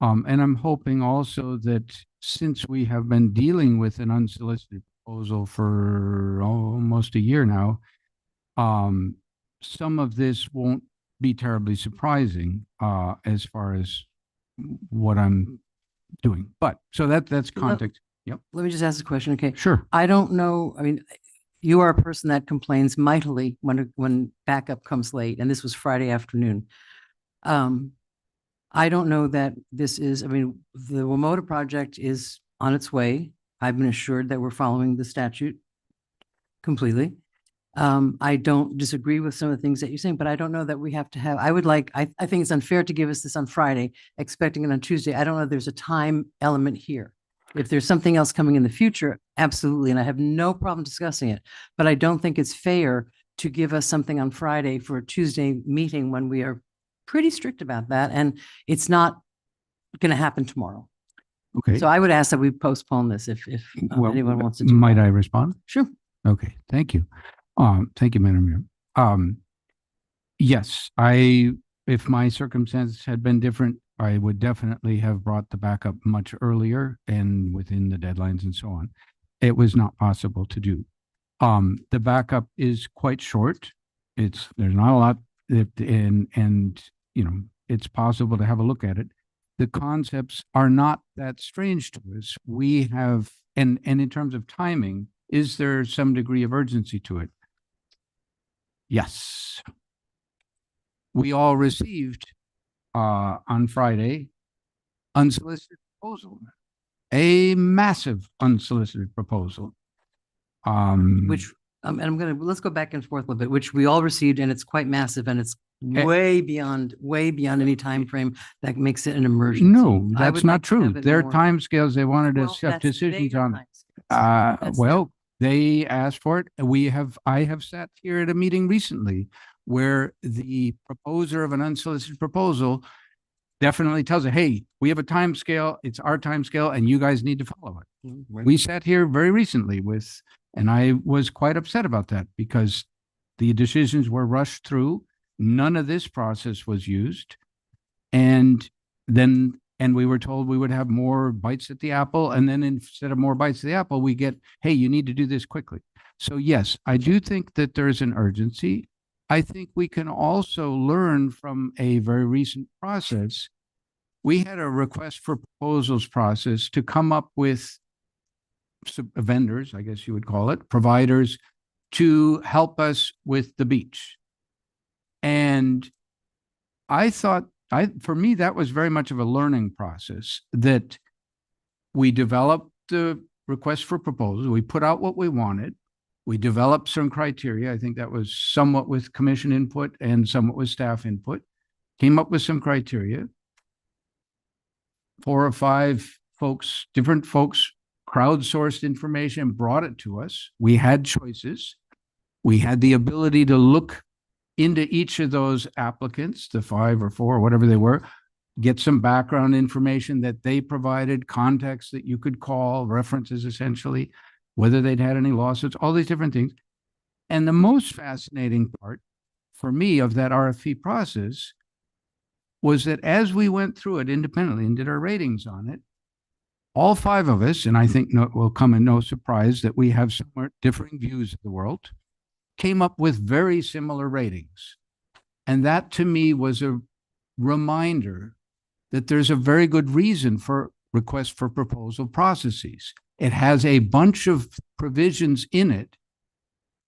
And I'm hoping also that since we have been dealing with an unsolicited proposal for almost a year now, some of this won't be terribly surprising as far as what I'm doing. But so that's context. Yep. let me just ask a question. Okay. Sure. I don't know. I mean, you are a person that complains mightily when backup comes late, and this was Friday afternoon. I don't know that this is, I mean, the WMOTA project is on its way. I've been assured that we're following the statute completely. I don't disagree with some of the things that you're saying, but I don't know that we have to have, I think it's unfair to give us this on Friday, expecting it on Tuesday. I don't know if there's a time element here. If there's something else coming in the future, absolutely. And I have no problem discussing it, but I don't think it's fair to give us something on Friday for a Tuesday meeting when we are pretty strict about that. And it's not going to happen tomorrow. Okay. So I would ask that we postpone this if Well, anyone wants to do might that. I respond? Sure. Okay, thank you. Thank you, Madam Mayor. Yes, if my circumstances had been different, I would definitely have brought the backup much earlier and within the deadlines and so on. It was not possible to do. The backup is quite short. There's not a lot and you know, it's possible to have a look at it. The concepts are not that strange to us. We have, and in terms of timing, is there some degree of urgency to it? Yes. We all received on Friday unsolicited proposal, a massive unsolicited proposal. Which, and let's go back and forth a little bit, which we all received, and it's quite massive, and it's way beyond any time frame that makes it an emergency. No, I that's would not like to true. have it Their more- timescales, they wanted to Well, set that's decisions their on. timescales. That's Well, they asked for it. I have sat here at a meeting recently where the proposer of an unsolicited proposal definitely tells it, hey, we have a time scale. It's our time scale and you guys need to follow it. We sat here very recently and I was quite upset about that because the decisions were rushed through. None of this process was used. And we were told we would have more bites at the apple. And then instead of more bites at the apple, we get, hey, you need to do this quickly. So yes, I do think that there's an urgency. I think we can also learn from a very recent process. We had a request for proposals process to come up with vendors, I guess you would call it, providers to help us with the beach. And I thought, for me, that was very much of a learning process that we developed the request for proposal. We put out what we wanted. We developed some criteria. I think that was somewhat with commission input and somewhat with staff input. Came up with some criteria. 4 or 5 folks, different folks, crowdsourced information, brought it to us. We had choices. We had the ability to look into each of those applicants, the 5 or 4, whatever they were, get some background information that they provided, context that you could call, references essentially, whether they'd had any lawsuits, all these different things. And the most fascinating part for me of that RFP process was that as we went through it independently and did our ratings on it, all 5 of us, and I think it will come in no surprise that we have somewhat differing views of the world, came up with very similar ratings. And that to me was a reminder that there's a very good reason for request for proposal processes. It has a bunch of provisions in it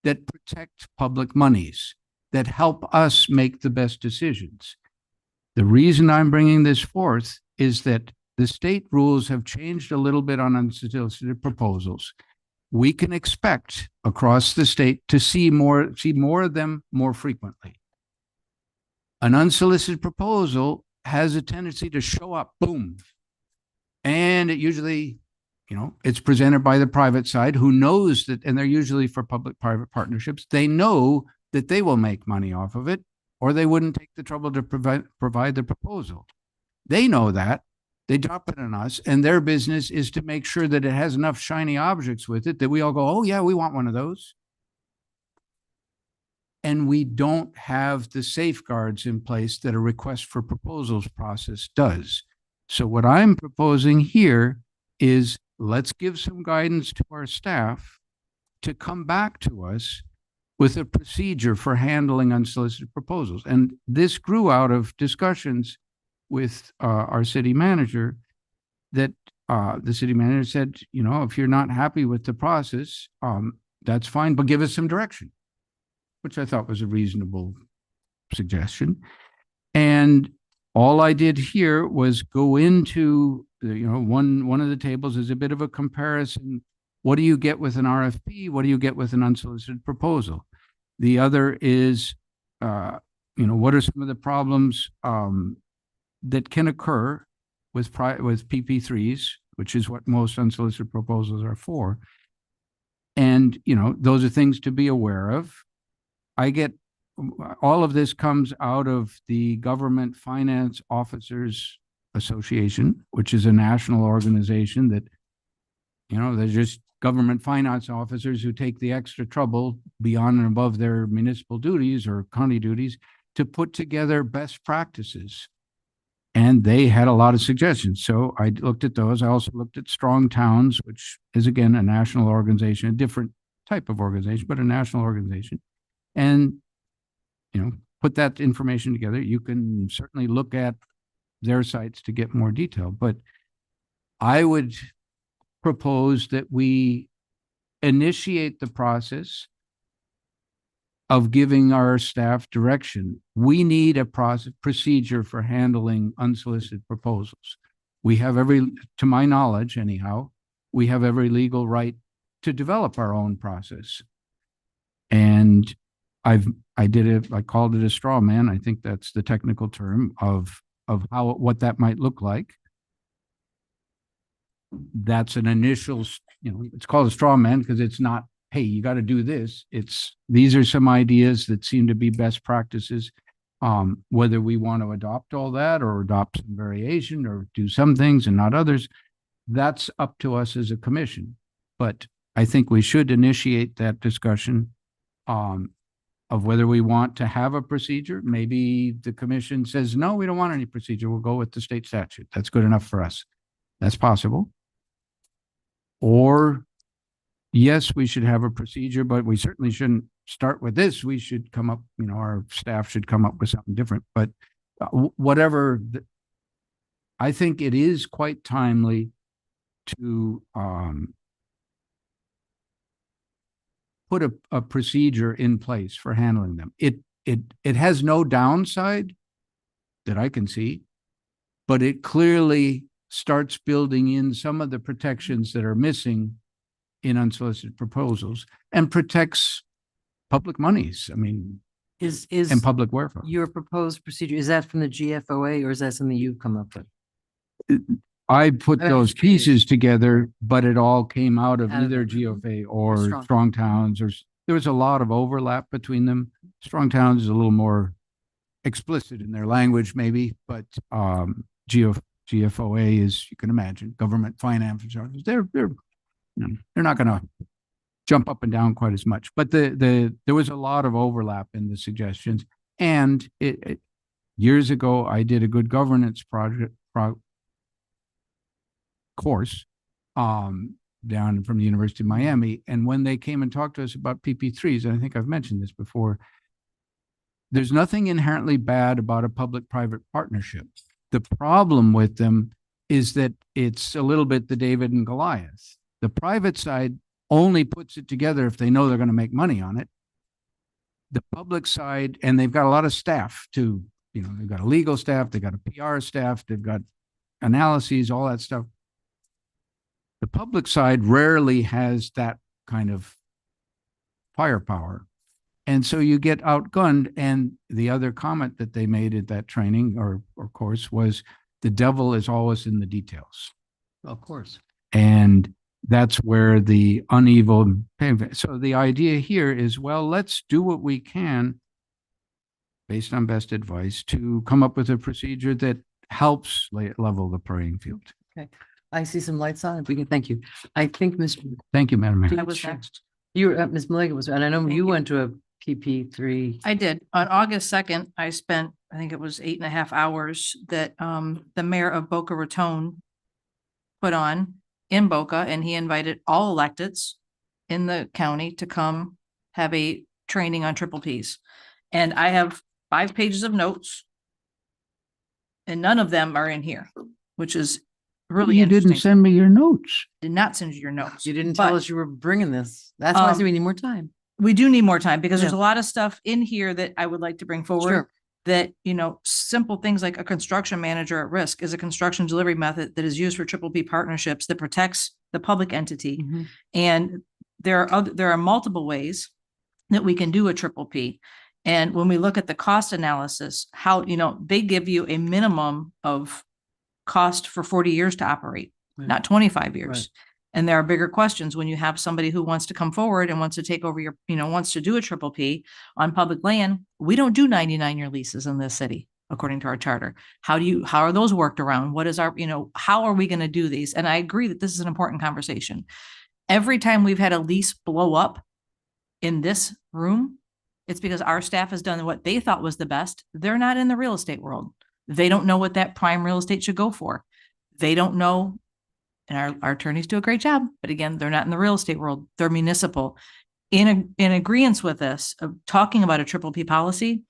that protect public monies, that help us make the best decisions. The reason I'm bringing this forth is that the state rules have changed a little bit on unsolicited proposals. We can expect across the state to see more of them more frequently. An unsolicited proposal has a tendency to show up, boom. And it usually, it's presented by the private side who knows that, and they're usually for public-private partnerships, they know that they will make money off of it, or they wouldn't take the trouble to provide the proposal. They know that. They drop it on us, and their business is to make sure that it has enough shiny objects with it that we all go, oh yeah, we want one of those. And we don't have the safeguards in place that a request for proposals process does. So what I'm proposing here is let's give some guidance to our staff to come back to us with a procedure for handling unsolicited proposals. And this grew out of discussions with our city manager, that the city manager said, if you're not happy with the process, that's fine, but give us some direction, which I thought was a reasonable suggestion. And all I did here was go into one of the tables is a bit of a comparison. What do you get with an RFP? What do you get with an unsolicited proposal? The other is, what are some of the problems that can occur with PP3s, which is what most unsolicited proposals are for. And, those are things to be aware of. All of this comes out of the Government Finance Officers Association, which is a national organization that, they're just government finance officers who take the extra trouble beyond and above their municipal duties or county duties to put together best practices. And they had a lot of suggestions. So I looked at those. I also looked at Strong Towns, which is, again, a national organization, a different type of organization, but a national organization. And, put that information together. You can certainly look at their sites to get more detail. But I would propose that we initiate the process of giving our staff direction. We need a procedure for handling unsolicited proposals. We have to my knowledge anyhow, we have every legal right to develop our own process. And I called it a straw man. I think that's the technical term of what that might look like. That's an initial, it's called a straw man because it's not, hey, you got to do this. These are some ideas that seem to be best practices. Whether we want to adopt all that or adopt some variation or do some things and not others, that's up to us as a commission. But I think we should initiate that discussion of whether we want to have a procedure. Maybe the commission says, no, we don't want any procedure. We'll go with the state statute. That's good enough for us. That's possible. Or yes, we should have a procedure, but we certainly shouldn't start with this. We should come up, our staff should come up with something different. But whatever, I think it is quite timely to put a procedure in place for handling them. It has no downside that I can see, but it clearly starts building in some of the protections that are missing in unsolicited proposals and protects public monies. I mean, and public welfare. Your proposed procedure, is that from the GFOA or is that something you've come up with? I put those pieces together, but it all came out of either GFA or Strong Towns, or there was a lot of overlap between them. Strong Towns is a little more explicit in their language, maybe, but GFOA is, you can imagine, government finance charges. They're not going to jump up and down quite as much, but there was a lot of overlap in the suggestions. And years ago, I did a good governance course down from the University of Miami. And when they came and talked to us about PP3s, and I think I've mentioned this before, there's nothing inherently bad about a public-private partnership. The problem with them is that it's a little bit the David and Goliath. The private side only puts it together if they know they're going to make money on it. The public side, and they've got a lot of staff too, you know, they've got a legal staff, they've got a PR staff, they've got analyses, all that stuff. The public side rarely has that kind of firepower. And so you get outgunned. And the other comment that they made at that training or course was the devil is always in the details. Of course. And that's where the uneven payment. So the idea here is, well, let's do what we can based on best advice to come up with a procedure that helps level the playing field. Okay. I see some lights on. If we can, thank you. I think Thank you, Madam Mayor. I was next. You, Ms. Malega was, and I know you went to a PP3. I did. On August 2nd, I spent, I think it was 8.5 hours that the mayor of Boca Raton put on in Boca, and he invited all electeds in the county to come have a training on triple Ps. And I have 5 pages of notes, and none of them are in here, which is really You interesting. didn't send me your notes. Did not send you your notes. You didn't tell But, us you were bringing this. That's why I said we need more time. We do need more time because there's Yeah. a lot of stuff in here that I would like to bring forward. Sure. That, you know, simple things like a construction manager at risk is a construction delivery method that is used for triple P partnerships that protects the public entity. Mhm. And there are multiple ways that we can do a triple P. And when we look at the cost analysis, how, you know, they give you a minimum of cost for 40 years to operate, Right. not 25 years. Right. And there are bigger questions when you have somebody who wants to come forward and wants to take over your, you know, wants to do a triple P on public land. We don't do 99-year leases in this city, according to our charter. How are those worked around? What is our, you know, how are we going to do these? And I agree that this is an important conversation. Every time we've had a lease blow up in this room, it's because our staff has done what they thought was the best. They're not in the real estate world. They don't know what that prime real estate should go for. They don't know. And our attorneys do a great job, but again, they're not in the real estate world. They're municipal. In agreement with this, of talking about a triple P policy,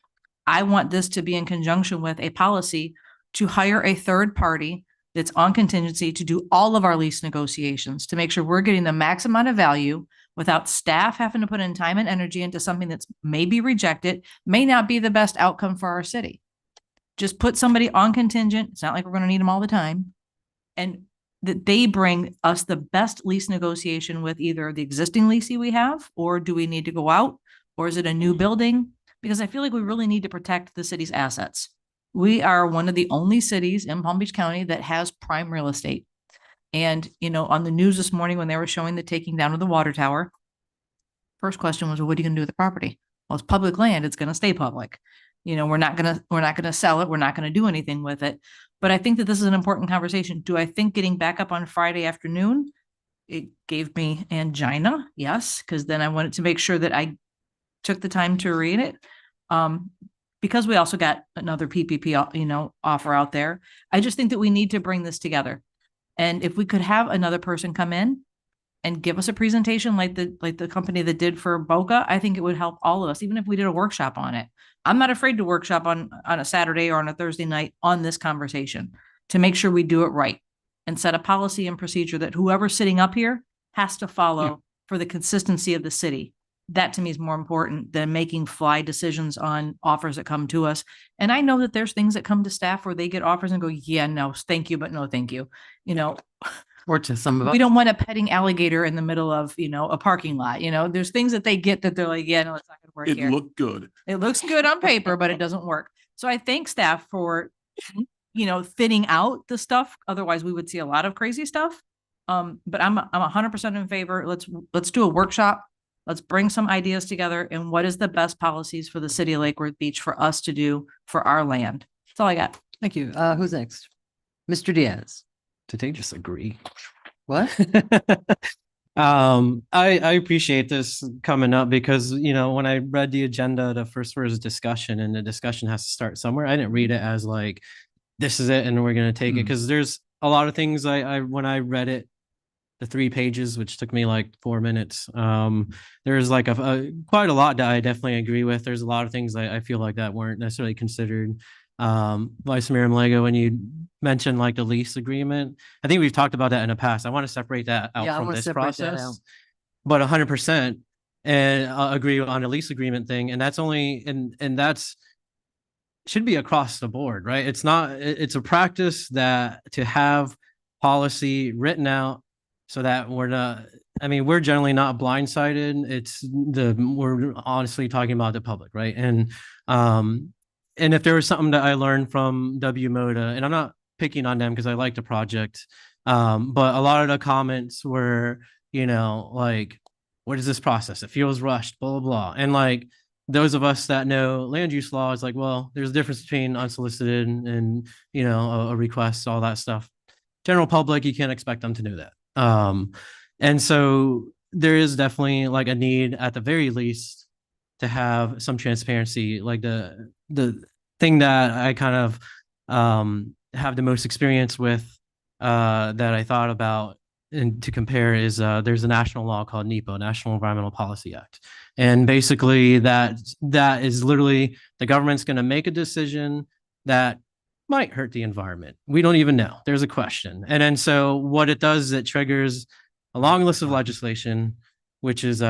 I want this to be in conjunction with a policy to hire a third party that's on contingency to do all of our lease negotiations, to make sure we're getting the max amount of value without staff having to put in time and energy into something that's maybe rejected, may not be the best outcome for our city. Just put somebody on contingent. It's not like we're going to need them all the time. And that they bring us the best lease negotiation with either the existing leasing we have, or do we need to go out, or is it a new building? Because I feel like we really need to protect the city's assets. We are one of the only cities in Palm Beach County that has prime real estate. And, you know, on the news this morning, when they were showing the taking down of the water tower, first question was, well, what are you going to do with the property? Well, it's public land. It's going to stay public. You know, we're not going to sell it. We're not going to do anything with it. But I think that this is an important conversation. Do I think getting back up on Friday afternoon, it gave me angina? Yes, because then I wanted to make sure that I took the time to read it. Because we also got another PPP, you know, offer out there. I just think that we need to bring this together. And if we could have another person come in and give us a presentation like the company that did for Boca, I think it would help all of us, even if we did a workshop on it. I'm not afraid to workshop on a Saturday or on a Thursday night on this conversation to make sure we do it right and set a policy and procedure that whoever's sitting up here has to follow for the consistency of the city. That to me is more important than making fly decisions on offers that come to us. And I know that there's things that come to staff where they get offers and go, yeah, no, thank you, but no, thank you. You know, Or to some of us. we don't want a petting alligator in the middle of, you know, a parking lot. You know, there's things that they get that they're like, yeah, no, it's not going to work It here. looked good. It looks good on paper, but it doesn't work. So I thank staff for, you know, thinning out the stuff. Otherwise we would see a lot of crazy stuff. But I'm 100% in favor. Let's do a workshop. Let's bring some ideas together and what is the best policies for the city of Lake Worth Beach for us to do for our land. That's all I got. Thank you. Who's next? Mr. Diaz. Did they just agree? What? I appreciate this coming up because, you know, when I read the agenda, the first was discussion and the discussion has to start somewhere. I didn't read it as like, this is it and we're going to take it. Cause there's a lot of things when I read it, the 3 pages, which took me like 4 minutes. There's like quite a lot that I definitely agree with. There's a lot of things I feel like that weren't necessarily considered. Vice Mayor Malego, when you mentioned like the lease agreement, I think we've talked about that in the past. I want to separate that out Yeah, I from wanna this separate that out. process. But 100%, and I agree on the lease agreement thing, and that's only, and that's should be across the board, right? It's not, it's a practice that to have policy written out so that we're not, I mean, we're generally not blindsided. We're honestly talking about the public, right? And if there was something that I learned from WMODA, and I'm not picking on them because I like the project, but a lot of the comments were, like, what is this process? It feels rushed, blah, blah, blah. And like, those of us that know land use law is like, well, there's a difference between unsolicited and a request, all that stuff. General public, you can't expect them to know that. And so there is definitely like a need at the very least to have some transparency. Like the thing that I kind of have the most experience with that I thought about and to compare is there's a national law called NEPA, National Environmental Policy Act. And basically that is literally the government's going to make a decision that might hurt the environment. We don't even know. There's a question. And then so what it does is it triggers a long list of legislation, which is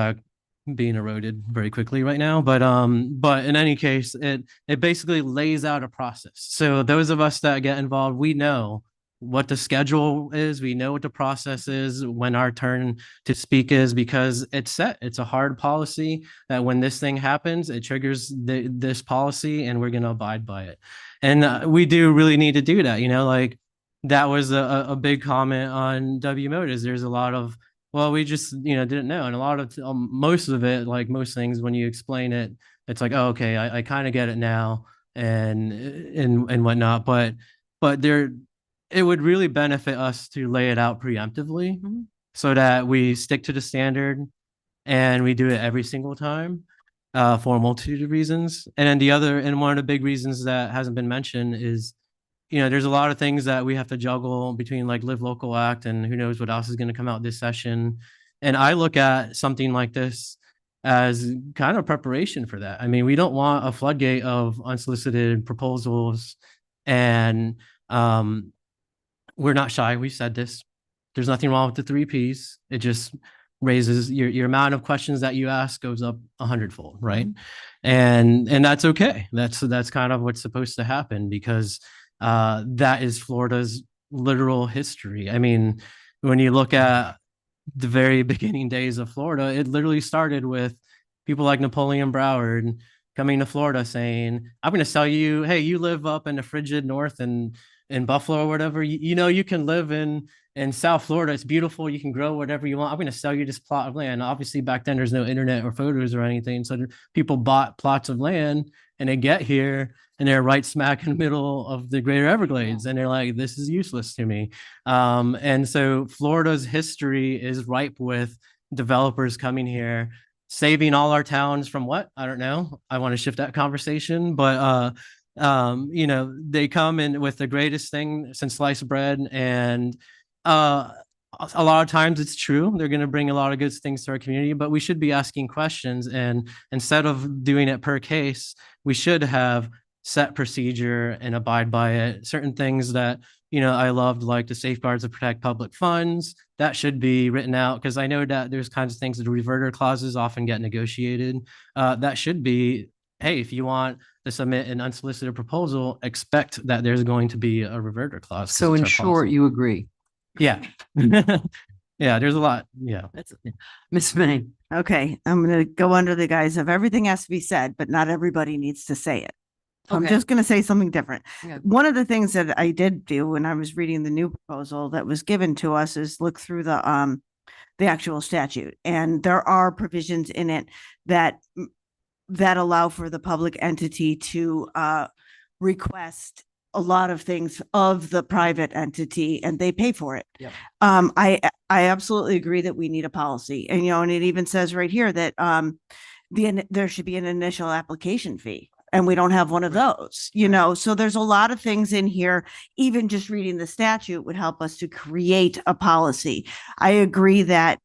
being eroded very quickly right now. But in any case, it basically lays out a process. So those of us that get involved, we know what the schedule is. We know what the process is, when our turn to speak is, because it's set. It's a hard policy that when this thing happens, it triggers this policy and we're going to abide by it. And we do really need to do that. Like that was a big comment on WMODA is there's a lot of, well, we just, didn't know. And a lot of, most of it, like most things, when you explain it, it's like, oh, okay, I kind of get it now and whatnot. But it would really benefit us to lay it out preemptively so that we stick to the standard and we do it every single time for a multitude of reasons. And then one of the big reasons that hasn't been mentioned is, there's a lot of things that we have to juggle between like Live Local Act and who knows what else is going to come out this session. And I look at something like this as kind of preparation for that. I mean, we don't want a floodgate of unsolicited proposals, and we're not shy. We said this. There's nothing wrong with the 3 Ps. It just raises your amount of questions that you ask goes up 100-fold, right? And that's okay. That's kind of what's supposed to happen because that is Florida's literal history. I mean, when you look at the very beginning days of Florida, it literally started with people like Napoleon Broward coming to Florida saying, I'm going to sell you, hey, you live up in the frigid north and in Buffalo or whatever, you can live in South Florida. It's beautiful. You can grow whatever you want. I'm going to sell you this plot of land. Obviously back then there's no internet or photos or anything. So people bought plots of land and they get here and they're right smack in the middle of the Greater Everglades. And they're like, this is useless to me. And so Florida's history is ripe with developers coming here, saving all our towns from what? I don't know. I want to shift that conversation, but they come in with the greatest thing since sliced bread, and a lot of times it's true. They're going to bring a lot of good things to our community, but we should be asking questions, and instead of doing it per case, we should have set procedure and abide by it. Certain things that I loved, like the safeguards to protect public funds, that should be written out, because I know that there's kinds of things that reverter clauses often get negotiated. That should be, hey, if you want to submit an unsolicited proposal, expect that there's going to be a reverter clause. So in short, you agree? Yeah. Yeah, there's a lot. Yeah. Miss May. Okay, I'm going to go under the guise of everything has to be said, but not everybody needs to say it. I'm Okay. just going to say something different. Yeah. One of the things that I did do when I was reading the new proposal that was given to us is look through the actual statute. And there are provisions in it that allow for the public entity to request a lot of things of the private entity, and they pay for it. Yep. I absolutely agree that we need a policy, and and it even says right here that there should be an initial application fee. and we don't have one of those, so there's a lot of things in here. Even just reading the statute would help us to create a policy. I agree that,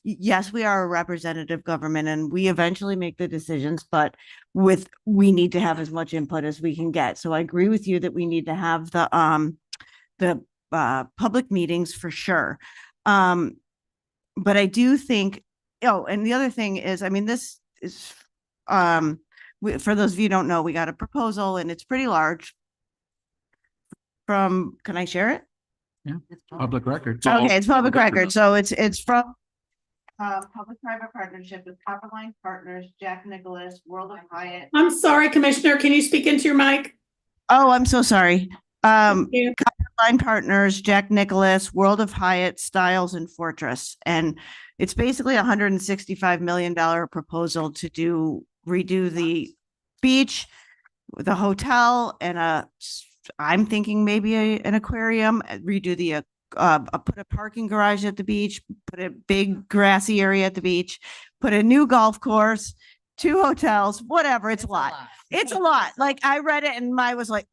yes, we are a representative government and we eventually make the decisions, but we need to have as much input as we can get. So I agree with you that we need to have the public meetings for sure. But I do think, and the other thing is, this is, for those of you who don't know, we got a proposal and it's pretty large can I share it? Yeah, public record. Okay, it's public record. So it's from public-private partnership with Copperline Partners, Jack Nicholas, World of Hyatt. I'm sorry, Commissioner, can you speak into your mic? Oh, I'm so sorry. Thank you. Copperline Partners, Jack Nicholas, World of Hyatt, Styles and Fortress. And it's basically $165 million proposal to redo the beach, the hotel, and I'm thinking maybe an aquarium, redo the put a parking garage at the beach, put a big grassy area at the beach, put a new golf course, 2 hotels, whatever. It's a lot. It's a lot. Like I read it and I was like,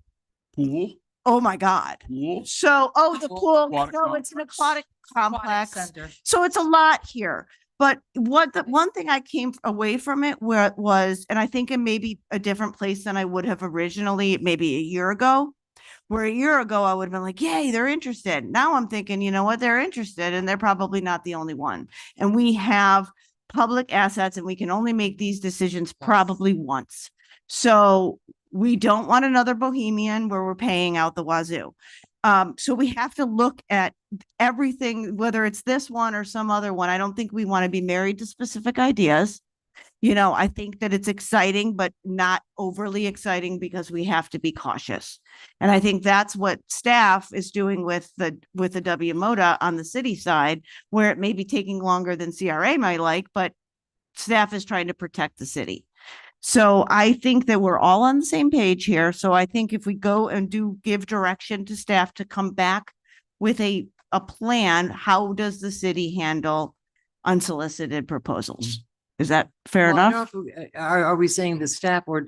Pool. oh my God. Pool. So, the pool, Aquatic no, it's an aquatic complex. Center. So it's a lot here. But the one thing I came away from it was, and I think it may be a different place than I would have originally, maybe a year ago, where a year ago I would have been like, yay, they're interested. Now I'm thinking, you know what, they're interested and they're probably not the only one. And we have public assets and we can only make these decisions probably once. So we don't want another Bohemian where we're paying out the wazoo. So we have to look at everything, whether it's this one or some other one. I don't think we want to be married to specific ideas. I think that it's exciting, but not overly exciting because we have to be cautious. And I think that's what staff is doing with the WMODA on the city side, where it may be taking longer than CRA might like, but staff is trying to protect the city. So I think that we're all on the same page here. So I think if we go and give direction to staff to come back with a plan, how does the city handle unsolicited proposals? Is that fair enough? Are we saying the staff or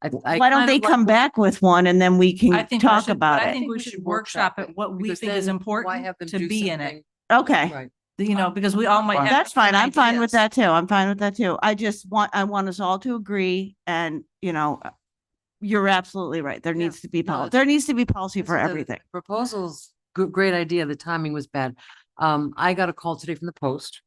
Why don't they come back with one and then we can talk about it? I think we should workshop it, what we Because think is then why important have them to do be in something? it. Okay. Right. Because we all might have. That's fine. different I'm fine with ideas. that too. I'm fine with that too. I want us all to agree and, you're absolutely right. There needs to be policy. There needs to be policy for everything. Proposals, great idea. The timing was bad. I got a call today from the Post.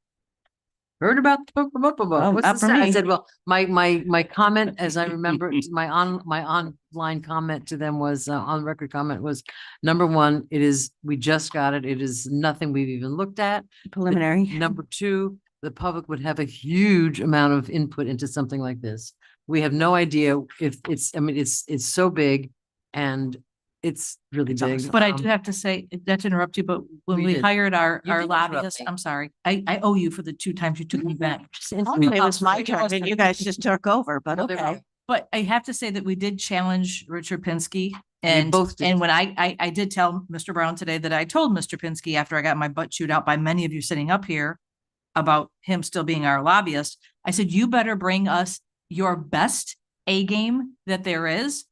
Heard about the book. What's not the for stat? I me. said, well, my comment, as I remember, my online comment to them was, on record comment was, number one, we just got it. It is nothing we've even looked at. Preliminary. Number two, the public would have a huge amount of input into something like this. We have no idea if it's so big and it's really big. But I do have to say, not to interrupt you, but when We we did. hired our You didn't interrupt lobbyist, me. I'm sorry. I owe you for the 2 times you took me back. It was my turn and you guys just took over, but No, they okay. won't. But I have to say that we did challenge Richard Pinsky. We And, both did. and when I did tell Mr. Brown today that I told Mr. Pinsky after I got my butt chewed out by many of you sitting up here about him still being our lobbyist, I said, you better bring us your best A game that there is.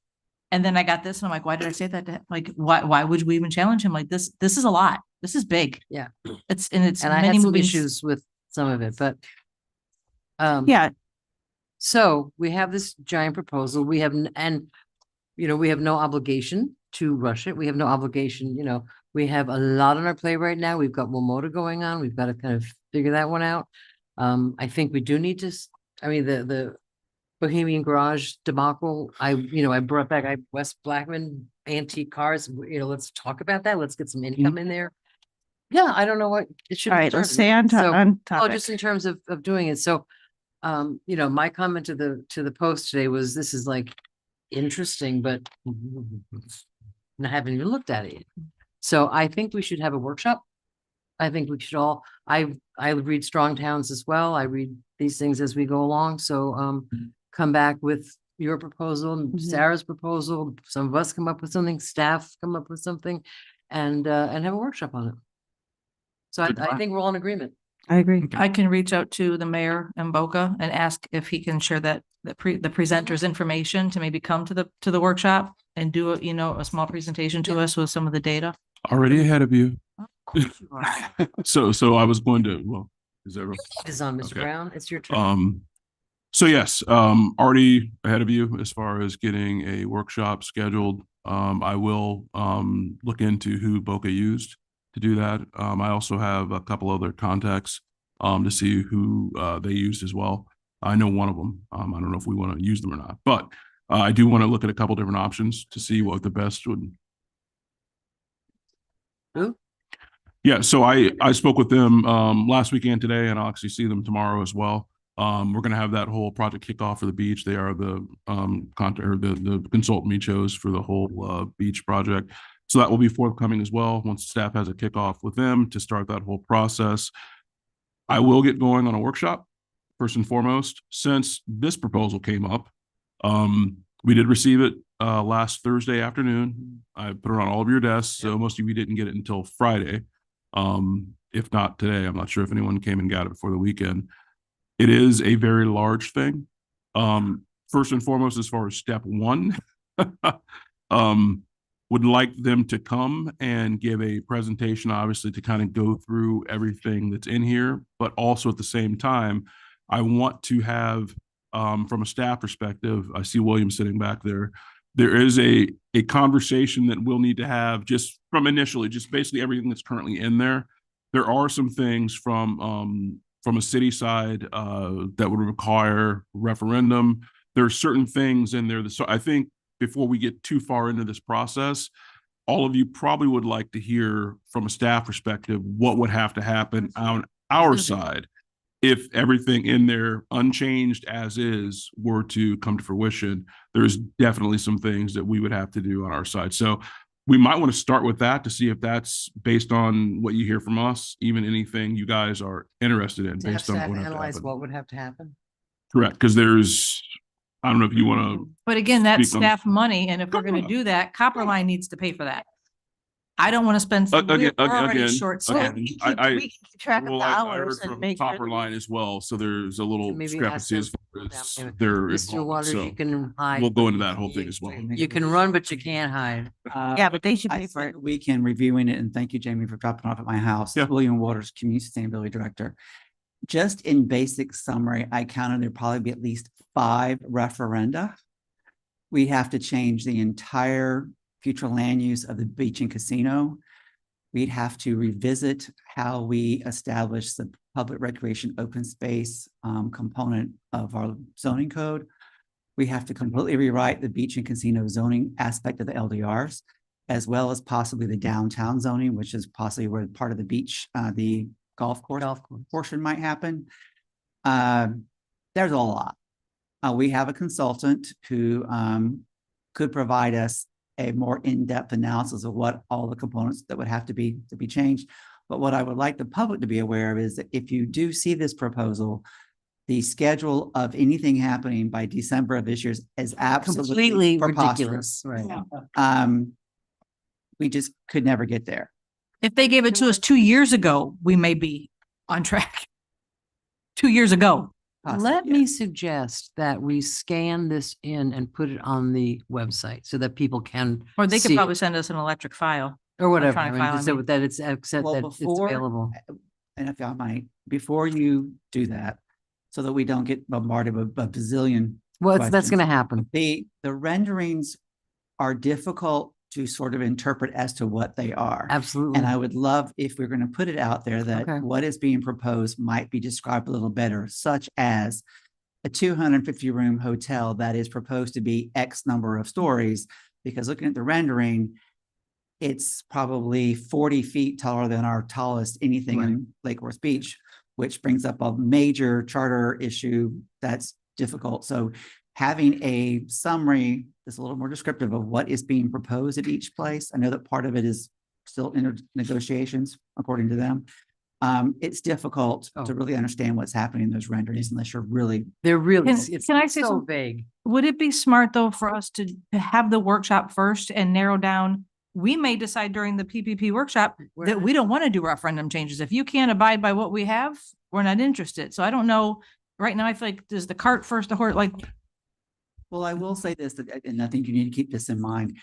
And then I got this and I'm like, why did I say that? to him? Like, why would we even challenge him? Like this is a lot. This is big. Yeah. It's And I had many some moving issues with some of it, but Yeah. so we have this giant proposal. We have, we have no obligation to rush it. We have no obligation, we have a lot on our plate right now. We've got WMODA going on. We've got to kind of figure that one out. I think we do need to, the Bohemian Garage debacle, I brought back West Blackman antique cars, let's talk about that. Let's get some income in there. Yeah, I don't know what it should. All right, let's stay on topic. Just in terms of doing it. So, my comment to the Post today was, this is like interesting, but I haven't even looked at it yet. So I think we should have a workshop. I think we should all, I read Strong Towns as well. I read these things as we go along. So, come back with your proposal, Sarah's proposal, some of us come up with something, staff come up with something, and have a workshop on it. So I think we're all in agreement. I agree. I can reach out to the mayor in Boca and ask if he can share the presenter's information to maybe come to the workshop and do a small presentation to us with some of the data. Already ahead of you. Of course you are. So I was going to, well, is everyone? It is on, Mr. Okay. Brown. It's your turn. So yes, already ahead of you as far as getting a workshop scheduled. I will look into who Boca used to do that. I also have a couple other contacts to see who they used as well. I know one of them. I don't know if we want to use them or not, but I do want to look at a couple different options to see what the best would. Who? Yeah, so I spoke with them last weekend today, and I'll actually see them tomorrow as well. We're gonna have that whole project kickoff for the beach. They are the the consultant we chose for the whole beach project. So that will be forthcoming as well, once staff has a kickoff with them to start that whole process. I will get going on a workshop, first and foremost, since this proposal came up. We did receive it last Thursday afternoon. I put it on all of your desks, so most of you didn't get it until Friday. If not today, I'm not sure if anyone came and got it before the weekend. It is a very large thing. First and foremost, as far as step one, would like them to come and give a presentation, obviously, to kind of go through everything that's in here, but also at the same time, I want to have, from a staff perspective, I see William sitting back there. There is a conversation that we'll need to have just from initially, just basically everything that's currently in there. There are some things from a city side that would require referendum. There are certain things in there that, so I think before we get too far into this process, all of you probably would like to hear from a staff perspective what would have to happen on our side if everything in there unchanged as is were to come to fruition. There's definitely some things that we would have to do on our side. So we might want to start with that to see if that's based on what you hear from us, even anything you guys are interested in To have based on staff what would have to analyze happen. what would have to happen. Correct, because there's, I don't know if you want to. But again, that's Speak on- staff money, and if we're gonna do that, Copperline needs to pay for that. I don't want to spend, we're already short staffed. I keep track of well, the I hours heard and from make sure. Copper Line as well, so there's a little Maybe ask discrepancy them as far down as there. their Mr. involvement. Waters, So you can hide. we'll go into that whole thing as well. You can run, but you can't hide. Yeah, but they should I pay for spent it. the weekend reviewing it, and thank you, Jamie, for dropping off at my house. Yeah. William Waters, Community Sustainability Director. Just in basic summary, I counted there'd probably be at least 5 referenda. We have to change the entire future land use of the beach and casino. We'd have to revisit how we establish the public recreation open space component of our zoning code. We have to completely rewrite the beach and casino zoning aspect of the LDRs, as well as possibly the downtown zoning, which is possibly where part of the beach, the golf course portion might happen. There's a lot. We have a consultant who could provide us a more in-depth analysis of what all the components that would have to be changed. But what I would like the public to be aware of is that if you do see this proposal, the schedule of anything happening by December of this year is absolutely Completely ridiculous, preposterous. right? We just could never get there. If they gave it to us 2 years ago, we may be on track. 2 years ago. Let me suggest that we scan this in and put it on the website so that people can. Or they could see it. probably send us an electric file. Or whatever, I electronic mean, file, I just so mean. that it's accept Well, that it's before- available. And if I might, before you do that, so that we don't get bombarded with a bazillion. Well, that's questions, gonna happen. The renderings are difficult to sort of interpret as to what they are. Absolutely. And I would love if we're going to put it out there that Okay. what is being proposed might be described a little better, such as a 250 room hotel that is proposed to be X number of stories, because looking at the rendering, it's probably 40 feet taller than our tallest anything in Lake Worth Beach, which brings up a major charter issue that's difficult. So having a summary that's a little more descriptive of what is being proposed at each place. I know that part of it is still in negotiations, according to them. It's difficult to really understand what's happening in those renderings unless you're really. They're really, Can I say so something? vague. Would it be smart though for us to have the workshop first and narrow down we may decide during the PPP workshop that we don't want to do referendum changes. If you can't abide by what we have, we're not interested. So I don't know. Right now, I feel like does the cart first, the horse, like, Well, I will say this, and I think you need to keep this in mind.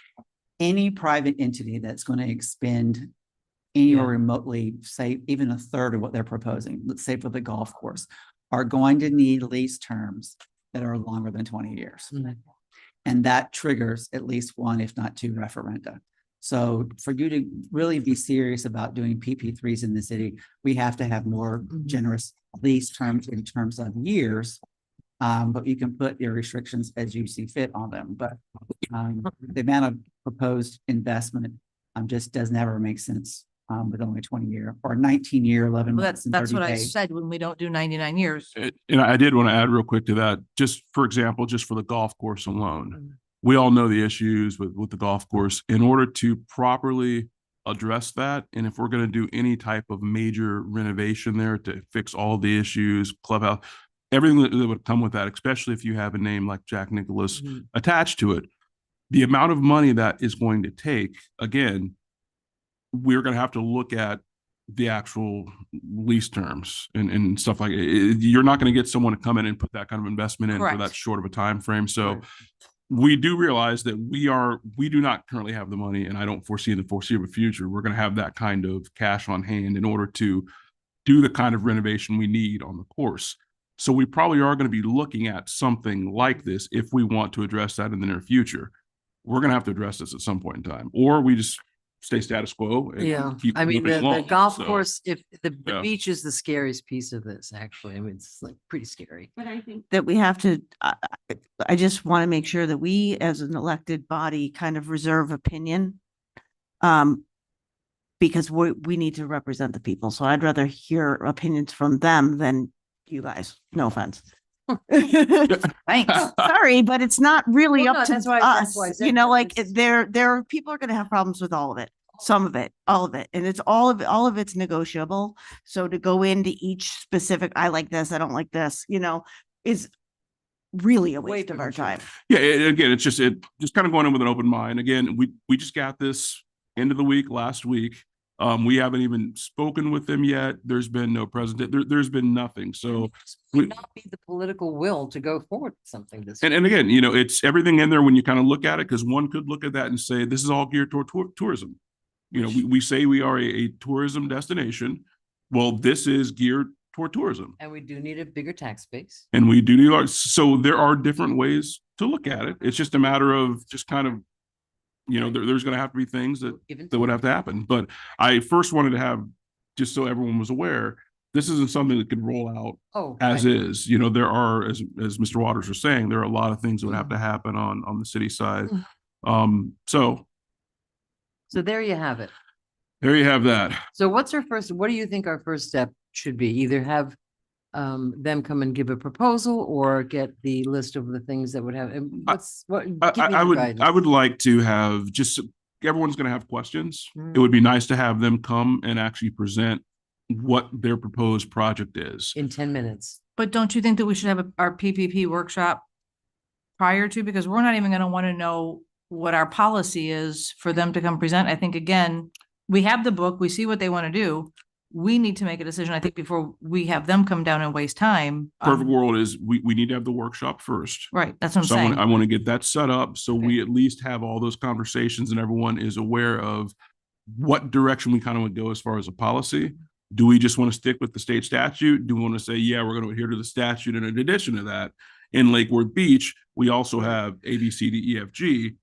Any private entity that's going to expend anywhere remotely, say even a third of what they're proposing, let's say for the golf course, are going to need lease terms that are longer than 20 years. And that triggers at least one, if not two referenda. So for you to really be serious about doing PP3s in the city, we have to have more generous lease terms in terms of years. But you can put your restrictions as you see fit on them. But the amount of proposed investment just doesn't ever make sense with only 20-year or 19-year, 11 well, months and that's 30 what I days. said when we don't do 99 years. And I did want to add real quick to that, just for example, just for the golf course alone. We all know the issues with the golf course. In order to properly address that, and if we're going to do any type of major renovation there to fix all the issues, clubhouse, everything that would come with that, especially if you have a name like Jack Nicklaus attached to it, the amount of money that is going to take, again, we're going to have to look at the actual lease terms and stuff like it. You're not going to get someone to come in and put that kind of investment in for that short of a time frame. So we do realize that we do not currently have the money, and I don't foresee in the foreseeable future we're going to have that kind of cash on hand in order to do the kind of renovation we need on the course. So we probably are going to be looking at something like this if we want to address that in the near future. We're going to have to address this at some point in time, or we just stay status quo. And keep I mean, moving the along. golf So, course, if the yeah. beach is the scariest piece of this, actually. I mean, it's like pretty scary. But I think that we have to, I just want to make sure that we as an elected body kind of reserve opinion. Because we need to represent the people. So I'd rather hear opinions from them than you guys. No offense. Thanks. Sorry, but it's not really Well, up no, to that's why I us. said You know, that. like there people are going to have problems with all of it. Some of it, all of it. And it's all of it's negotiable. So to go into each specific, I like this, I don't like this, is really a waste of our time. Yeah, again, it's just kind of going in with an open mind. Again, we just got this end of the week last week. We haven't even spoken with them yet. There's been no president. There's been nothing. So Would not be the political will to go forward with something this. and again, it's everything in there when you kind of look at it, because one could look at that and say this is all geared toward tourism. We say we are a tourism destination. Well, this is geared toward tourism. And we do need a bigger tax base. And we do need so there are different ways to look at it. It's just a matter of just kind of, there's going to have to be things that would have to happen. But I first wanted to have, just so everyone was aware, this isn't something that could roll out as is. There are, as Mr. Waters was saying, there are a lot of things that would have to happen on the city side. So there you have it. There you have that. So what do you think our first step should be? Either have them come and give a proposal or get the list of the things that would have, give me the guidance. I would like to have everyone's going to have questions. It would be nice to have them come and actually present what their proposed project is. In 10 minutes. But don't you think that we should have our PPP workshop prior to, because we're not even going to want to know what our policy is for them to come present. I think, again, we have the book, we see what they want to do. We need to make a decision, I think, before we have them come down and waste time. Perfect world is we need to have the workshop first. Right. That's what I'm So saying. I want to get that set up so we at least have all those conversations and everyone is aware of what direction we kind of would go as far as a policy. Do we just want to stick with the state statute? Do we want to say, yeah, we're going to adhere to the statute? And in addition to that, in Lake Worth Beach, we also have A, B, C, D, E, F, G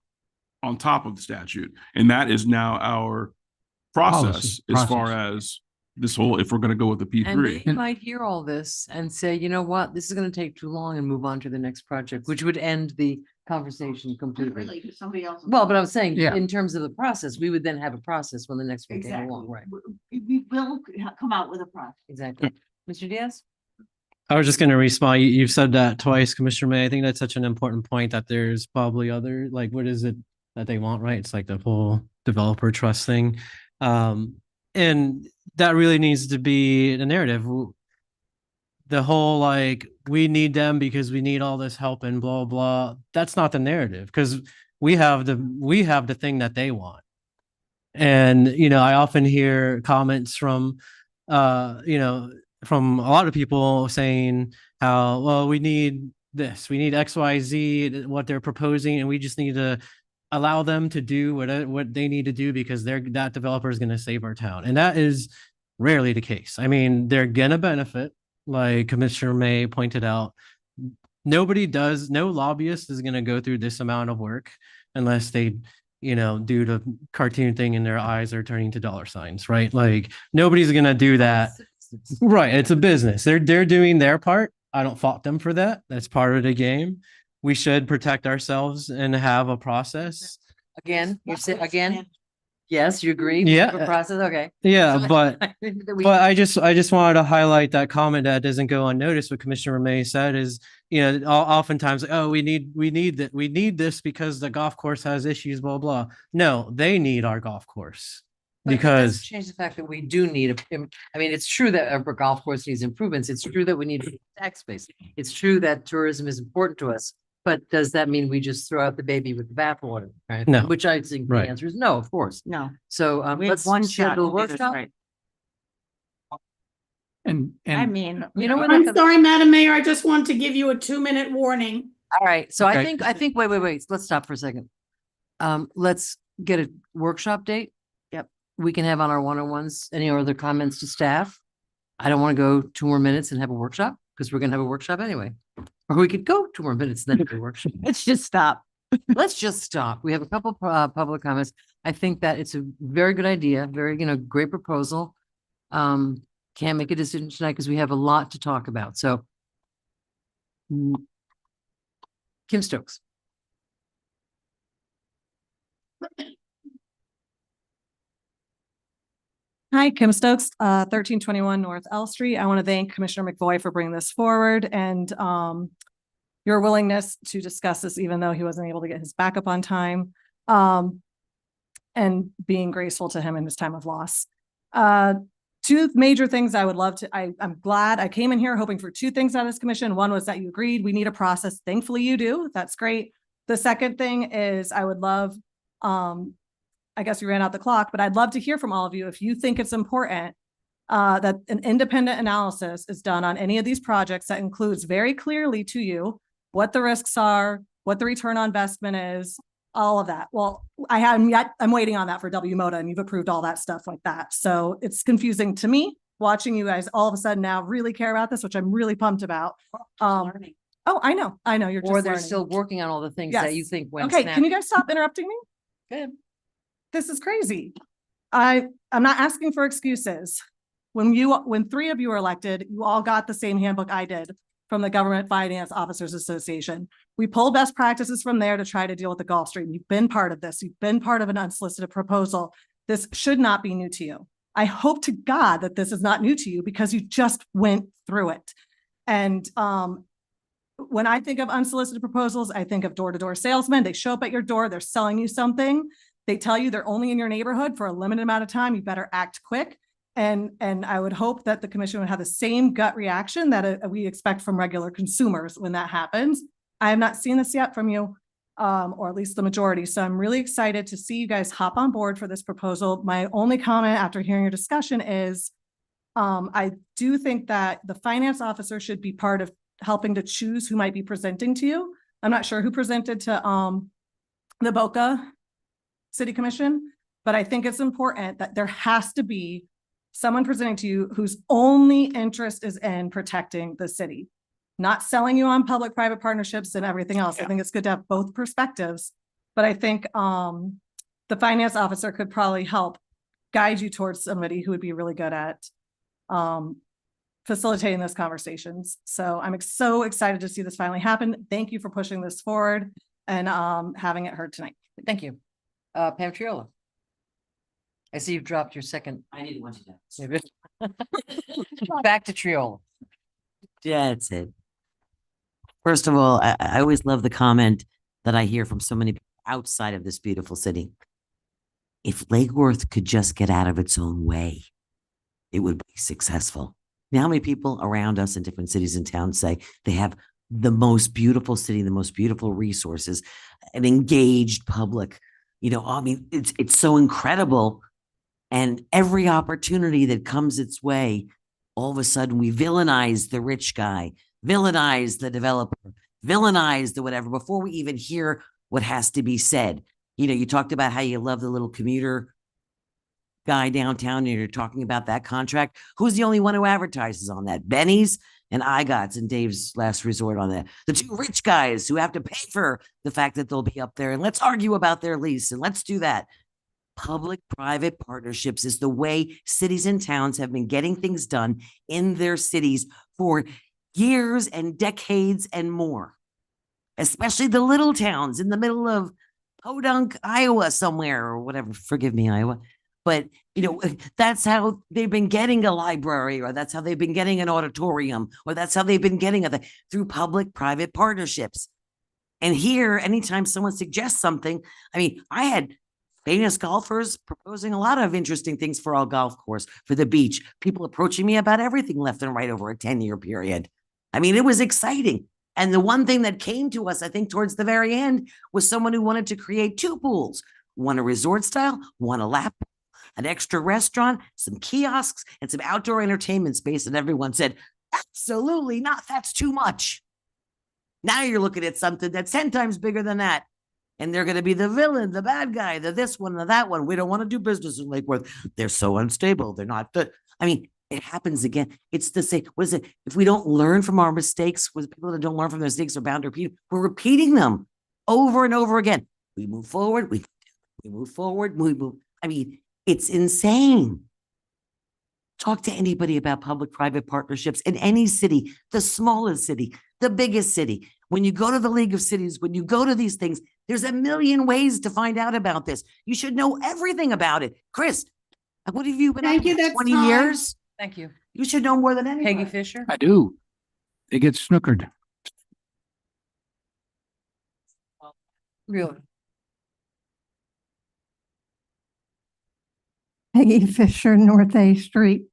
on top of the statute. And that is now our process as far as this whole, if we're going to go with the P3. And they might hear all this and say, you know what, this is going to take too long, and move on to the next project, which would end the conversation completely. Somebody else. Well, but I'm saying, Yeah. in terms of the process, we would then have a process when the next one came Exactly. along, right? We will come out with a process. Exactly. Mr. Diaz? I was just going to respond. You've said that twice, Commissioner May. I think that's such an important point that there's probably other, like, what is it that they want, right? It's like the whole developer trust thing. And that really needs to be the narrative. The whole, like, we need them because we need all this help and blah, blah. That's not the narrative, because we have the thing that they want. And, I often hear comments from, from a lot of people saying how, well, we need this, we need X, Y, Z, what they're proposing, and we just need to allow them to do what they need to do because that developer is going to save our town. And that is rarely the case. I mean, they're going to benefit, like Commissioner May pointed out. No lobbyist is going to go through this amount of work unless they, do the cartoon thing and their eyes are turning to dollar signs, right? Like nobody's going to do that. Right. It's a business. They're doing their part. I don't fault them for that. That's part of the game. We should protect ourselves and have a process. Again, you said again? Yes, you agree? Yeah. The process, okay. Yeah, So but we- I just wanted to highlight that comment that doesn't go unnoticed. What Commissioner May said is, oftentimes, oh, we need this because the golf course has issues, blah, blah. No, they need our golf course But it doesn't because change the fact that we do need it's true that our golf course needs improvements. It's true that we need tax base. It's true that tourism is important to us. But does that mean we just throw out the baby with the bathwater? Right? No. Which I think the Right. answer is no, of course. No. So We have let's one shot schedule a to do this workshop. right. And, I and mean, You know what? I'm sorry, Madam Mayor, I just want to give you a 2-minute warning. All right, so Okay. I think, wait, let's stop for a second. Let's get a workshop date. Yep. We can have on our one-on-ones, any other comments to staff? I don't want to go 2 more minutes and have a workshop, because we're gonna have a workshop anyway. Or we could go 2 more minutes, then have a workshop. let's just stop. Let's just stop. We have a couple public comments. I think that it's a very good idea, very, great proposal. Can't make a decision tonight because we have a lot to talk about, so. Kim Stokes. Hi, Kim Stokes, 1321 North L Street. I want to thank Commissioner McVoy for bringing this forward and your willingness to discuss this, even though he wasn't able to get his backup on time, and being graceful to him in his time of loss. Two major things I would love to, I'm glad I came in here hoping for two things out of this commission. One was that you agreed we need a process. Thankfully you do. That's great. The second thing is I would love, I guess we ran out the clock, but I'd love to hear from all of you if you think it's important that an independent analysis is done on any of these projects that includes very clearly to you what the risks are, what the return on investment is, all of that. Well, I'm waiting on that for WMOTA, and you've approved all that stuff like that. So it's confusing to me watching you guys all of a sudden now really care about this, which I'm really pumped about. Oh, I know. You're just Or they're learning. still working on all the things that you Yes. think went Okay, snap. can you guys stop interrupting me? Good. This is crazy. I'm not asking for excuses. When three of you were elected, you all got the same handbook I did from the Government Finance Officers Association. We pulled best practices from there to try to deal with the Gulf Stream. You've been part of this. You've been part of an unsolicited proposal. This should not be new to you. I hope to God that this is not new to you because you just went through it. And when I think of unsolicited proposals, I think of door-to-door salesmen. They show up at your door, they're selling you something. They tell you they're only in your neighborhood for a limited amount of time. You better act quick. And I would hope that the commission would have the same gut reaction that we expect from regular consumers when that happens. I have not seen this yet from you, or at least the majority. So I'm really excited to see you guys hop on board for this proposal. My only comment after hearing your discussion is I do think that the finance officer should be part of helping to choose who might be presenting to you. I'm not sure who presented to the Boca City Commission, but I think it's important that there has to be someone presenting to you whose only interest is in protecting the city, not selling you on public-private partnerships and everything else. I think it's good to have both perspectives, but I think the finance officer could probably help guide you towards somebody who would be really good at facilitating those conversations. So I'm so excited to see this finally happen. Thank you for pushing this forward and having it heard tonight. Thank you. Pam Triola. I see you've dropped your second. I didn't want to. Maybe. Back to Triola. That's it. First of all, I always love the comment that I hear from so many people outside of this beautiful city. If Lake Worth could just get out of its own way, it would be successful. Now, how many people around us in different cities and towns say they have the most beautiful city, the most beautiful resources, an engaged public, You know, I mean, it's so incredible. And every opportunity that comes its way, all of a sudden we villainize the rich guy, villainize the developer, villainize the whatever before we even hear what has to be said. You know, you talked about how you love the little commuter guy downtown, and you're talking about that contract. Who's the only one who advertises on that? Benny's and IGOT's and Dave's last resort on that. The two rich guys who have to pay for the fact that they'll be up there, and let's argue about their lease and let's do that. Public-private partnerships is the way cities and towns have been getting things done in their cities for years and decades and more, especially the little towns in the middle of Podunk, Iowa somewhere or whatever. Forgive me, Iowa. But, you know, that's how they've been getting a library, or that's how they've been getting an auditorium, or that's how they've been getting through public-private partnerships. And here, anytime someone suggests something, I mean, I had famous golfers proposing a lot of interesting things for our golf course, for the beach, people approaching me about everything left and right over a 10-year period. I mean, it was exciting. And the one thing that came to us, I think, towards the very end was someone who wanted to create two pools, one a resort style, one a lap pool, an extra restaurant, some kiosks, and some outdoor entertainment space. And everyone said, absolutely not. That's too much. Now you're looking at something that's 10 times bigger than that. And they're going to be the villain, the bad guy, the this one, the that one. We don't want to do business in Lake Worth. They're so unstable. They're not the, I mean, it happens again. It's the same. What is it? If we don't learn from our mistakes, with people that don't learn from their mistakes are bound to repeat, we're repeating them over and over again. We move forward. We move forward. We move. I mean, it's insane. Talk to anybody about public-private partnerships in any city, the smallest city, the biggest city. When you go to the League of Cities, when you go to these things, there's a million ways to find out about this. You should know everything about it. Chris, what have you been at for 20 years? Thank you. You should know more than anyone. Peggy Fisher? I do. They get snookered. Really? Peggy Fisher, North A Street.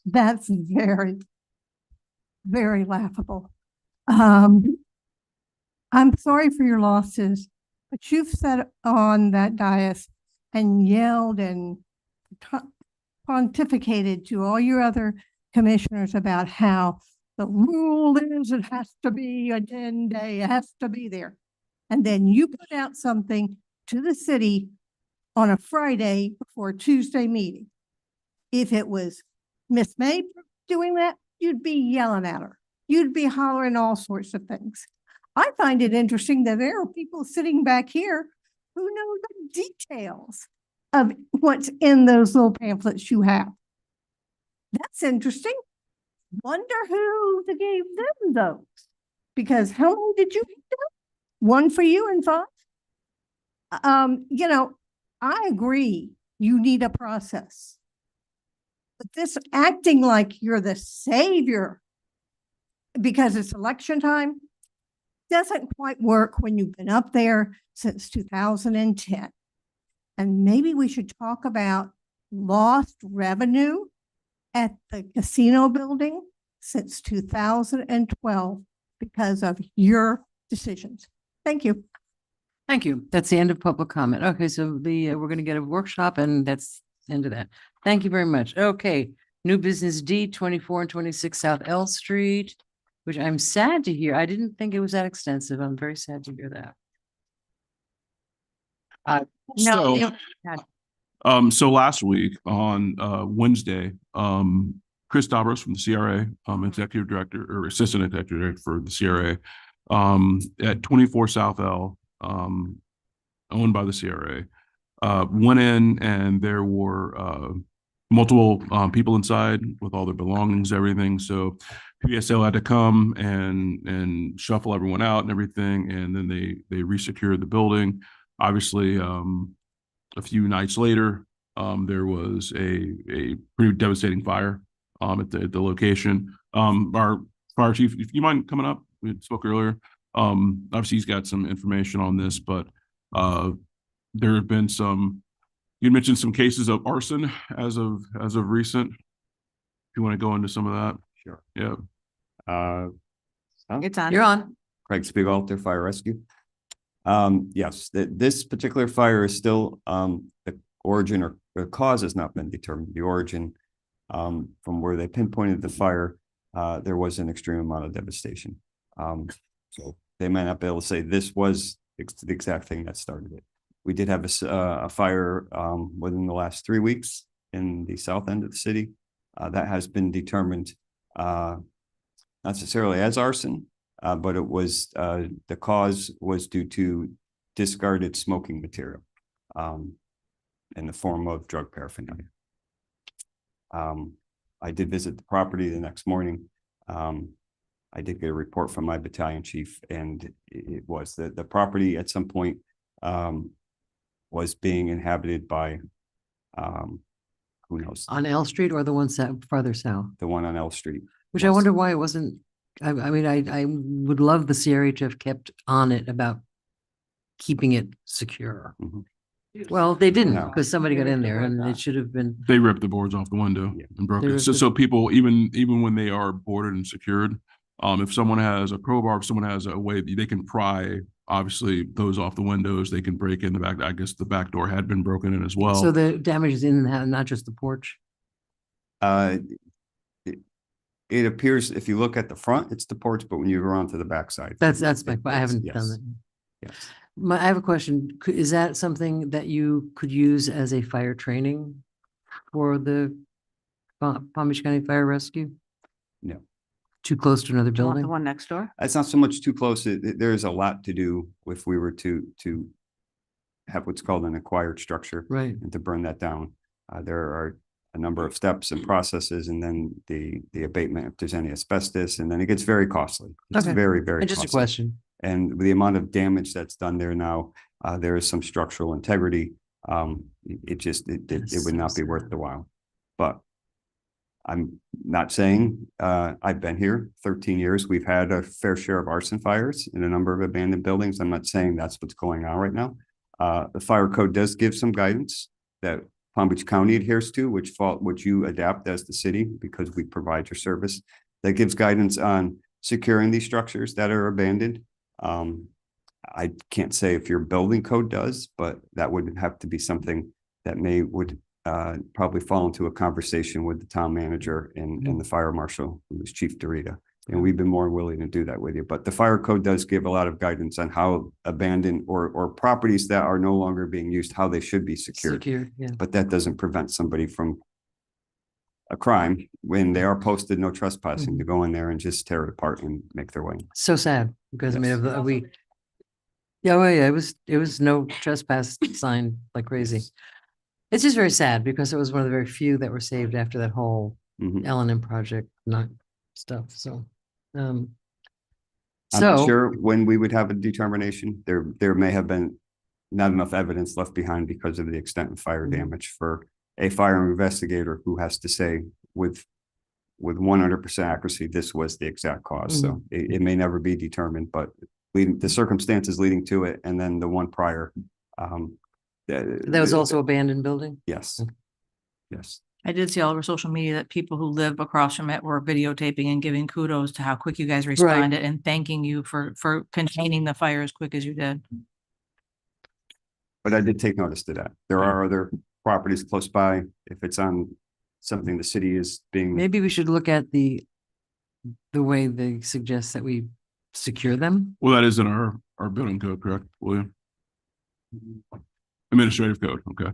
That's very, very laughable. I'm sorry for your losses, but you've sat on that dais and yelled and pontificated to all your other commissioners about how the rule is it has to be a 10-day, it has to be there. And then you put out something to the city on a Friday before a Tuesday meeting. If it was Miss May doing that, you'd be yelling at her. You'd be hollering all sorts of things. I find it interesting that there are people sitting back here who know the details of what's in those little pamphlets you have. That's interesting. Wonder who gave them those. Because how many did you pick up? One for you and 5? You know, I agree you need a process. But this acting like you're the savior because it's election time doesn't quite work when you've been up there since 2010. And maybe we should talk about lost revenue at the casino building since 2012 because of your decisions. Thank you. Thank you. That's the end of public comment. Okay, so we're going to get a workshop and that's the end of that. Thank you very much. Okay, new business D, 24 and 26 South L Street, which I'm sad to hear. I didn't think it was that extensive. I'm very sad to hear that. So last week on Wednesday, Chris Dobros from the CRA, executive director or assistant executive director for the CRA, at 24 South L, owned by the CRA, went in and there were multiple people inside with all their belongings, everything. So PSL had to come and shuffle everyone out and everything, and then they resecured the building. Obviously, a few nights later, there was a pretty devastating fire at the location. Our fire chief, if you mind coming up, we spoke earlier. Obviously, he's got some information on this, but there have been some. You mentioned some cases of arson as of recent. If you want to go into some of that, sure. Yeah. It's on. You're on. Craig Spiegalter, Fire Rescue. Yes, this particular fire is still, the origin or cause has not been determined. The origin, from where they pinpointed the fire, there was an extreme amount of devastation. So they might not be able to say this was the exact thing that started it. We did have a fire, within the last 3 weeks in the south end of the city. That has been determined, not necessarily as arson, but it was, the cause was due to discarded smoking material, in the form of drug paraphernalia. I did visit the property the next morning. I did get a report from my battalion chief, and it was that the property at some point, was being inhabited by, who knows, On L Street or the ones that farther south? the one on L Street. Which I wonder why it wasn't, I mean, I would love the CRA to have kept on it about keeping it secure. Well, they didn't, No. because somebody got in there and it should have been. They ripped the boards off the window and broke They it. ripped So, the- so people, even when they are boarded and secured, if someone has a crowbar, if someone has a way, they can pry, obviously, those off the windows, they can break in the back. I guess the back door had been broken in as well. So the damage is in that, not just the porch? It appears, if you look at the front, it's the porch, but when you go around to the backside. That's my, I haven't done Yes. that. Yes. I have a question. Is that something that you could use as a fire training for the Palm Beach County Fire Rescue? No. Too close to another Do you want the building? one next door? It's not so much too close. There's a lot to do if we were to have what's called an acquired structure. Right. And to burn that down. There are a number of steps and processes, and then the abatement if there's any asbestos, and then it gets very costly. It's Okay. very, very Just a costly. question. And with the amount of damage that's done there now, there is some structural integrity. It would not be worth the while. But I'm not saying, I've been here 13 years. We've had a fair share of arson fires in a number of abandoned buildings. I'm not saying that's what's going on right now. The fire code does give some guidance that Palm Beach County adheres to, which you adapt as the city because we provide your service. That gives guidance on securing these structures that are abandoned. I can't say if your building code does, but that would have to be something that would probably fall into a conversation with the town manager and the fire marshal, who is Chief Dorita. And we've been more willing to do that with you. But the fire code does give a lot of guidance on how abandoned or properties that are no longer being used, how they should be secured. Secure, yeah. But that doesn't prevent somebody from a crime when they are posted no trespassing to go in there and just tear it apart and make their way. So sad, because I mean, Yes. yeah, well, yeah, it was no trespass sign like crazy. It's just very sad because it was one of the very few that were saved after that whole L&M project, not stuff, so. I'm not So, sure when we would have a determination. There may have been not enough evidence left behind because of the extent of fire damage for a fire investigator who has to say with 100% accuracy, this was the exact cause. So it may never be determined, but the circumstances leading to it, and then the one prior. that was also abandoned building? Yes. Yes. I did see all over social media that people who live across from it were videotaping and giving kudos to how quick you guys responded and thanking you for containing the fire as quick as you did. But I did take notice to that. There are other properties close by. If it's on something the city is being. Maybe we should look at the way they suggest that we secure them. Well, that is in our building code, correct, William? Administrative code, okay.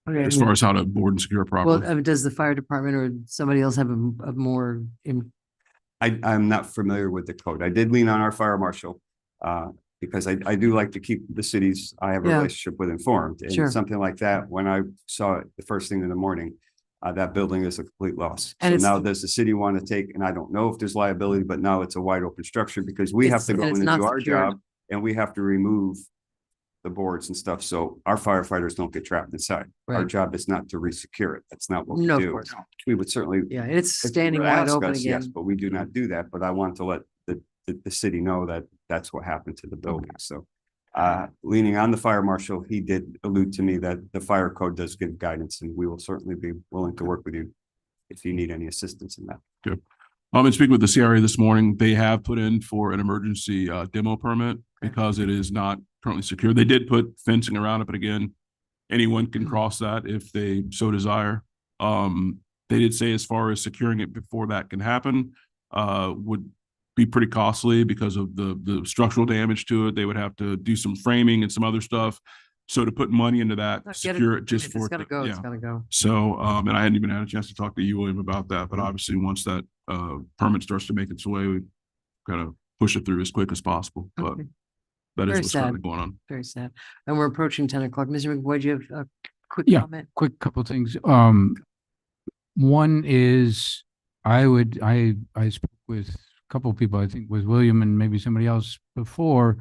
Okay, As far as how to board and secure a Well, property. does the fire department or somebody else have a more, I'm not familiar with the code. I did lean on our fire marshal, because I do like to keep the cities I have a Yeah. relationship with informed. Sure. And something like that, when I saw it the first thing in the morning, that building is a complete loss. And So it's- now does the city want to take, and I don't know if there's liability, but now it's a wide open structure because we have It's- to go and in it's and not do our secured. job and we have to remove the boards and stuff. So our firefighters don't get trapped inside. Our Right. job is not to resecure it. That's not what we No, of do. course. We would certainly. yeah, it's if you standing were to wide ask open us, Yes, again. but we do not do that. But I want to let the city know that that's what happened to the building. So leaning on the fire marshal, he did allude to me that the fire code does give guidance, and we will certainly be willing to work with you if you need any assistance in that. Good. And speaking with the CRA this morning, they have put in for an emergency demo permit because it is not currently secure. They did put fencing around it, but again, anyone can cross that if they so desire. They did say as far as securing it before that can happen, would be pretty costly because of the structural damage to it. They would have to do some framing and some other stuff. So to put money into that, secure it just for. It's gotta go, it's yeah. gotta go. So, and I hadn't even had a chance to talk to you, William, about that, but obviously once that, permit starts to make its way, we kind of push it through as quick as possible, but Okay. that is Very what's sad. currently going on. Very sad. And we're approaching 10 o'clock. Mr. McBoyd, do you have a quick Yeah, comment? quick couple of things. One is I spoke with a couple of people, I think with William and maybe somebody else before.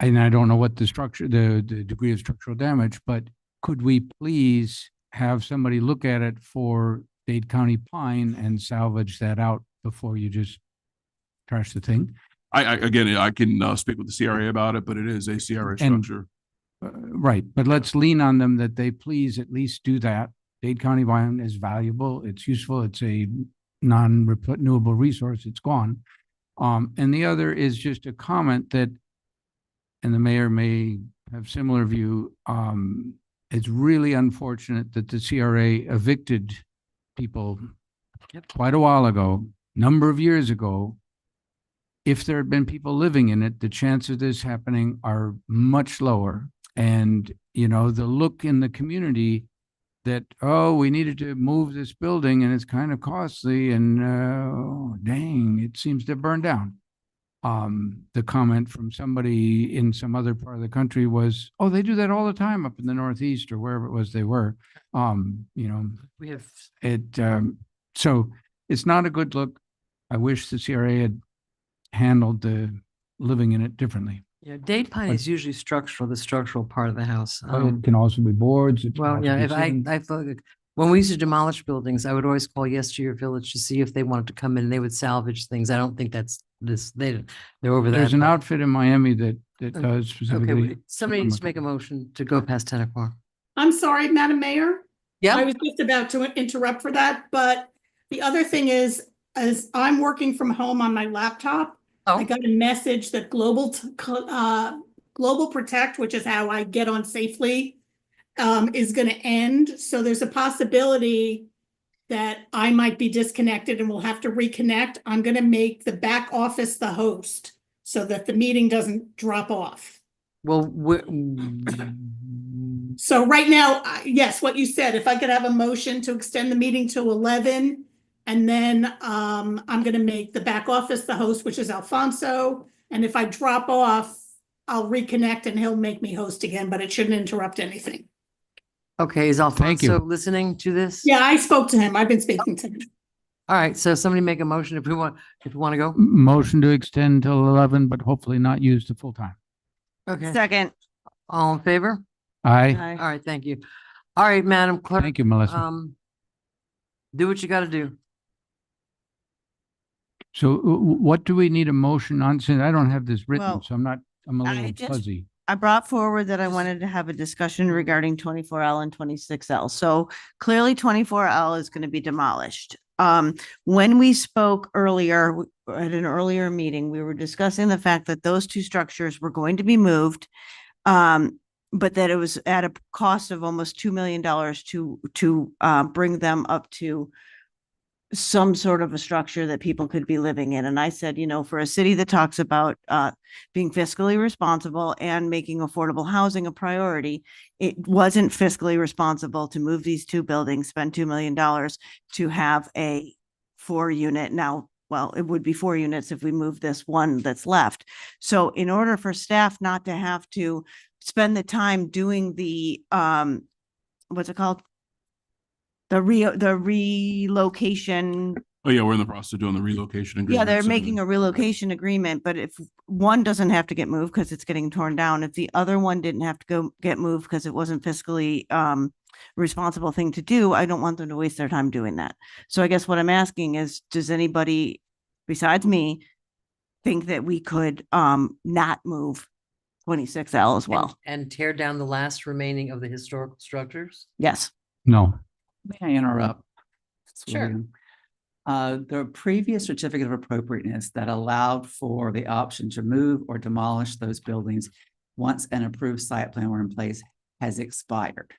And I don't know what the structure, the degree of structural damage, but could we please have somebody look at it for Dade County pine and salvage that out before you just trash the thing? Again, I can, speak with the CRA about it, but it is a CRA And- structure. Right, but let's lean on them that they please at least do that. Dade County pine is valuable, it's useful, it's a non-renewable resource, it's gone. And the other is just a comment that, and the mayor may have similar view, it's really unfortunate that the CRA evicted people quite a while ago, number of years ago. If there had been people living in it, the chances of this happening are much lower. And, you know, the look in the community that, oh, we needed to move this building and it's kind of costly and, dang, it seems to burn down. The comment from somebody in some other part of the country was, oh, they do that all the time up in the Northeast or wherever it was they were. You know, We have, so it's not a good look. I wish the CRA had handled the living in it differently. yeah, Dade pine But- is usually structural, the structural part of the house. It can also be boards. it can Well, also yeah, be if I, ceilings. I thought, when we used to demolish buildings, I would always call Yes to Your Village to see if they wanted to come in and they would salvage things. I don't think that's this, they're over that. There's an but- outfit in Miami that Okay. does Okay, specifically. wait, somebody needs to make a motion to go past 10 o'clock. I'm sorry, Madam Mayor. I Yeah, was just about to interrupt for that, but the other thing is, as I'm working from home on my laptop, I oh, got a message that Global Protect, which is how I get on safely, is gonna end. So there's a possibility that I might be disconnected and we'll have to reconnect. I'm gonna make the back office the host so that the meeting doesn't drop off. well, So right now, yes, what you said, if I could have a motion to extend the meeting to 11, and then I'm gonna make the back office the host, which is Alfonso. And if I drop off, I'll reconnect and he'll make me host again, but it shouldn't interrupt anything. okay, is Thank you. Alfonso listening to this? Yeah, I spoke to him. I've been speaking to him. All right, so somebody make a motion if we want to go. Motion to extend till 11, but hopefully not use the full time. Okay, Second. all in favor? Aye. Aye. All right, thank you. All right, Madam Clerk. Thank you, Melissa. Do what you gotta do. So what do we need a motion on? Since I don't have this written, Well, so I'm a I little just- fuzzy. I brought forward that I wanted to have a discussion regarding 24L and 26L. So clearly 24L is going to be demolished. When we spoke earlier, at an earlier meeting, we were discussing the fact that those two structures were going to be moved. But that it was at a cost of almost $2 million to bring them up to some sort of a structure that people could be living in. And I said, you know, for a city that talks about being fiscally responsible and making affordable housing a priority, it wasn't fiscally responsible to move these two buildings, spend $2 million to have a 4-unit. Now, well, it would be 4 units if we move this one that's left. So in order for staff not to have to spend the time doing the, what's it called? The relocation. Oh, yeah, we're in the process of doing the relocation agreement. Yeah, they're so- making a relocation agreement, but if one doesn't have to get moved because it's getting torn down, if the other one didn't have to get moved because it wasn't fiscally responsible thing to do, I don't want them to waste their time doing that. So I guess what I'm asking is, does anybody besides me think that we could not move 26L as well? And tear down the last remaining of the historical structures? Yes. No. May I interrupt? Sure. William? The previous certificate of appropriateness that allowed for the option to move or demolish those buildings once an approved site plan were in place, has expired.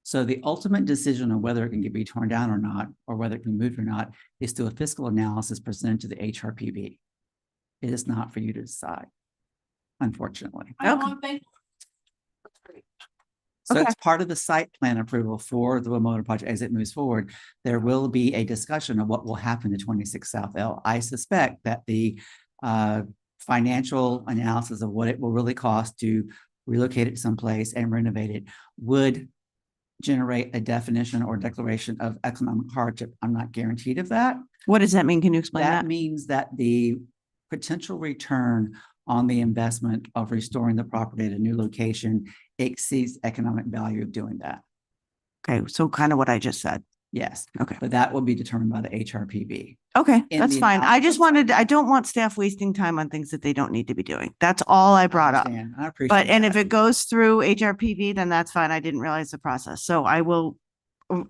So the ultimate decision on whether it can be torn down or not, or whether it can be moved or not, is through a fiscal analysis presented to the HRPB. It is not for you to decide, unfortunately. So it's part of the site plan approval for the WMOTA project as it moves forward. There will be a discussion of what will happen to 26 South L. I suspect that the financial analysis of what it will really cost to relocate it someplace and renovate it would generate a definition or declaration of economic hardship. I'm not guaranteed of that. What does that mean? Can you explain That that? means that the potential return on the investment of restoring the property at a new location exceeds economic value of doing that. Okay, so kind of what I just said. Yes. Okay. But that will be determined by the HRPB. Okay, In that's the fine. I just analysis- I don't want staff wasting time on things that they don't need to be doing. That's all I brought up. understand. I appreciate But, and that. if it goes through HRPV, then that's fine. I didn't realize the process. So I will,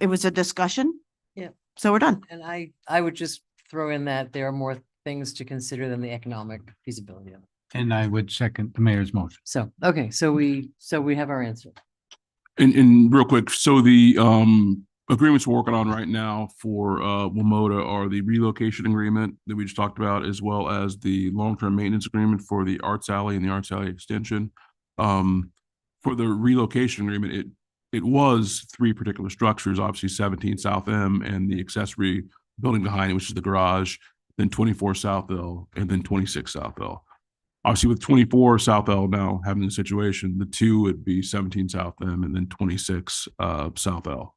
it was a discussion. Yeah. So we're done. And I would just throw in that there are more things to consider than the economic feasibility of it. And I would second the mayor's motion. So, okay, so we have our answer. And real quick, so the agreements we're working on right now for WMOTA are the relocation agreement that we just talked about, as well as the long-term maintenance agreement for the Arts Alley and the Arts Alley extension. For the relocation agreement, it was 3 particular structures, obviously 17 South M and the accessory building behind it, which is the garage, then 24 South L, and then 26 South L. Obviously, with 24 South L now having the situation, the 2 would be 17 South M and then 26 South L.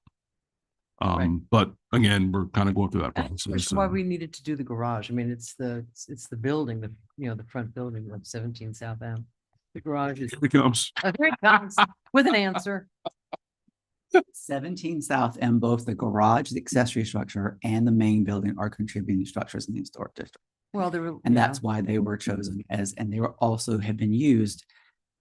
But again, we're kind of going through that process. Which is why we needed to do the garage. I mean, it's the building, the front building of 17 South M. The garage is. Here it comes. Oh, here it comes with an answer. 17 South M, both the garage, the accessory structure, and the main building are contributing structures in the historic district. Well, there were. And yeah. that's why they were chosen and they were also have been used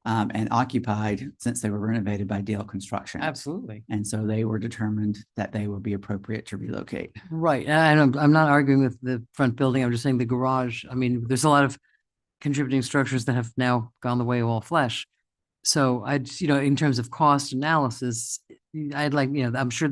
and occupied since they were renovated by Dale Construction. Absolutely. And so they were determined that they would be appropriate to relocate. Right. And I'm not arguing with the front building. I'm just saying the garage. I mean, there's a lot of contributing structures that have now gone the way of all flesh. So in terms of cost analysis, I'd like, I'm sure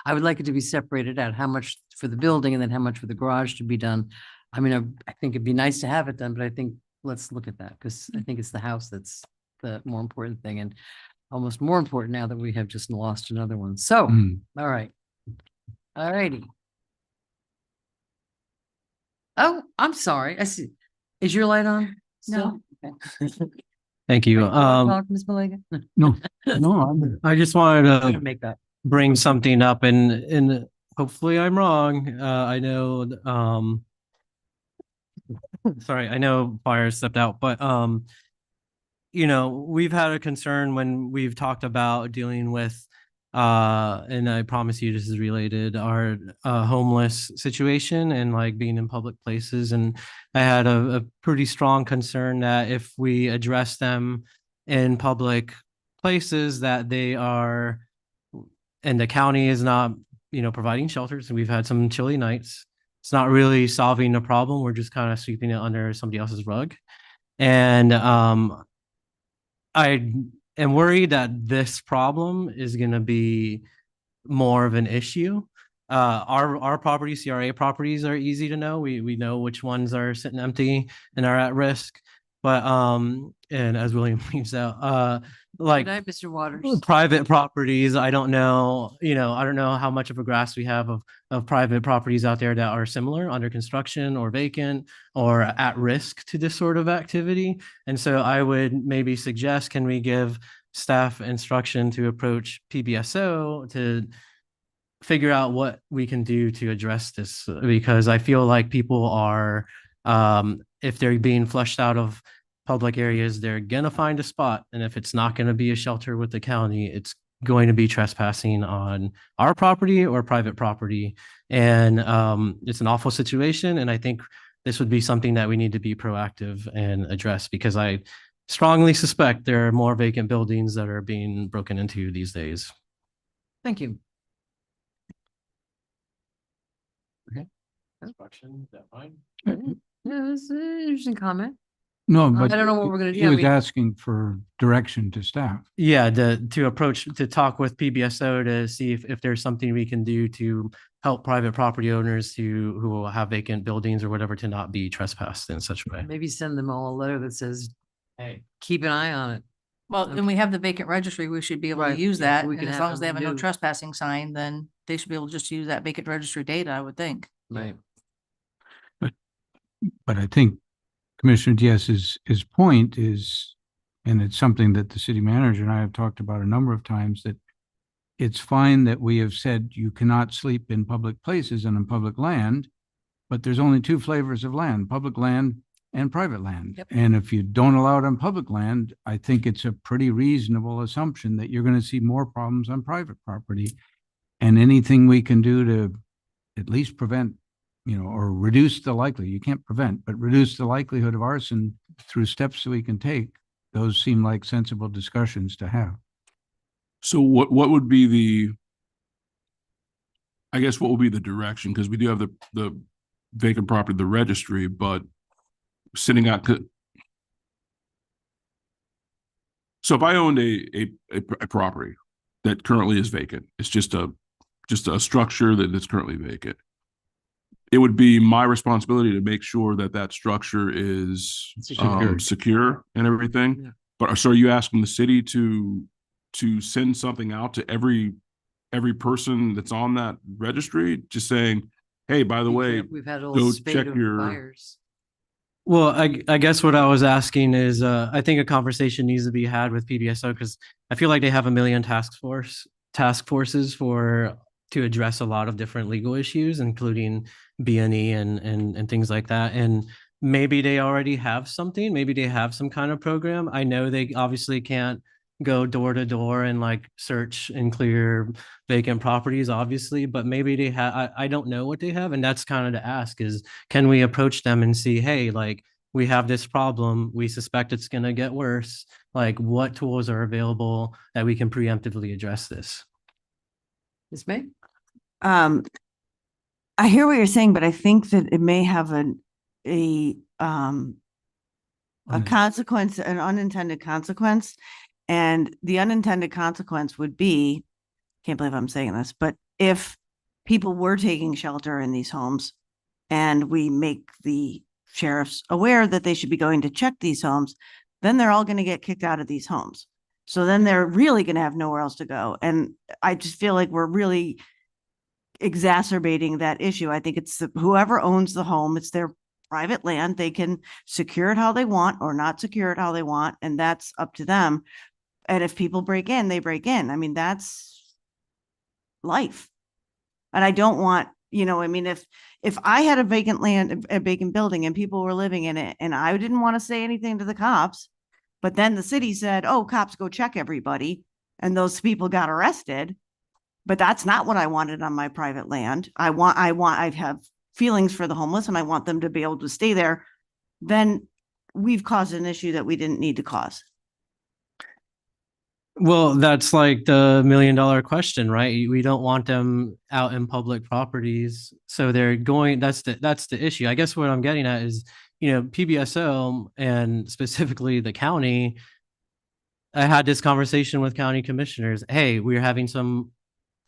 I would like it to be separated out, how much for the building and then how much for the garage to be done. I mean, I think it'd be nice to have it done, but I think let's look at that because I think it's the house that's the more important thing and almost more important now that we have just lost another one. So, all right. All righty. Oh, I'm sorry. I see. Is your light on? No. Thank you. Ms. Malega? No, I just wanted to Make that. bring something up and hopefully I'm wrong. I know, sorry, I know fire stepped out, but, we've had a concern when we've talked about dealing with, and I promise you this is related, our homeless situation and like being in public places. And I had a pretty strong concern that if we address them in public places that they are, and the county is not, providing shelters. And we've had some chilly nights. It's not really solving the problem. We're just kind of sweeping it under somebody else's rug. And I am worried that this problem is going to be more of an issue. Our properties, CRA properties, are easy to know. We know which ones are sitting empty and are at risk. But and as William leaves out, like Good night, Mr. Waters. private properties, I don't know, I don't know how much of a grasp we have of private properties out there that are similar, under construction or vacant or at risk to this sort of activity. And so I would maybe suggest, can we give staff instruction to approach PBSO to figure out what we can do to address this? Because I feel like people are, if they're being flushed out of public areas, they're gonna find a spot. And if it's not gonna be a shelter with the county, it's going to be trespassing on our property or private property. And it's an awful situation. And I think this would be something that we need to be proactive and address, because I strongly suspect there are more vacant buildings that are being broken into these days. Thank you. Okay. Yeah, that's an interesting comment. No, I but don't know what we're gonna do. he I was mean- asking for direction to staff. Yeah, to talk with PBSO to see if there's something we can do to help private property owners who will have vacant buildings or whatever to not be trespassed in such a way. Maybe send them all a letter that says, hey, keep an eye on it. Well, and we have the vacant registry, we should be able to Right, use yeah, that, we and can as have long as they have them a no do. trespassing sign, then they should be able to just use that vacant registry data, I would think. Right. But I think Commissioner Diaz's point is, and it's something that the city manager and I have talked about a number of times, that it's fine that we have said you cannot sleep in public places and in public land, but there's only two flavors of land, public land and private land. Yep. And if you don't allow it on public land, I think it's a pretty reasonable assumption that you're going to see more problems on private property. And anything we can do to at least prevent, or reduce the likelihood, you can't prevent, but reduce the likelihood of arson through steps that we can take, those seem like sensible discussions to have. So what would be I guess what would be the direction? Because we do have the vacant property, the registry, but sitting out. So if I owned a property that currently is vacant, it's just a structure that's currently vacant. It would be my responsibility to make sure that structure is secure and everything. Yeah. But so are you asking the city to send something out to every person that's on that registry, just saying, hey, by the way, We've had a go whole spate check of your. fires. Well, I guess what I was asking is, I think a conversation needs to be had with PBSO because I feel like they have a million task forces to address a lot of different legal issues, including B&E and things like that. And maybe they already have something, maybe they have some kind of program. I know they obviously can't go door to door and like search and clear vacant properties, obviously, but maybe they have, I don't know what they have. And that's kind of the ask is, can we approach them and see, hey, like we have this problem, we suspect it's going to get worse. Like what tools are available that we can preemptively address this? Ms. May? I hear what you're saying, but I think that it may have a consequence, an unintended consequence. And the unintended consequence would be, can't believe I'm saying this, but if people were taking shelter in these homes and we make the sheriffs aware that they should be going to check these homes, then they're all going to get kicked out of these homes. So then they're really going to have nowhere else to go. And I just feel like we're really exacerbating that issue. I think it's whoever owns the home, it's their private land. They can secure it how they want or not secure it how they want, and that's up to them. And if people break in, they break in. I mean, that's life. And I don't want, if I had a vacant land, a vacant building and people were living in it and I didn't want to say anything to the cops, but then the city said, oh, cops go check everybody. And those people got arrested. But that's not what I wanted on my private land. I have feelings for the homeless and I want them to be able to stay there. Then we've caused an issue that we didn't need to cause. Well, that's like the $1 million question, right? We don't want them out in public properties. So they're going, that's the issue. I guess what I'm getting at is, PBSO and specifically the county, I had this conversation with county commissioners. Hey, we're having some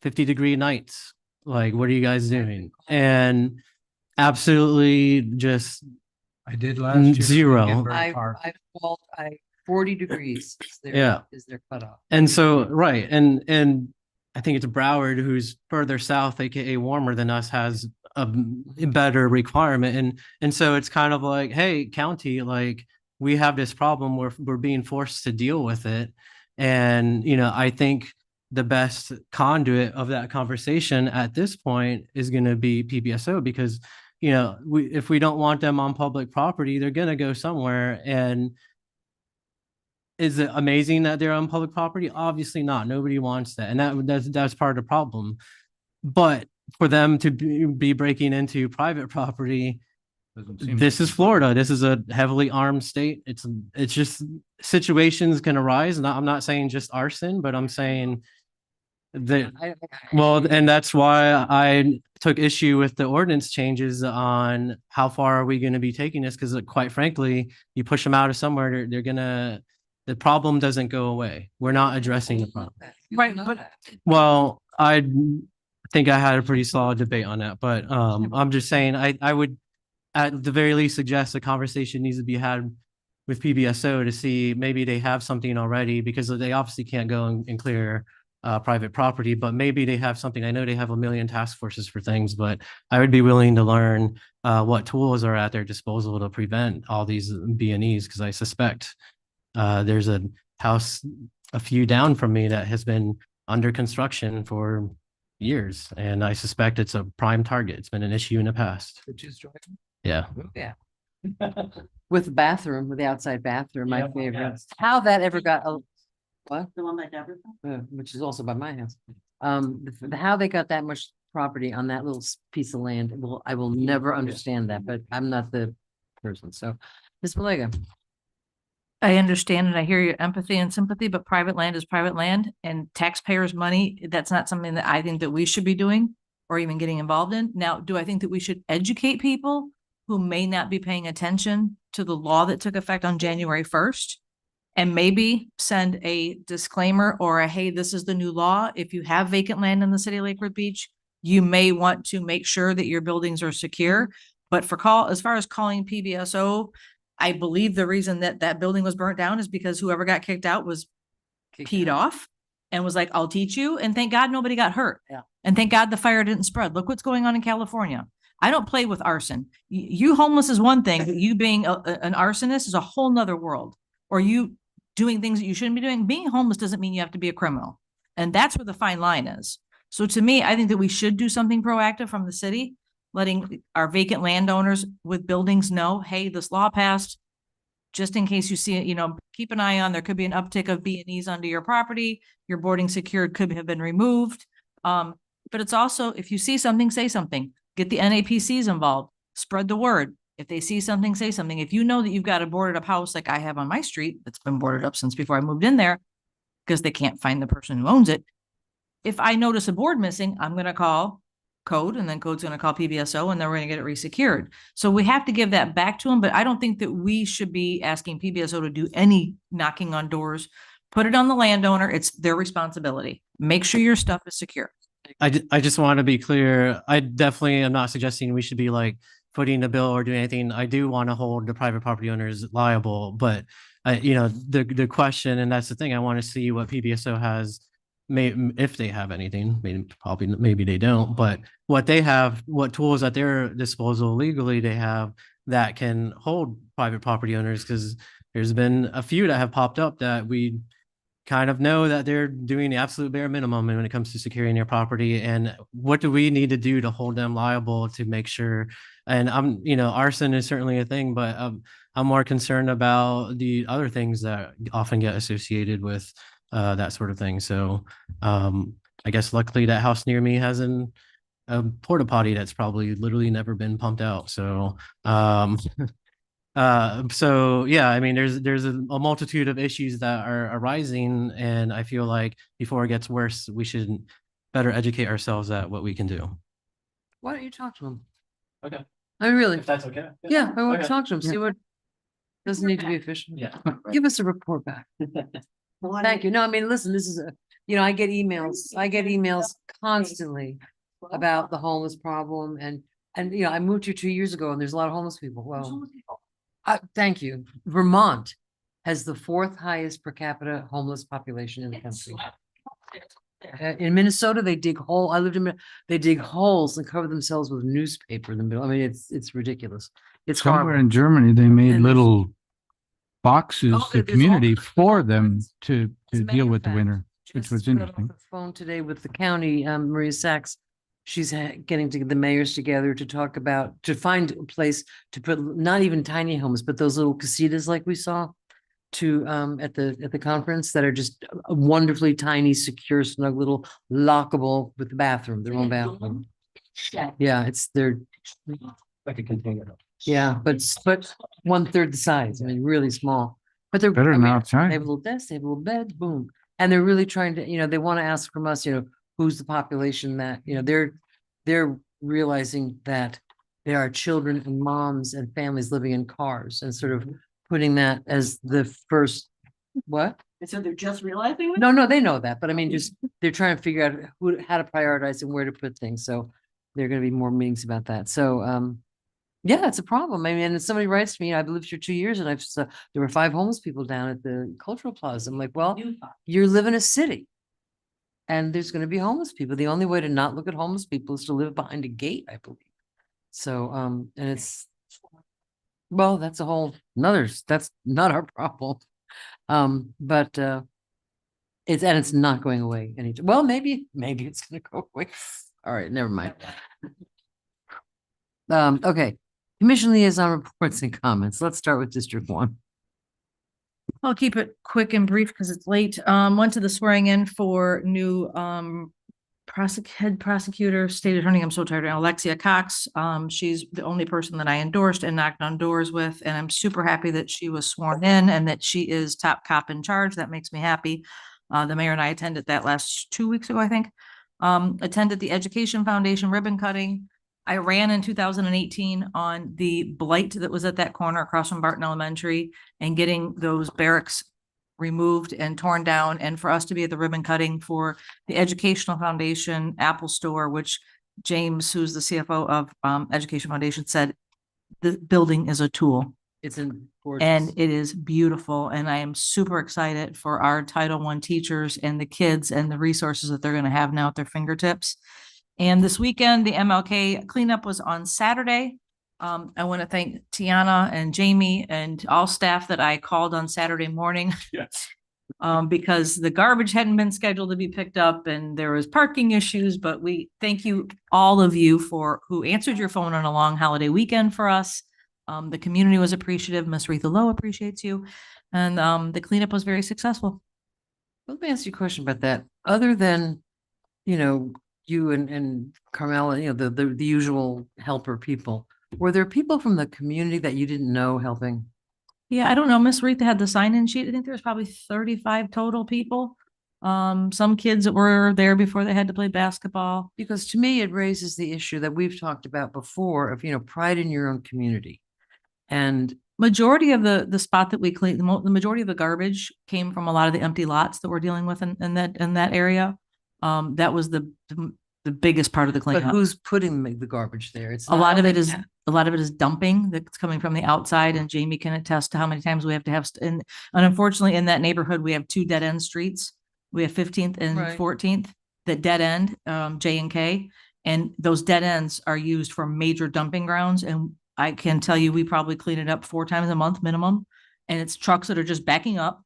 50-degree nights. Like, what are you guys doing? And absolutely just I did last year. Zero. I 40 degrees is their cutoff. And so, right. And I think it's Broward, who's further south, aka warmer than us, has a better requirement. And so it's kind of like, hey, county, like we have this problem, we're being forced to deal with it. And, I think the best conduit of that conversation at this point is going to be PBSO because, if we don't want them on public property, they're going to go somewhere. And is it amazing that they're on public property? Obviously not. Nobody wants that. And that's part of the problem. But for them to be breaking into private property, this is Florida. This is a heavily armed state. It's just situations can arise. And I'm not saying just arson, but I'm saying Well, and that's why I took issue with the ordinance changes on how far are we going to be taking this? Because quite frankly, you push them out of somewhere, the problem doesn't go away. We're not addressing the problem. Right, but Well, I think I had a pretty solid debate on that, but I'm just saying I would at the very least suggest a conversation needs to be had with PBSO to see maybe they have something already, because they obviously can't go and clear private property, but maybe they have something. I know they have a million task forces for things, but I would be willing to learn what tools are at their disposal to prevent all these B&Es, because I suspect there's a house a few down from me that has been under construction for years, and I suspect it's a prime target. It's been an issue in the past. Yeah. Yeah. With the bathroom, with the outside bathroom, my favorite. How that ever got, what? The one by Deborah? Which is also by my house. How they got that much property on that little piece of land, I will never understand that, but I'm not the person, so. Ms. Malega. I understand and I hear your empathy and sympathy, but private land is private land and taxpayers' money, that's not something that I think that we should be doing or even getting involved in. Now, do I think that we should educate people who may not be paying attention to the law that took effect on January 1st? And maybe send a disclaimer or a, hey, this is the new law. If you have vacant land in the city of Lake Worth Beach, you may want to make sure that your buildings are secure. But as far as calling PBSO, I believe the reason that that building was burnt down is because whoever got kicked out was peed off and was like, I'll teach you. And thank God nobody got hurt. Yeah. And thank God the fire didn't spread. Look what's going on in California. I don't play with arson. You homeless is one thing, but you being an arsonist is a whole nother world. Or you doing things that you shouldn't be doing. Being homeless doesn't mean you have to be a criminal. And that's where the fine line is. So to me, I think that we should do something proactive from the city, letting our vacant landowners with buildings know, hey, this law passed. Just in case you see it, keep an eye on, there could be an uptick of B&Es under your property. Your boarding secured could have been removed. But it's also, if you see something, say something. Get the NAPCs involved. Spread the word. If they see something, say something. If you know that you've got a boarded up house like I have on my street, that's been boarded up since before I moved in there, because they can't find the person who owns it. If I notice a board missing, I'm going to call code, and then code's going to call PBSO, and then we're going to get it resecured. So we have to give that back to them, but I don't think that we should be asking PBSO to do any knocking on doors. Put it on the landowner. It's their responsibility. Make sure your stuff is secure. I just want to be clear. I definitely am not suggesting we should be like footing the bill or doing anything. I do want to hold the private property owners liable, but the question, and that's the thing, I want to see what PBSO has, if they have anything, maybe they don't, but what they have, what tools at their disposal legally they have that can hold private property owners, because there's been a few that have popped up that we kind of know that they're doing the absolute bare minimum when it comes to securing their property. And what do we need to do to hold them liable to make sure? And arson is certainly a thing, but I'm more concerned about the other things that often get associated with that sort of thing. So I guess luckily that house near me has a porta potty that's probably literally never been pumped out. So so yeah, I mean, there's a multitude of issues that are arising, and I feel like before it gets worse, we should better educate ourselves at what we can do. Why don't you talk to them? Okay. I mean, really. If that's okay. Yeah, I want Okay. to talk to them, see Yeah. what doesn't need to be official. Yeah. Give us a report back. Thank you. No, I mean, listen, this is I get emails constantly about the homeless problem, and I moved here 2 years ago and there's a lot of homeless people. Well, thank you. Vermont has the 4th highest per capita homeless population in the country. In Minnesota, they dig holes. I lived in, they dig holes and cover themselves with newspaper in the middle. I mean, it's ridiculous. It's Somewhere horrible. in Germany, they made And little boxes, Oh, the there's all community kinds of for them to As a deal matter with of the fact, winter, which just was got off interesting. the phone today with the county, Maria Sachs. She's getting the mayors together to talk about, to find a place to put not even tiny homes, but those little casitas like we saw to at the conference, that are just wonderfully tiny, secure, snug, little lockable with the bathroom, their own bathroom. Yeah, they're Like a container. yeah, but 1/3 the size. I mean, really small. But they're Better I than mean, outside. They have a little desk, they have a little bed, boom. And they're really trying to, they want to ask from us, who's the population that, they're realizing that there are children and moms and families living in cars and sort of putting that as the first, what? So they're just realizing? No, they know that, but I mean, just, they're trying to figure out how to prioritize and where to put things. So there are gonna be more meetings about that. So, yeah, it's a problem. I mean, and somebody writes to me, I've lived here 2 years and there were 5 homeless people down at the Cultural Plaza. I'm like, well, you live in a city. And there's gonna be homeless people. The only way to not look at homeless people is to live behind a gate, I believe. So, and it's, well, that's a whole that's not our problem. But it's not going away well, maybe it's gonna go away. All right, never mind. Okay, commission liaison reports and comments. Let's start with District 1. I'll keep it quick and brief because it's late. Went to the swearing in for new head prosecutor, state attorney. I'm so tired now. Alexia Cox. She's the only person that I endorsed and knocked on doors with, and I'm super happy that she was sworn in and that she is top cop in charge. That makes me happy. The mayor and I attended that last 2 weeks ago, I think. Attended the Education Foundation ribbon cutting. I ran in 2018 on the blight that was at that corner across from Barton Elementary and getting those barracks removed and torn down, and for us to be at the ribbon cutting for the Educational Foundation Apple Store, which James, who's the CFO of Education Foundation, said the building is a tool. It's gorgeous. And it is beautiful. And I am super excited for our Title I teachers and the kids and the resources that they're going to have now at their fingertips. And this weekend, the MLK cleanup was on Saturday. I want to thank Tiana and Jamie and all staff that I called on Saturday morning. Yes. Because the garbage hadn't been scheduled to be picked up and there was parking issues, but we thank you, all of you, for who answered your phone on a long holiday weekend for us. The community was appreciative. Miss Retha Lowe appreciates you. And the cleanup was very successful. Let me ask you a question about that. Other than, you and Carmela, the usual helper people, were there people from the community that you didn't know helping? Yeah, I don't know. Miss Retha had the sign-in sheet. I think there was probably 35 total people. Some kids that were there before they had to play basketball. Because to me, it raises the issue that we've talked about before of, pride in your own community. And majority of the spot that we cleaned, the majority of the garbage came from a lot of the empty lots that we're dealing with in that area. That was the biggest part of the cleanup. But who's putting the garbage there? It's a lot of it is dumping that's coming from the outside, and Jamie can attest to how many times we have to have. And unfortunately, in that neighborhood, we have 2 dead end streets. We have 15th and 14th that dead end, J and K, and those dead ends are used for major dumping grounds. And I can tell you, we probably clean it up 4 times a month minimum, and it's trucks that are just backing up,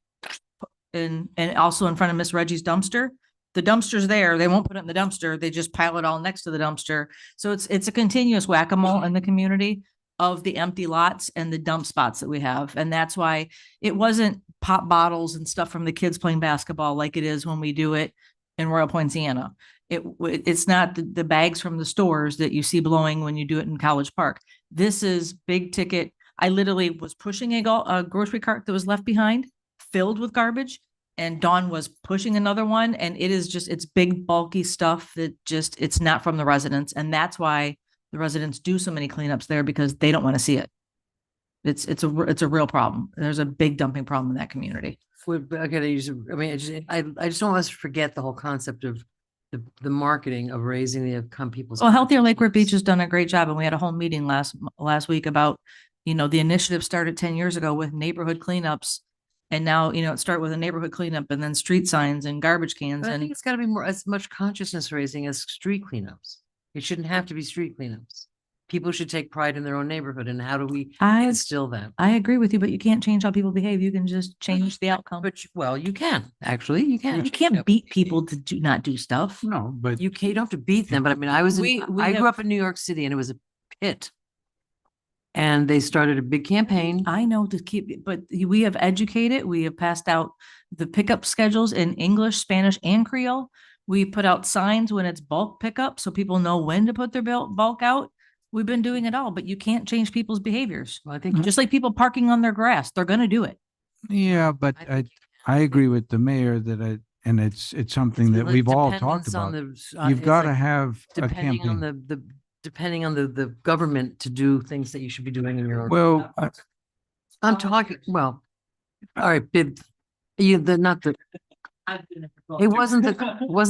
and also in front of Miss Reggie's dumpster. The dumpster's there. They won't put it in the dumpster. They just pile it all next to the dumpster. So it's a continuous whack-a-mole in the community of the empty lots and the dump spots that we have. And that's why it wasn't pop bottles and stuff from the kids playing basketball like it is when we do it in Royal Poinciana. It's not the bags from the stores that you see blowing when you do it in College Park. This is big ticket. I literally was pushing a grocery cart that was left behind, filled with garbage. And Dawn was pushing another one, and it's big, bulky stuff that it's not from the residents. And that's why the residents do so many cleanups there, because they don't want to see it. It's a real problem. There's a big dumping problem in that community. I just don't want us to forget the whole concept of the marketing of raising the people's. Well, Healthier Lake Worth Beach has done a great job, and we had a whole meeting last week about, the initiative started 10 years ago with neighborhood cleanups. And now, it started with a neighborhood cleanup and then street signs and garbage cans. But I think it's got to be as much consciousness raising as street cleanups. It shouldn't have to be street cleanups. People should take pride in their own neighborhood. And how do we instill that? I agree with you, but you can't change how people behave. You can just change the outcome. But you can. Actually, you can. You can't beat people to not do stuff. No, but you don't have to beat them. But I mean, I grew up in New York City, and it was a pit. And they started a big campaign. I know but we have educated, we have passed out the pickup schedules in English, Spanish, and Creole. We put out signs when it's bulk pickup so people know when to put their bulk out. We've been doing it all, but you can't change people's behaviors. Well, I think just like people parking on their grass, they're going to do it. Yeah, but I agree with the mayor that And it's something that Like we've all talked dependence on about. the, You've it's got to like have a depending on campaign. depending on the government to do things that you should be doing in your own. Well, I'm talking, well, all right, not the. It wasn't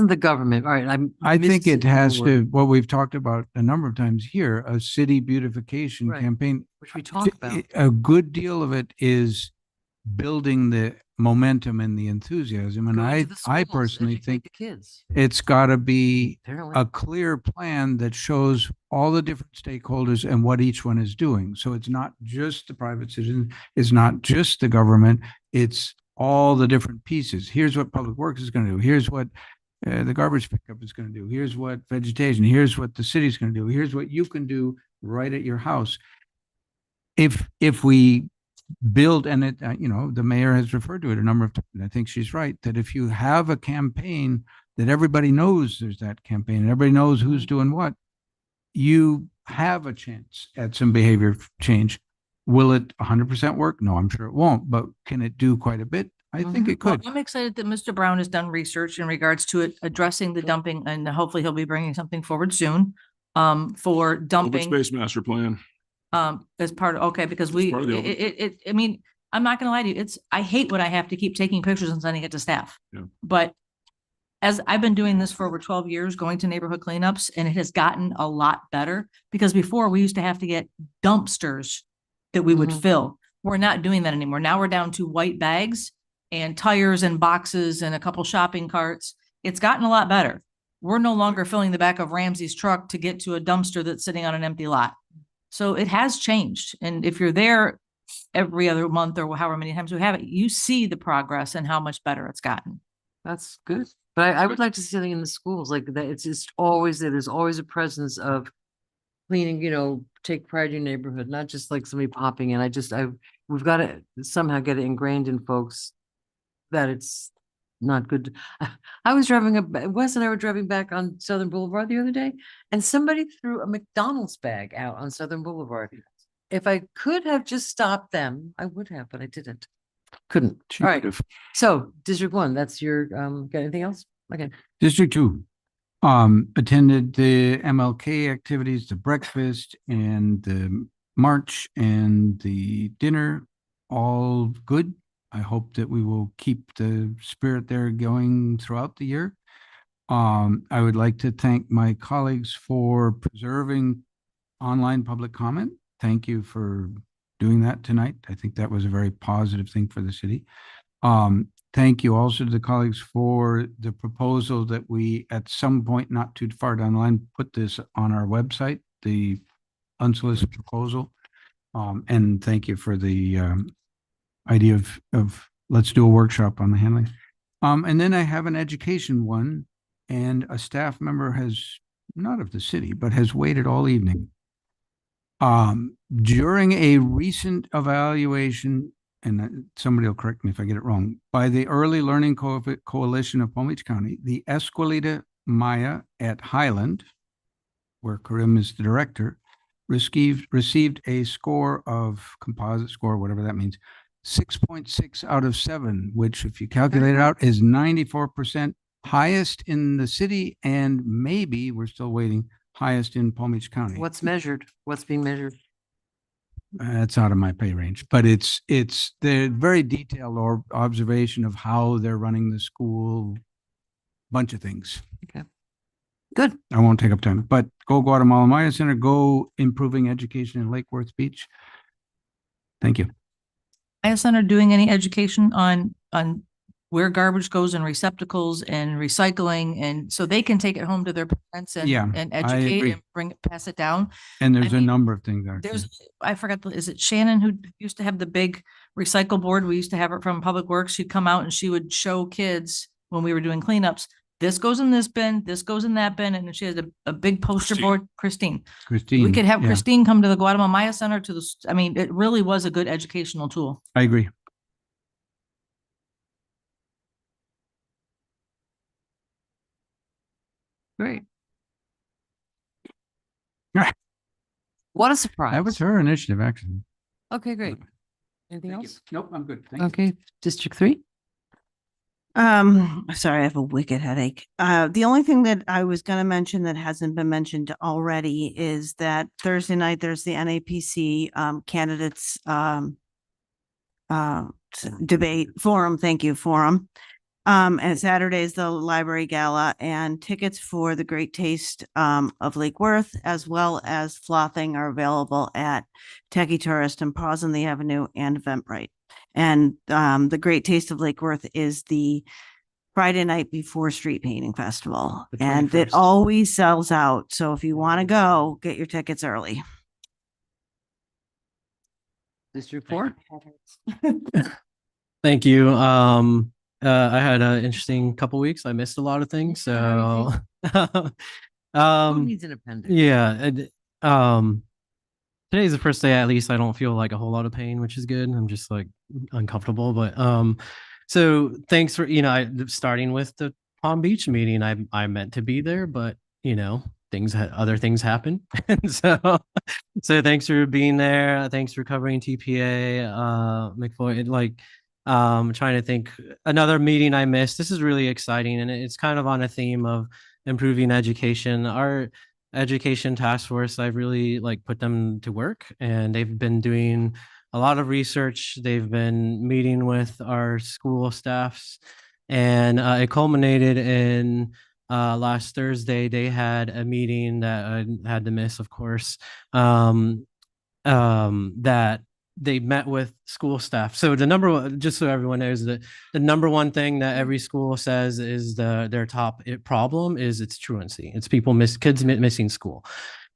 the government. All right, I think it missed has the to, word, what we've talked about a number of times here, a city beautification Right. campaign. which we talked about. A good deal of it is building the momentum and the enthusiasm. And Going to the I schools, personally educate think the kids. it's got to be Apparently. a clear plan that shows all the different stakeholders and what each one is doing. So it's not just the private citizen, it's not just the government, it's all the different pieces. Here's what Public Works is going to do. Here's what the garbage pickup is going to do. Here's what vegetation, here's what the city's going to do. Here's what you can do right at your house. If we build, and it, the mayor has referred to it a number of times, and I think she's right, that if you have a campaign that everybody knows there's that campaign and everybody knows who's doing what, you have a chance at some behavior change. Will it 100% work? No, I'm sure it won't, but can it do quite a bit? I think it Well, could. I'm excited that Mr. Brown has done research in regards to it, addressing the dumping, and hopefully he'll be bringing something forward soon. For Open dumping, space master plan. as part of, okay, because part of the open- I mean, I'm not gonna lie to you, I hate when I have to keep taking pictures and sending it to staff. Yeah. But as I've been doing this for over 12 years, going to neighborhood cleanups, and it has gotten a lot better, because before we used to have to get dumpsters that we would fill. We're not doing that anymore. Now we're down to white bags and tires and boxes and a couple shopping carts. It's gotten a lot better. We're no longer filling the back of Ramsey's truck to get to a dumpster that's sitting on an empty lot. So it has changed. And if you're there every other month or however many times we have it, you see the progress and how much better it's gotten. That's good. But I would like to see something in the schools like that. It's just always there. There's always a presence of cleaning, take pride in your neighborhood, not just like somebody popping in. We've got to somehow get it ingrained in folks that it's not good. I was Wes and I were driving back on Southern Boulevard the other day, and somebody threw a McDonald's bag out on Southern Boulevard. If I could have just stopped them, I would have, but I didn't. Couldn't. All right. So District 1, that's your, got anything else? Okay. District 2, attended the MLK activities, the breakfast and the march and the dinner, all good. I hope that we will keep the spirit there going throughout the year. I would like to thank my colleagues for preserving online public comment. Thank you for doing that tonight. I think that was a very positive thing for the city. Thank you also to the colleagues for the proposal that we, at some point not too far down the line, put this on our website, the unsolicited proposal. And thank you for the idea of let's do a workshop on the handling. And then I have an education one, and a staff member has, not of the city, but has waited all evening. During a recent evaluation, and somebody will correct me if I get it wrong, by the Early Learning Coalition of Palm Beach County, the Escuelita Maya at Highland, where Karim is the director, received a score of composite score, whatever that means, 6.6 out of 7, which if you calculate it out is 94%, highest in the city, and maybe, we're still waiting, highest in Palm Beach County. What's measured? What's being measured? That's out of my pay range, but it's the very detailed or observation of how they're running the school, bunch of things. Okay. Good. I won't take up time, but go Guatemala Maya Center, go improving education in Lake Worth Beach. Thank you. Maya Center doing any education on where garbage goes in receptacles and recycling, and so they can take it home to their parents and, Yeah, and I educate agree. and pass it down. And there's I a mean, number of things there. I forgot, is it Shannon who used to have the big recycle board? We used to have it from Public Works. She'd come out and she would show kids when we were doing cleanups, this goes in this bin, this goes in that bin. And she has a big poster board, Christine. We could have yeah, Christine come to the Guatemala Maya Center I mean, it really was a good educational tool. I agree. Great. What a surprise. That was her initiative, actually. Okay, great. Anything else? Nope, I'm good. Thank you. Okay, District 3. Sorry, I have a wicked headache. The only thing that I was gonna mention that hasn't been mentioned already is that Thursday night, there's the NAPC candidates debate forum, thank you, forum. And Saturday is the library gala, and tickets for the Great Taste of Lake Worth as well as Flothing are available at Techie Tourist and Paws on the Avenue and Eventbrite. And the Great Taste of Lake Worth is the Friday night before Street Painting Festival, The and it 21st. always sells out. So if you want to go, get your tickets early. District 4? Thank you. I had an interesting couple weeks. I missed a lot of things, so Who needs an appendix? yeah. Today's the first day at least I don't feel like a whole lot of pain, which is good. I'm just like uncomfortable, but so thanks for starting with the Palm Beach meeting. I meant to be there, but other things happen. And so thanks for being there. Thanks for covering TPA, McFloyd. Trying to think another meeting I missed. This is really exciting, and it's kind of on a theme of improving education. Our education task force, I've really put them to work, and they've been doing a lot of research. They've been meeting with our school staffs, and it culminated in last Thursday. They had a meeting that I had to miss, of course, that they met with school staff. So just so everyone knows, the number one thing that every school says is their top problem is it's truancy. It's kids missing school.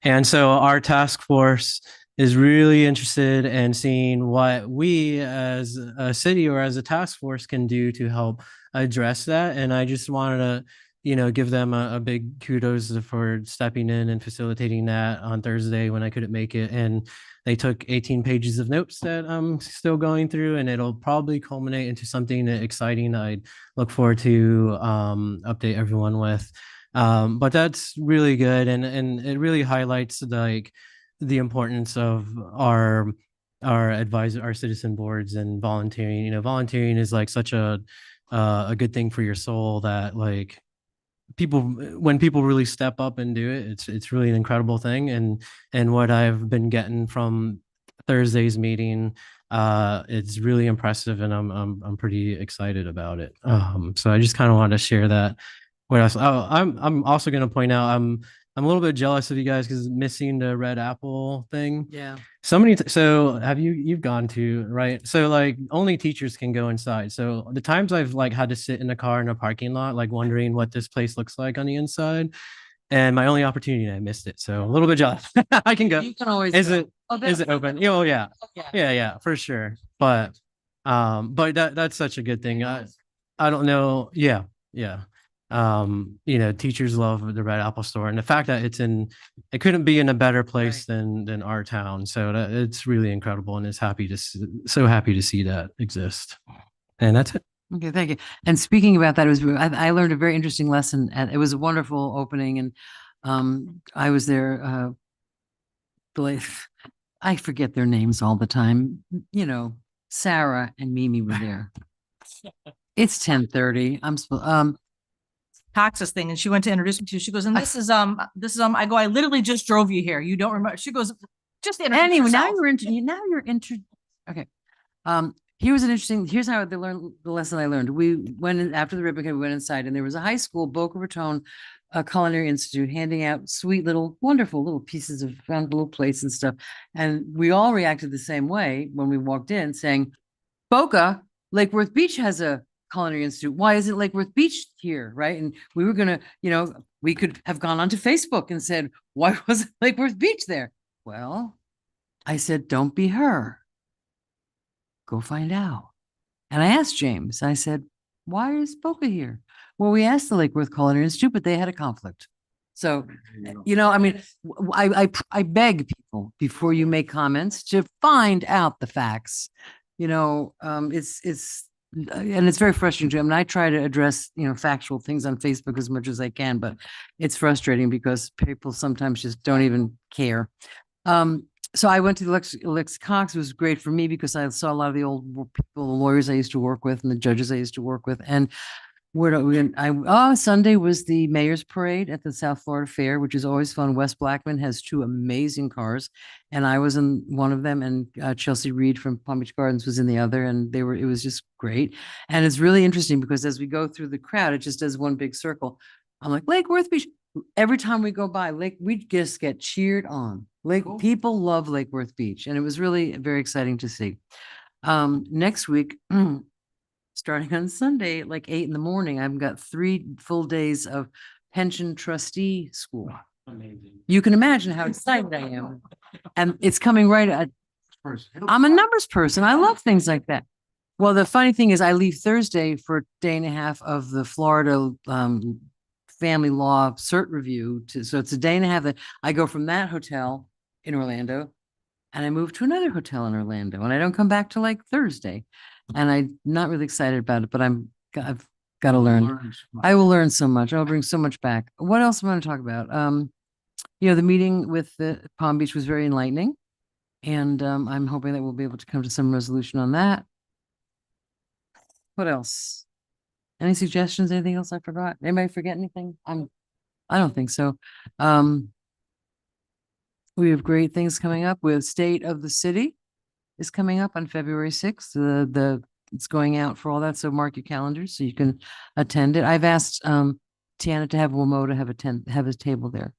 And so our task force is really interested in seeing what we as a city or as a task force can do to help address that. And I just wanted to give them a big kudos for stepping in and facilitating that on Thursday when I couldn't make it. And they took 18 pages of notes that I'm still going through, and it'll probably culminate into something exciting I look forward to update everyone with. But that's really good. And it really highlights the importance of our citizen boards and volunteering. Volunteering is such a good thing for your soul that when people really step up and do it, it's really an incredible thing. And what I've been getting from Thursday's meeting, it's really impressive, and I'm pretty excited about it. So I just kind of wanted to share that. What else? Oh, I'm also going to point out I'm a little bit jealous of you guys because missing the Red Apple thing. Yeah. So have you've gone to, right? So only teachers can go inside. So the times I've had to sit in the car in a parking lot, wondering what this place looks like on the inside, and my only opportunity, I missed it. So a little bit jealous. I can go. You can always Is go. it open? Oh yeah. Yeah, for sure. But that's such a good thing. I don't know. Yeah. Teachers love the Red Apple store, and the fact that it couldn't be in a better place than our town. So it's really incredible, and so happy to see that exist. And that's it. Okay, thank you. And speaking about that, I learned a very interesting lesson. It was a wonderful opening, and I was there. I forget their names all the time. Sarah and Mimi were there. It's 10:30. Taxes thing, and she went to introduce me to you. She goes, and this is I go, I literally just drove you here. You don't remember? She goes, just introduce anyway. yourself. Okay. Here's how the lesson I learned. We went in after the ribbon cutting, we went inside, and there was a high school, Boca Raton Culinary Institute, handing out sweet wonderful little pieces of found little plates and stuff. And we all reacted the same way when we walked in, saying, Boca, Lake Worth Beach has a Culinary Institute. Why isn't Lake Worth Beach here? Right. And we were going to, we could have gone onto Facebook and said, why wasn't Lake Worth Beach there? Well, I said, don't be her. Go find out. And I asked James, I said, why is Boca here? Well, we asked the Lake Worth Culinary Institute, but they had a conflict. So, I beg people before you make comments to find out the facts. And it's very frustrating. I mean, I try to address, factual things on Facebook as much as I can, but it's frustrating because people sometimes just don't even care. So I went to the Lex Cox. It was great for me because I saw a lot of the old people, the lawyers I used to work with and the judges I used to work with. And Where do we, Sunday was the mayor's parade at the South Florida Fair, which is always fun. Wes Blackman has two amazing cars. And I was in one of them, and Chelsea Reed from Palm Beach Gardens was in the other, and it was just great. And it's really interesting because as we go through the crowd, it just does one big circle. I'm like, Lake Worth Beach. Every time we go by we just get cheered on. People love Lake Worth Beach, and it was really very exciting to see. Next week, starting on Sunday, like 8 a.m, I've got 3 full days of pension trustee school. Amazing. You can imagine how excited I am. And it's coming right at, I'm a numbers person. I love things like that. Well, the funny thing is I leave Thursday for a day and a half of the Florida family law cert review. So it's a day and a half that I go from that hotel in Orlando and I move to another hotel in Orlando, and I don't come back till like Thursday. And I'm not really excited about it, but I've got to learn. I will learn so much. I'll bring so much back. What else am I going to talk about? The meeting with the Palm Beach was very enlightening, and I'm hoping that we'll be able to come to some resolution on that. What else? Any suggestions? Anything else I forgot? Anybody forget anything? I don't think so. We have great things coming up with State of the City is coming up on February 6th. It's going out for all that. So mark your calendars so you can attend it. I've asked Tiana to have WMOTA have a table there,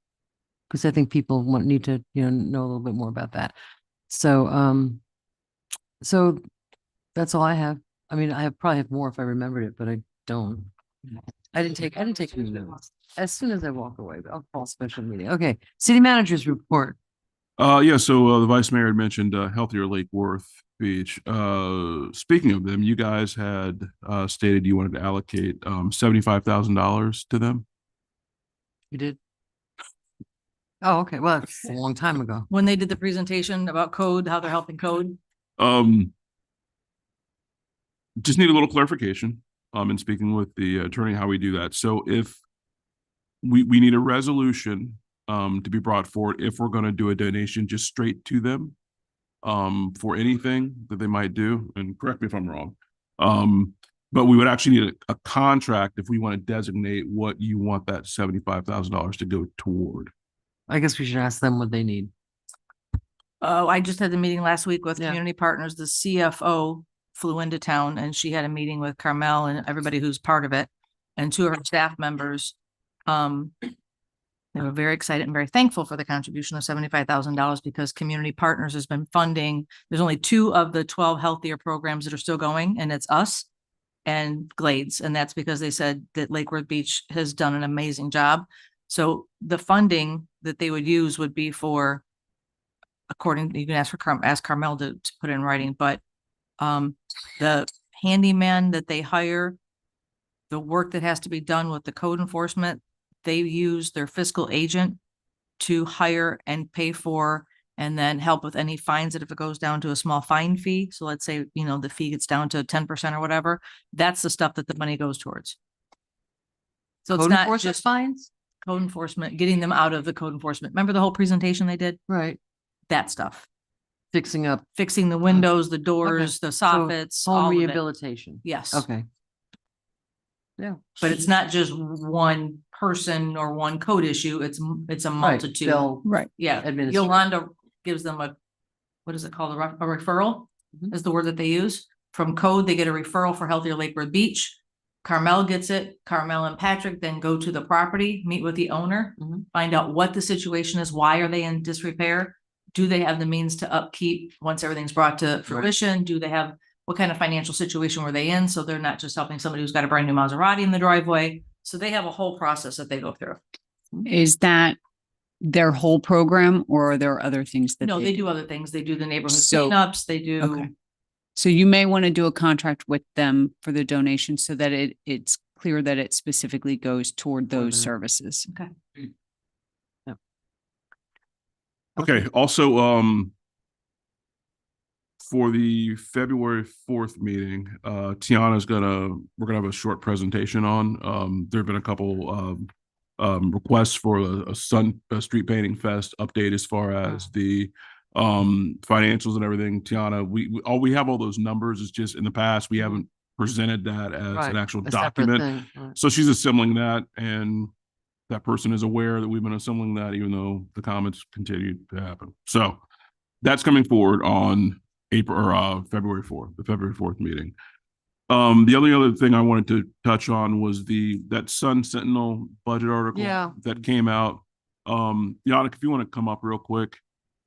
because I think people need to know a little bit more about that. So so that's all I have. I mean, I probably have more if I remembered it, but I don't. I didn't take any notes. As soon as I walk away, I'll call a special meeting. Okay, city manager's report. So the vice mayor had mentioned Healthier Lake Worth Beach. Speaking of them, you guys had stated you wanted to allocate $75,000 to them. You did? Oh, okay. Well, it's a long time ago. When they did the presentation about code, how they're helping code. Just need a little clarification in speaking with the attorney how we do that. So if we need a resolution to be brought forward if we're going to do a donation just straight to them for anything that they might do, and correct me if I'm wrong, but we would actually need a contract if we want to designate what you want that $75,000 to go toward. I guess we should ask them what they need. Oh, I just had the meeting last week with Community Partners. The CFO flew into town, and she had a meeting with Carmel and everybody who's part of it, and 2 of her staff members. They were very excited and very thankful for the contribution of $75,000 because Community Partners has been funding. There's only 2 of the 12 healthier programs that are still going, and it's us and Glades. And that's because they said that Lake Worth Beach has done an amazing job. So the funding that they would use would be for, according, you can ask Carmel to put it in writing, but the handyman that they hire, the work that has to be done with the code enforcement, they use their fiscal agent to hire and pay for, and then help with any fines that if it goes down to a small fine fee. So let's say, the fee gets down to 10% or whatever, that's the stuff that the money goes towards. So it's not just fines, code enforcement, getting them out of the code enforcement. Remember the whole presentation they did? Right. That stuff. Fixing the windows, the doors, the soffits, home all of it. rehabilitation. Yes. Okay. Yeah. But it's not just one person or one code issue. It's a multitude. Right. Yeah. Administration. Yolanda gives them what is it called? A referral is the word that they use. From code, they get a referral for Healthier Lake Worth Beach. Carmel gets it. Carmel and Patrick then go to the property, meet with the owner, find out what the situation is. Why are they in disrepair? Do they have the means to upkeep once everything's brought to fruition? Do they have, what kind of financial situation were they in? So they're not just helping somebody who's got a brand new Maserati in the driveway. So they have a whole process that they go through. Is that their whole program, or are there other things that No, they do other things. They do the neighborhood So- cleanups. They do. Okay. So you may want to do a contract with them for the donation so that it's clear that it specifically goes toward those services. Okay. Okay. Also, for the February 4th meeting, Tiana's we're gonna have a short presentation on. There have been a couple requests for a street painting fest update as far as the financials and everything. Tiana, we have all those numbers. It's just in the past we haven't presented that as Right, an actual a separate document. thing, right. So she's assembling that, and that person is aware that we've been assembling that, even though the comments continued to happen. So that's coming forward on February 4th, the February 4th meeting. The only other thing I wanted to touch on was that Sun Sentinel budget article Yeah. that came out. Yannick, if you want to come up real quick.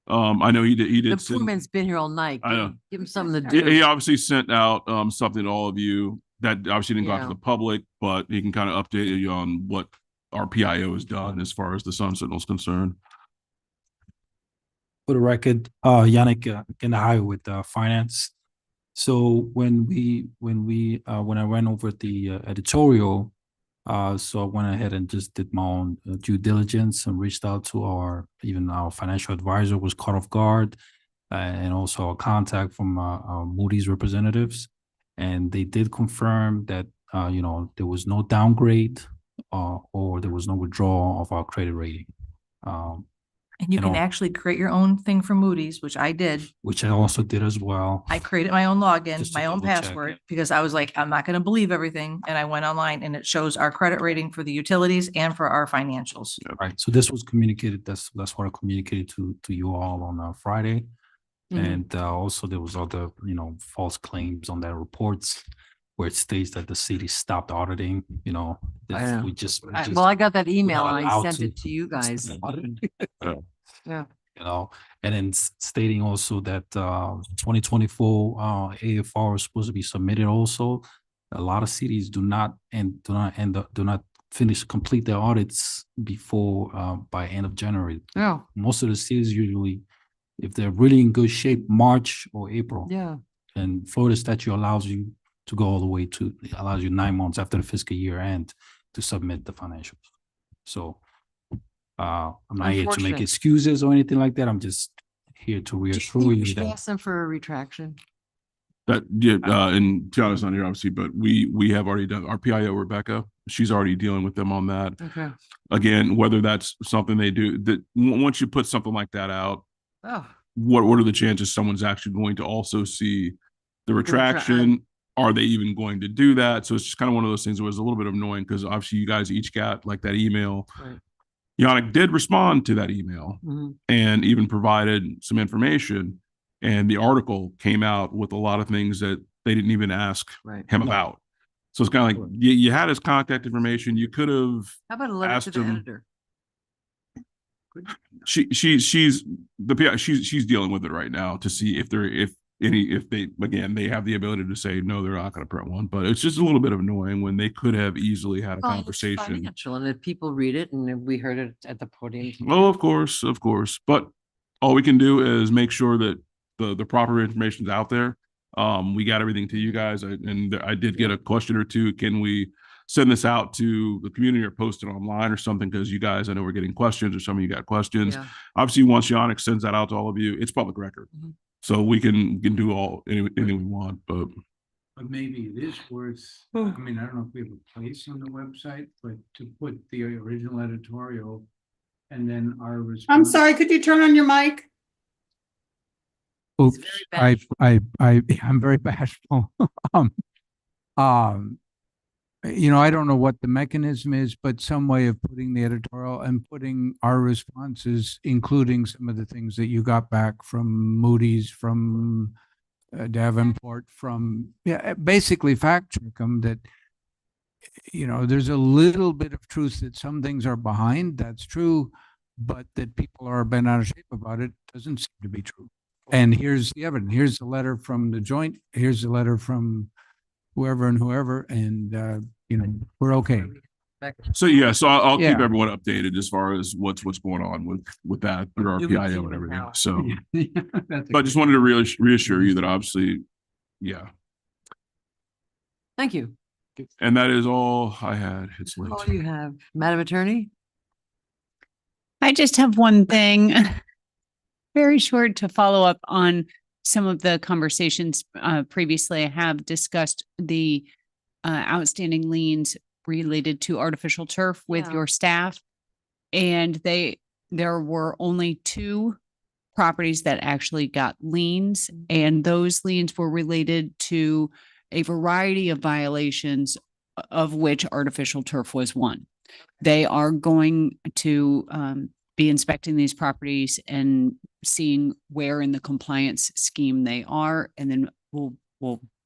I know he The did poor man's been here all night. I know. Give him something to do. he obviously sent out something to all of you that obviously didn't go out Yeah. to the public, but he can kind of update you on what our PIO has done as far as the Sun Sentinel is concerned. For the record, Yannick Kandahari with finance. So when I went over the editorial, so I went ahead and just did my own due diligence and reached out to our financial advisor was caught off guard, and also a contact from our Moody's representatives, and they did confirm that there was no downgrade or there was no withdrawal of our credit rating. And you can actually create your own thing for Moody's, which I did. Which I also did as well. I created my own login, Just to my own double check, password, yeah. because I was like, I'm not going to believe everything. And I went online and it shows our credit rating for the utilities and for our financials. Right. So this was communicated. That's what I communicated to you all on Friday, Mhm. and also there was other false claims on that reports where it states that the city stopped auditing. I know. We just Well, I got that email not and I allowed sent to- it to you guys. Yeah. and then stating also that 2024 AFR is supposed to be submitted also. A lot of cities do not complete their audits before by end of January. Yeah. Most of the cities usually, if they're really in good shape, March or April. Yeah. And Florida statute allows you to go all the way to, allows you 9 months after the fiscal year end to submit the financials. So I'm not here to make Unfortunate. excuses or anything like that. I'm just here to reassure We you should that. ask them for a retraction. And Tiana's not here obviously, but we have already done our PIO Rebecca. She's already dealing with them on that. Okay. Again, whether that's something they do that once you put something like that out, Oh. what are the chances someone's actually going to also see the retraction? Are they even going to do that? So it's just kind of one of those things that was a little bit annoying because obviously you guys each got like that email. Right. Yannick did respond to that email Mhm. and even provided some information. And the article came out with a lot of things that they didn't even ask Right. him about. So it's kind of like you had his contact information. You could have How about a letter to asked the him. editor? She's dealing with it right now to see if they have the ability to say no, they're not going to print one. But it's just a little bit annoying when they could have easily had a Well, it's conversation. Financial, and if people read it and if we heard it at the podium. Oh, of course. But all we can do is make sure that the proper information is out there. We got everything to you guys, and I did get a question or two. Can we send this out to the community or post it online or something? Because you guys, I know we're getting questions, or some of you got questions. Yeah. Obviously, once Yannick sends that out to all of you, it's public record. Mhm. So we can do anything we want, but But maybe it is worth, I mean, I don't know if we have a place on the website, but to put the original editorial and then our I'm response. sorry, could you turn on your mic? Oops, I'm very bashful. I don't know what the mechanism is, but some way of putting the editorial and putting our responses, including some of the things that you got back from Moody's, from Davenport, from basically fact check them that there's a little bit of truth that some things are behind. That's true, but that people are bent out of shape about it doesn't seem to be true. And here's the evidence. Here's the letter from the joint. Here's the letter from whoever and whoever, and we're okay. so yeah. So I'll keep Yeah. everyone updated as far as what's going on with that through our Do we PIO see and them everything. now? So, That's but I just wanted to reassure you that obviously, yeah. Thank you. And that is all I had. It's late. All you have, Madam Attorney? I just have one thing, very short, to follow up on some of the conversations previously. I have discussed the outstanding liens related to artificial turf with Yeah. your staff. And there were only 2 properties that actually got liens, and those liens were related to a variety of violations, of which artificial turf was one. They are going to be inspecting these properties and seeing where in the compliance scheme they are, and then we'll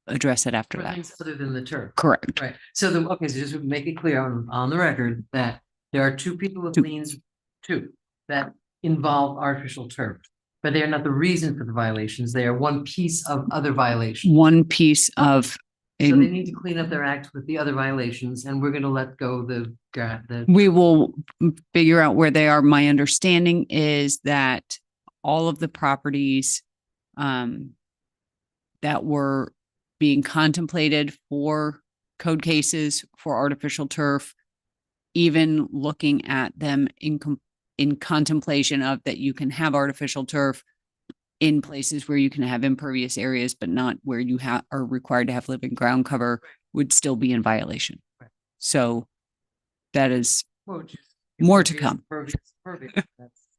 address it after For that. things other than the turf. Correct. Right. So okay, so just to make it clear on the record that there are two people with liens, two, that involve artificial turf. But they are not the reason for the violations. They are one piece of other violations. One piece of So they need to clean up their act with the other violations, and we're gonna let go the. we will figure out where they are. My understanding is that all of the properties that were being contemplated for code cases for artificial turf, even looking at them in contemplation of that you can have artificial turf in places where you can have impervious areas, but not where you are required to have living ground cover, would still be in violation. So that is more to come.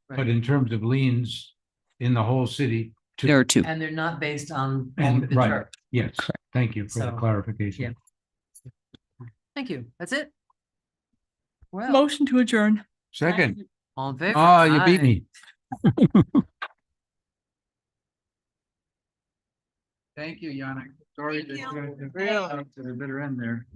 But in terms of liens in the whole city. There are two. And they're not based on. And the right, turf. yes, thank you for the So, clarification. Thank you. That's it. Well. Motion to adjourn. Second. All in favor? Oh, you beat Aye. me. Thank you, Yannick. Sorry to the bitter end there.